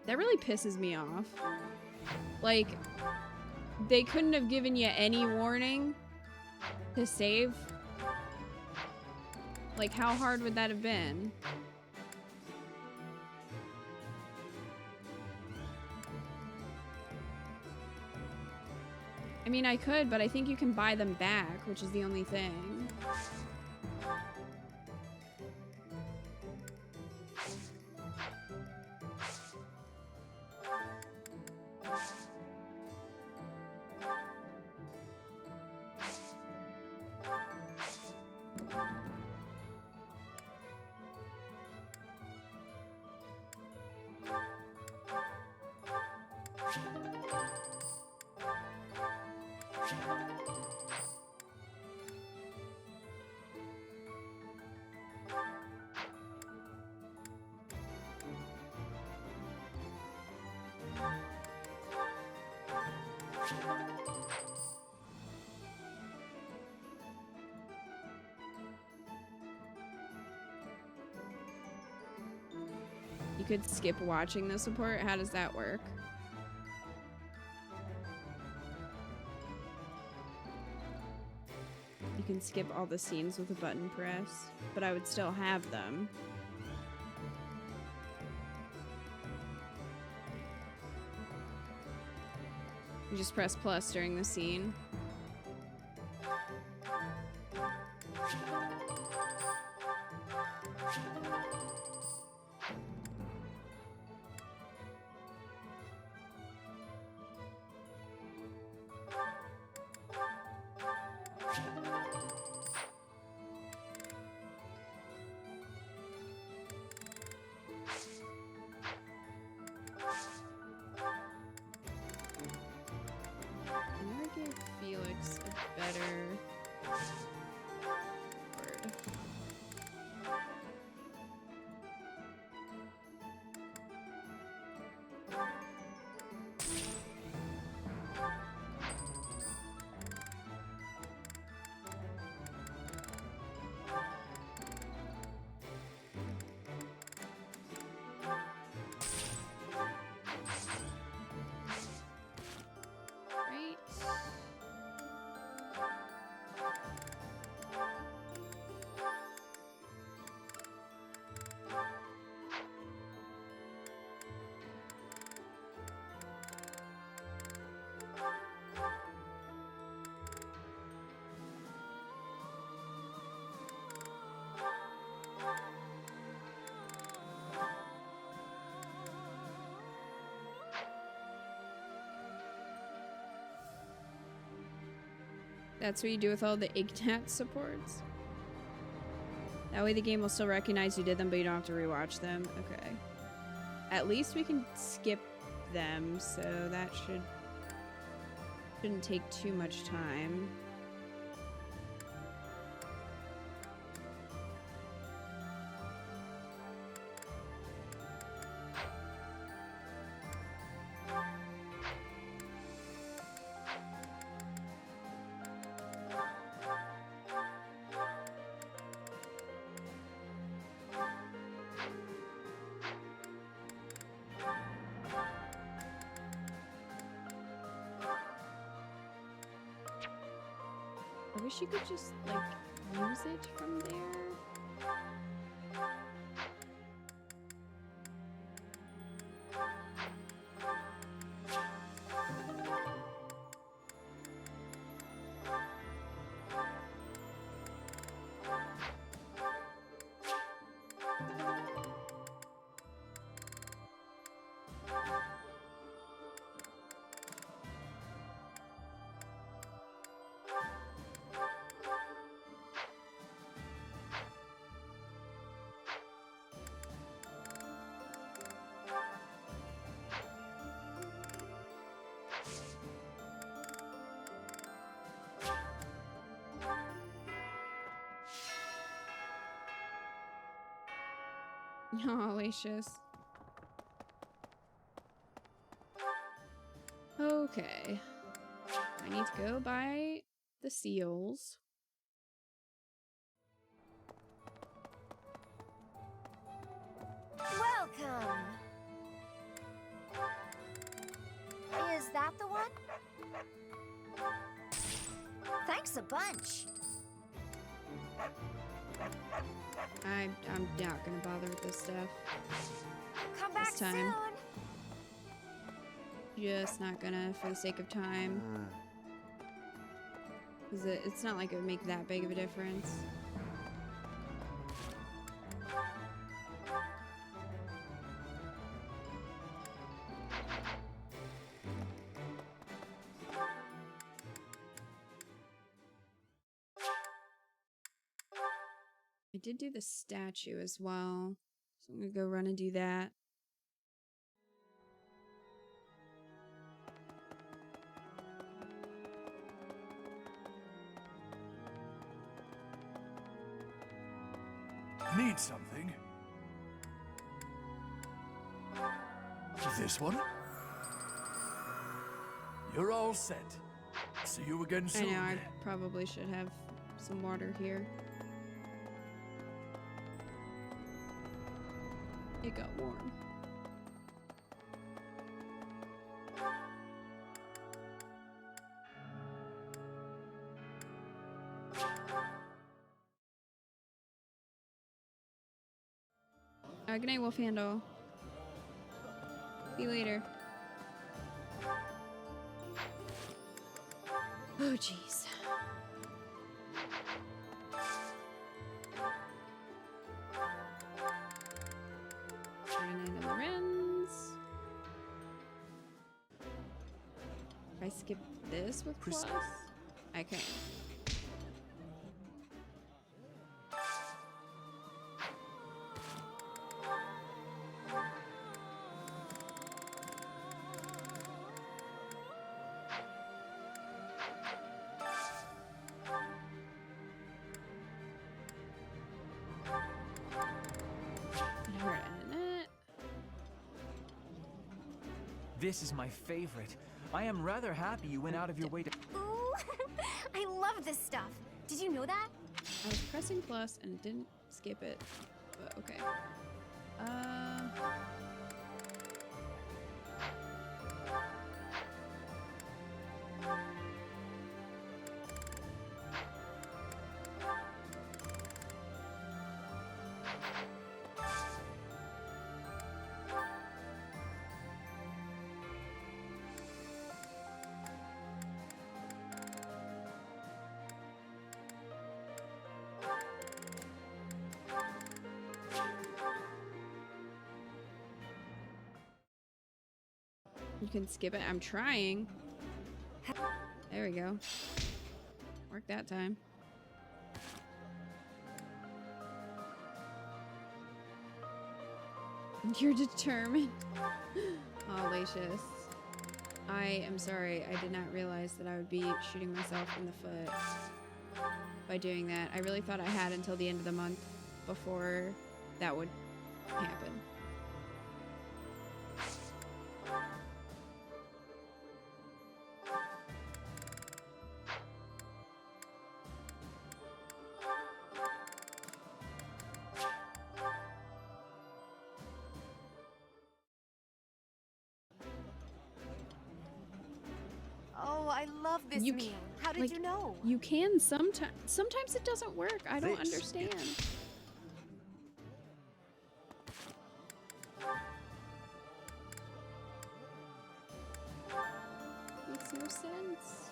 That really pisses me off. Like, they couldn't have given you any warning to save. Like, how hard would that have been? I mean, I could, but I think you can buy them back, which is the only thing. You could skip watching the support. How does that work? You can skip all the scenes with a button press, but I would still have them. You just press plus during the scene. That's what you do with all the Ignat supports. That way the game will still recognize you did them, but you don't have to rewatch them. Okay. At least we can skip them, so that shouldn't take too much time. I wish you could just, like, use it from there. Oh, Aloysius. Okay. I need to go buy the seals. Welcome! Is that the one? Thanks a bunch. I'm not gonna bother with this stuff. Come back this time. soon. Just not gonna for the sake of time. Cause it's not like it would make that big of a difference. I did do the statue as well, so I'm gonna go run and do that. Need something? This one? You're all set. See you again I soon. know, I probably should have some water here. It got warm. Good night, Wolf Handle. See you later. Oh, jeez. Turning into the Wrens. If I skip this with plus, I can. This is my favorite. I am rather happy you went out of your way to... Ooh, I love this stuff. Did you know that? I was pressing plus and it didn't skip it, but okay. You can skip it. I'm trying. There we go. Worked that time. You're determined. Oh, Lacious. I am sorry. I did not realize that I would be shooting myself in the foot by doing that. I really thought I had until the end of the month before that would happen. Oh, I love this You meal. can- How did like, you know? You can sometimes. Sometimes it doesn't work. I don't This understand. Makes no sense.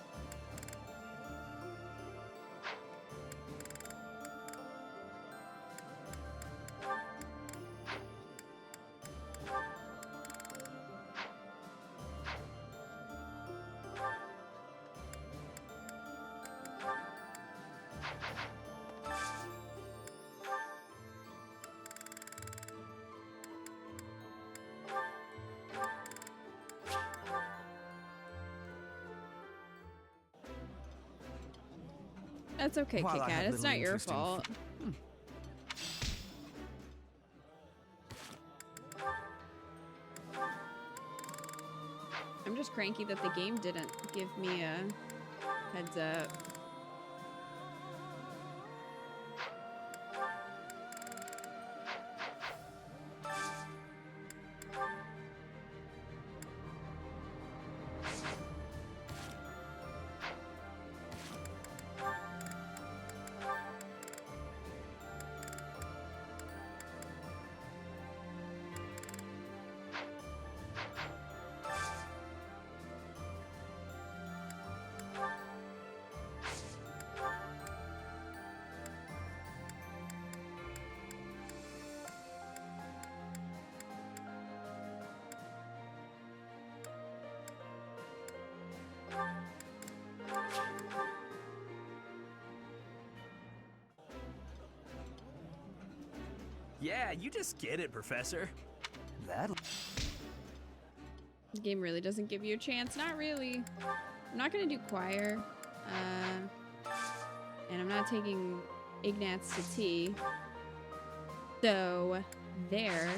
That's okay, While Kit I have Kat. It's little not your interest in fault. cranky that the game didn't give me a heads up. Yeah, you just get it, Professor. That. The game really doesn't give you a chance. Not really. I'm not gonna do choir. And I'm not taking Ignatz to tea. So, there.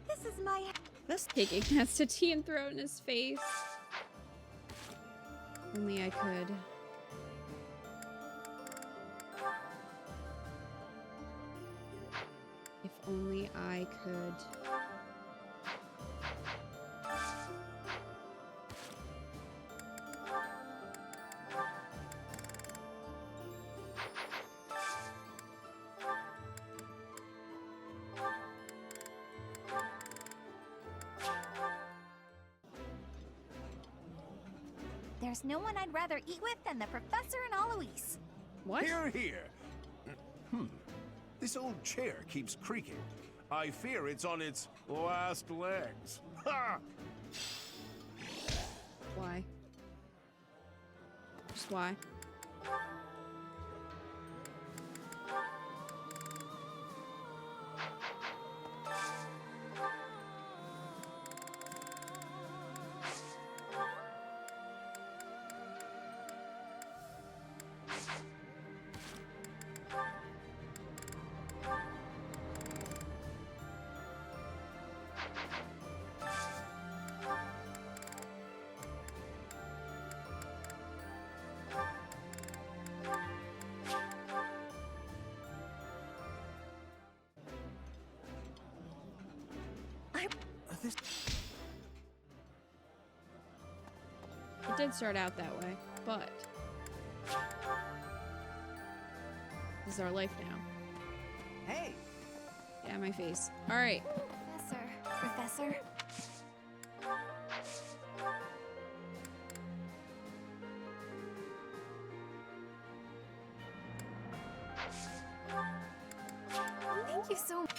This is my. Let's take Ignatz to tea and throw it in his face. Only I could. If only I could. There's no one I'd rather eat with than the Professor and Alois. What? Hear, hear. This old chair keeps creaking. I fear it's on its last legs. Ha! Why? Just why? It did start out that way, but this is our life now. Hey! Yeah, my face. All right. Professor. Thank you so much.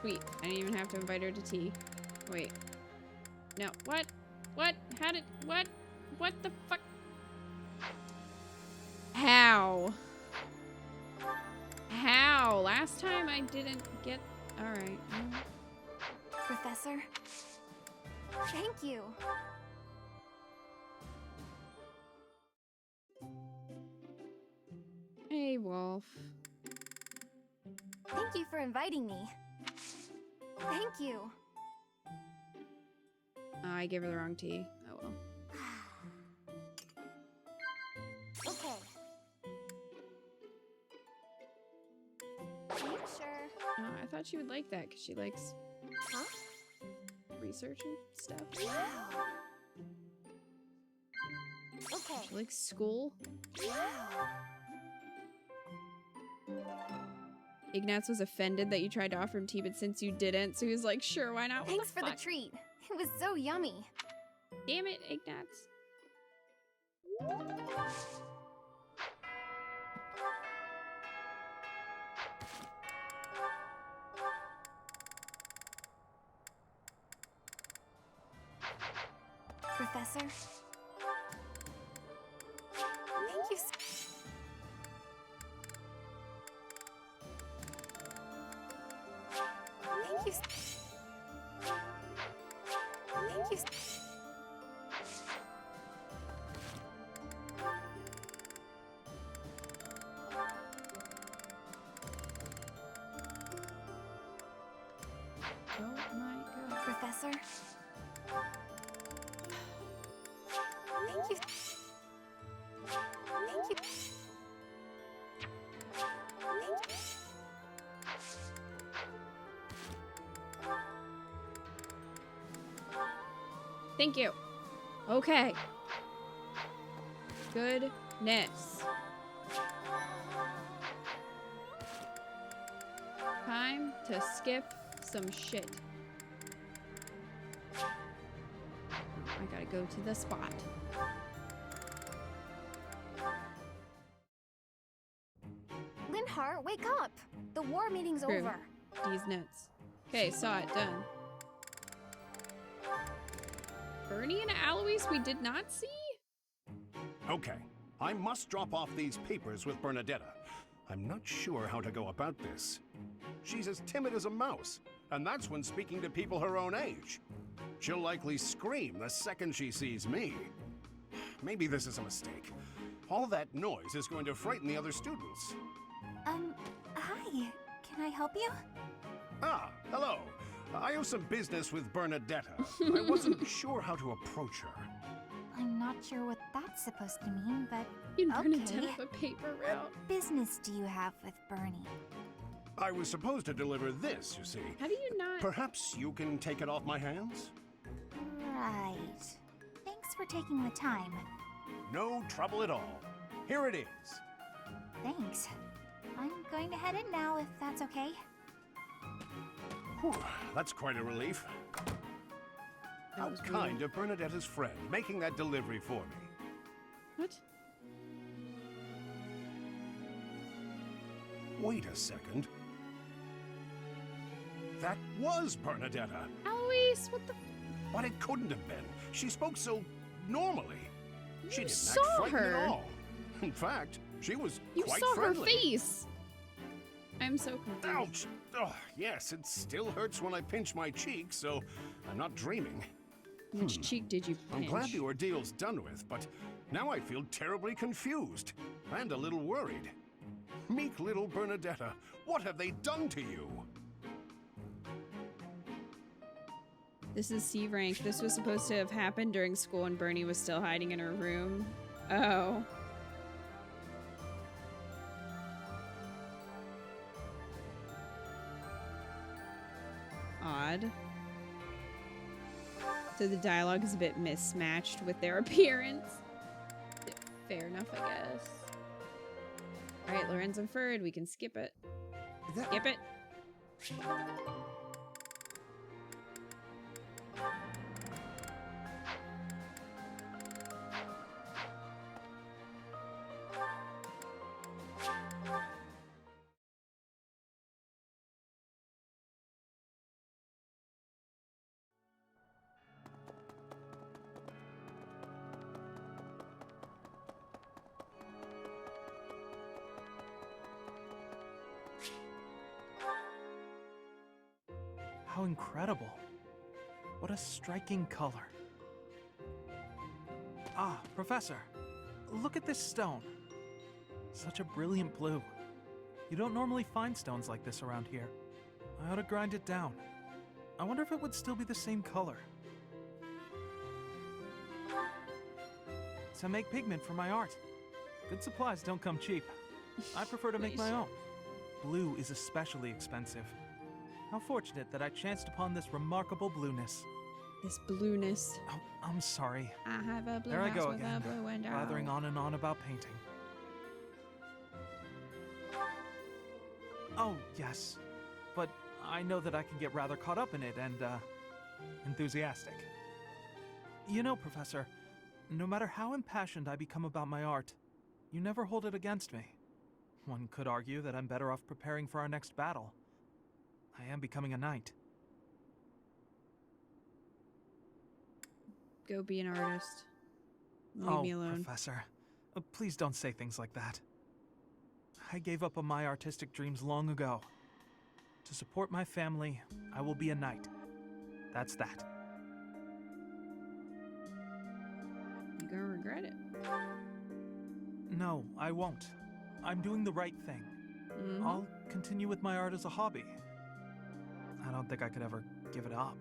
Sweet. I didn't even have to invite her to tea. Wait. No. What? What? How did... What? What the fuck? How? How? Last time I didn't get... Alright. Professor. Thank you. Hey, Wolf. Thank you for inviting me. Thank you. I gave her the wrong tea. Oh well. Okay. Are you sure? I thought she would like that because she likes Huh? research and stuff. Wow. Okay. She likes school. Ignatz was offended that you tried to offer him tea, but since you didn't, so he was like, sure, why not? What Thanks the for the fuck? treat. It was so yummy. Damn it, Ignatz. Professor? Thank you. Thank you. Thank you. Oh my god. Professor? Thank you. Thank you. Thank you. Okay. Goodness. Time to skip some shit. I gotta go to the spot. Linhart, wake up! The war meeting's True. over. These notes. Okay, saw it, done. Bernie and Alois we did not see? Okay, I must drop off these papers with Bernadetta. I'm not sure how to go about this. She's as timid as a mouse, and that's when speaking to people her own age. She'll likely scream the second she sees me. Maybe this is a mistake. All that noise is going to frighten the other students. Hi. Can I help you? Ah, hello. I have some business with Bernadetta. I wasn't sure how to approach her. I'm not sure what that's supposed to mean, but You okay. Bernadetta have a paper route. What business do you have with Bernie? I was supposed to deliver this, you see. How do you not? Perhaps you can take it off my hands? Right. Thanks for taking the time. No trouble at all. Here it is. Thanks. I'm going to head in now, if that's okay. Whew, that's quite a relief. How kind of Bernadetta's friend, making that delivery for me. What? Wait a second. That was Bernadetta. Alois, what the? But it couldn't have been. She spoke so normally. She didn't saw act frightened her. at all. In fact, she was You quite saw friendly. her face. I'm so confused. Ouch! Oh, yes, it still hurts when I pinch my cheek, so I'm not dreaming. Which cheek did you I'm pinch? glad the ordeal's done with, but now I feel terribly confused and a little worried. Meek little Bernadetta, what have they done to you? This is C rank. This was supposed to have happened during school and Bernie was still hiding in her room. Oh. Odd. So the dialogue is a bit mismatched with their appearance. Fair enough, I guess. Alright, Lorenzo Ferd, we can skip it. Skip it. How incredible. What a striking color. Ah, Professor, look at this stone. Such a brilliant blue. You don't normally find stones like this around here. I ought to grind it down. I wonder if it would still be the same color. To make pigment for my art. Good supplies don't come cheap. I prefer to make my own. Blue is especially expensive. How fortunate that I chanced upon this remarkable blueness. This blueness. Oh, I'm sorry. I have a blue There I house go with again, a blue window. blathering on and on about painting. Oh, yes. But I know that I can get rather caught up in it and, enthusiastic. You know, Professor, no matter how impassioned I become about my art, you never hold it against me. One could argue that I'm better off preparing for our next battle. I am becoming a knight. go be an artist. Leave Oh, me alone. Professor, please don't say things like that. I gave up on my artistic dreams long ago. To support my family, I will be a knight. That's that. You're gonna regret it. No, I won't. I'm doing the right thing. I'll continue with my art as a hobby. I don't think I could ever give it up.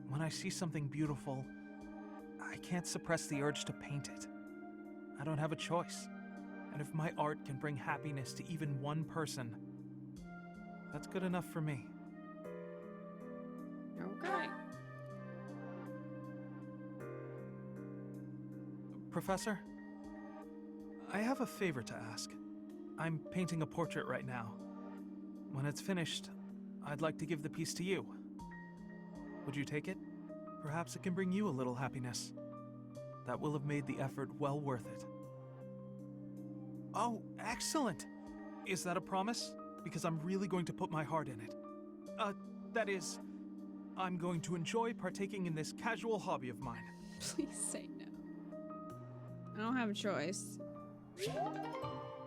When I see something beautiful, I can't suppress the urge to paint it. I don't have a choice. And if my art can bring happiness to even one person, that's good enough for me. Okay. Professor, I have a favor to ask. I'm painting a portrait right now. When it's finished, I'd like to give the piece to you. Would you take it? Perhaps it can bring you a little happiness. That will have made the effort well worth it. Oh, excellent! Is that a promise? Because I'm really going to put my heart in it. That is, I'm going to enjoy partaking in this casual hobby of mine. Please say no. I don't have a choice.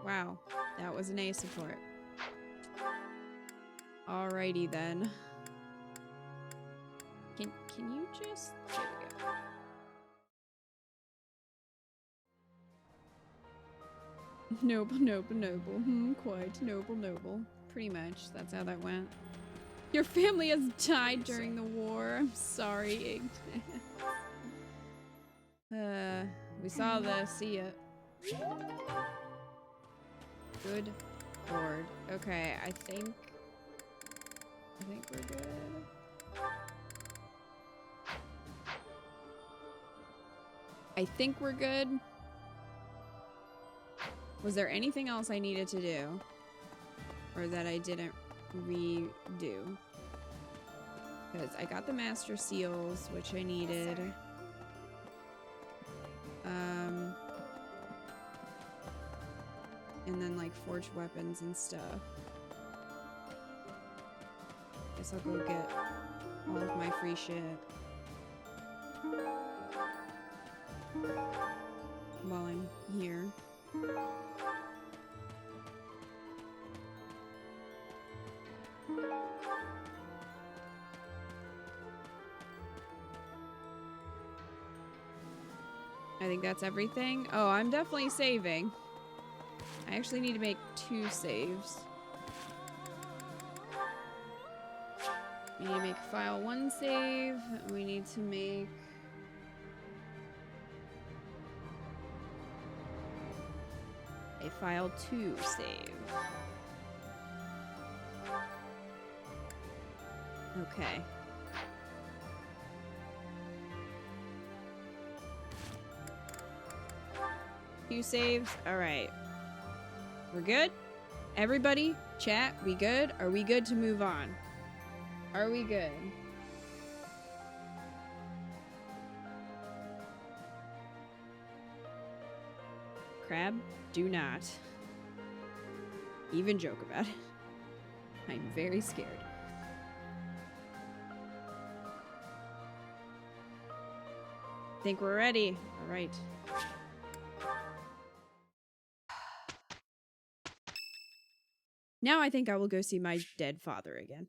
Wow, that was an A support. Alrighty then. Can you just... There we go. Noble, noble, noble. Quite noble, noble. Pretty much, that's how that went. Your family has died during the war. I'm sorry, Ign. We saw this. See ya. Good lord. Okay, I think we're good. I think we're good. Was there anything else I needed to do? Or that I didn't redo? Because I got the master seals, which I needed. And then like forged weapons and stuff. Guess I'll go get all of my free shit while I'm here. I think that's everything. Oh, I'm definitely saving. I actually need to make 2 saves. We need to make file 1 save. We need to make... a file 2 save. Okay. Few saves. All right. We're good? Everybody, chat, we good? Are we good to move on? Are we good? Crab, do not even joke about it. I'm very scared. Think we're ready. All right. Now I think I will go see my dead father again.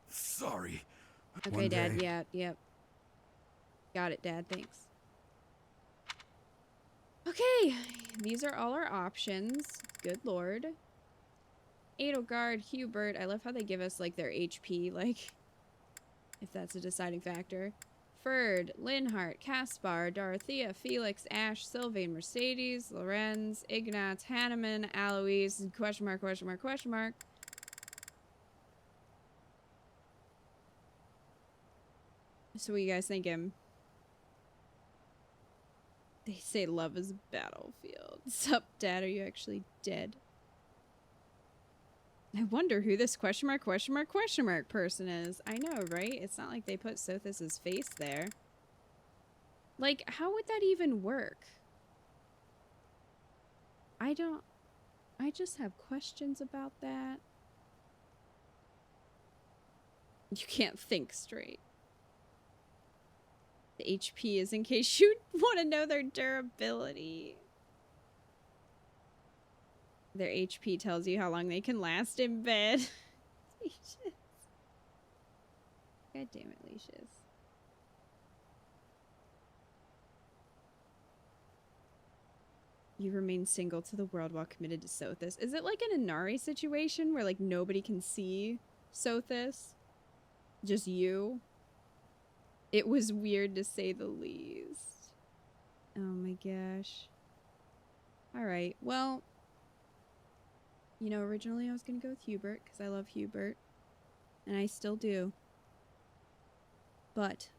Sorry. Okay, Dad. Yeah, yep. Got it, Dad. Thanks. Okay, these are all our options. Good lord. Edelgard, Hubert. I love how they give us, like, their HP, like, if that's a deciding factor. Ferd, Linhart, Caspar, Dorothea, Felix, Ash, Sylvain, Mercedes, Lorenz, Ignatz, Hanneman, Alois, question mark, question mark, question mark. So what you guys thinking? They say love is a battlefield. Sup, Dad? Are you actually dead? I wonder who this question mark person is. I know, right? It's not like they put Sothis' face there. Like, how would that even work? I just have questions about that. You can't think straight. The HP is in case you want to know their durability. Their HP tells you how long they can last in bed. Leashes. God damn it, Leashes. You remain single to the world while committed to Sothis. Is it like an Inari situation where like nobody can see Sothis? Just you? It was weird to say the least. Oh my gosh. Alright, well, you know, originally I was gonna go with Hubert because I love Hubert. And I still do. But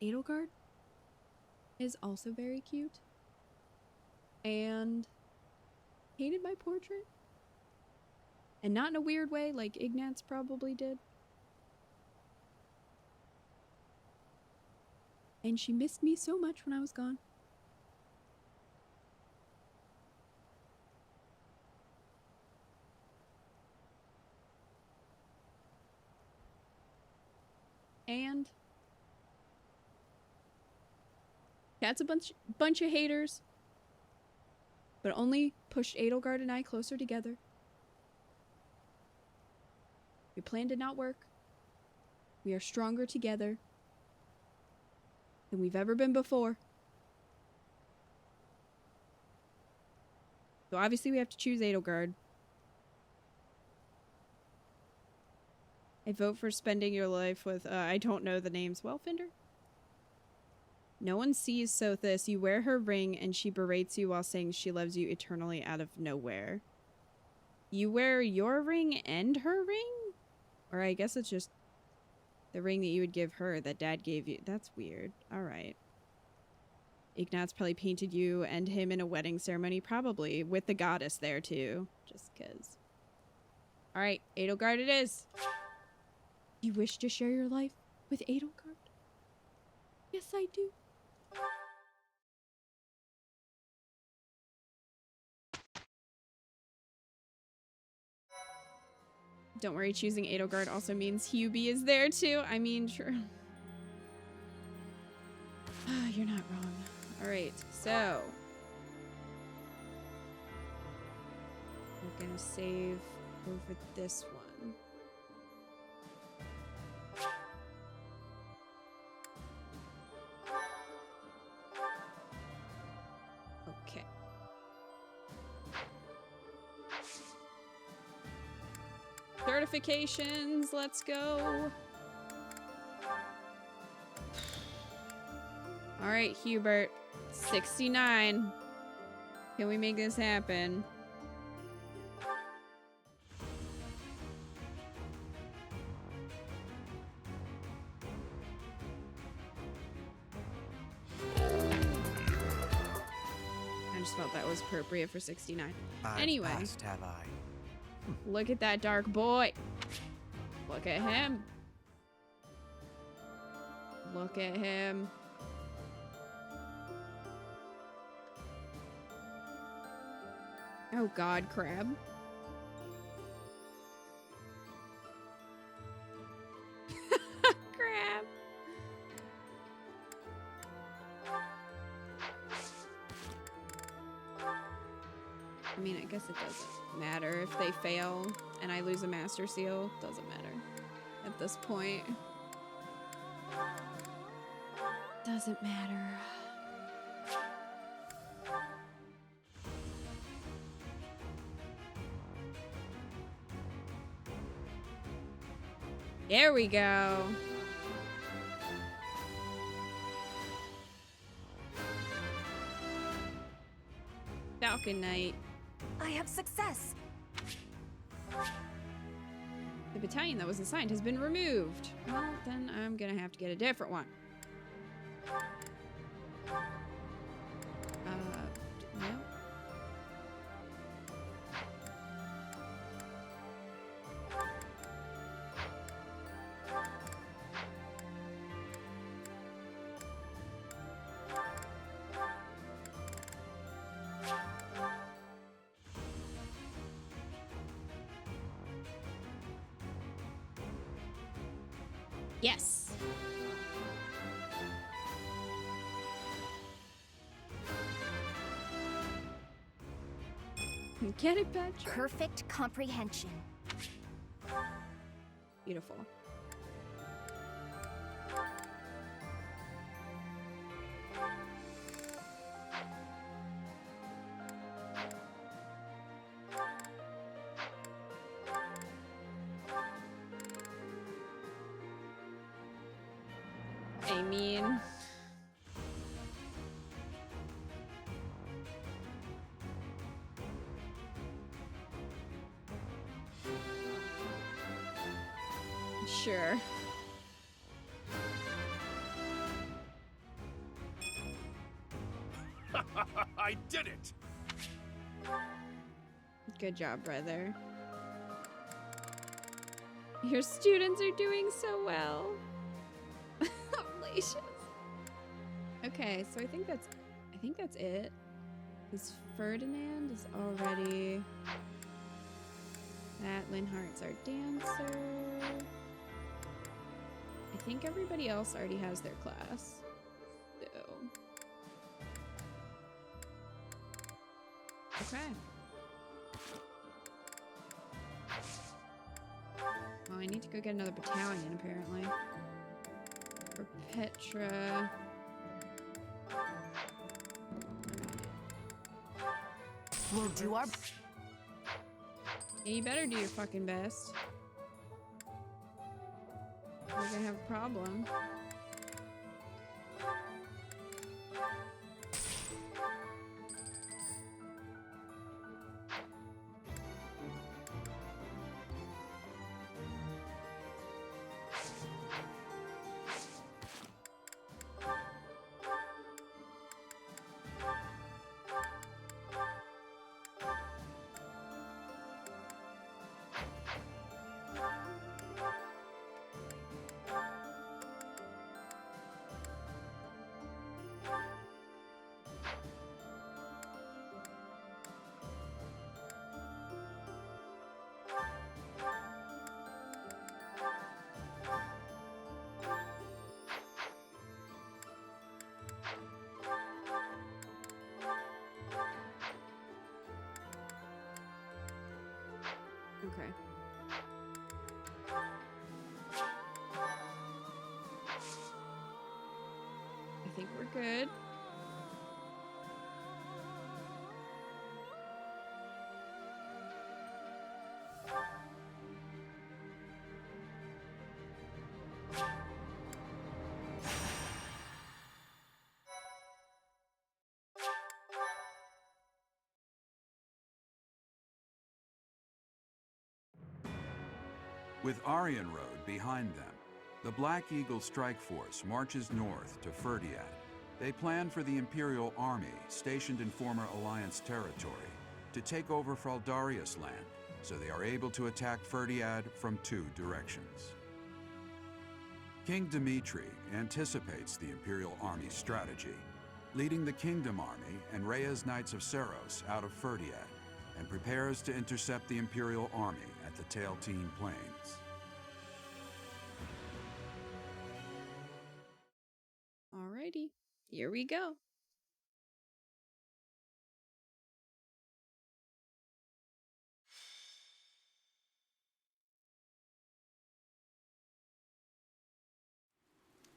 Edelgard is also very cute. And hated my portrait. And not in a weird way like Ignatz probably did. And she missed me so much when I was gone. And Cat's a bunch of haters, but only pushed Edelgard and I closer together. Your plan did not work. We are stronger together than we've ever been before. So obviously we have to choose Edelgard. I vote for spending your life with, I don't know the names. Wellfinder? No one sees Sothis. You wear her ring and she berates you while saying she loves you eternally out of nowhere. You wear your ring and her ring? Or I guess it's just the ring that you would give her that Dad gave you. That's weird. Alright. Ignatz probably painted you and him in a wedding ceremony. Probably. With the goddess there too. Just cause. Alright. Edelgard it is. You wish to share your life with Edelgard? Yes, I do. Don't worry, choosing Edelgard also means Hubie is there too. I mean, sure. You're not wrong. Alright, so. We're gonna save over this one. Okay. Certifications, let's go. All right, Hubert, 69. Can we make this happen? I just felt that was appropriate for 69. Anyway. Passed, have I? Look at that dark boy. Look at him. Look at him. Oh God, crab. Crab. I mean, I guess it doesn't matter if they fail and I lose a Master Seal. Doesn't matter at this point. Doesn't matter. There we go. Falcon Knight. I have success. The battalion that was assigned has been removed. Well, then I'm gonna have to get a different one. No. Yes. Get it, Patrick? Perfect comprehension. Beautiful. I mean... Sure. I did it! Good job, brother. Your students are doing so well. Delicious. Okay, so I think that's it. This Ferdinand is already... That Linhart's our dancer. I think everybody else already has their class. So. Okay. Well, I need to go get another battalion, apparently. For Petra. We'll do our... Yeah, you better do your fucking best. We're gonna have a problem. Okay. I think we're good. With Aryan Road behind them, the Black Eagle Strike Force marches north to Ferdiad. They plan for the Imperial Army, stationed in former Alliance territory, to take over Fraldarius land, so they are able to attack Ferdiad from 2 directions. King Dimitri anticipates the Imperial Army's strategy, leading the Kingdom Army and Rhea's Knights of Seros out of Ferdiad, and prepares to intercept the Imperial Army at the Tailtean Plains. Alrighty, here we go.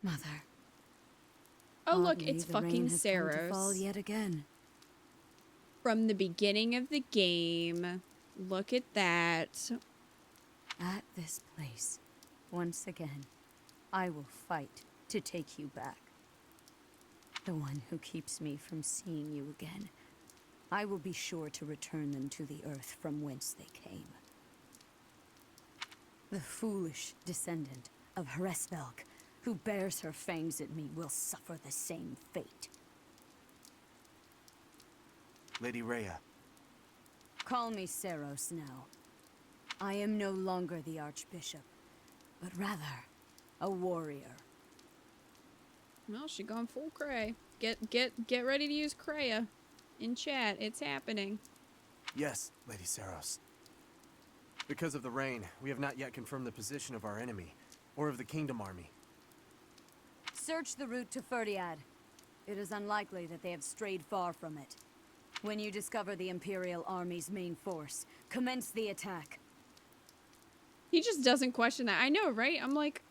Mother. Oh look, Oddly, it's the rain fucking has come to fall Saros. yet again. From the beginning of the game. Look at that. At this place, once again, I will fight to take you back. The one who keeps me from seeing you again. I will be sure to return them to the earth from whence they came. The foolish descendant of Hresvelg, who bears her fangs at me, will suffer the same fate. Lady Rhea. Call me Saros now. I am no longer the Archbishop, but rather a warrior. Well, she gone full cray. Get ready to use Kreia. In chat, it's happening. Yes, Lady Saros. Because of the rain, we have not yet confirmed the position of our enemy, or of the Kingdom Army. Search the route to Ferdiad. It is unlikely that they have strayed far from it. When you discover the Imperial Army's main force, commence the attack. He just doesn't question that. I know, right? I'm like...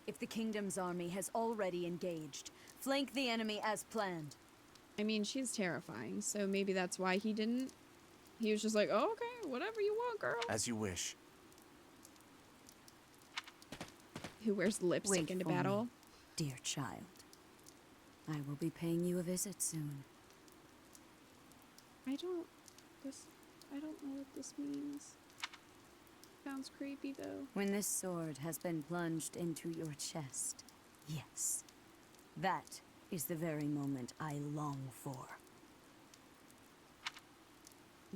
If the Kingdom's army has already engaged, flank the enemy as planned. I mean, she's terrifying, so maybe that's why he didn't. He was just like, oh, okay, whatever you want, girl. As you wish. Who wears lipstick Wait into for me, battle? dear child. I will be paying you a visit soon. I don't know what this means. Sounds creepy, though. When this sword has been plunged into your chest, yes. That is the very moment I long for.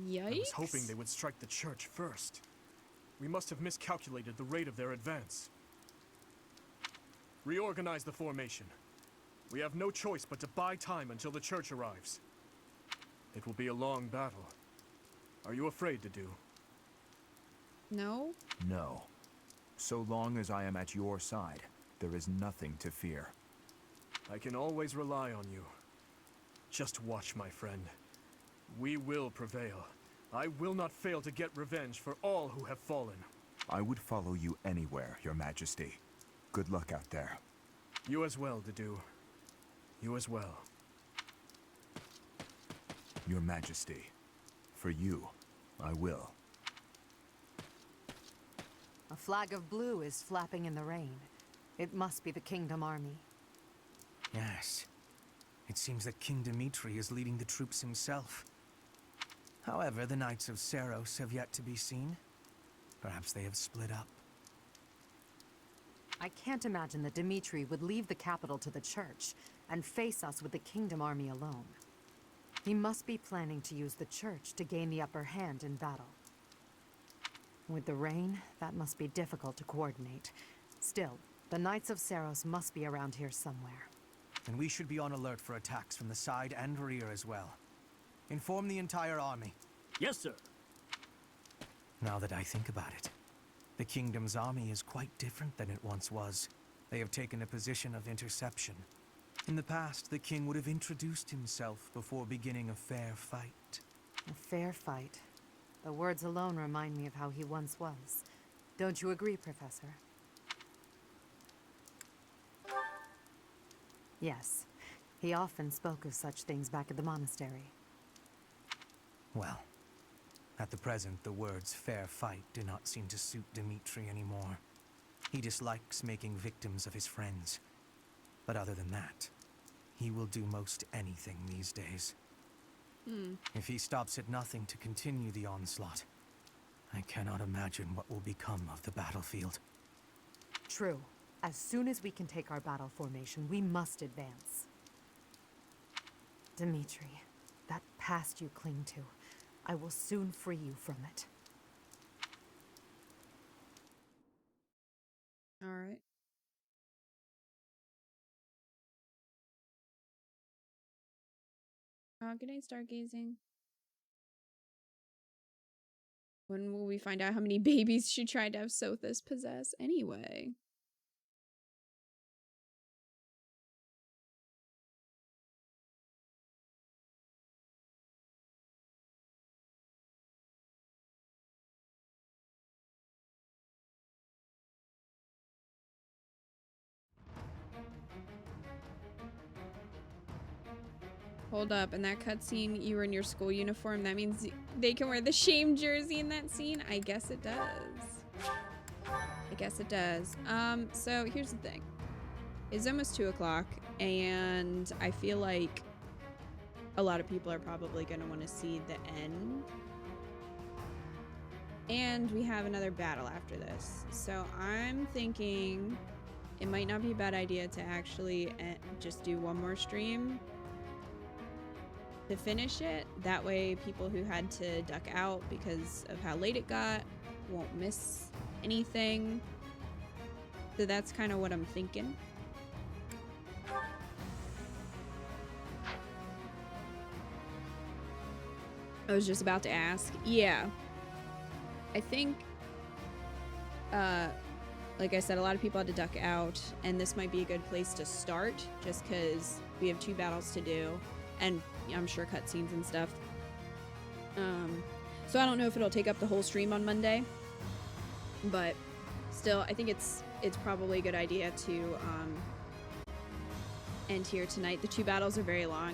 Yikes. I was hoping they would strike the church first. We must have miscalculated the rate of their advance. Reorganize the formation. We have no choice but to buy time until the church arrives. It will be a long battle. Are you afraid to do? No? No. So long as I am at your side, there is nothing to fear. I can always rely on you. Just watch, my friend. We will prevail. I will not fail to get revenge for all who have fallen. I would follow you anywhere, Your Majesty. Good luck out there. You as well, Dedu. You as well. Your Majesty. For you, I will. A flag of blue is flapping in the rain. It must be the Kingdom Army. Yes. It seems that King Dimitri is leading the troops himself. However, the Knights of Seiros have yet to be seen. Perhaps they have split up. I can't imagine that Dimitri would leave the capital to the church and face us with the Kingdom Army alone. He must be planning to use the church to gain the upper hand in battle. With the rain, that must be difficult to coordinate. Still, the Knights of Seiros must be around here somewhere. And we should be on alert for attacks from the side and rear as well. Inform the entire army. Yes, sir. Now that I think about it, the Kingdom's army is quite different than it once was. They have taken a position of interception. In the past, the king would have introduced himself before beginning a fair fight. A fair fight. The words alone remind me of how he once was. Don't you agree, Professor? Yes. He often spoke of such things back at the monastery. Well, at the present, the words fair fight do not seem to suit Dimitri anymore. He dislikes making victims of his friends. But other than that, he will do most anything these days. If he stops at nothing to continue the onslaught, I cannot imagine what will become of the battlefield. True. As soon as we can take our battle formation, we must advance. Dimitri, that past you cling to, I will soon free you from it. All right. Good night, stargazing. When will we find out how many babies she tried to have Sothis possess anyway? Hold up, in that cutscene, you were in your school uniform. That means they can wear the shame jersey in that scene? I guess it does. I guess it does. So here's the thing. It's almost 2 o'clock, and I feel like a lot of people are probably going to want to see the end. And we have another battle after this. So I'm thinking it might not be a bad idea to actually just do one more stream to finish it. That way people who had to duck out because of how late it got won't miss anything. So that's kind of what I'm thinking. I was just about to ask. Yeah. I think like I said, a lot of people had to duck out, and this might be a good place to start, just because we have 2 battles to do, and I'm sure cutscenes and stuff. So I don't know if it'll take up the whole stream on Monday, but still, I think it's probably a good idea to end here tonight. The 2 battles are very long.